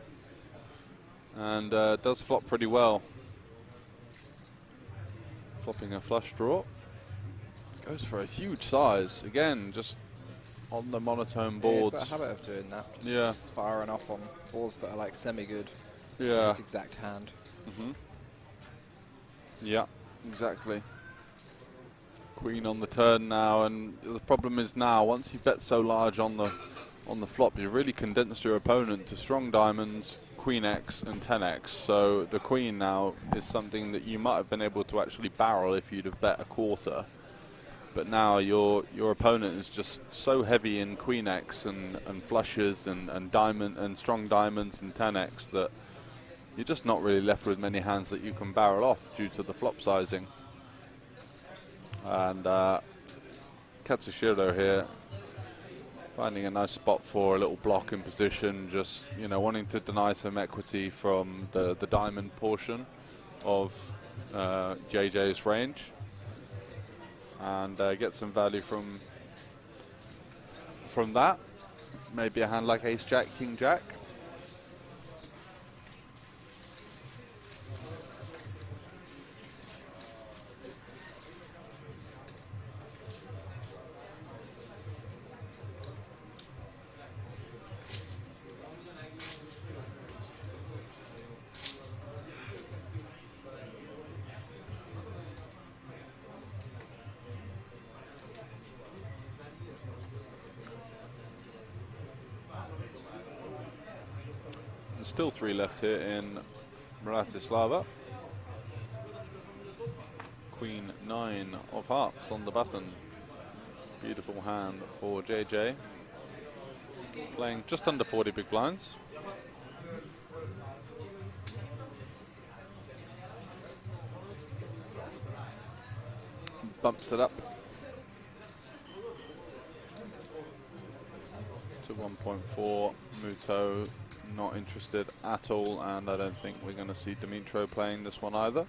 B: and does flop pretty well. Flopping a flush draw. Goes for a huge size. Again, just on the monotone boards.
C: Yeah, he's got a habit of doing that. Just
B: yeah.
C: Firing off on boards that are like semi-good.
B: Yeah.
C: His exact hand.
B: Mm-hmm. Yeah, exactly. Queen on the turn now, and the problem is now, once you bet so large on on the flop, you really condensed your opponent to strong diamonds, Queen X and 10X. So the Queen now is something that you might have been able to actually barrel if you'd have bet a quarter. But now your opponent is just so heavy in Queen X and flushes and diamond and strong diamonds and 10X that you're just not really left with many hands that you can barrel off due to the flop sizing. And Katsushiro here finding a nice spot for a little block in position, just, you know, wanting to deny some equity from the diamond portion of JJ's range, and get some value from that. Maybe a hand like Ace Jack, King Jack. Still 3 left here in Bratislava. Queen 9 of hearts on the button. Beautiful hand for JJ. Playing just under 40 big blinds. Bumps it up to 1.4. Muto not interested at all, and I don't think we're going to see Dimitro playing this one either.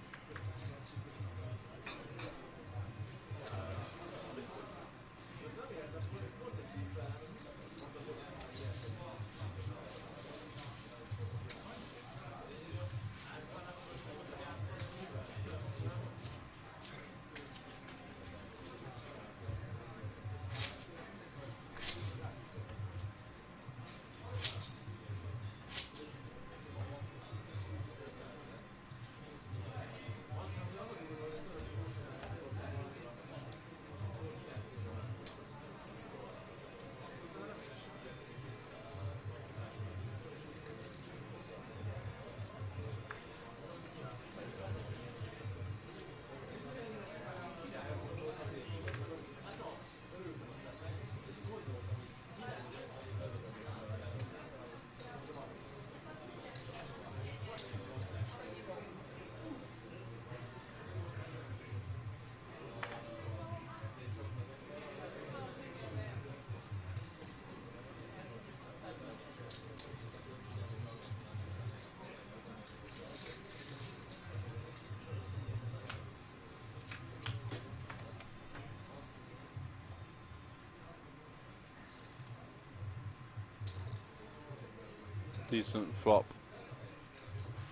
B: Decent flop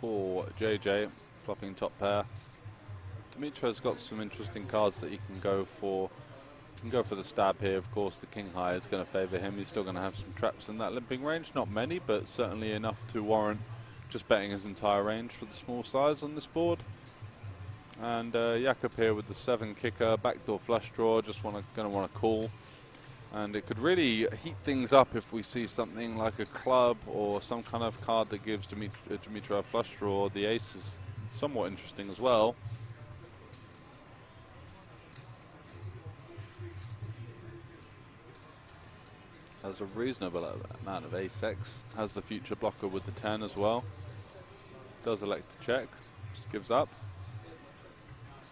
B: for JJ, flopping top pair. Dimitro's got some interesting cards that he can go for. He can go for the stab here. Of course, the king high is going to favour him. He's still going to have some traps in that limping range. Not many, but certainly enough to warrant just betting his entire range for the small size on this board. And Jakob here with the 7 kicker, backdoor flush draw, just going to want to call. And it could really heat things up if we see something like a club or some kind of card that gives Dimitro a flush draw. The ace is somewhat interesting as well. Has a reasonable amount of ace-x. Has the future blocker with the 10 as well. Does elect to check. Just gives up.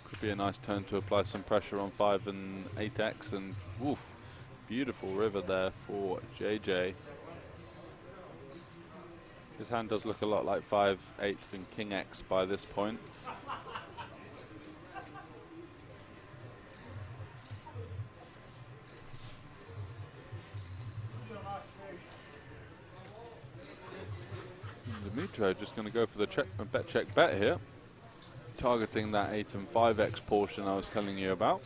B: Could be a nice turn to apply some pressure on 5 and 8x, and woof. Beautiful river there for JJ. His hand does look a lot like 5, 8 and King X by this point. Dimitro just going to go for the check bet here, targeting that 8 and 5x portion I was telling you about.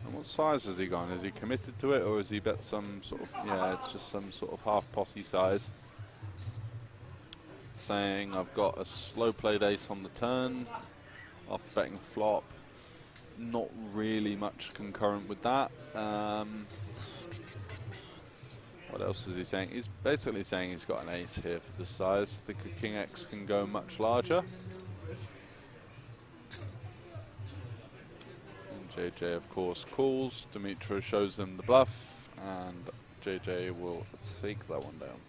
B: And what size has he gone? Is he committed to it, or has he bet some sort of, yeah, it's just some sort of half posse size. Saying I've got a slow played ace on the turn after betting flop. Not really much concurrent with that. What else is he saying? He's basically saying he's got an ace here for the size. I think a king X can go much larger. And JJ, of course, calls. Dimitro shows them the bluff, and JJ will take that one down.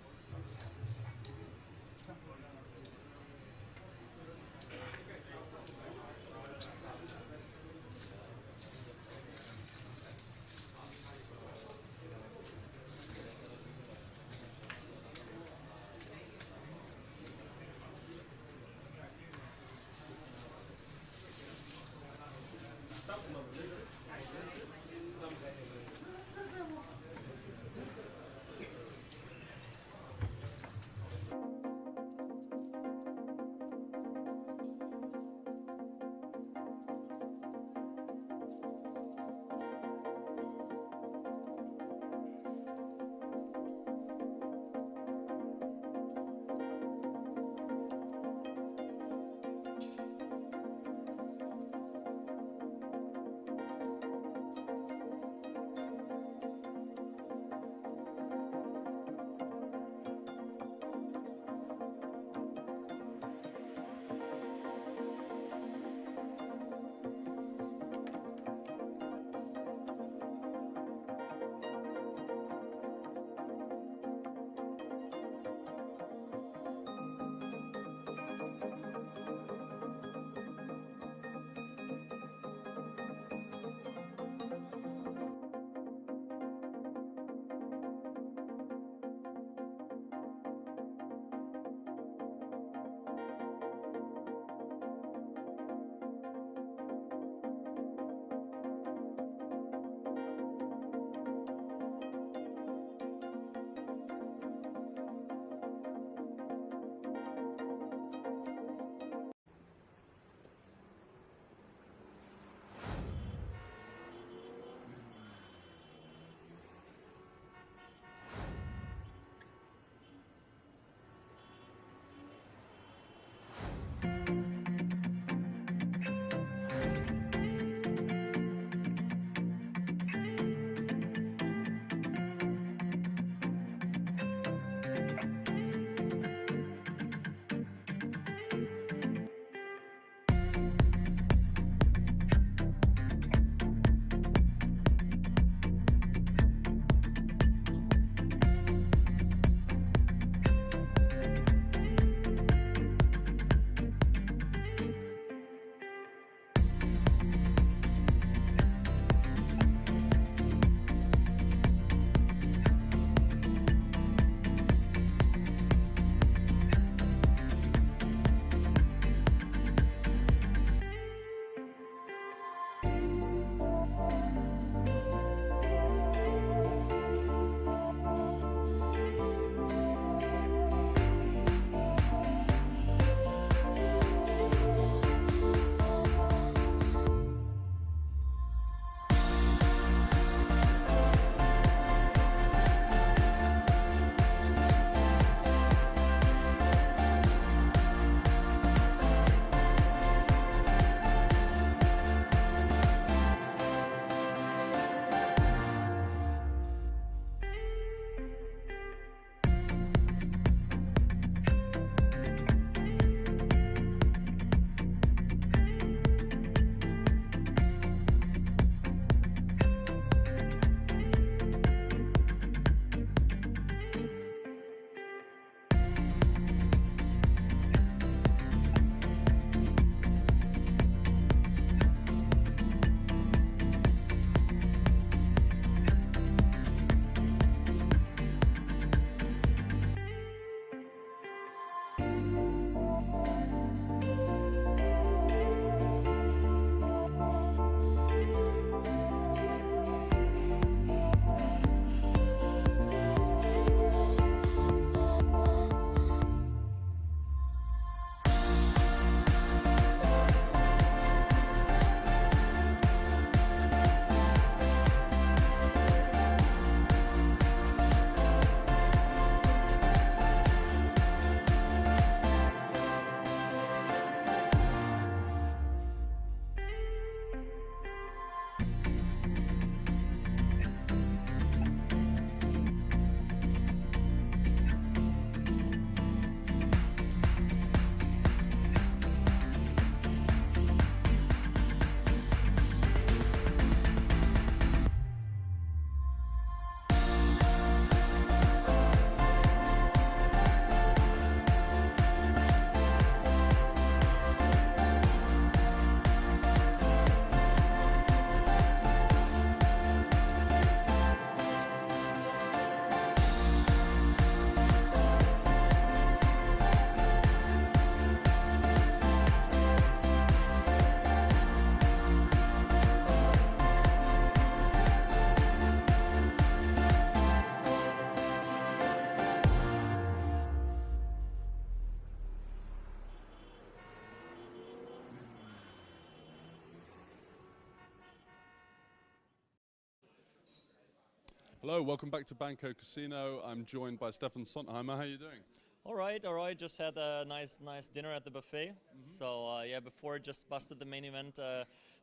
I: Hello, welcome back to Banco Casino. I'm joined by Stefan Sontheimer. How are you doing?
D: All right, all right. Just had a nice dinner at the buffet. So yeah, before just busted the main event,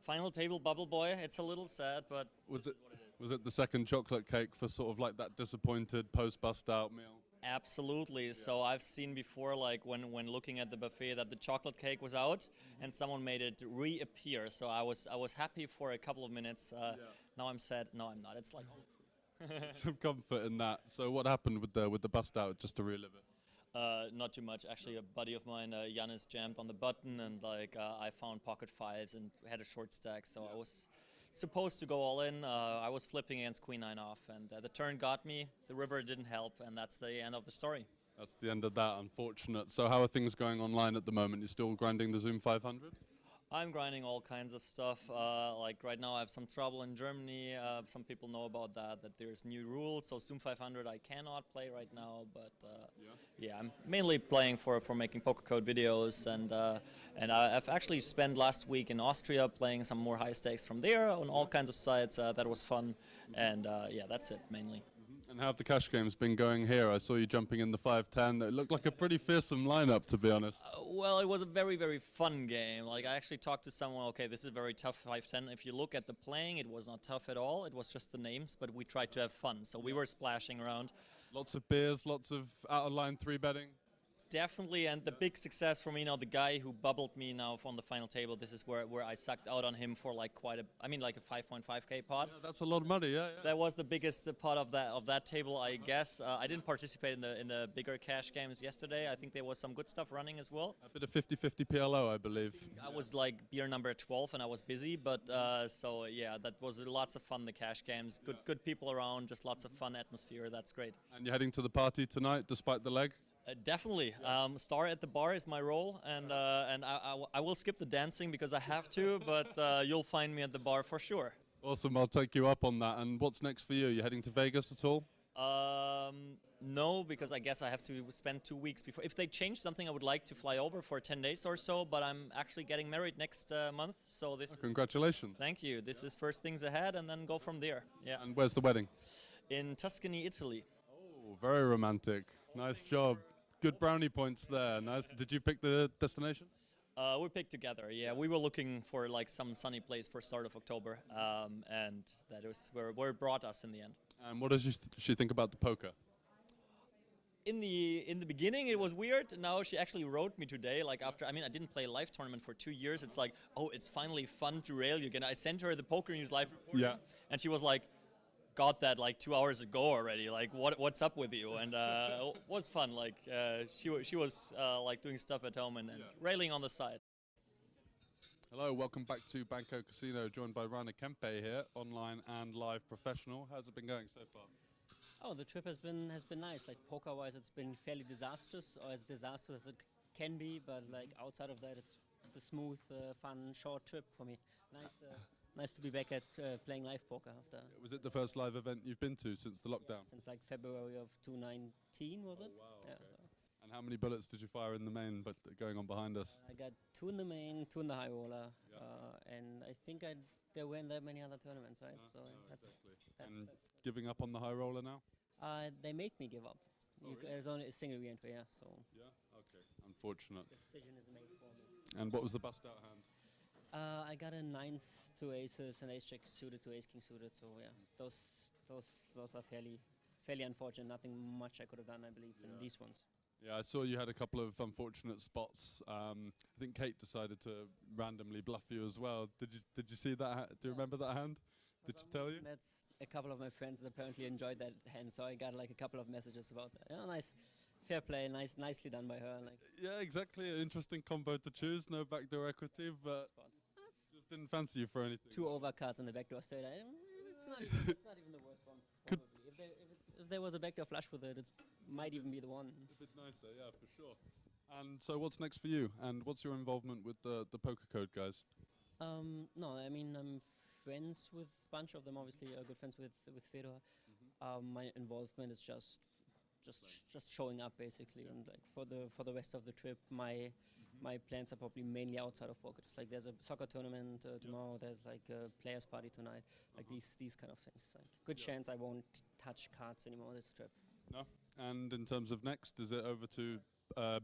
D: final table bubble boy. It's a little sad, but
I: Was it the second chocolate cake for sort of like that disappointed post bust out meal?
D: Absolutely. Yeah. So I've seen before, like when looking at the buffet, that the chocolate cake was out, and someone made it reappear. So I was happy for a couple of minutes. Now I'm sad. No, I'm not. It's like
I: some comfort in that. So what happened with the bust out? Just to relive it.
D: Not too much. Actually, a buddy of mine, Janis, jammed on the button, and like I found pocket fives and had a short stack. So I was supposed to go all in. I was flipping against queen 9 off, and the turn got me. The river didn't help, and that's the end of the story.
I: That's the end of that. Unfortunate. So how are things going online at the moment? You're still grinding the Zoom 500?
D: I'm grinding all kinds of stuff. Like right now I have some trouble in Germany. Some people know about that there's new rules. So Zoom 500 I cannot play right now, but yeah, I'm mainly playing for making poker code videos, and I've actually spent last week in Austria playing some more high stakes from there on all kinds of sites. That was fun, and yeah, that's it mainly.
I: And how have the cash games been going here? I saw you jumping in the 5-10. It looked like a pretty fearsome lineup, to be honest.
D: Well, it was a very, very fun game. Like, I actually talked to someone, okay, this is a very tough 5-10. If you look at the playing, it was not tough at all. It was just the names, but we tried to have fun. So we were splashing around.
I: Lots of beers, lots of out-of-line 3-betting.
D: Definitely, and the big success for me now, the guy who bubbled me now on the final table, this is where I sucked out on him for like quite a, I mean like a 5.5k pot.
I: Yeah, that's a lot of money, yeah.
D: That was the biggest pot of that table, I guess. I didn't participate in the bigger cash games yesterday. I think there was some good stuff running as well.
I: A bit of 50-50 PLO, I believe.
D: I was like beer number 12 and I was busy, but so yeah, that was lots of fun, the cash games. Good people around, just lots of fun atmosphere. That's great.
I: And you're heading to the party tonight, despite the leg?
D: Definitely. Star at the bar is my role, and I will skip the dancing because I have to, but you'll find me at the bar for sure.
I: Awesome, I'll take you up on that. And what's next for you? You heading to Vegas at all?
D: No, because I guess I have to spend 2 weeks before. If they change something, I would like to fly over for 10 days or so, but I'm actually getting married next month, so this.
I: Congratulations.
D: Thank you. This is first things ahead, and then go from there. Yeah.
I: And where's the wedding?
D: In Tuscany, Italy.
I: Oh, very romantic. Nice job. Good brownie points there. Nice. Did you pick the destination?
D: We picked together. Yeah, we were looking for like some sunny place for start of October, and that was where it brought us in the end.
I: And what does she think about the poker?
D: In the beginning, it was weird. Now she actually wrote me today. Like after, I mean, I didn't play a live tournament for 2 years. It's like, oh, it's finally fun to rail you again. I sent her the Poker News live report.
I: Yeah.
D: And she was like, got that like 2 hours ago already. Like, what's up with you? And it was fun. Like she was like doing stuff at home and railing on the side.
I: Hello, welcome back to Banco Casino, joined by Rainer Kempe here, online and live professional. How's it been going so far?
E: Oh, the trip has been nice. Like poker-wise, it's been fairly disastrous, or as disastrous as it can be. But like outside of that, it's a smooth, fun, short trip for me. Nice. Nice to be back at playing live poker after.
I: Was it the first live event you've been to since the lockdown?
E: Since like February of 2019, was it?
I: Oh, wow,
E: yeah.
I: Okay. And how many bullets did you fire in the main, but going on behind us?
E: I got 2 in the main, 2 in the high roller, and I think there weren't that many other tournaments, right? So that's
I: and giving up on the high roller now?
E: They make me give up.
I: Really?
E: There's only a single re-entry, yeah. So.
I: Yeah. Okay. Unfortunate.
E: Decision is made for me.
I: And what was the bust out hand?
E: I got a 9s to aces and ace jack suited to ace king suited. So yeah, those are fairly unfortunate. Nothing much I could have done, I believe, in these ones.
I: Yeah, I saw you had a couple of unfortunate spots. I think Kate decided to randomly bluff you as well. Did you see that? Do you remember that hand? Did she tell you?
E: That's a couple of my friends apparently enjoyed that hand, so I got like a couple of messages about that. Yeah, nice, fair play, nicely done by her. Like.
I: Yeah, exactly. An interesting combo to choose. No backdoor equity, but just didn't fancy you for anything.
E: 2 overcards on the backdoor straight. It's not even the worst one. If there was a backdoor flush with it, it might even be the one.
I: A bit nicer, yeah, for sure. And so what's next for you? And what's your involvement with the poker code guys?
E: No, I mean, I'm friends with a bunch of them, obviously. Good friends with Fedor. My involvement is just showing up, basically. And like for the rest of the trip, my my plans are probably mainly outside of poker. Just like there's a soccer tournament tomorrow, there's like a players party tonight, like these kind of things. Like good chance I won't touch cards anymore this trip.
I: No. And in terms of next, is it over to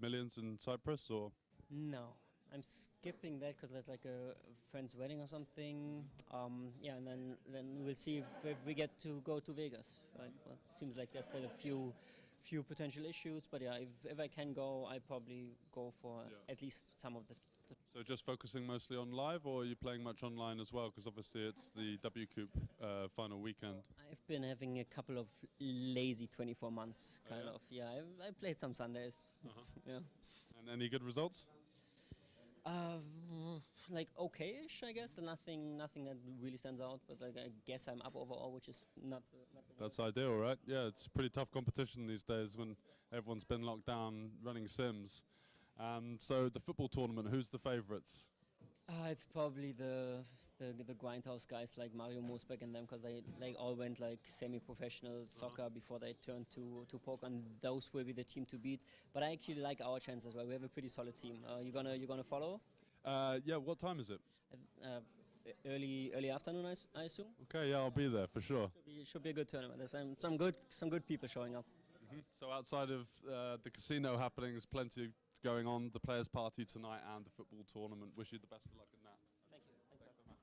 I: Millions in Cyprus or?
E: No, I'm skipping that because there's like a friend's wedding or something. Yeah, and then we'll see if we get to go to Vegas. Right? Well, it seems like there's still a few potential issues, but yeah, if I can go, I probably go for at least some of the.
I: So just focusing mostly on live, or are you playing much online as well? Because obviously it's the W Coupe final weekend.
E: I've been having a couple of lazy 24 months, kind of. Yeah, I played some Sundays. Yeah.
I: And any good results?
E: Like okay-ish, I guess. Nothing that really stands out. But like I guess I'm up overall, which is not.
I: That's ideal, right? Yeah, it's pretty tough competition these days when everyone's been locked down running sims. So the football tournament, who's the favourites?
E: It's probably the grindhouse guys like Mario Mosbeck and them, because they all went like semi-professional soccer before they turned to poker, and those will be the team to beat. But I actually like our chances as well. We have a pretty solid team. You gonna follow?
I: Yeah. What time is it?
E: Early afternoon, I assume.
I: Okay. Yeah, I'll be there for sure.
E: Should be a good tournament. There's some good people showing up.
I: So outside of the casino happenings, plenty going on, the players' party tonight and the football tournament. Wish you the best of luck in that.
E: Thank you. Thanks so much.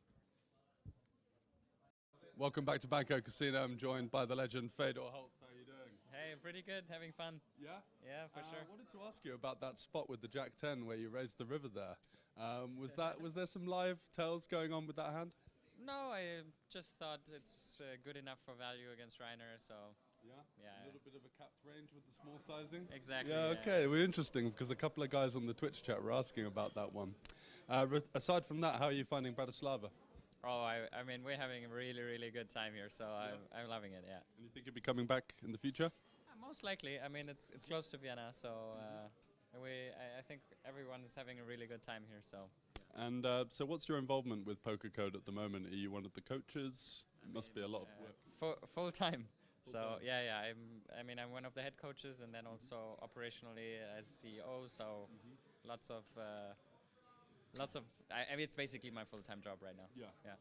I: Welcome back to Banco Casino. I'm joined by the legend Fedor Holtz. How are you doing?
F: Hey, pretty good. Having fun.
I: Yeah?
F: Yeah, for sure.
I: I wanted to ask you about that spot with the Jack 10 where you raised the river there. Was there some live tells going on with that hand?
F: No, I just thought it's good enough for value against Reiner, so...
I: Yeah, a little bit of a capped range with the small sizing.
F: Exactly.
I: Yeah, okay. Well, interesting because a couple of guys on the Twitch chat were asking about that one. Aside from that, how are you finding Bratislava?
F: Oh, I mean, we're having a really good time here, so I'm loving it. Yeah.
I: And you think you'll be coming back in the future?
F: Most likely. I mean, it's close to Vienna, so I think everyone is having a really good time here. So.
I: And so, what's your involvement with Poker Code at the moment? Are you one of the coaches? It must be a lot of work.
F: Full time. So yeah, I'm one of the head coaches, and then also operationally as CEO. So lots of. I mean, it's basically my full-time job right now. Yeah.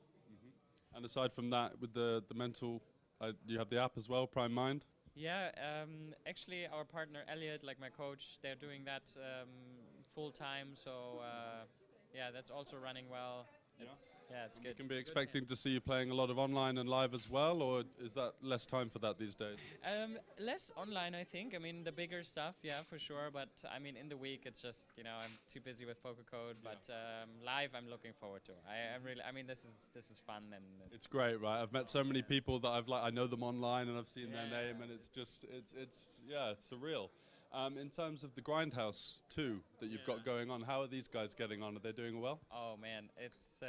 I: And aside from that, with the mental, you have the app as well, Prime Mind.
F: Yeah. Actually, our partner Elliot, like my coach, they're doing that full-time. So yeah, that's also running well. It's good.
I: We can be expecting to see you playing a lot of online and live as well, or is that less time for that these days?
F: Less online, I think. I mean, the bigger stuff, yeah, for sure. But I mean, in the week, it's just I'm too busy with Poker Code. But live, I'm looking forward to. I'm really. I mean, this is fun and
I: it's great, right? I've met so many people that I know them online and I've seen their name, and it's just it's surreal. In terms of the Grindhouse too that you've got going on, how are these guys getting on? Are they doing well?
F: Oh man, it's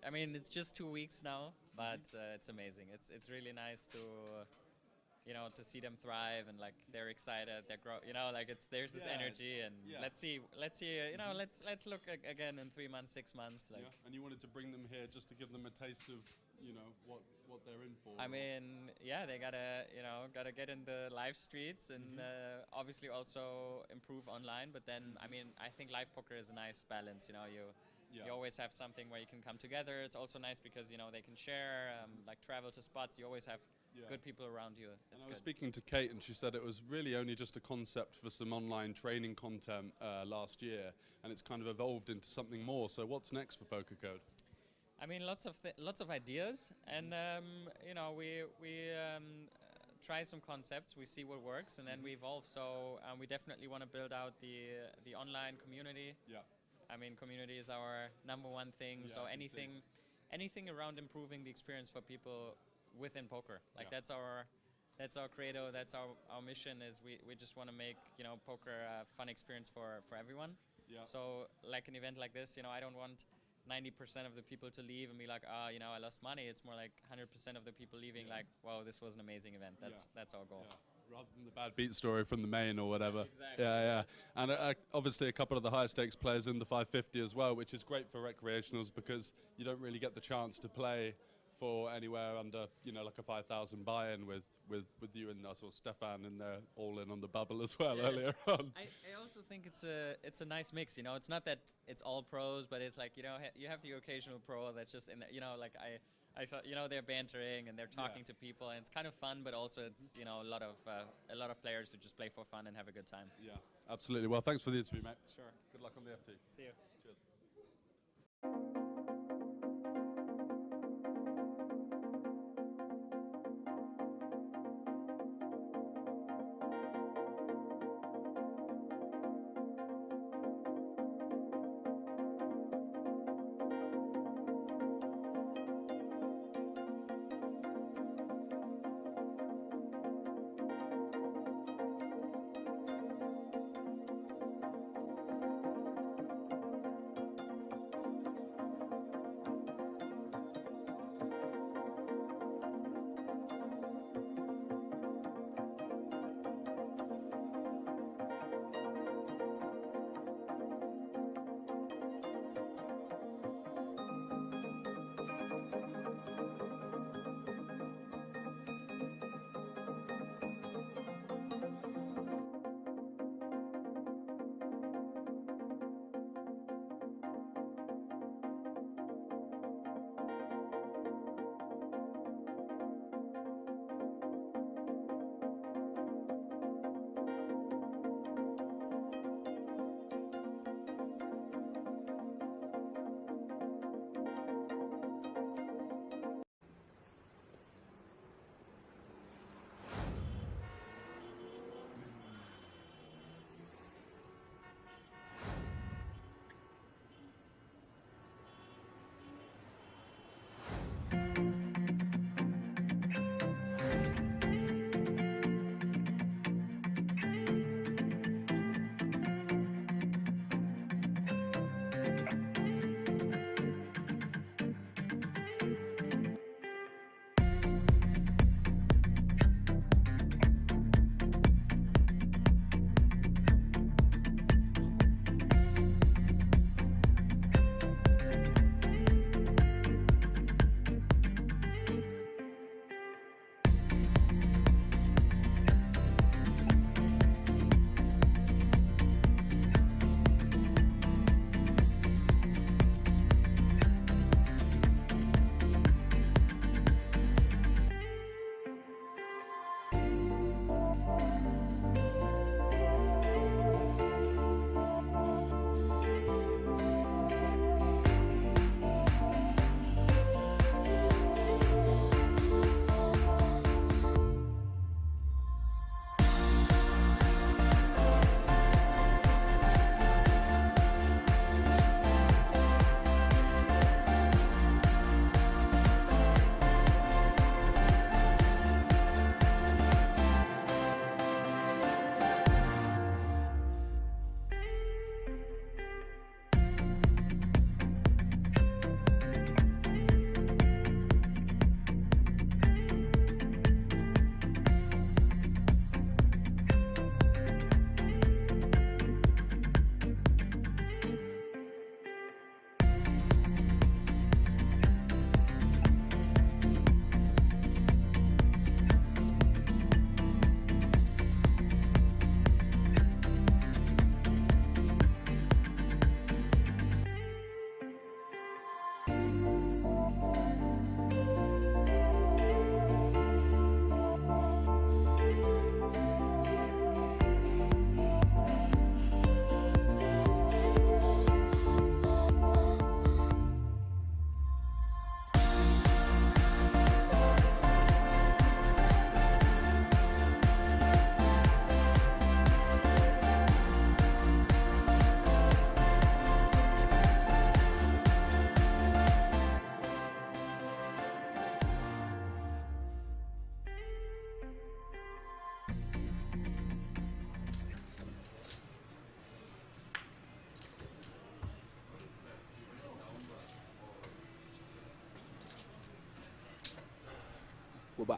F: I mean, it's just 2 weeks now, but it's amazing. It's really nice to to see them thrive, and like they're excited, they're like there's this energy, and let's see let's look again in 3 months, 6 months. Like.
I: And you wanted to bring them here just to give them a taste of what they're in for.
F: I mean, yeah, they gotta get in the live streets, and obviously also improve online. But then, I mean, I think live poker is a nice balance. You always have something where you can come together. It's also nice because they can share, like travel to spots. You always have good people around you.
I: And I was speaking to Kate, and she said it was really only just a concept for some online training content last year, and it's kind of evolved into something more. So what's next for Poker Code?
F: I mean, lots of ideas, and we try some concepts, we see what works, and then we evolve. So we definitely want to build out the online community.
I: Yeah.
F: I mean, community is our #1 thing. So anything around improving the experience for people within poker, like that's our credo. That's our mission. Is we just want to make poker a fun experience for everyone.
I: Yeah.
F: So like an event like this, I don't want 90% of the people to leave and be like, I lost money. It's more like 100% of the people leaving like, wow, this was an amazing event. That's our goal.
I: Yeah. Rather than the bad beat story from the main or whatever.
F: Exactly.
I: Yeah. And obviously a couple of the higher stakes players in the 550 as well, which is great for recreationals because you don't really get the chance to play for anywhere under, you know, like a 5,000 buy-in with you and us, or Stefan in there all in on the bubble as well earlier on.
F: I also think it's a nice mix, you know. It's not that it's all pros, but it's like, you know, you have the occasional pro that's just in there, you know, like I saw, you know, they're bantering and they're talking to people, and it's kind of fun, but also it's, you know, a lot of players who just play for fun and have a good time.
I: Yeah, absolutely. Well, thanks for the interview, mate.
F: Sure.
I: Good luck on the FT.
F: See you.
I: Cheers.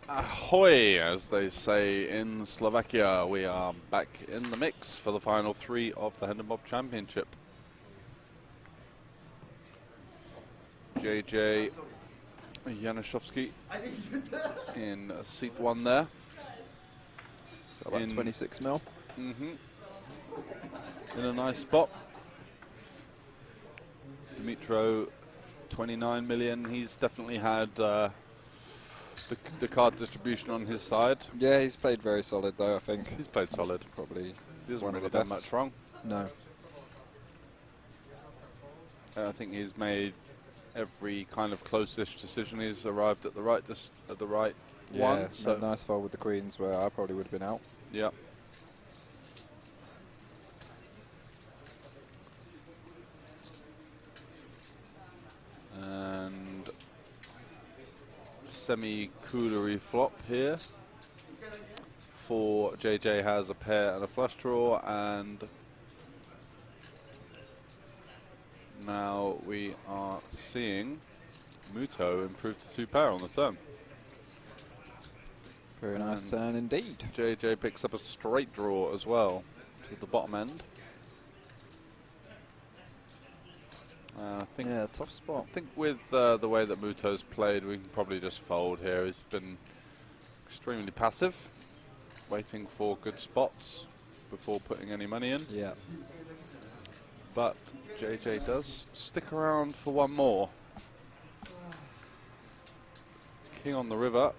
B: Ahoy, as they say in Slovakia. We are back in the mix for the final three of the HendonMob Championship. JJ Januszewski in seat 1 there.
C: Got about 26 mil.
B: In a nice spot. Dimitro, 29 million. He's definitely had the card distribution on his side.
C: Yeah, he's played very solid though, I think.
B: He's played solid.
C: Probably
B: He hasn't
C: one of
B: really
C: the
B: done
C: best.
B: much wrong.
C: No.
B: I think he's made every kind of close-ish decision. He's arrived at the right one.
C: So nice fold with the queens where I probably would have been out.
B: Yeah. And semi-coolery flop here. For JJ has a pair and a flush draw, and now we are seeing Muto improve to 2 pair on the turn.
C: Very nice turn indeed.
B: JJ picks up a straight draw as well to the bottom end. I think,
C: yeah, tough spot.
B: I think with the way that Muto's played, we can probably just fold here. He's been extremely passive, waiting for good spots before putting any money in.
C: Yeah.
B: But JJ does stick around for one more. King on the river,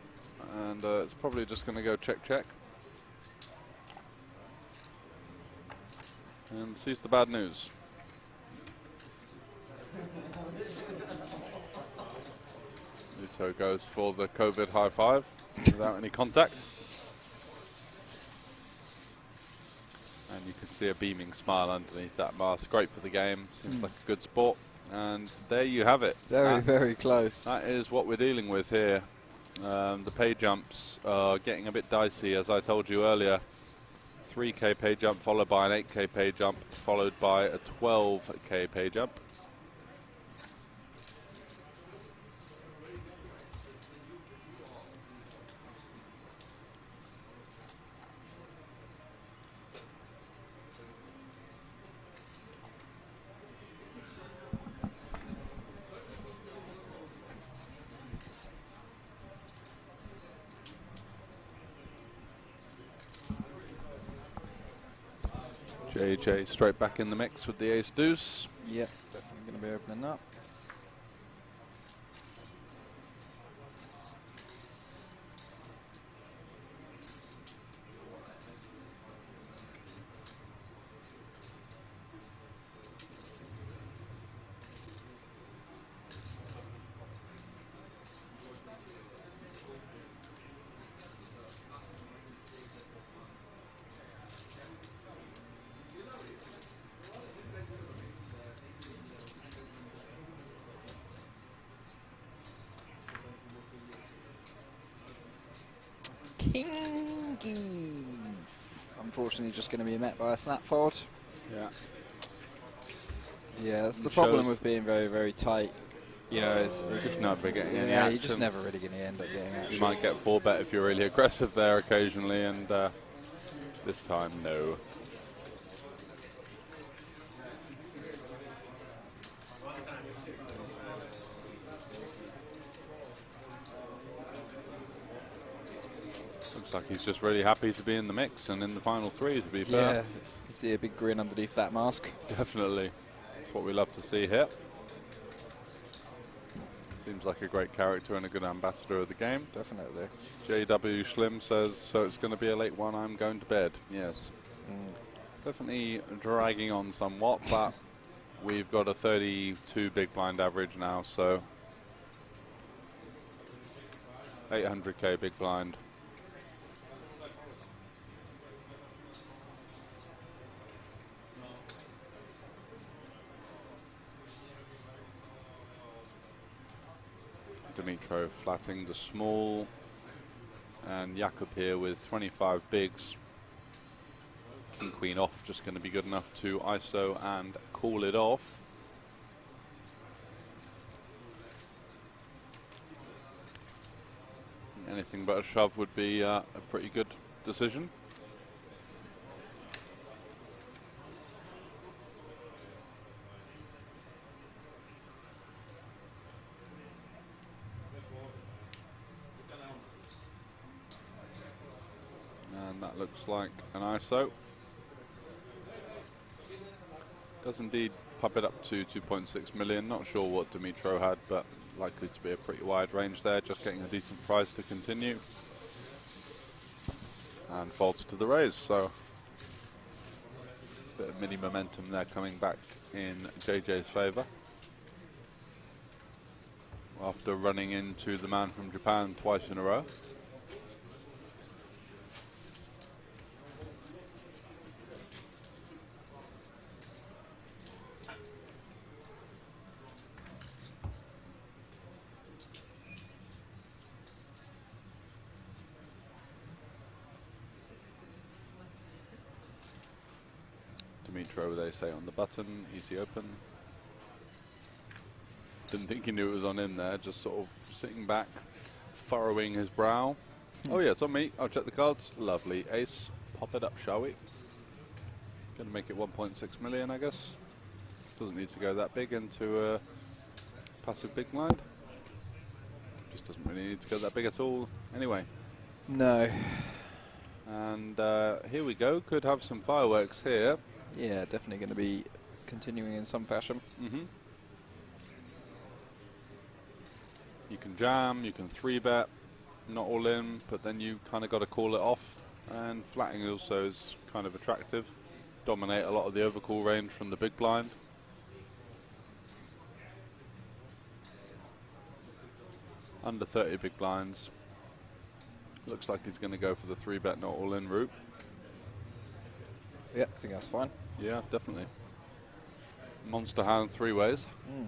B: and it's probably just going to go check, check. And sees the bad news. Muto goes for the COVID high five without any contact. And you can see a beaming smile underneath that mask. Great for the game. Seems like a good sport. And there you have it.
C: Very close.
B: That is what we're dealing with here. The pay jumps are getting a bit dicey, as I told you earlier. 3k pay jump followed by an 8k pay jump followed by a 12k pay jump. JJ straight back in the mix with the ace deuce.
C: Yep, definitely going to be opening up. Kingies. Unfortunately, just going to be met by a snap fold.
B: Yeah.
C: Yeah, that's the problem with being very, very tight. You know, it's
B: just never getting any
C: yeah,
B: action.
C: you're just never really going to end up getting action.
B: You might get 4-bet if you're really aggressive there occasionally, and this time, no. Looks like he's just really happy to be in the mix and in the final 3, to be fair.
C: Yeah, you can see a big grin underneath that mask.
B: Definitely. That's what we love to see here. Seems like a great character and a good ambassador of the game.
C: Definitely.
B: JW Schlim says, so it's going to be a late one, I'm going to bed. Yes. Definitely dragging on somewhat, but we've got a 32 big blind average now, so 800k big blind. Dimitro flatting the small, and Jakub here with 25 bigs. King Queen off, just going to be good enough to ISO and call it off. Anything but a shove would be a pretty good decision. And that looks like an ISO. Does indeed pump it up to 2.6 million. Not sure what Dimitro had, but likely to be a pretty wide range there. Just getting a decent price to continue. And folds to the raise, so bit of mini momentum there coming back in JJ's favour. After running into the man from Japan twice in a row. Dimitro, they say, on the button, easy open. Didn't think he knew it was on him there, just sort of sitting back, furrowing his brow. Oh yeah, it's on me. I'll check the cards. Lovely. Ace. Pop it up, shall we? Gonna make it 1.6 million, I guess. Doesn't need to go that big into a passive big blind. Just doesn't really need to go that big at all anyway.
C: No.
B: And here we go. Could have some fireworks here.
C: Yeah, definitely going to be continuing in some fashion.
B: Mm-hmm. You can jam, you can 3-bet, not all in, but then you kind of got to call it off. And flatting also is kind of attractive. Dominate a lot of the overcall range from the big blind. Under 30 big blinds. Looks like he's going to go for the 3-bet, not all in route.
C: Yeah, I think that's fine.
B: Yeah, definitely. Monster hand 3 ways.
C: Mm.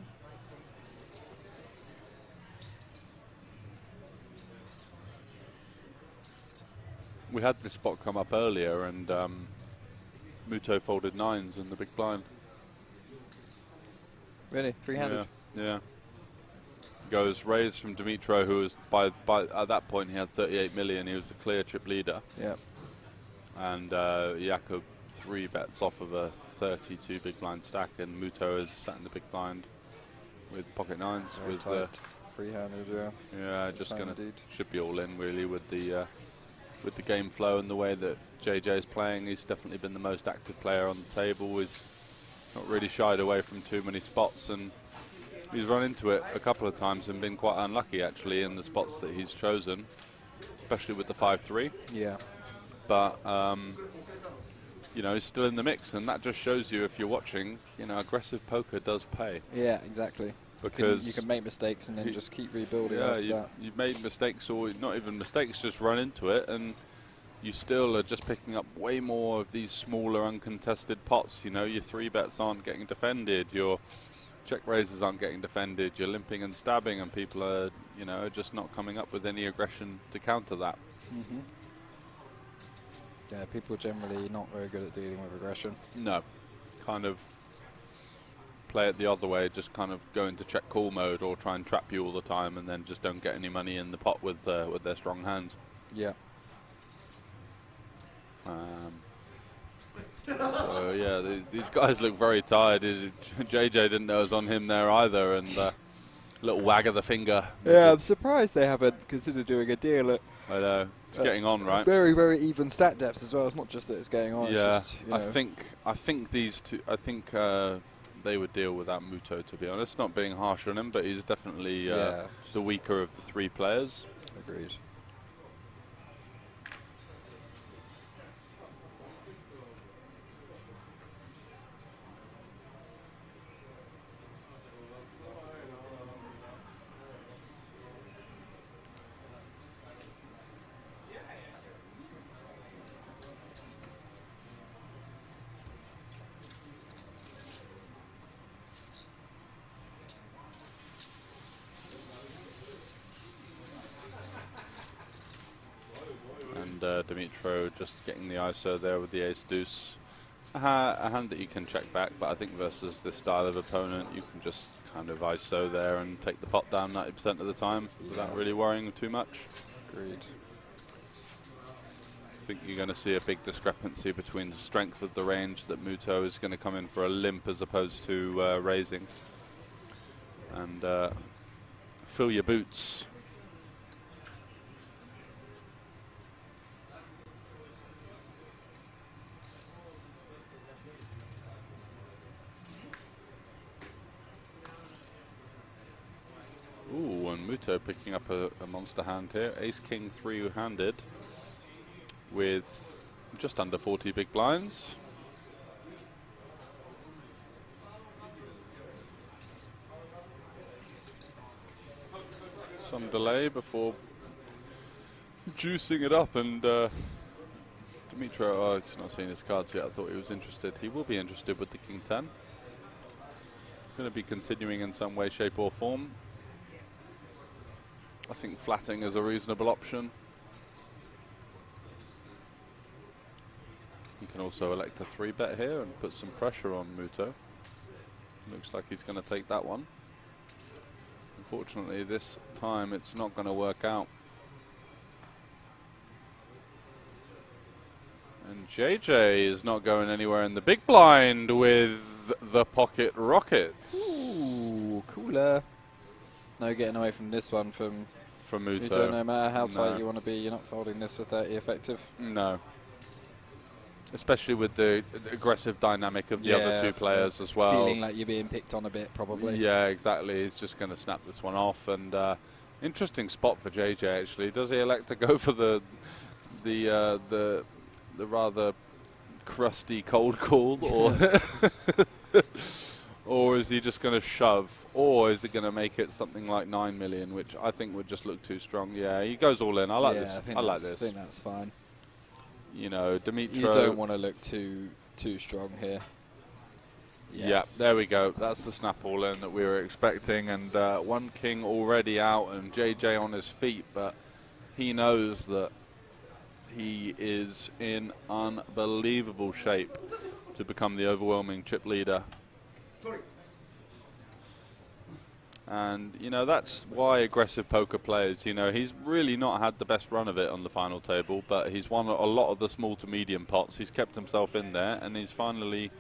B: We had this spot come up earlier, and Muto folded 9s in the big blind.
C: Really? 3-handed?
B: Yeah. Goes raised from Dimitro, who was by at that point he had 38 million. He was the clear chip leader.
C: Yeah.
B: And Jakob 3-bets off of a 32 big blind stack, and Muto is sat in the big blind with pocket 9s.
C: Very
B: with
C: tight. 3-handed, yeah.
B: Yeah, just gonna should be all in really with the game flow and the way that JJ is playing. He's definitely been the most active player on the table. He's not really shied away from too many spots, and he's run into it a couple of times and been quite unlucky actually in the spots that he's chosen, especially with the 5-3.
C: Yeah.
B: But you know, he's still in the mix, and that just shows you, if you're watching, you know, aggressive poker does pay.
C: Yeah, exactly.
B: Because
C: you can make mistakes and then just keep rebuilding after that.
B: You've made mistakes, or not even mistakes, just run into it, and you still are just picking up way more of these smaller uncontested pots. You know, your 3-bets aren't getting defended, your check raises aren't getting defended, you're limping and stabbing, and people are, you know, just not coming up with any aggression to counter that.
C: Mm-hmm. Yeah, people are generally not very good at dealing with aggression.
B: No, kind of play it the other way, just kind of go into check call mode or try and trap you all the time, and then just don't get any money in the pot with their strong hands.
C: Yeah.
B: So yeah, these guys look very tired. JJ didn't know it was on him there either, and a little wag of the finger.
C: Yeah, I'm surprised they haven't considered doing a deal at...
B: I know. It's getting on, right?
C: Very, very even stat depths as well. It's not just that it's going on.
B: Yeah,
C: it's just, you know.
B: I think these two. I think they would deal without Muto, to be honest. Not being harsh on him, but he's definitely the weaker of the 3 players.
C: Agreed.
B: Dimitro just getting the ISO there with the ace-deuce. A hand that you can check back, but I think versus this style of opponent, you can just kind of ISO there and take the pot down 90% of the time without really worrying too much.
C: Agreed.
B: I think you're going to see a big discrepancy between the strength of the range that Muto is going to come in for a limp as opposed to raising. And fill your boots. And Muto picking up a monster hand here. Ace-King three-handed with just under 40 big blinds. Some delay before juicing it up, and Dimitro, oh, he's not seen his cards yet. I thought he was interested. He will be interested with the King 10. Going to be continuing in some way, shape or form. I think flatting is a reasonable option. He can also elect a 3-bet here and put some pressure on Muto. Looks like he's going to take that one. Unfortunately, this time it's not going to work out. And JJ is not going anywhere in the big blind with the pocket rockets.
C: Ooh, cooler. No getting away from this one from Muto. No matter how tight you want to be, you're not folding this with 30 effective.
B: No. Especially with the aggressive dynamic of the other two players as well.
C: Feeling like you're being picked on a bit, probably.
B: Yeah, exactly. He's just going to snap this one off. And interesting spot for JJ, actually. Does he elect to go for the rather crusty cold call, or is he just going to shove, or is he going to make it something like 9 million, which I think would just look too strong? Yeah, he goes all in. I like this. I like this.
C: I think that's fine.
B: You know, Dimitro.
C: You don't want to look too strong here.
B: Yes. Yeah, there we go. That's the snap all in that we were expecting, and one king already out and JJ on his feet, but he knows that he is in unbelievable shape to become the overwhelming chip leader. And, you know, that's why aggressive poker players, you know, he's really not had the best run of it on the final table, but he's won a lot of the small to medium pots. He's kept himself in there, and he's finally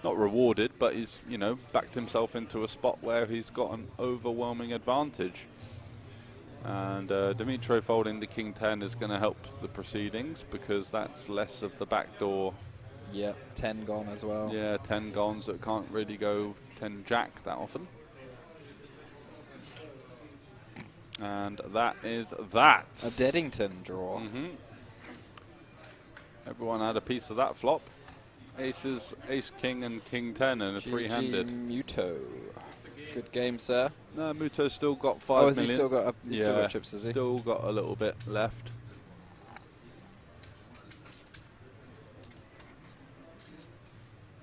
B: not rewarded, but he's, you know, backed himself into a spot where he's got an overwhelming advantage. And Dimitro folding the King 10 is going to help the proceedings, because that's less of the backdoor.
C: Yep, 10 gone as well.
B: Yeah, 10 gone, so it can't really go 10 jack that often. And that is that.
C: A Deddington draw.
B: Everyone had a piece of that flop. Aces, Ace King and King 10 and a three-handed.
C: Muto. Good game, sir.
B: No, Muto's still got 5
C: million.
B: Oh,
C: has he still got still got chips, has he?
B: Still got a little bit left.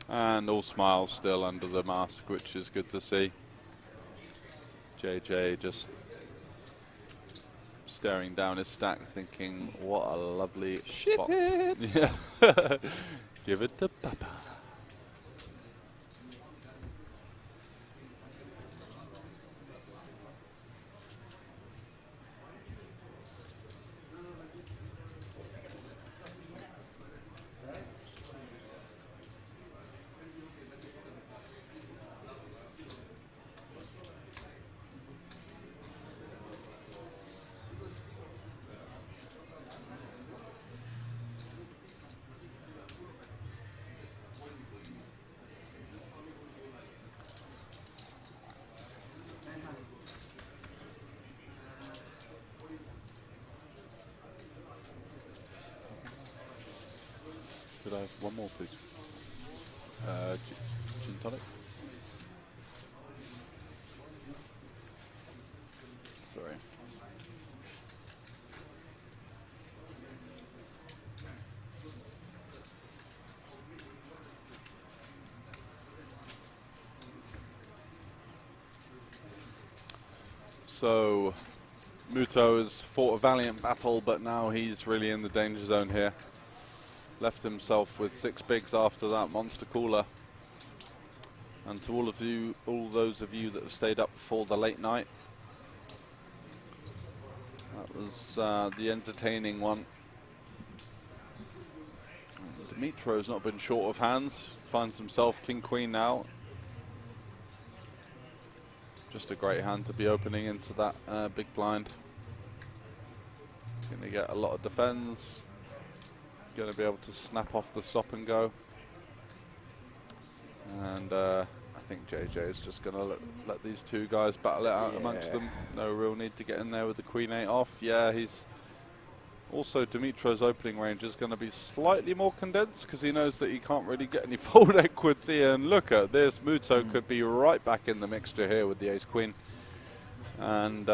B: And all smiles still under the mask, which is good to see. JJ just staring down his stack, thinking, what a lovely spot. Yeah. Give it to Papa. Could I have one more, please? Gin tonic. Sorry. So, Muto has fought a valiant battle, but now he's really in the danger zone here. Left himself with 6 bigs after that monster cooler. And to all those of you that have stayed up for the late night, that was the entertaining one. Dimitro's not been short of hands, finds himself King Queen now. Just a great hand to be opening into that big blind. Going to get a lot of defense. Going to be able to snap off the stop and go. And I think JJ is just going to let these two guys battle it out amongst them. No real need to get in there with the Queen 8 off. Yeah, he's also, Dimitro's opening range is going to be slightly more condensed because he knows that he can't really get any fold equity. And look at this, Muto could be right back in the mixture here with the Ace Queen. And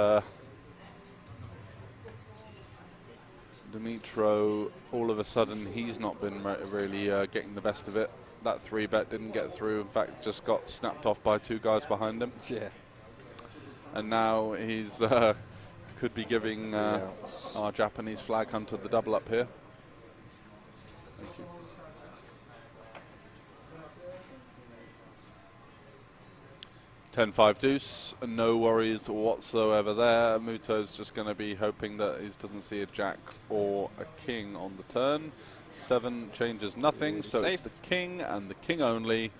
B: Dimitro, all of a sudden, he's not been really getting the best of it. That 3-bet didn't get through. In fact, just got snapped off by two guys behind him.
C: Yeah.
B: And now he's could be giving our Japanese flag hunter the double up here. Thank you. $10-5 deuce, no worries whatsoever there. Muto's just going to be hoping that he doesn't see a jack or a king on the turn. 7 changes nothing, so it's the king and the king only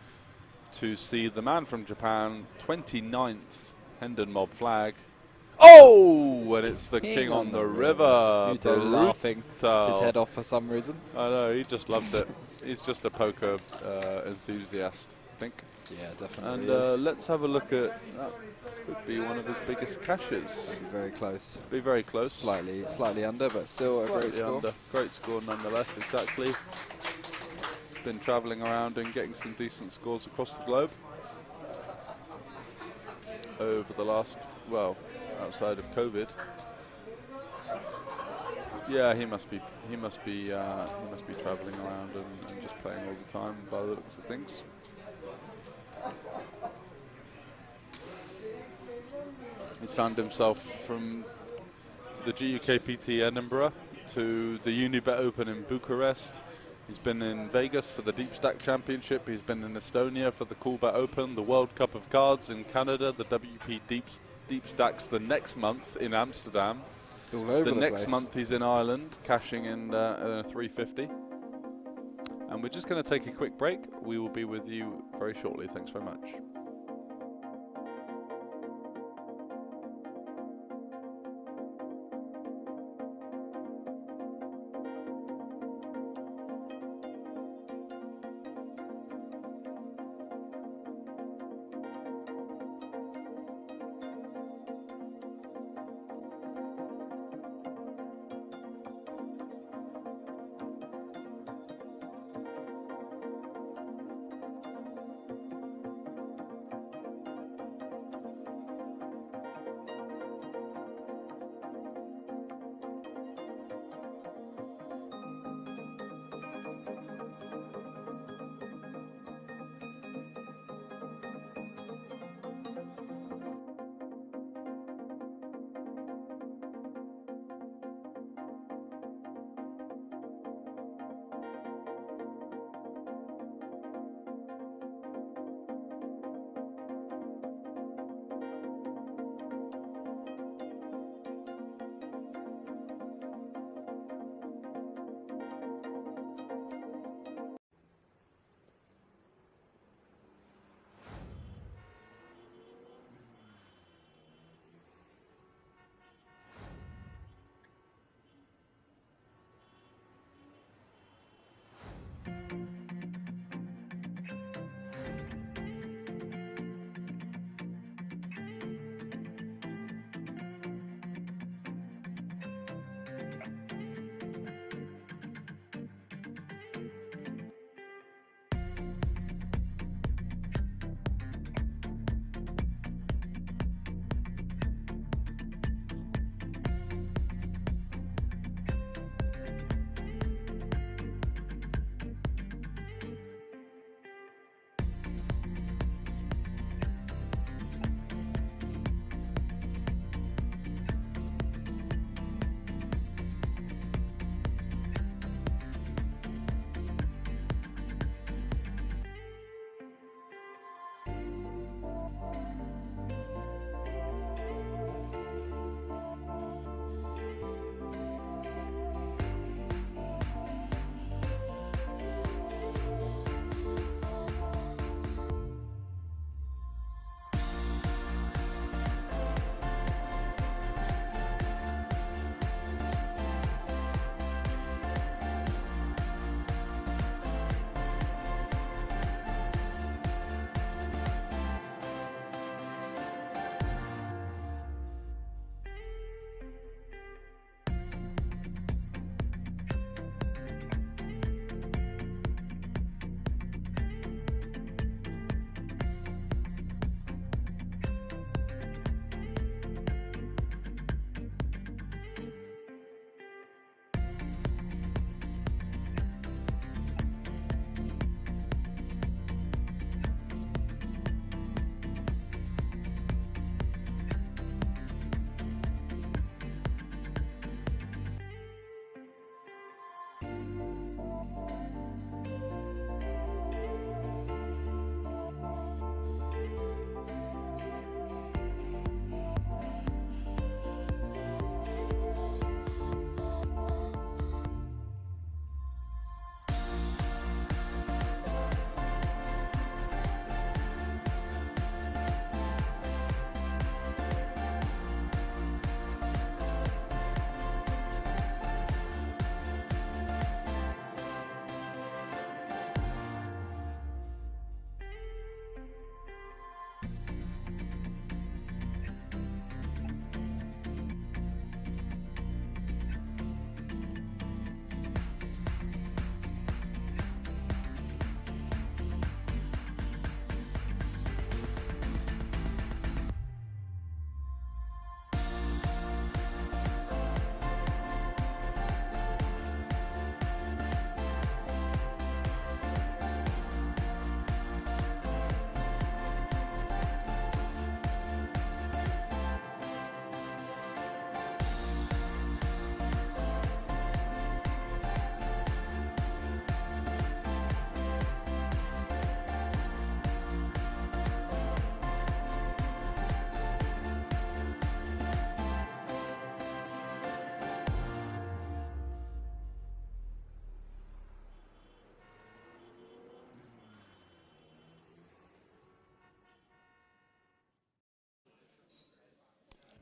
B: to see the man from Japan, 29th HendonMob flag. Oh, and it's the king on the river.
C: Muto laughing his head off for some reason.
B: I know, he just loves it. He's just a poker enthusiast, I think.
C: Yeah, definitely.
B: And let's have a look at that. Could be one of his biggest cashes.
C: Be very close.
B: Be very close.
C: Slightly under, but still a great score.
B: Under. Great score nonetheless, exactly. Been travelling around and getting some decent scores across the globe over the last, well, outside of COVID. Yeah, he must be travelling around and just playing all the time by the looks of things. He's found himself from the GUKPT Edinburgh to the Unibet Open in Bucharest. He's been in Vegas for the Deep Stack Championship. He's been in Estonia for the Coolbet Open, the World Cup of Cards in Canada, the WP Deep Stacks the next month in Amsterdam.
C: All over
B: the next
C: place.
B: month he's in Ireland, cashing in 350. And we're just going to take a quick break. We will be with you very shortly. Thanks very much.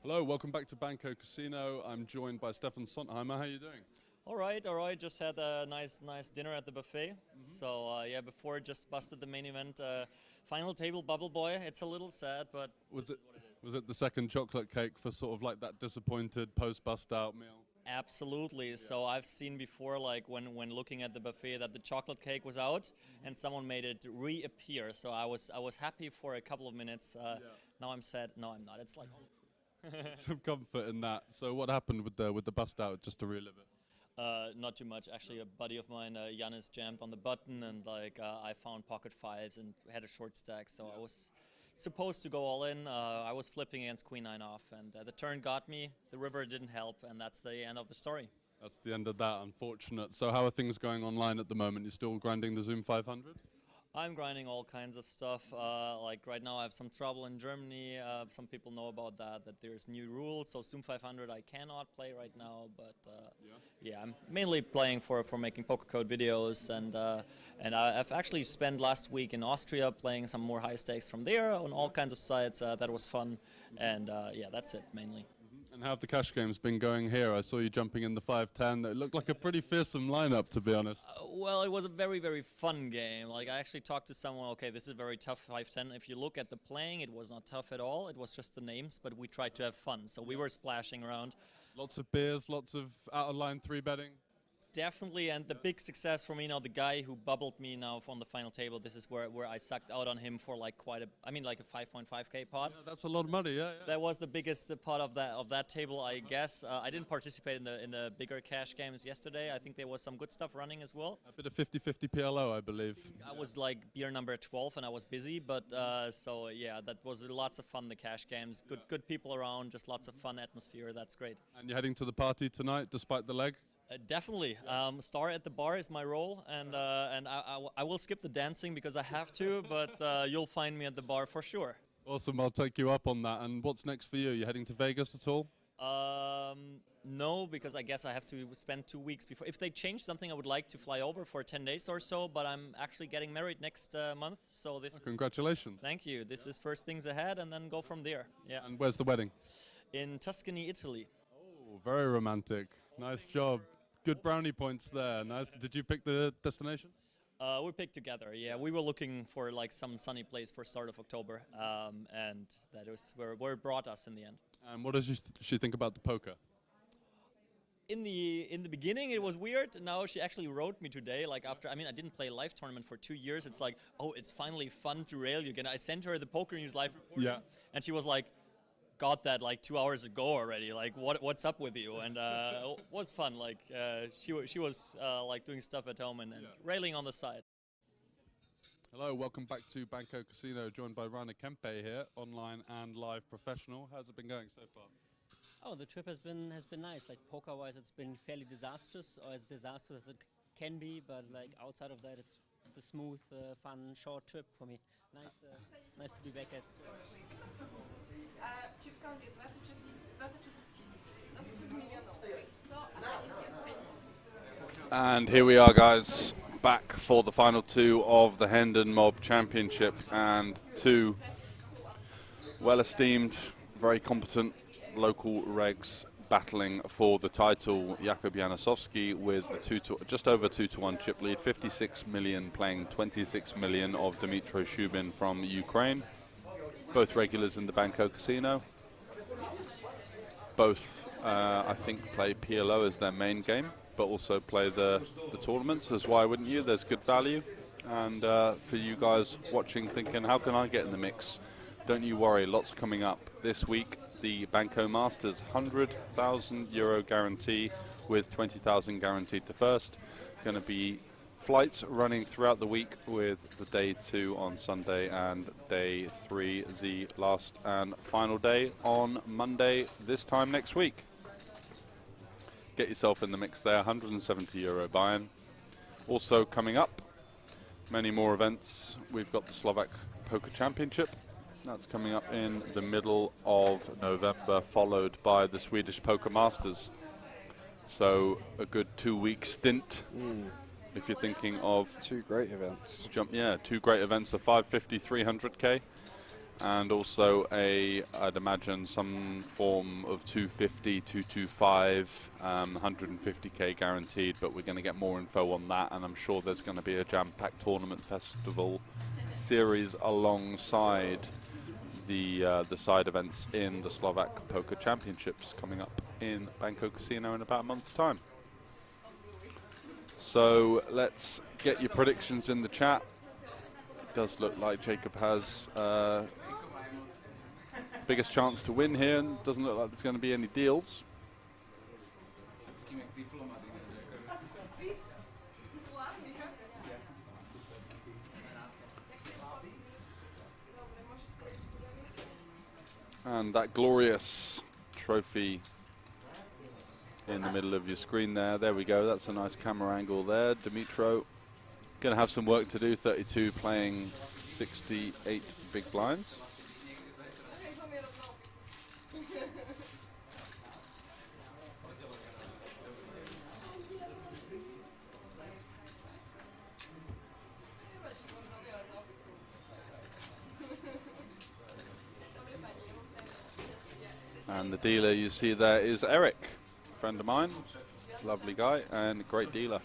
I: Hello, welcome back to Banco Casino. I'm joined by Stefan Sontheimer. How are you doing?
D: All right. Just had a nice dinner at the buffet. So yeah, before just busted the main event. Final table Bubble Boy. It's a little sad, but
I: was it the second chocolate cake for sort of like that disappointed post-bust out meal?
D: Absolutely. Yeah. So I've seen before, like when looking at the buffet, that the chocolate cake was out, and someone made it reappear. So I was happy for a couple of minutes. Now I'm sad. No, I'm not. It's like
I: some comfort in that. So what happened with the bust out? Just to relive it.
D: Not too much. Actually, a buddy of mine, Janis, jammed on the button, and I found pocket fives and had a short stack. So I was supposed to go all in. I was flipping against Queen 9 off, and the turn got me. The river didn't help, and that's the end of the story.
I: That's the end of that. Unfortunate. So how are things going online at the moment? You're still grinding the Zoom 500?
D: I'm grinding all kinds of stuff. Like right now I have some trouble in Germany. Some people know about that there's new rules. So Zoom 500 I cannot play right now, but yeah, I'm mainly playing for making poker code videos, and I've actually spent last week in Austria playing some more high stakes from there on all kinds of sites. That was fun, and yeah, that's it mainly.
I: And how have the cash games been going here? I saw you jumping in the 5-10. It looked like a pretty fearsome lineup, to be honest.
D: Well, it was a very, very fun game. Like, I actually talked to someone, okay, this is a very tough 5-10. If you look at the playing, it was not tough at all. It was just the names, but we tried to have fun. So we were splashing around.
I: Lots of beers, lots of out-of-line 3-betting.
D: Definitely, and the big success for me now, the guy who bubbled me now on the final table, this is where I sucked out on him for like like a 5.5k pot.
I: Yeah, that's a lot of money, yeah.
D: That was the biggest pot of that table, I guess. I didn't participate in the bigger cash games yesterday. I think there was some good stuff running as well.
I: A bit of 50-50 PLO, I believe.
D: I was like beer number 12 and I was busy, but so yeah, that was lots of fun, the cash games. Good people around, just lots of fun atmosphere. That's great.
I: And you're heading to the party tonight, despite the leg?
D: Definitely. Star at the bar is my role, and I will skip the dancing because I have to, but you'll find me at the bar for sure.
I: Awesome, I'll take you up on that. And what's next for you? You heading to Vegas at all?
D: No, because I guess I have to spend 2 weeks before. If they change something, I would like to fly over for 10 days or so, but I'm actually getting married next month, so this.
I: Congratulations.
D: Thank you. This is first things ahead, and then go from there. Yeah.
I: And where's the wedding?
D: In Tuscany, Italy.
I: Oh, very romantic. Nice job. Good brownie points there. Nice. Did you pick the destination?
D: We picked together. Yeah, we were looking for like some sunny place for start of October, and that was where it brought us in the end.
I: And what does she think about the poker?
D: In the beginning, it was weird. Now she actually wrote me today. Like after, I didn't play a live tournament for 2 years. It's like, oh, it's finally fun to rail you again. I sent her the Poker News live report.
I: Yeah.
D: And she was like, got that like 2 hours ago already. Like, what's up with you? And it was fun. Like she was like doing stuff at home and railing on the side.
I: Hello, welcome back to Banco Casino, joined by Rainer Kempe here, online and live professional. How's it been going so far?
E: Oh, the trip has been nice. Like poker-wise, it's been fairly disastrous, or as disastrous as it can be. But like outside of that, it's a smooth, fun, short trip for me. Nice to be back at.
B: And here we are, guys, back for the final two of the HendonMob Championship, and two well-esteemed, very competent local regs battling for the title. Jakub Janosowski with just over 2-1 chip lead, 56 million playing 26 million of Dmitro Shubin from Ukraine. Both regulars in the Banco Casino. Both, I think, play PLO as their main game, but also play the tournaments, as why wouldn't you? There's good value. And for you guys watching, thinking, how can I get in the mix? Don't you worry, lots coming up this week. The Banco Masters, €100,000 guarantee with 20,000 guaranteed to first. Going to be flights running throughout the week, with the day 2 on Sunday and day 3, the last and final day, on Monday this time next week. Get yourself in the mix there, €170 buy-in. Also coming up, many more events. We've got the Slovak Poker Championship. That's coming up in the middle of November, followed by the Swedish Poker Masters. So a good 2-week stint. If you're thinking of
C: 2 great events.
B: Two great events, the 550, 300k. and also I'd imagine some form of 250, 225, 150k guaranteed, but we're going to get more info on that, and I'm sure there's going to be a jam-packed tournament festival series alongside the side events in the Slovak Poker Championships coming up in Banco Casino in about a month's time. So let's get your predictions in the chat. It does look like Jacob has biggest chance to win here, and doesn't look like there's going to be any deals. And that glorious trophy in the middle of your screen there we go, that's a nice camera angle there. Dimitro going to have some work to do, 32 playing 68 big blinds. And the dealer you see there is Eric, a friend of mine, lovely guy and a great dealer.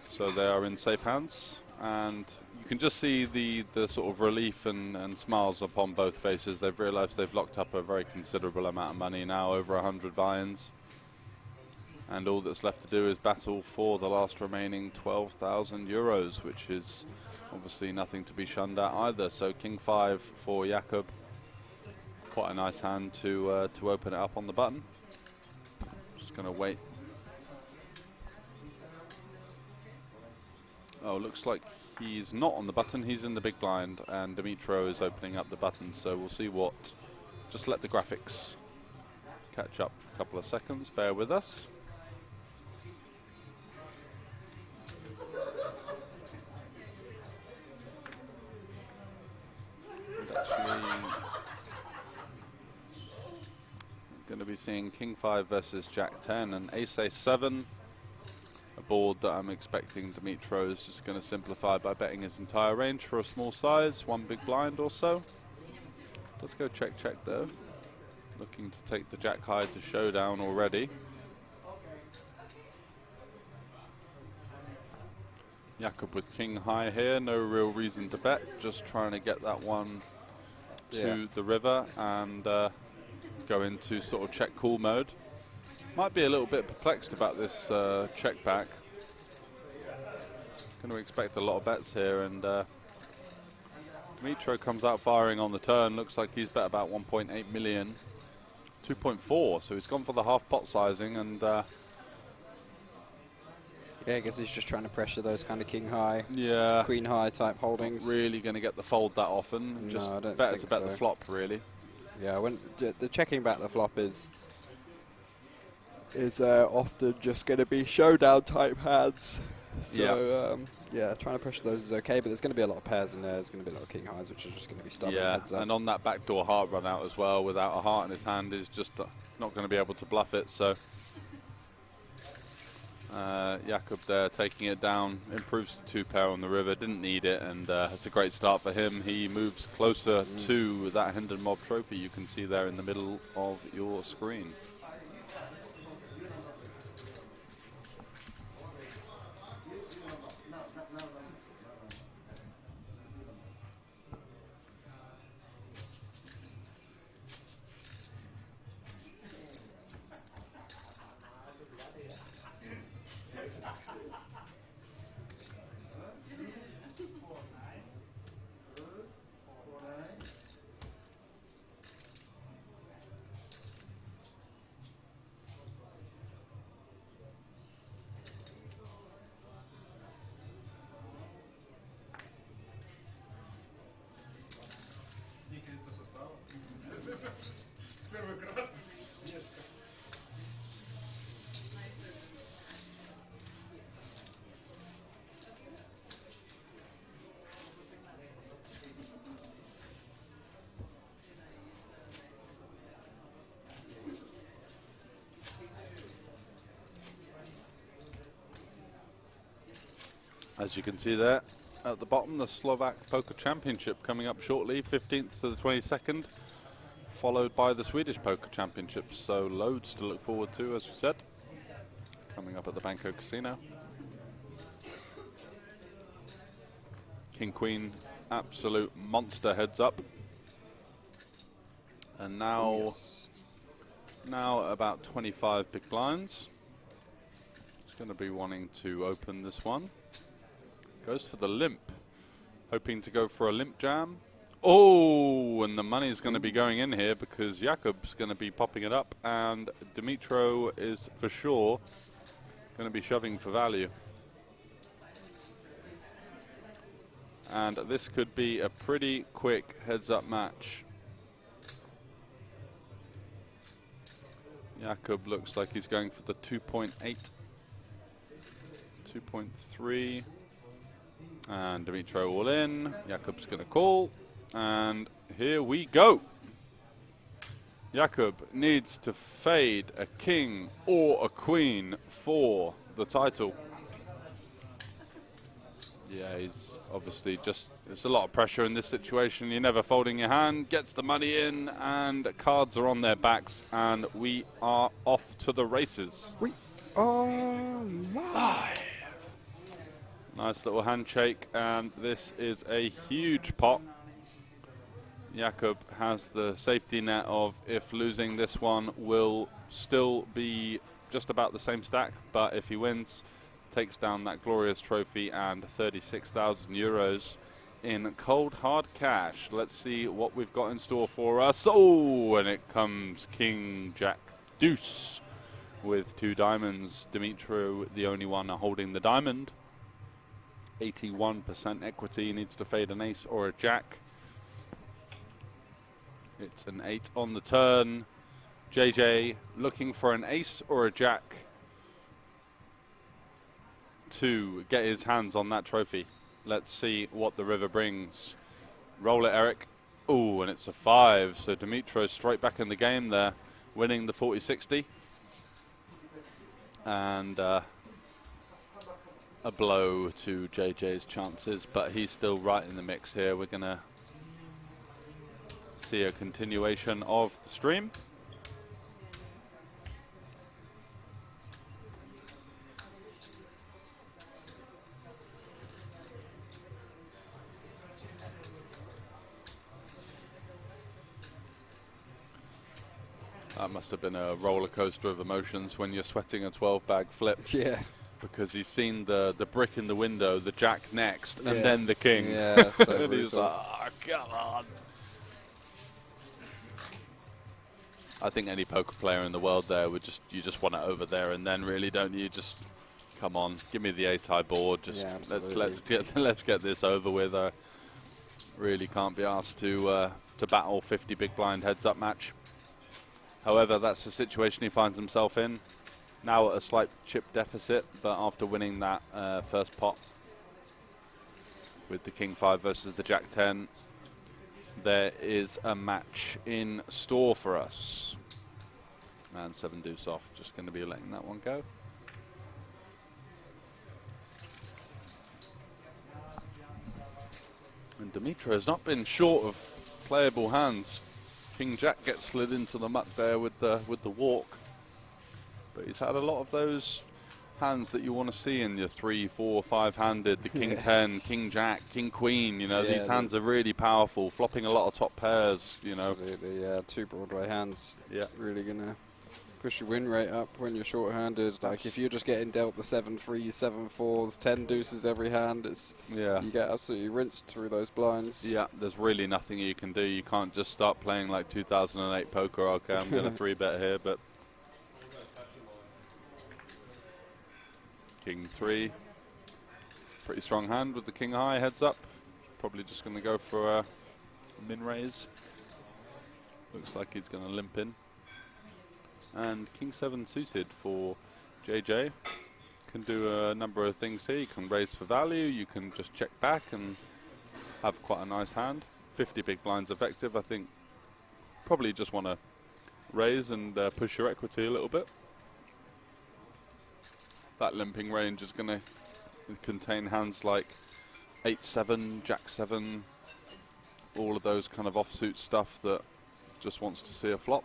B: So they are in safe hands, and you can just see the sort of relief and smiles upon both faces. They've realized they've locked up a very considerable amount of money now, over 100 buy-ins. And all that's left to do is battle for the last remaining 12,000 euros, which is obviously nothing to be shunned at either. So King 5 for Jakob. Quite a nice hand to open it up on the button. Just going to wait. Oh, looks like he's not on the button. He's in the big blind, and Dimitro is opening up the button. So we'll see what. Just let the graphics catch up for a couple of seconds. Bear with us. Going to be seeing King 5 versus Jack 10 and Ace Ace 7. A board that I'm expecting Dimitro is just going to simplify by betting his entire range for a small size, one big blind or so. Let's go check though. Looking to take the Jack high to showdown already. Jakob with King high here, no real reason to bet, just trying to get that one to the river and go into sort of check call mode. Might be a little bit perplexed about this check back. Going to expect a lot of bets here, and Dimitro comes out firing on the turn. Looks like he's bet about 1.8 million, 2.4. So he's gone for the half pot sizing, and
A: yeah, I guess he's just trying to pressure those kind of king high, queen high type holdings.
B: Not really going to get the fold that often. Just
A: no, I don't
B: better
A: think
B: to bet
A: so.
B: the flop, really.
A: Yeah, when the checking back the flop is often just going to be showdown type hands. So yeah, trying to pressure those is okay, but there's going to be a lot of pairs in there. There's going to be a lot of king highs, which are just going to be stubborn heads up.
B: And on that backdoor heart run out as well, without a heart in his hand, is just not going to be able to bluff it. So Jakob there taking it down, improves to 2 pair on the river, didn't need it, and it's a great start for him. He moves closer to that HendonMob trophy you can see there in the middle of your screen. As you can see there, at the bottom, the Slovak Poker Championship coming up shortly, 15th to the 22nd, followed by the Swedish Poker Championship. So loads to look forward to, as we said, coming up at the Banco Casino. King Queen, absolute monster heads up. And now, now about 25 big blinds. He's going to be wanting to open this one. Goes for the limp, hoping to go for a limp jam. Oh, and the money's going to be going in here because Jakob's going to be popping it up, and Dimitro is for sure going to be shoving for value. And this could be a pretty quick heads-up match. Jakob looks like he's going for the 2.8, 2.3, and Dimitro all in. Jakob's going to call, and here we go. Jakob needs to fade a king or a queen for the title. Yeah, he's obviously just, there's a lot of pressure in this situation. You're never folding your hand, gets the money in, and cards are on their backs, and we are off to the races.
C: We are live.
B: Nice little handshake, and this is a huge pot. Jakob has the safety net of, if losing this one, will still be just about the same stack, but if he wins, takes down that glorious trophy and 36,000 euros in cold hard cash. Let's see what we've got in store for us. Oh, and it comes King Jack Deuce with 2 diamonds. Dimitro, the only one holding the diamond. 81% equity, needs to fade an ace or a jack. It's an 8 on the turn. JJ looking for an ace or a jack to get his hands on that trophy. Let's see what the river brings. Roll it, Eric. Oh, and it's a 5. So Dimitro straight back in the game there, winning the 40-60. And a blow to JJ's chances, but he's still right in the mix here. We're going to see a continuation of the stream. That must have been a roller coaster of emotions when you're sweating a 12-bag flip.
C: Yeah.
B: Because he's seen the brick in the window, the jack next, and then the king.
C: Yeah, so
B: and he's like, oh, come on. I think any poker player in the world there would you just want it over there and then, really, don't you? Just come on, give me the ace high board. Just let's get this over with. Really can't be asked to battle 50 big blind heads up match. However, that's the situation he finds himself in. Now at a slight chip deficit, but after winning that first pot with the King 5 versus the Jack 10, there is a match in store for us. And 7 deuce off, just going to be letting that one go. And Dimitro has not been short of playable hands. King Jack gets slid into the muck there with the walk. But he's had a lot of those hands that you want to see in your 3, 4, 5-handed, the King 10, King Jack, King Queen, you know, these hands are really powerful, flopping a lot of top pairs, you know.
C: Absolutely, yeah, 2 Broadway hands, really going to push your win rate up when you're short-handed. Like, if you're just getting dealt the 7 3s, 7 4s, 10 deuces every hand, you get absolutely rinsed through those blinds.
B: Yeah, there's really nothing you can do. You can't just start playing like 2008 poker. Okay, I'm going to 3-bet here, but King 3, pretty strong hand with the King high heads up. Probably just going to go for a min raise. Looks like he's going to limp in. And King 7 suited for JJ. Can do a number of things here. You can raise for value, you can just check back and have quite a nice hand. 50 big blinds effective, I think. Probably just want to raise and push your equity a little bit. That limping range is going to contain hands like 8-7, Jack-7, all of those kind of offsuit stuff that just wants to see a flop.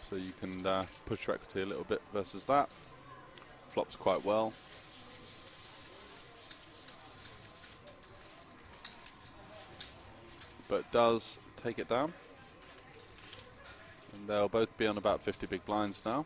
B: So you can push your equity a little bit versus that. Flops quite well. But does take it down. And they'll both be on about 50 big blinds now.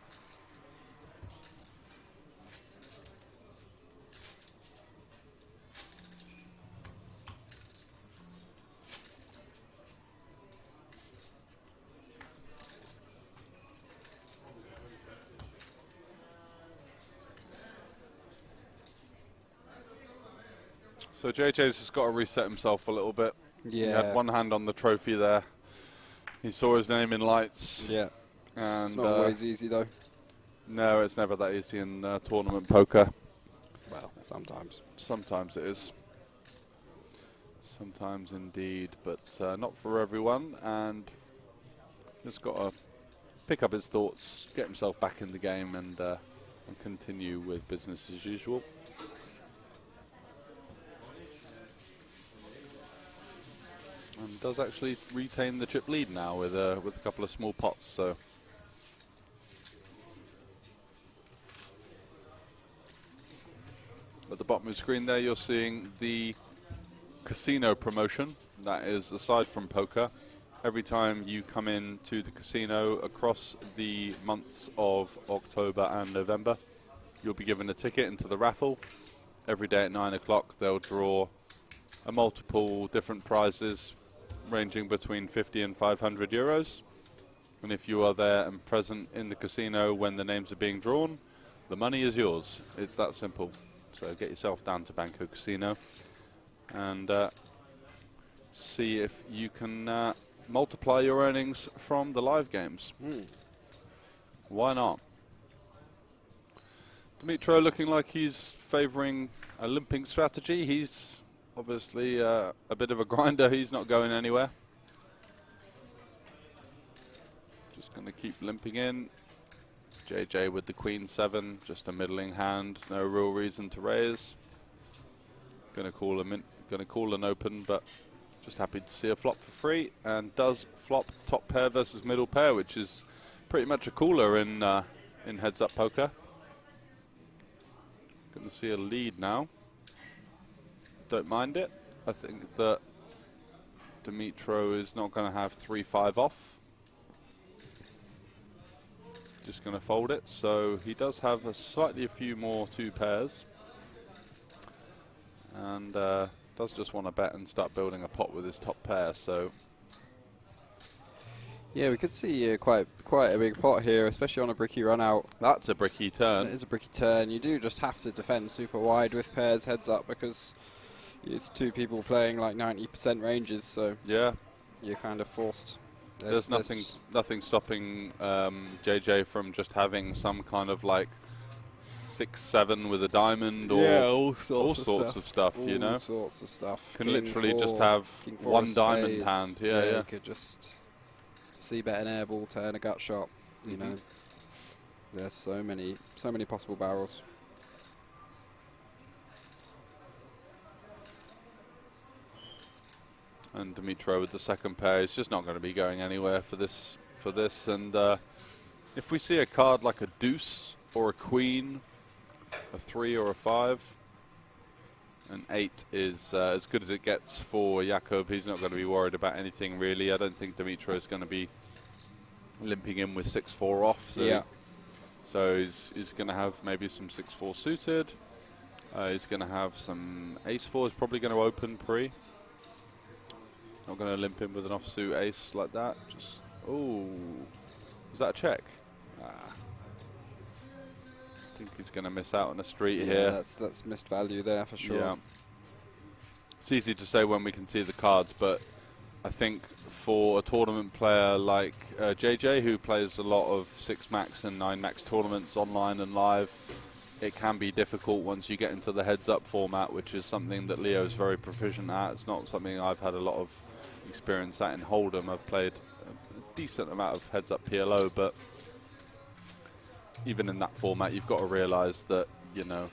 B: So JJ's just got to reset himself a little bit.
C: Yeah.
B: He had one hand on the trophy there. He saw his name in lights.
C: Yeah.
B: And
C: it's not always easy though.
B: No, it's never that easy in tournament poker.
C: Well, sometimes.
B: Sometimes it is. Sometimes indeed, but not for everyone. And just got to pick up his thoughts, get himself back in the game, and continue with business as usual. And does actually retain the chip lead now with a couple of small pots. So at the bottom of the screen there, you're seeing the casino promotion. That is, aside from poker, every time you come in to the casino across the months of October and November, you'll be given a ticket into the raffle. Every day at 9 o'clock, they'll draw a multiple different prizes ranging between 50 and 500 euros. And if you are there and present in the casino when the names are being drawn, the money is yours. It's that simple. So get yourself down to Banco Casino and see if you can multiply your earnings from the live games. Why not? Dimitro looking like he's favouring a limping strategy. He's obviously a bit of a grinder. He's not going anywhere. Just going to keep limping in. JJ with the Queen 7, just a middling hand. No real reason to raise. Going to call an open, but just happy to see a flop for free. And does flop top pair versus middle pair, which is pretty much a cooler in heads-up poker. Going to see a lead now. Don't mind it. I think that Dimitro is not going to have 3-5 off. Just going to fold it. So he does have a few more 2 pairs. And does just want to bet and start building a pot with his top pair. So
C: yeah, we could see quite a big pot here, especially on a bricky run out.
B: That's a bricky turn.
C: It is a bricky turn. You do just have to defend super wide with pairs heads up because it's 2 people playing like 90% ranges, so
B: yeah,
C: you're kind of forced.
B: There's nothing stopping JJ from just having some kind of like 6-7 with a diamond, or
C: all sorts
B: of stuff. You know,
C: all sorts of stuff.
B: Can literally just have one diamond hand. Yeah.
C: You could just see bet an airball, turn a gut shot. You know, there's so many possible barrels.
B: And Dimitro with the second pair is just not going to be going anywhere for this. And if we see a card like a deuce or a queen, a 3 or a 5, an 8 is as good as it gets for Jakob. He's not going to be worried about anything really. I don't think Dimitro is going to be limping in with 6-4 off. So
C: yeah.
B: So he's going to have maybe some 6-4 suited. He's going to have some ace-4. He's probably going to open pre. Not going to limp in with an offsuit ace like that. Just, oh, was that a check? I think he's going to miss out on a street here.
C: That's missed value there for sure.
B: Yeah. It's easy to say when we can see the cards, but I think for a tournament player like JJ, who plays a lot of 6-max and 9-max tournaments online and live, it can be difficult once you get into the heads-up format, which is something that Leo is very proficient at. It's not something I've had a lot of experience at in Hold'em. I've played a decent amount of heads-up PLO, but even in that format, you've got to realise that, you know,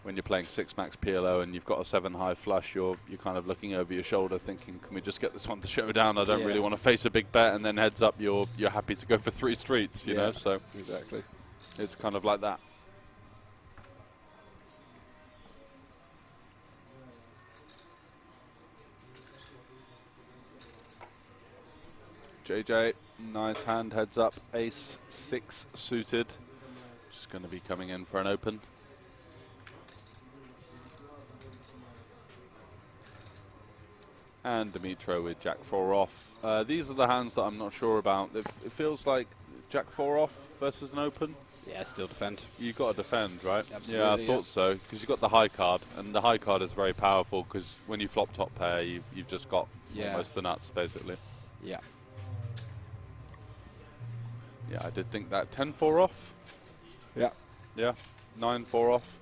B: when you're playing 6-max PLO and you've got a 7-high flush, you're kind of looking over your shoulder thinking, can we just get this one to showdown? I don't really want to face a big bet, and then heads up, you're happy to go for 3 streets, you know? So
C: exactly.
B: It's kind of like that. JJ, nice hand, heads up, ace 6 suited. Just going to be coming in for an open. And Dimitro with Jack 4 off. These are the hands that I'm not sure about. It feels like Jack 4 off versus an open.
A: Yeah, still defend.
B: You've got to defend, right?
A: Absolutely,
B: yeah, I thought so, because you've got the high card, and the high card is very powerful, because when you flop top pair, you've just got almost the nuts, basically.
A: Yeah.
B: Yeah, I did think that. 10-4 off?
C: Yeah.
B: Yeah. 9-4 off?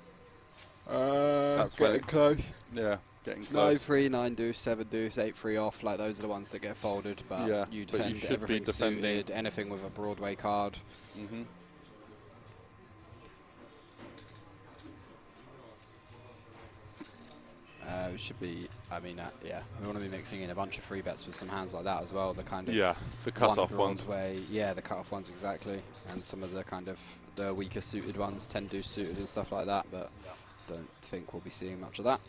C: That's getting close.
B: Yeah, getting close.
C: 9-3, 9 deuce, 7 deuce, 8-3 off. Like, those are the ones that get folded. But you defend everything suited, anything with a Broadway card.
B: Mm-hmm.
A: We should be, I mean, yeah, we want to be mixing in a bunch of free bets with some hands like that as well. The kind of
B: the cut-off ones.
A: Yeah, the cut-off ones exactly, and some of the kind of the weaker suited ones, 10 deuce suited and stuff like that. But don't think we'll be seeing much of that.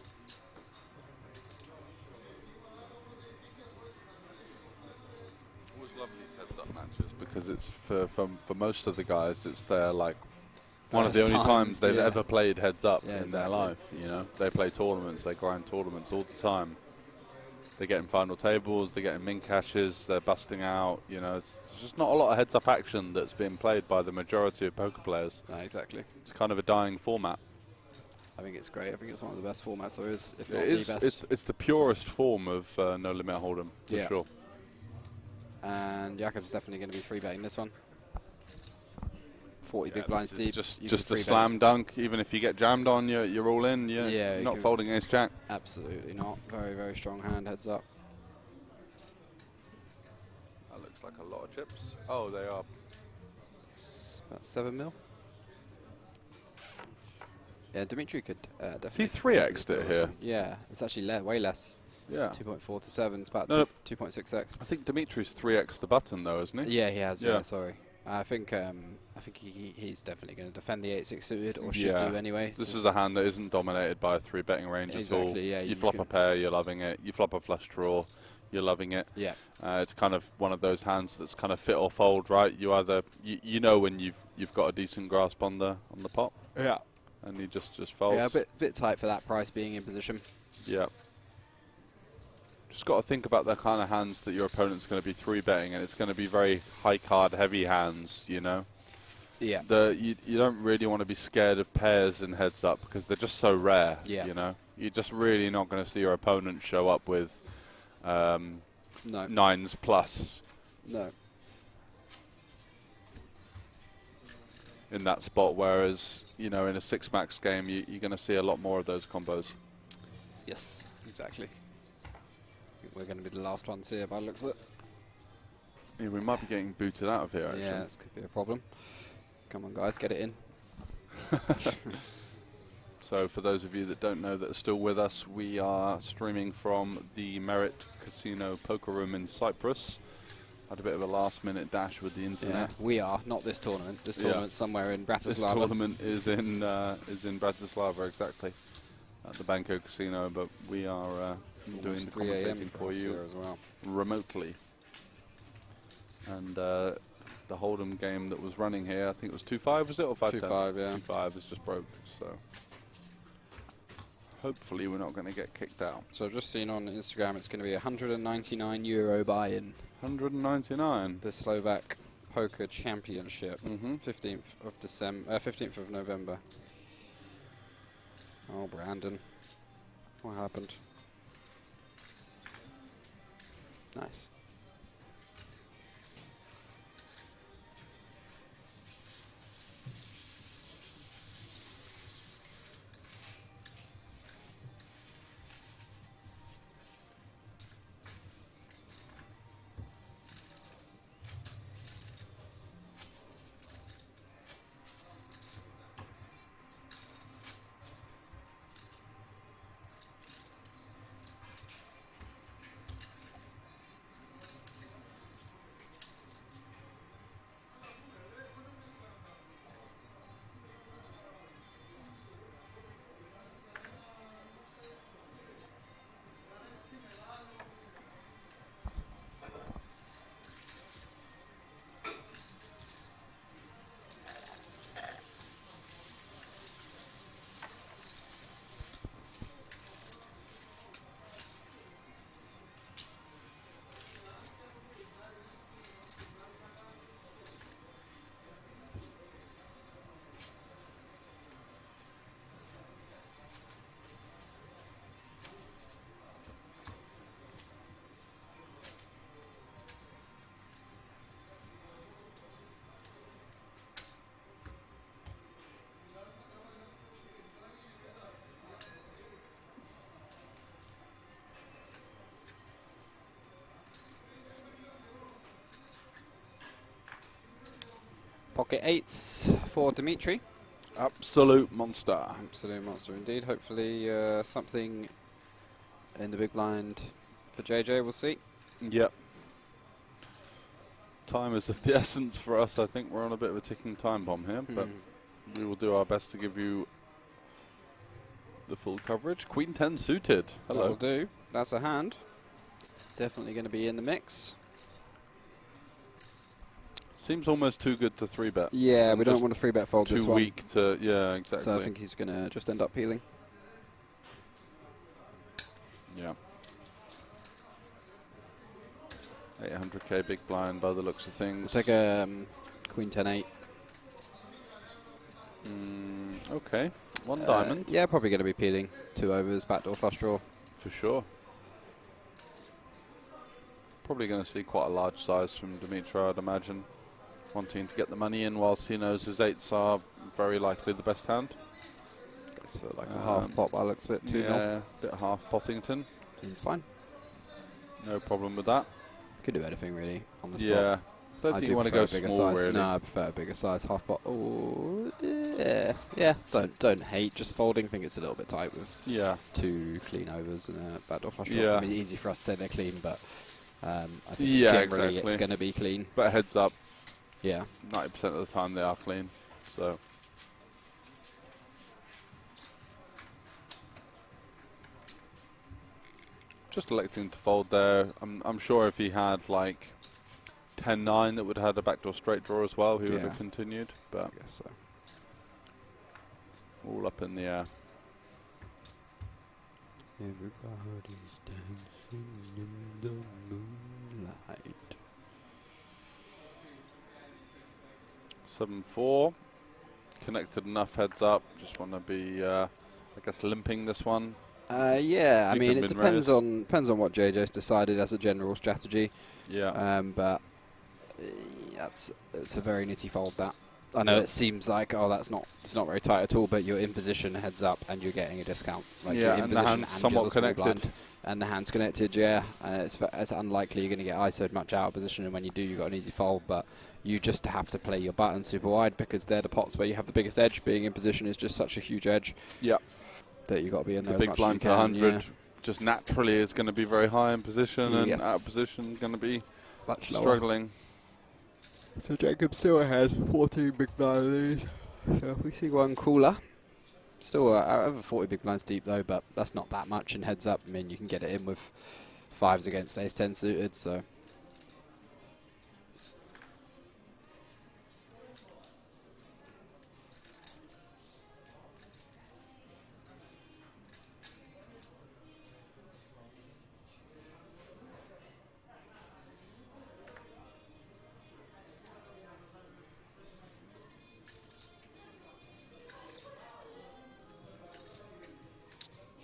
B: Always love these heads-up matches because it's for most of the guys, it's their like. One of the only times they've ever played heads up in their life, you know. They play tournaments, they grind tournaments all the time. They get in final tables, they get in min cashes, they're busting out, you know. It's just not a lot of heads up action that's being played by the majority of poker players.
C: No, exactly.
B: It's kind of a dying format.
C: I think it's great. I think it's one of the best formats there is, if not
B: the best. It's the purest form of No Limit Hold'em, for sure.
C: And Jakob's definitely going to be free betting this one. 40 big blinds deep.
B: Just a slam dunk. Even if you get jammed on, you're all in. You're not folding ace jack.
C: Absolutely not. Very, very strong hand. Heads up.
B: That looks like a lot of chips. Oh, they are.
C: It's about 7 mil. Yeah, Dimitri could definitely.
B: He 3x'd it here.
C: Yeah, it's actually way less.
B: Yeah.
C: 2.4 to 7. It's about 2.6x.
B: I think Dimitri's 3x'd the button though, isn't he?
C: Yeah, he has. Yeah, sorry. I think he's definitely going to defend the 8-6 suited, or should do anyway.
B: This is a hand that isn't dominated by a 3 betting range at all.
C: Yeah,
B: you flop a pair, you're loving it. You flop a flush draw, you're loving it.
C: Yeah.
B: It's kind of one of those hands that's kind of fit or fold, right? You either you know when you've got a decent grasp on the pot.
C: Yeah.
B: And you just fold.
C: Yeah, a bit tight for that price being in position.
B: Yeah. Just got to think about the kind of hands that your opponent's going to be 3-betting, and it's going to be very high card heavy hands, you know.
C: Yeah.
B: You don't really want to be scared of pairs in heads up because they're just so rare.
C: Yeah.
B: You know, you're just really not going to see your opponent show up with nines plus.
C: No.
B: In that spot, whereas you know in a 6-max game, you're going to see a lot more of those combos.
C: Yes, exactly. We're going to be the last ones here by the looks of it.
B: Yeah, we might be getting booted out of here, actually.
C: Yeah, this could be a problem. Come on, guys, get it in.
B: So for those of you that don't know that are still with us, we are streaming from the Merit Casino Poker Room in Cyprus. Had a bit of a last-minute dash with the internet.
C: Yeah, we are, not this tournament. This tournament's somewhere in Bratislava.
B: This tournament is in Bratislava, exactly, at the Banco Casino, but we are doing the commentating for you
C: as well,
B: remotely. And the Hold'em game that was running here, I think it was 2-5, was it, or 5-10?
C: 2-5, yeah.
B: 2-5 is just broke, so hopefully we're not going to get kicked out.
C: So I've just seen on Instagram it's going to be €199 buy-in.
B: 199.
C: The Slovak Poker Championship, 15th of December, 15th of November. Oh, Brandon, what happened? Nice.
A: Pocket 8s for Dimitri.
B: Absolute monster.
A: Absolute monster indeed. Hopefully something in the big blind for JJ, we'll see.
B: Yep. Time is of the essence for us. I think we're on a bit of a ticking time bomb here, but we will do our best to give you the full coverage. Queen 10 suited. Hello.
A: That'll do. That's a hand. Definitely going to be in the mix.
B: Seems almost too good to 3-bet.
A: Yeah, we don't want to 3-bet fold this one.
B: Too weak to, yeah, exactly.
A: So I think he's going to just end up peeling.
B: Yeah. 800k big blind by the looks of things.
A: We'll take a Queen 10-8.
B: Okay. One diamond.
A: Yeah, probably going to be peeling. 2 overs, backdoor flush draw.
B: For sure. Probably going to see quite a large size from Dimitri, I'd imagine. Wanting to get the money in whilst he knows his 8s are very likely the best hand.
A: Goes for like a half pot by the looks of it. 2-0.
B: Yeah, a bit half pottington.
A: Seems fine.
B: No problem with that.
A: Could do anything really on the spot.
B: Yeah. Don't think you want to go
A: bigger
B: small,
A: size.
B: really.
A: No, I prefer a bigger size half pot. Oh, yeah. Yeah, don't hate just folding. I think it's a little bit tight with 2 clean overs and a backdoor flush draw.
B: Yeah.
A: I mean, easy for us to say they're clean, but I think generally it's going to be clean.
B: But heads up.
A: Yeah.
B: 90% of the time they are clean. So. Just electing to fold there. I'm sure if he had like 10-9 that would have had a backdoor straight draw as well, he would have continued. But
A: I guess so.
B: All up in the air.
A: Everybody's dancing in the moonlight.
B: 7-4. Connected enough heads up. Just want to be, I guess, limping this one.
A: Yeah, I mean, it depends on what JJ's decided as a general strategy.
B: Yeah.
A: But it's a very nitty fold, that. I know it seems like, oh, it's not very tight at all, but you're in position, heads up, and you're getting a discount. Like
B: yeah,
A: you're in
B: and the hand's somewhat connected.
A: Blind, and the hand's connected, yeah. And it's unlikely you're going to get ISO'd much out of position, and when you do, you've got an easy fold, but you just have to play your buttons super wide because they're the pots where you have the biggest edge. Being in position is just such a huge edge.
B: Yeah.
A: That you've got to be in there.
B: The big blind to 100 just naturally is going to be very high in position, and out of position going to be
A: much
B: struggling.
A: So Jacob's still ahead, 14 big blind lead. So we see one cooler. Still over 40 big blinds deep though, but that's not that much in heads up. I mean, you can get it in with 5s against ace 10 suited, so.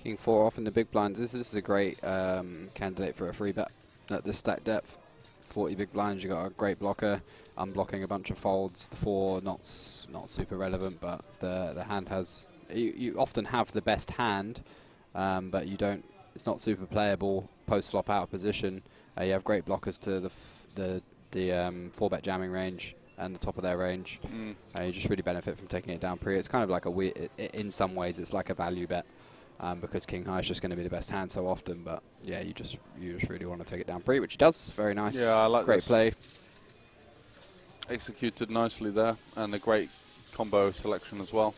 A: King 4 off in the big blinds. This is a great candidate for a free bet at this stack depth. 40 big blinds, you got a great blocker. Unblocking a bunch of folds. The 4 not super relevant, but the hand has. You often have the best hand, but you don't. It's not super playable post flop out of position. You have great blockers to the 4-bet jamming range and the top of their range. You just really benefit from taking it down pre. It's kind of like a weird. In some ways, it's like a value bet. Because King High is just going to be the best hand so often, but yeah, you just really want to take it down pre, which he does. Very nice.
B: Yeah, I like
A: great play.
B: Executed nicely there, and a great combo selection as well.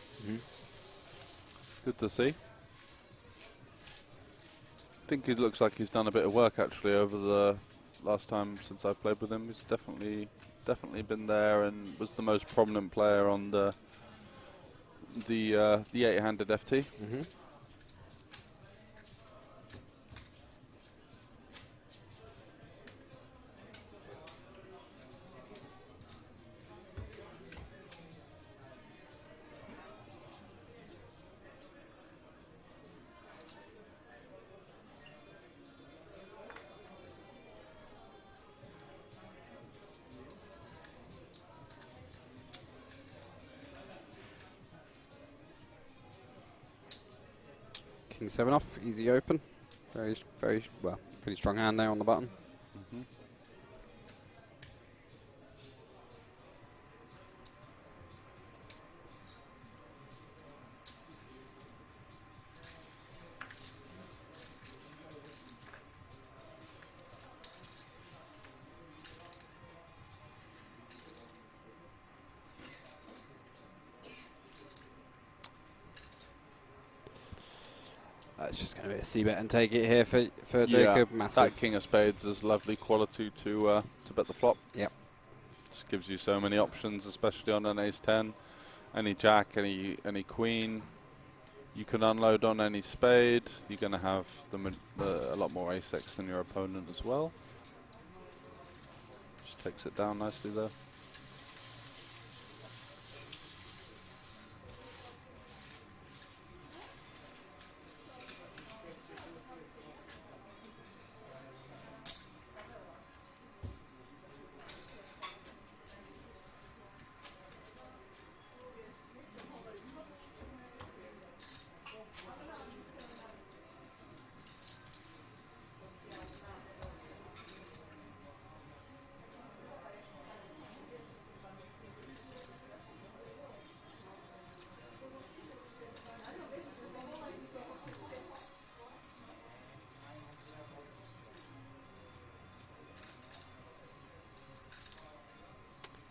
B: Good to see. I think he looks like he's done a bit of work actually over the last time since I've played with him. He's definitely been there and was the most prominent player on the 8-handed FT.
A: King 7 off, easy open. Very, pretty strong hand there on the button. it's just going to be a c-bet and take it here for Jacob. Massive.
B: That king of spades is lovely quality to bet the flop.
A: Yep.
B: Just gives you so many options, especially on an ace-10. Any jack, any queen. You can unload on any spade. You're going to have a lot more ace-x than your opponent as well. Just takes it down nicely there.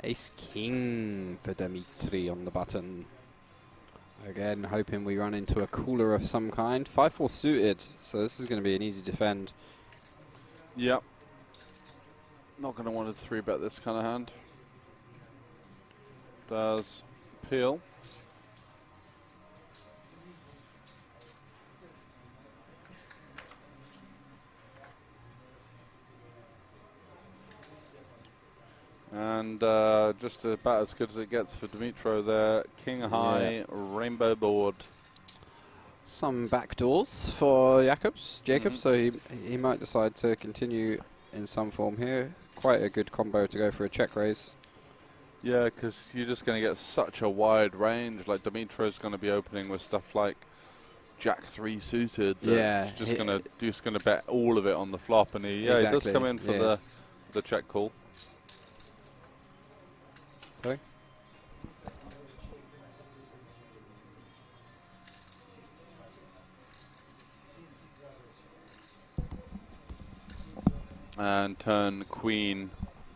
A: Ace-king for Dimitri on the button. Again, hoping we run into a cooler of some kind. 5-4 suited, so this is going to be an easy defend.
B: Yep. Not going to want to 3-bet this kind of hand. Does peel. And just about as good as it gets for Dimitro there. King high, rainbow board.
A: Some backdoors for Jacob, so he might decide to continue in some form here. Quite a good combo to go for a check raise.
B: Yeah, because you're just going to get such a wide range. Like Dimitro's going to be opening with stuff like Jack 3 suited.
A: Yeah,
B: just going to bet all of it on the flop, and he does come in for the check call.
A: Sorry.
B: And turn queen,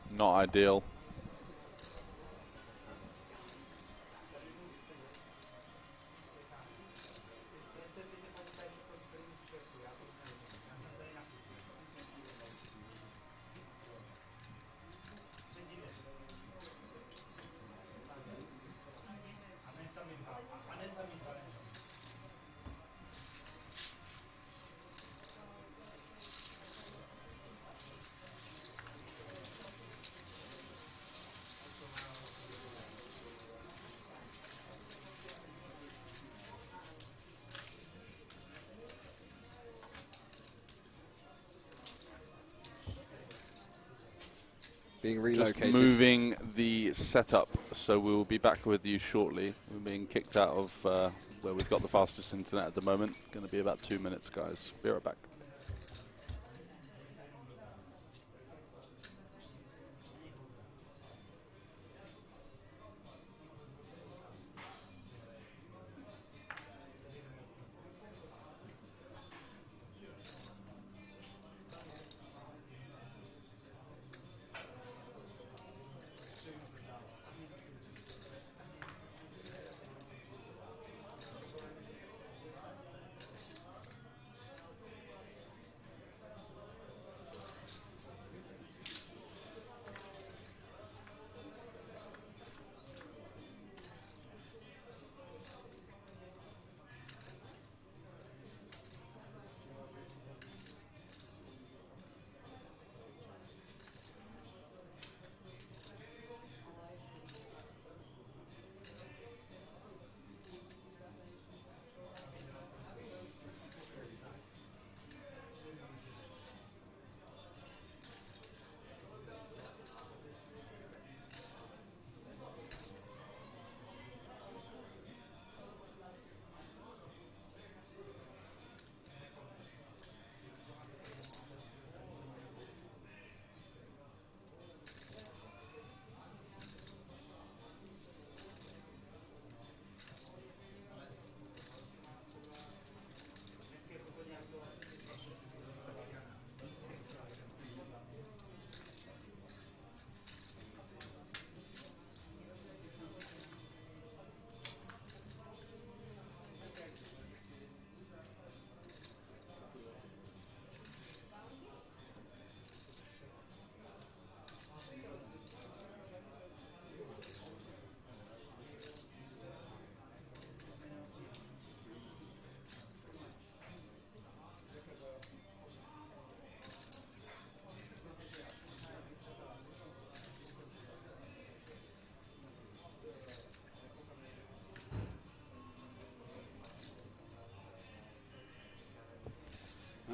B: not ideal.
A: Being relocated.
B: Just moving the setup, so we will be back with you shortly. We're being kicked out of where we've got the fastest internet at the moment. Going to be about 2 minutes, guys. Be right back.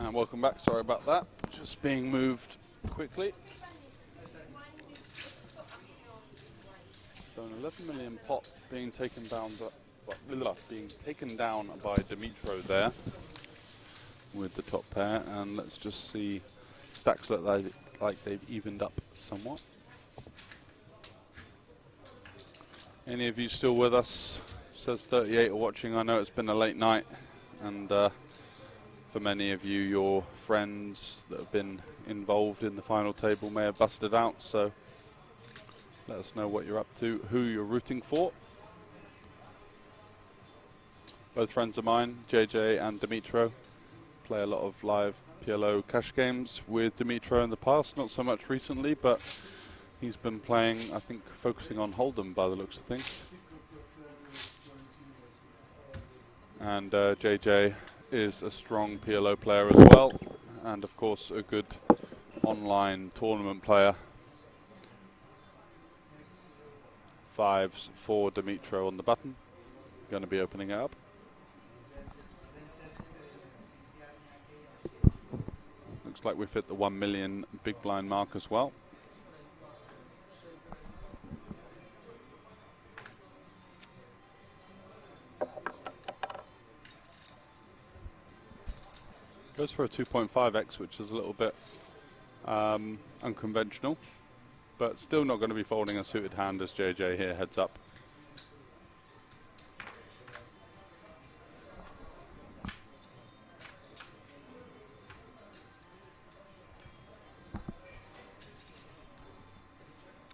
B: And welcome back. Sorry about that. Just being moved quickly. So an 11 million pot being taken down, by Dimitro there with the top pair, and let's just see. Stacks look like they've evened up somewhat. Any of you still with us? Says 38 are watching. I know it's been a late night, and for many of you, your friends that have been involved in the final table may have busted out, so let us know what you're up to, who you're rooting for. Both friends of mine, JJ and Dimitro, play a lot of live PLO cash games with Dimitro in the past, not so much recently, but he's been playing, I think, focusing on Hold'em by the looks of things. And JJ is a strong PLO player as well, and of course a good online tournament player. 5s for Dimitro on the button. Going to be opening it up. Looks like we've hit the 1 million big blind mark as well. Goes for a 2.5x, which is a little bit unconventional, but still not going to be folding a suited hand as JJ here heads up.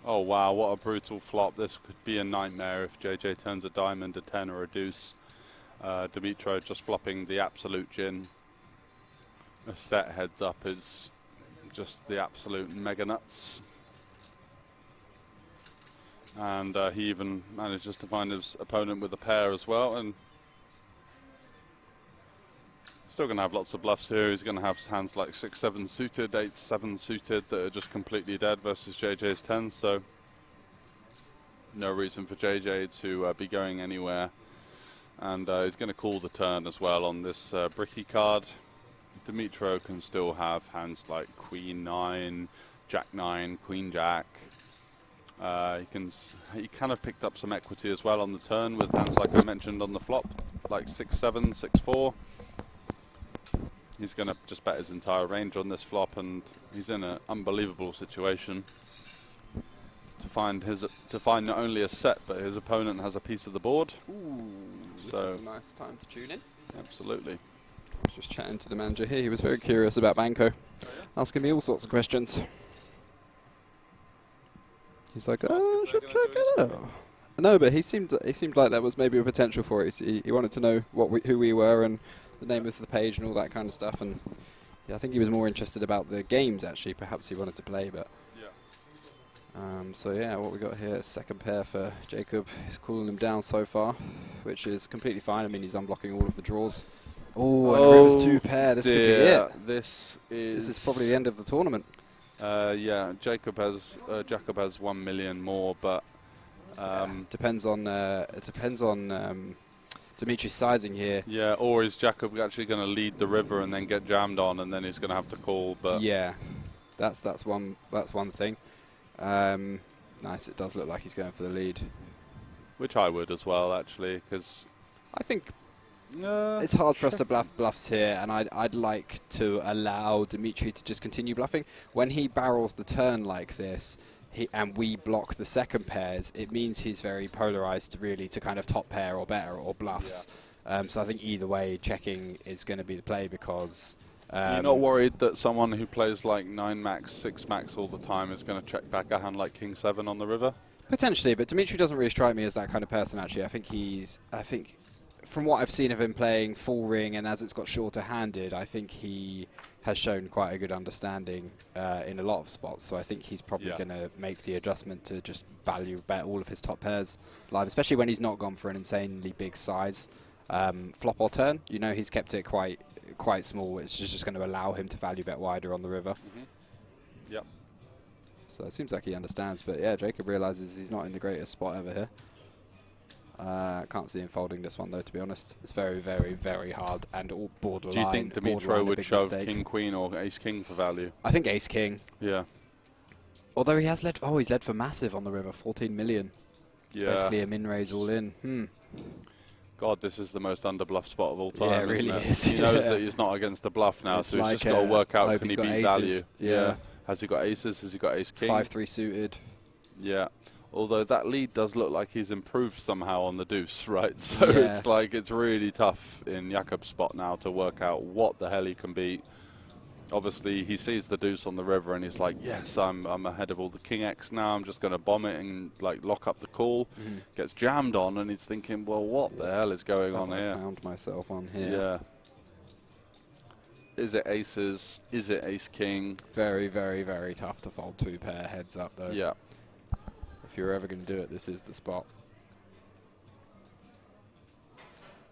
B: Oh wow, what a brutal flop. This could be a nightmare if JJ turns a diamond, a 10 or a deuce. Dimitro just flopping the absolute gin. A set heads up is just the absolute mega nuts. And he even manages to find his opponent with a pair as well, and still going to have lots of bluffs here. He's going to have hands like 6-7 suited, 8-7 suited that are just completely dead versus JJ's 10, so no reason for JJ to be going anywhere. And he's going to call the turn as well on this bricky card. Dimitro can still have hands like Queen 9, Jack 9, Queen Jack. He kind of picked up some equity as well on the turn with hands like I mentioned on the flop, like 6-7, 6-4. He's going to just bet his entire range on this flop, and he's in an unbelievable situation to find not only a set, but his opponent has a piece of the board.
A: Ooh,
B: so
A: this is a nice time to tune in.
B: Absolutely.
A: I was just chatting to the manager here. He was very curious about Banco, asking me all sorts of questions. He's like, "Oh, I should check it out." No, but he seemed like there was maybe a potential for it. He wanted to know who we were and the name of the page and all that kind of stuff. And yeah, I think he was more interested about the games actually. Perhaps he wanted to play, but so yeah, what we got here is second pair for Jacob. He's cooling him down so far, which is completely fine. I mean, he's unblocking all of the draws. Oh, and River's 2 pair. This could be it.
B: This is
A: probably the end of the tournament.
B: Yeah, Jacob has 1 million more, but
A: depends on Dimitri's sizing here.
B: Yeah, or is Jacob actually going to lead the river and then get jammed on, and then he's going to have to call? But
A: yeah, that's one thing. Nice. It does look like he's going for the lead,
B: which I would as well, actually, because
A: I think it's hard for us to bluff bluffs here, and I'd like to allow Dimitri to just continue bluffing. When he barrels the turn like this, and we block the second pairs, it means he's very polarized really to kind of top pair or better or bluffs. Yeah. So I think either way, checking is going to be the play, because
B: you're not worried that someone who plays like 9 max, 6 max all the time is going to check back a hand like King 7 on the river? Potentially,
A: but Dimitri doesn't really strike me as that kind of person, actually. I think from what I've seen of him playing full ring, and as it's got shorter handed, I think he has shown quite a good understanding in a lot of spots. So I think he's probably going to make the adjustment to just value bet all of his top pairs live, especially when he's not gone for an insanely big size flop or turn. You know, he's kept it quite small, which is just going to allow him to value bet wider on the river.
B: Yep.
A: So it seems like he understands, but yeah, Jacob realizes he's not in the greatest spot ever here. Can't see him folding this one though, to be honest. It's very, very, very hard and all borderline.
B: Do you think Dimitro would shove King Queen or Ace King for value?
A: I think Ace King.
B: Yeah.
A: Although he has led. Oh, he's led for massive on the river, 14 million.
B: Yeah.
A: Basically a min raise all in.
B: God, this is the most underbluff spot of all time.
A: Yeah, it really is.
B: He knows that he's not against a bluff now,
A: It's
B: so
A: like
B: he's just got to work out, can he beat value?
A: Yeah.
B: Has he got aces? Has he got Ace King?
A: 5-3 suited.
B: Yeah. Although that lead does look like he's improved somehow on the deuce, right? So
A: Yeah.
B: it's like it's really tough in Jakob's spot now to work out what the hell he can beat. Obviously, he sees the deuce on the river and he's like, yes, I'm ahead of all the King X now. I'm just going to bomb it and like lock up the call. Gets jammed on and he's thinking, well, what the hell is going on here?
A: I found myself on here.
B: Yeah. Is it aces? Is it Ace King?
A: Very, very, very tough to fold 2 pair heads up though.
B: Yeah.
A: If you're ever going to do it, this is the spot.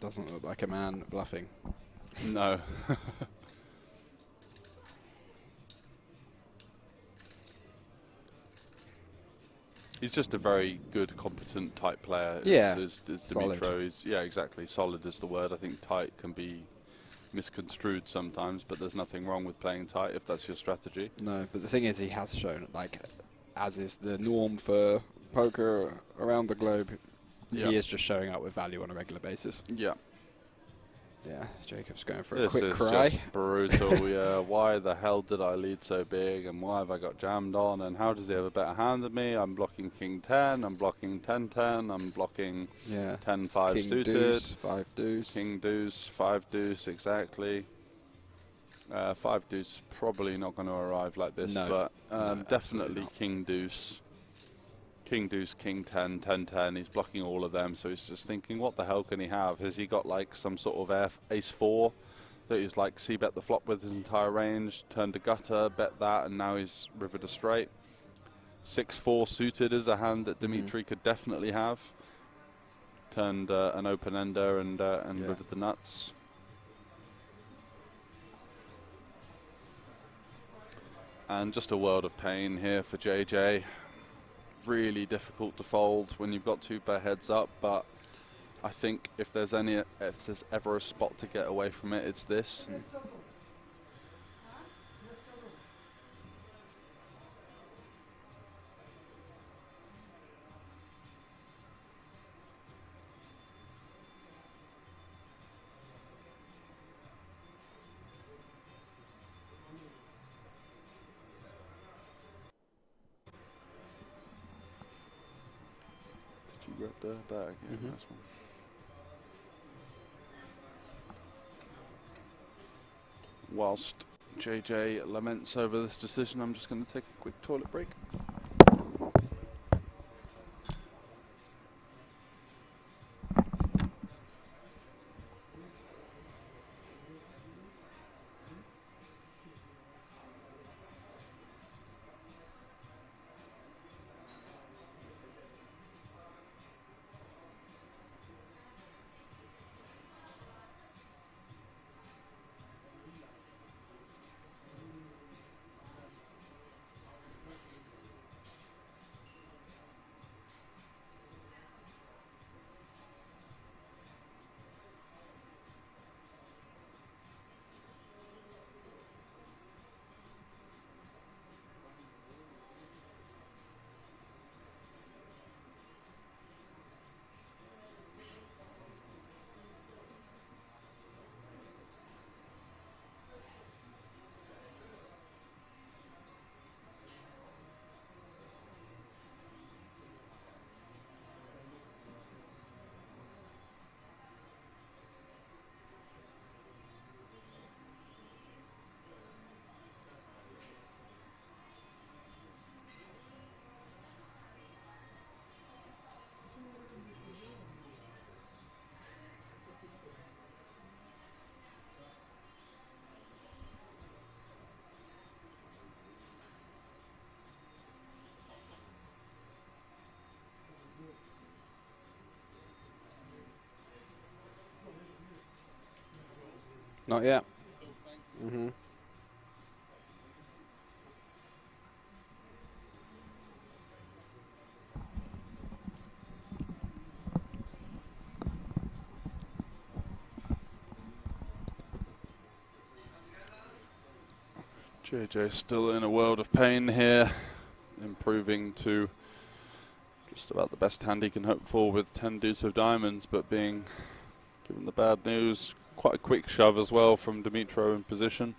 A: Doesn't look like a man bluffing.
B: No. He's just a very good, competent, tight player.
A: Yeah,
B: is Dimitro. He's, yeah, exactly. Solid is the word. I think tight can be misconstrued sometimes, but there's nothing wrong with playing tight if that's your strategy.
A: No, but the thing is, he has shown, like, as is the norm for poker around the globe, he is just showing up with value on a regular basis.
B: Yeah.
A: Yeah, Jacob's going for
B: this
A: a quick
B: is
A: cry.
B: Just brutal. Yeah, why the hell did I lead so big, and why have I got jammed on, and how does he have a better hand than me? I'm blocking King 10, I'm blocking 10-10, I'm blocking 10-5
A: King
B: suited.
A: Deuce, 5 deuce.
B: King Deuce, 5 deuce, exactly. 5 deuce probably not going to arrive like this,
A: No.
B: but definitely King Deuce. King Deuce, King 10, 10-10, he's blocking all of them, so he's just thinking, what the hell can he have? Has he got like some sort of Ace 4 that he's like c-bet the flop with his entire range, turned to gutter, bet that, and now he's river to straight. 6-4 suited is a hand that Dimitri could definitely have. Turned an open-ender and rivered the nuts. And just a world of pain here for JJ. Really difficult to fold when you've got 2 pair heads up, but I think if there's ever a spot to get away from it, it's this. Did you grab the bag? Yeah, nice one. Whilst JJ laments over this decision, I'm just going to take a quick toilet break.
A: Not yet.
B: JJ still in a world of pain here, improving to just about the best hand he can hope for with 10 deuce of diamonds, but being given the bad news. Quite a quick shove as well from Dimitro in position.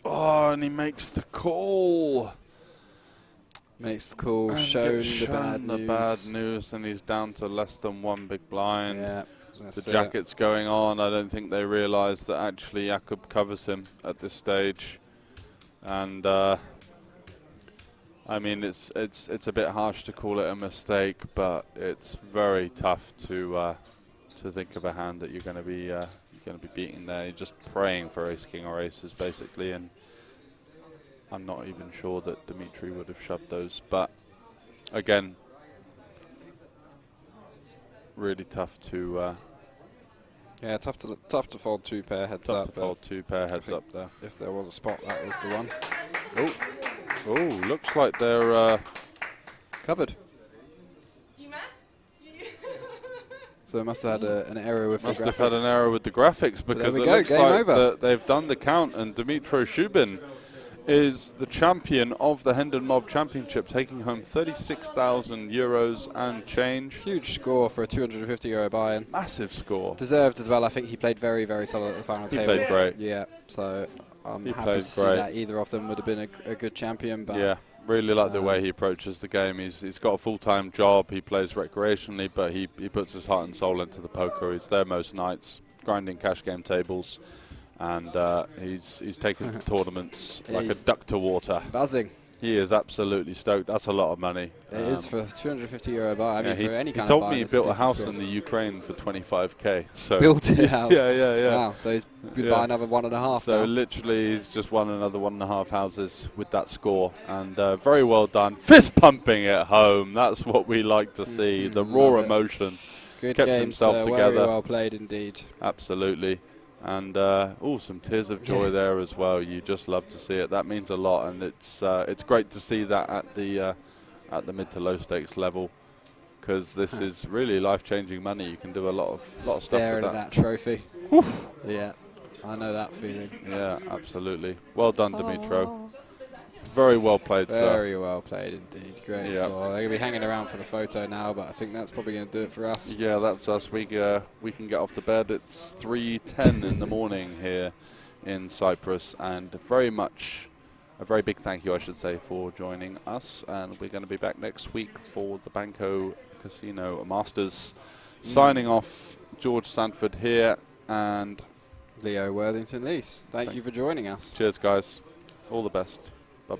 B: Oh, and he makes the call.
C: Makes the call,
B: and
C: shown
B: the bad news, and he's down to less than one big blind.
C: Yeah,
B: the jacket's going on. I don't think they realise that actually Jakub covers him at this stage. And I mean, it's a bit harsh to call it a mistake, but it's very tough to think of a hand that you're going to be beating there. You're just praying for ace king or aces basically, and I'm not even sure that Dimitri would have shoved those. But again, really tough to.
A: Yeah, tough to fold two pair heads up.
B: Tough to fold two pair heads up there.
A: If there was a spot, that was the one.
B: Oh, looks like they're
A: covered. So they must have had an error with the graphics.
B: Must have had an error with the graphics, because it looks like they've done the count, and Dimitro Shubin is the champion of the HendonMob Championship, taking home 36,000 euros and change.
A: Huge score for a 250 euro buy-in.
B: Massive score.
A: Deserved as well. I think he played very, very solid at the final table.
B: He played great.
A: Yeah, so I'm happy to see that either of them would have been a good champion. But
B: yeah, really like the way he approaches the game. He's got a full-time job. He plays recreationally, but he puts his heart and soul into the poker. He's there most nights, grinding cash game tables. And he's taken to tournaments like a duck to water.
A: Buzzing.
B: He is absolutely stoked. That's a lot lot of money.
A: It is for 250 euro buy. I mean, for any kind of buy.
B: He told me he built a house in the Ukraine for 25k. So
A: built it out.
B: Yeah.
A: Wow. So he's been buying another 1.5.
B: So
A: now.
B: literally, he's just won another 1.5 houses with that score, and very well done. Fist pumping at home. That's what we like to see. The raw emotion.
A: Good
B: kept
A: games,
B: himself together.
A: Very well played indeed.
B: Absolutely. And some tears of joy there as well. You just love to see it. That means a lot, and it's great to see that at the mid to low stakes level, because this is really life-changing money. You can do a lot of stuff with
A: Staring at that trophy.
B: Oof.
A: Yeah, I know that feeling.
B: Yeah, absolutely. Well done, Dimitro. Very well played, sir.
A: Very well played indeed. Great score. They're going to be hanging around for the photo now, but I think that's probably going to do it for us.
B: Yeah, that's us. We can get off to bed. It's 3:10 in the morning here in Cyprus, and a very big thank you, I should say, for joining us. And we're going to be back next week for the Banco Casino Masters. Signing off, George Sanford here, and
A: Leo Worthington-Lees. Thank you for joining us.
B: Cheers, guys. All the best. Bye.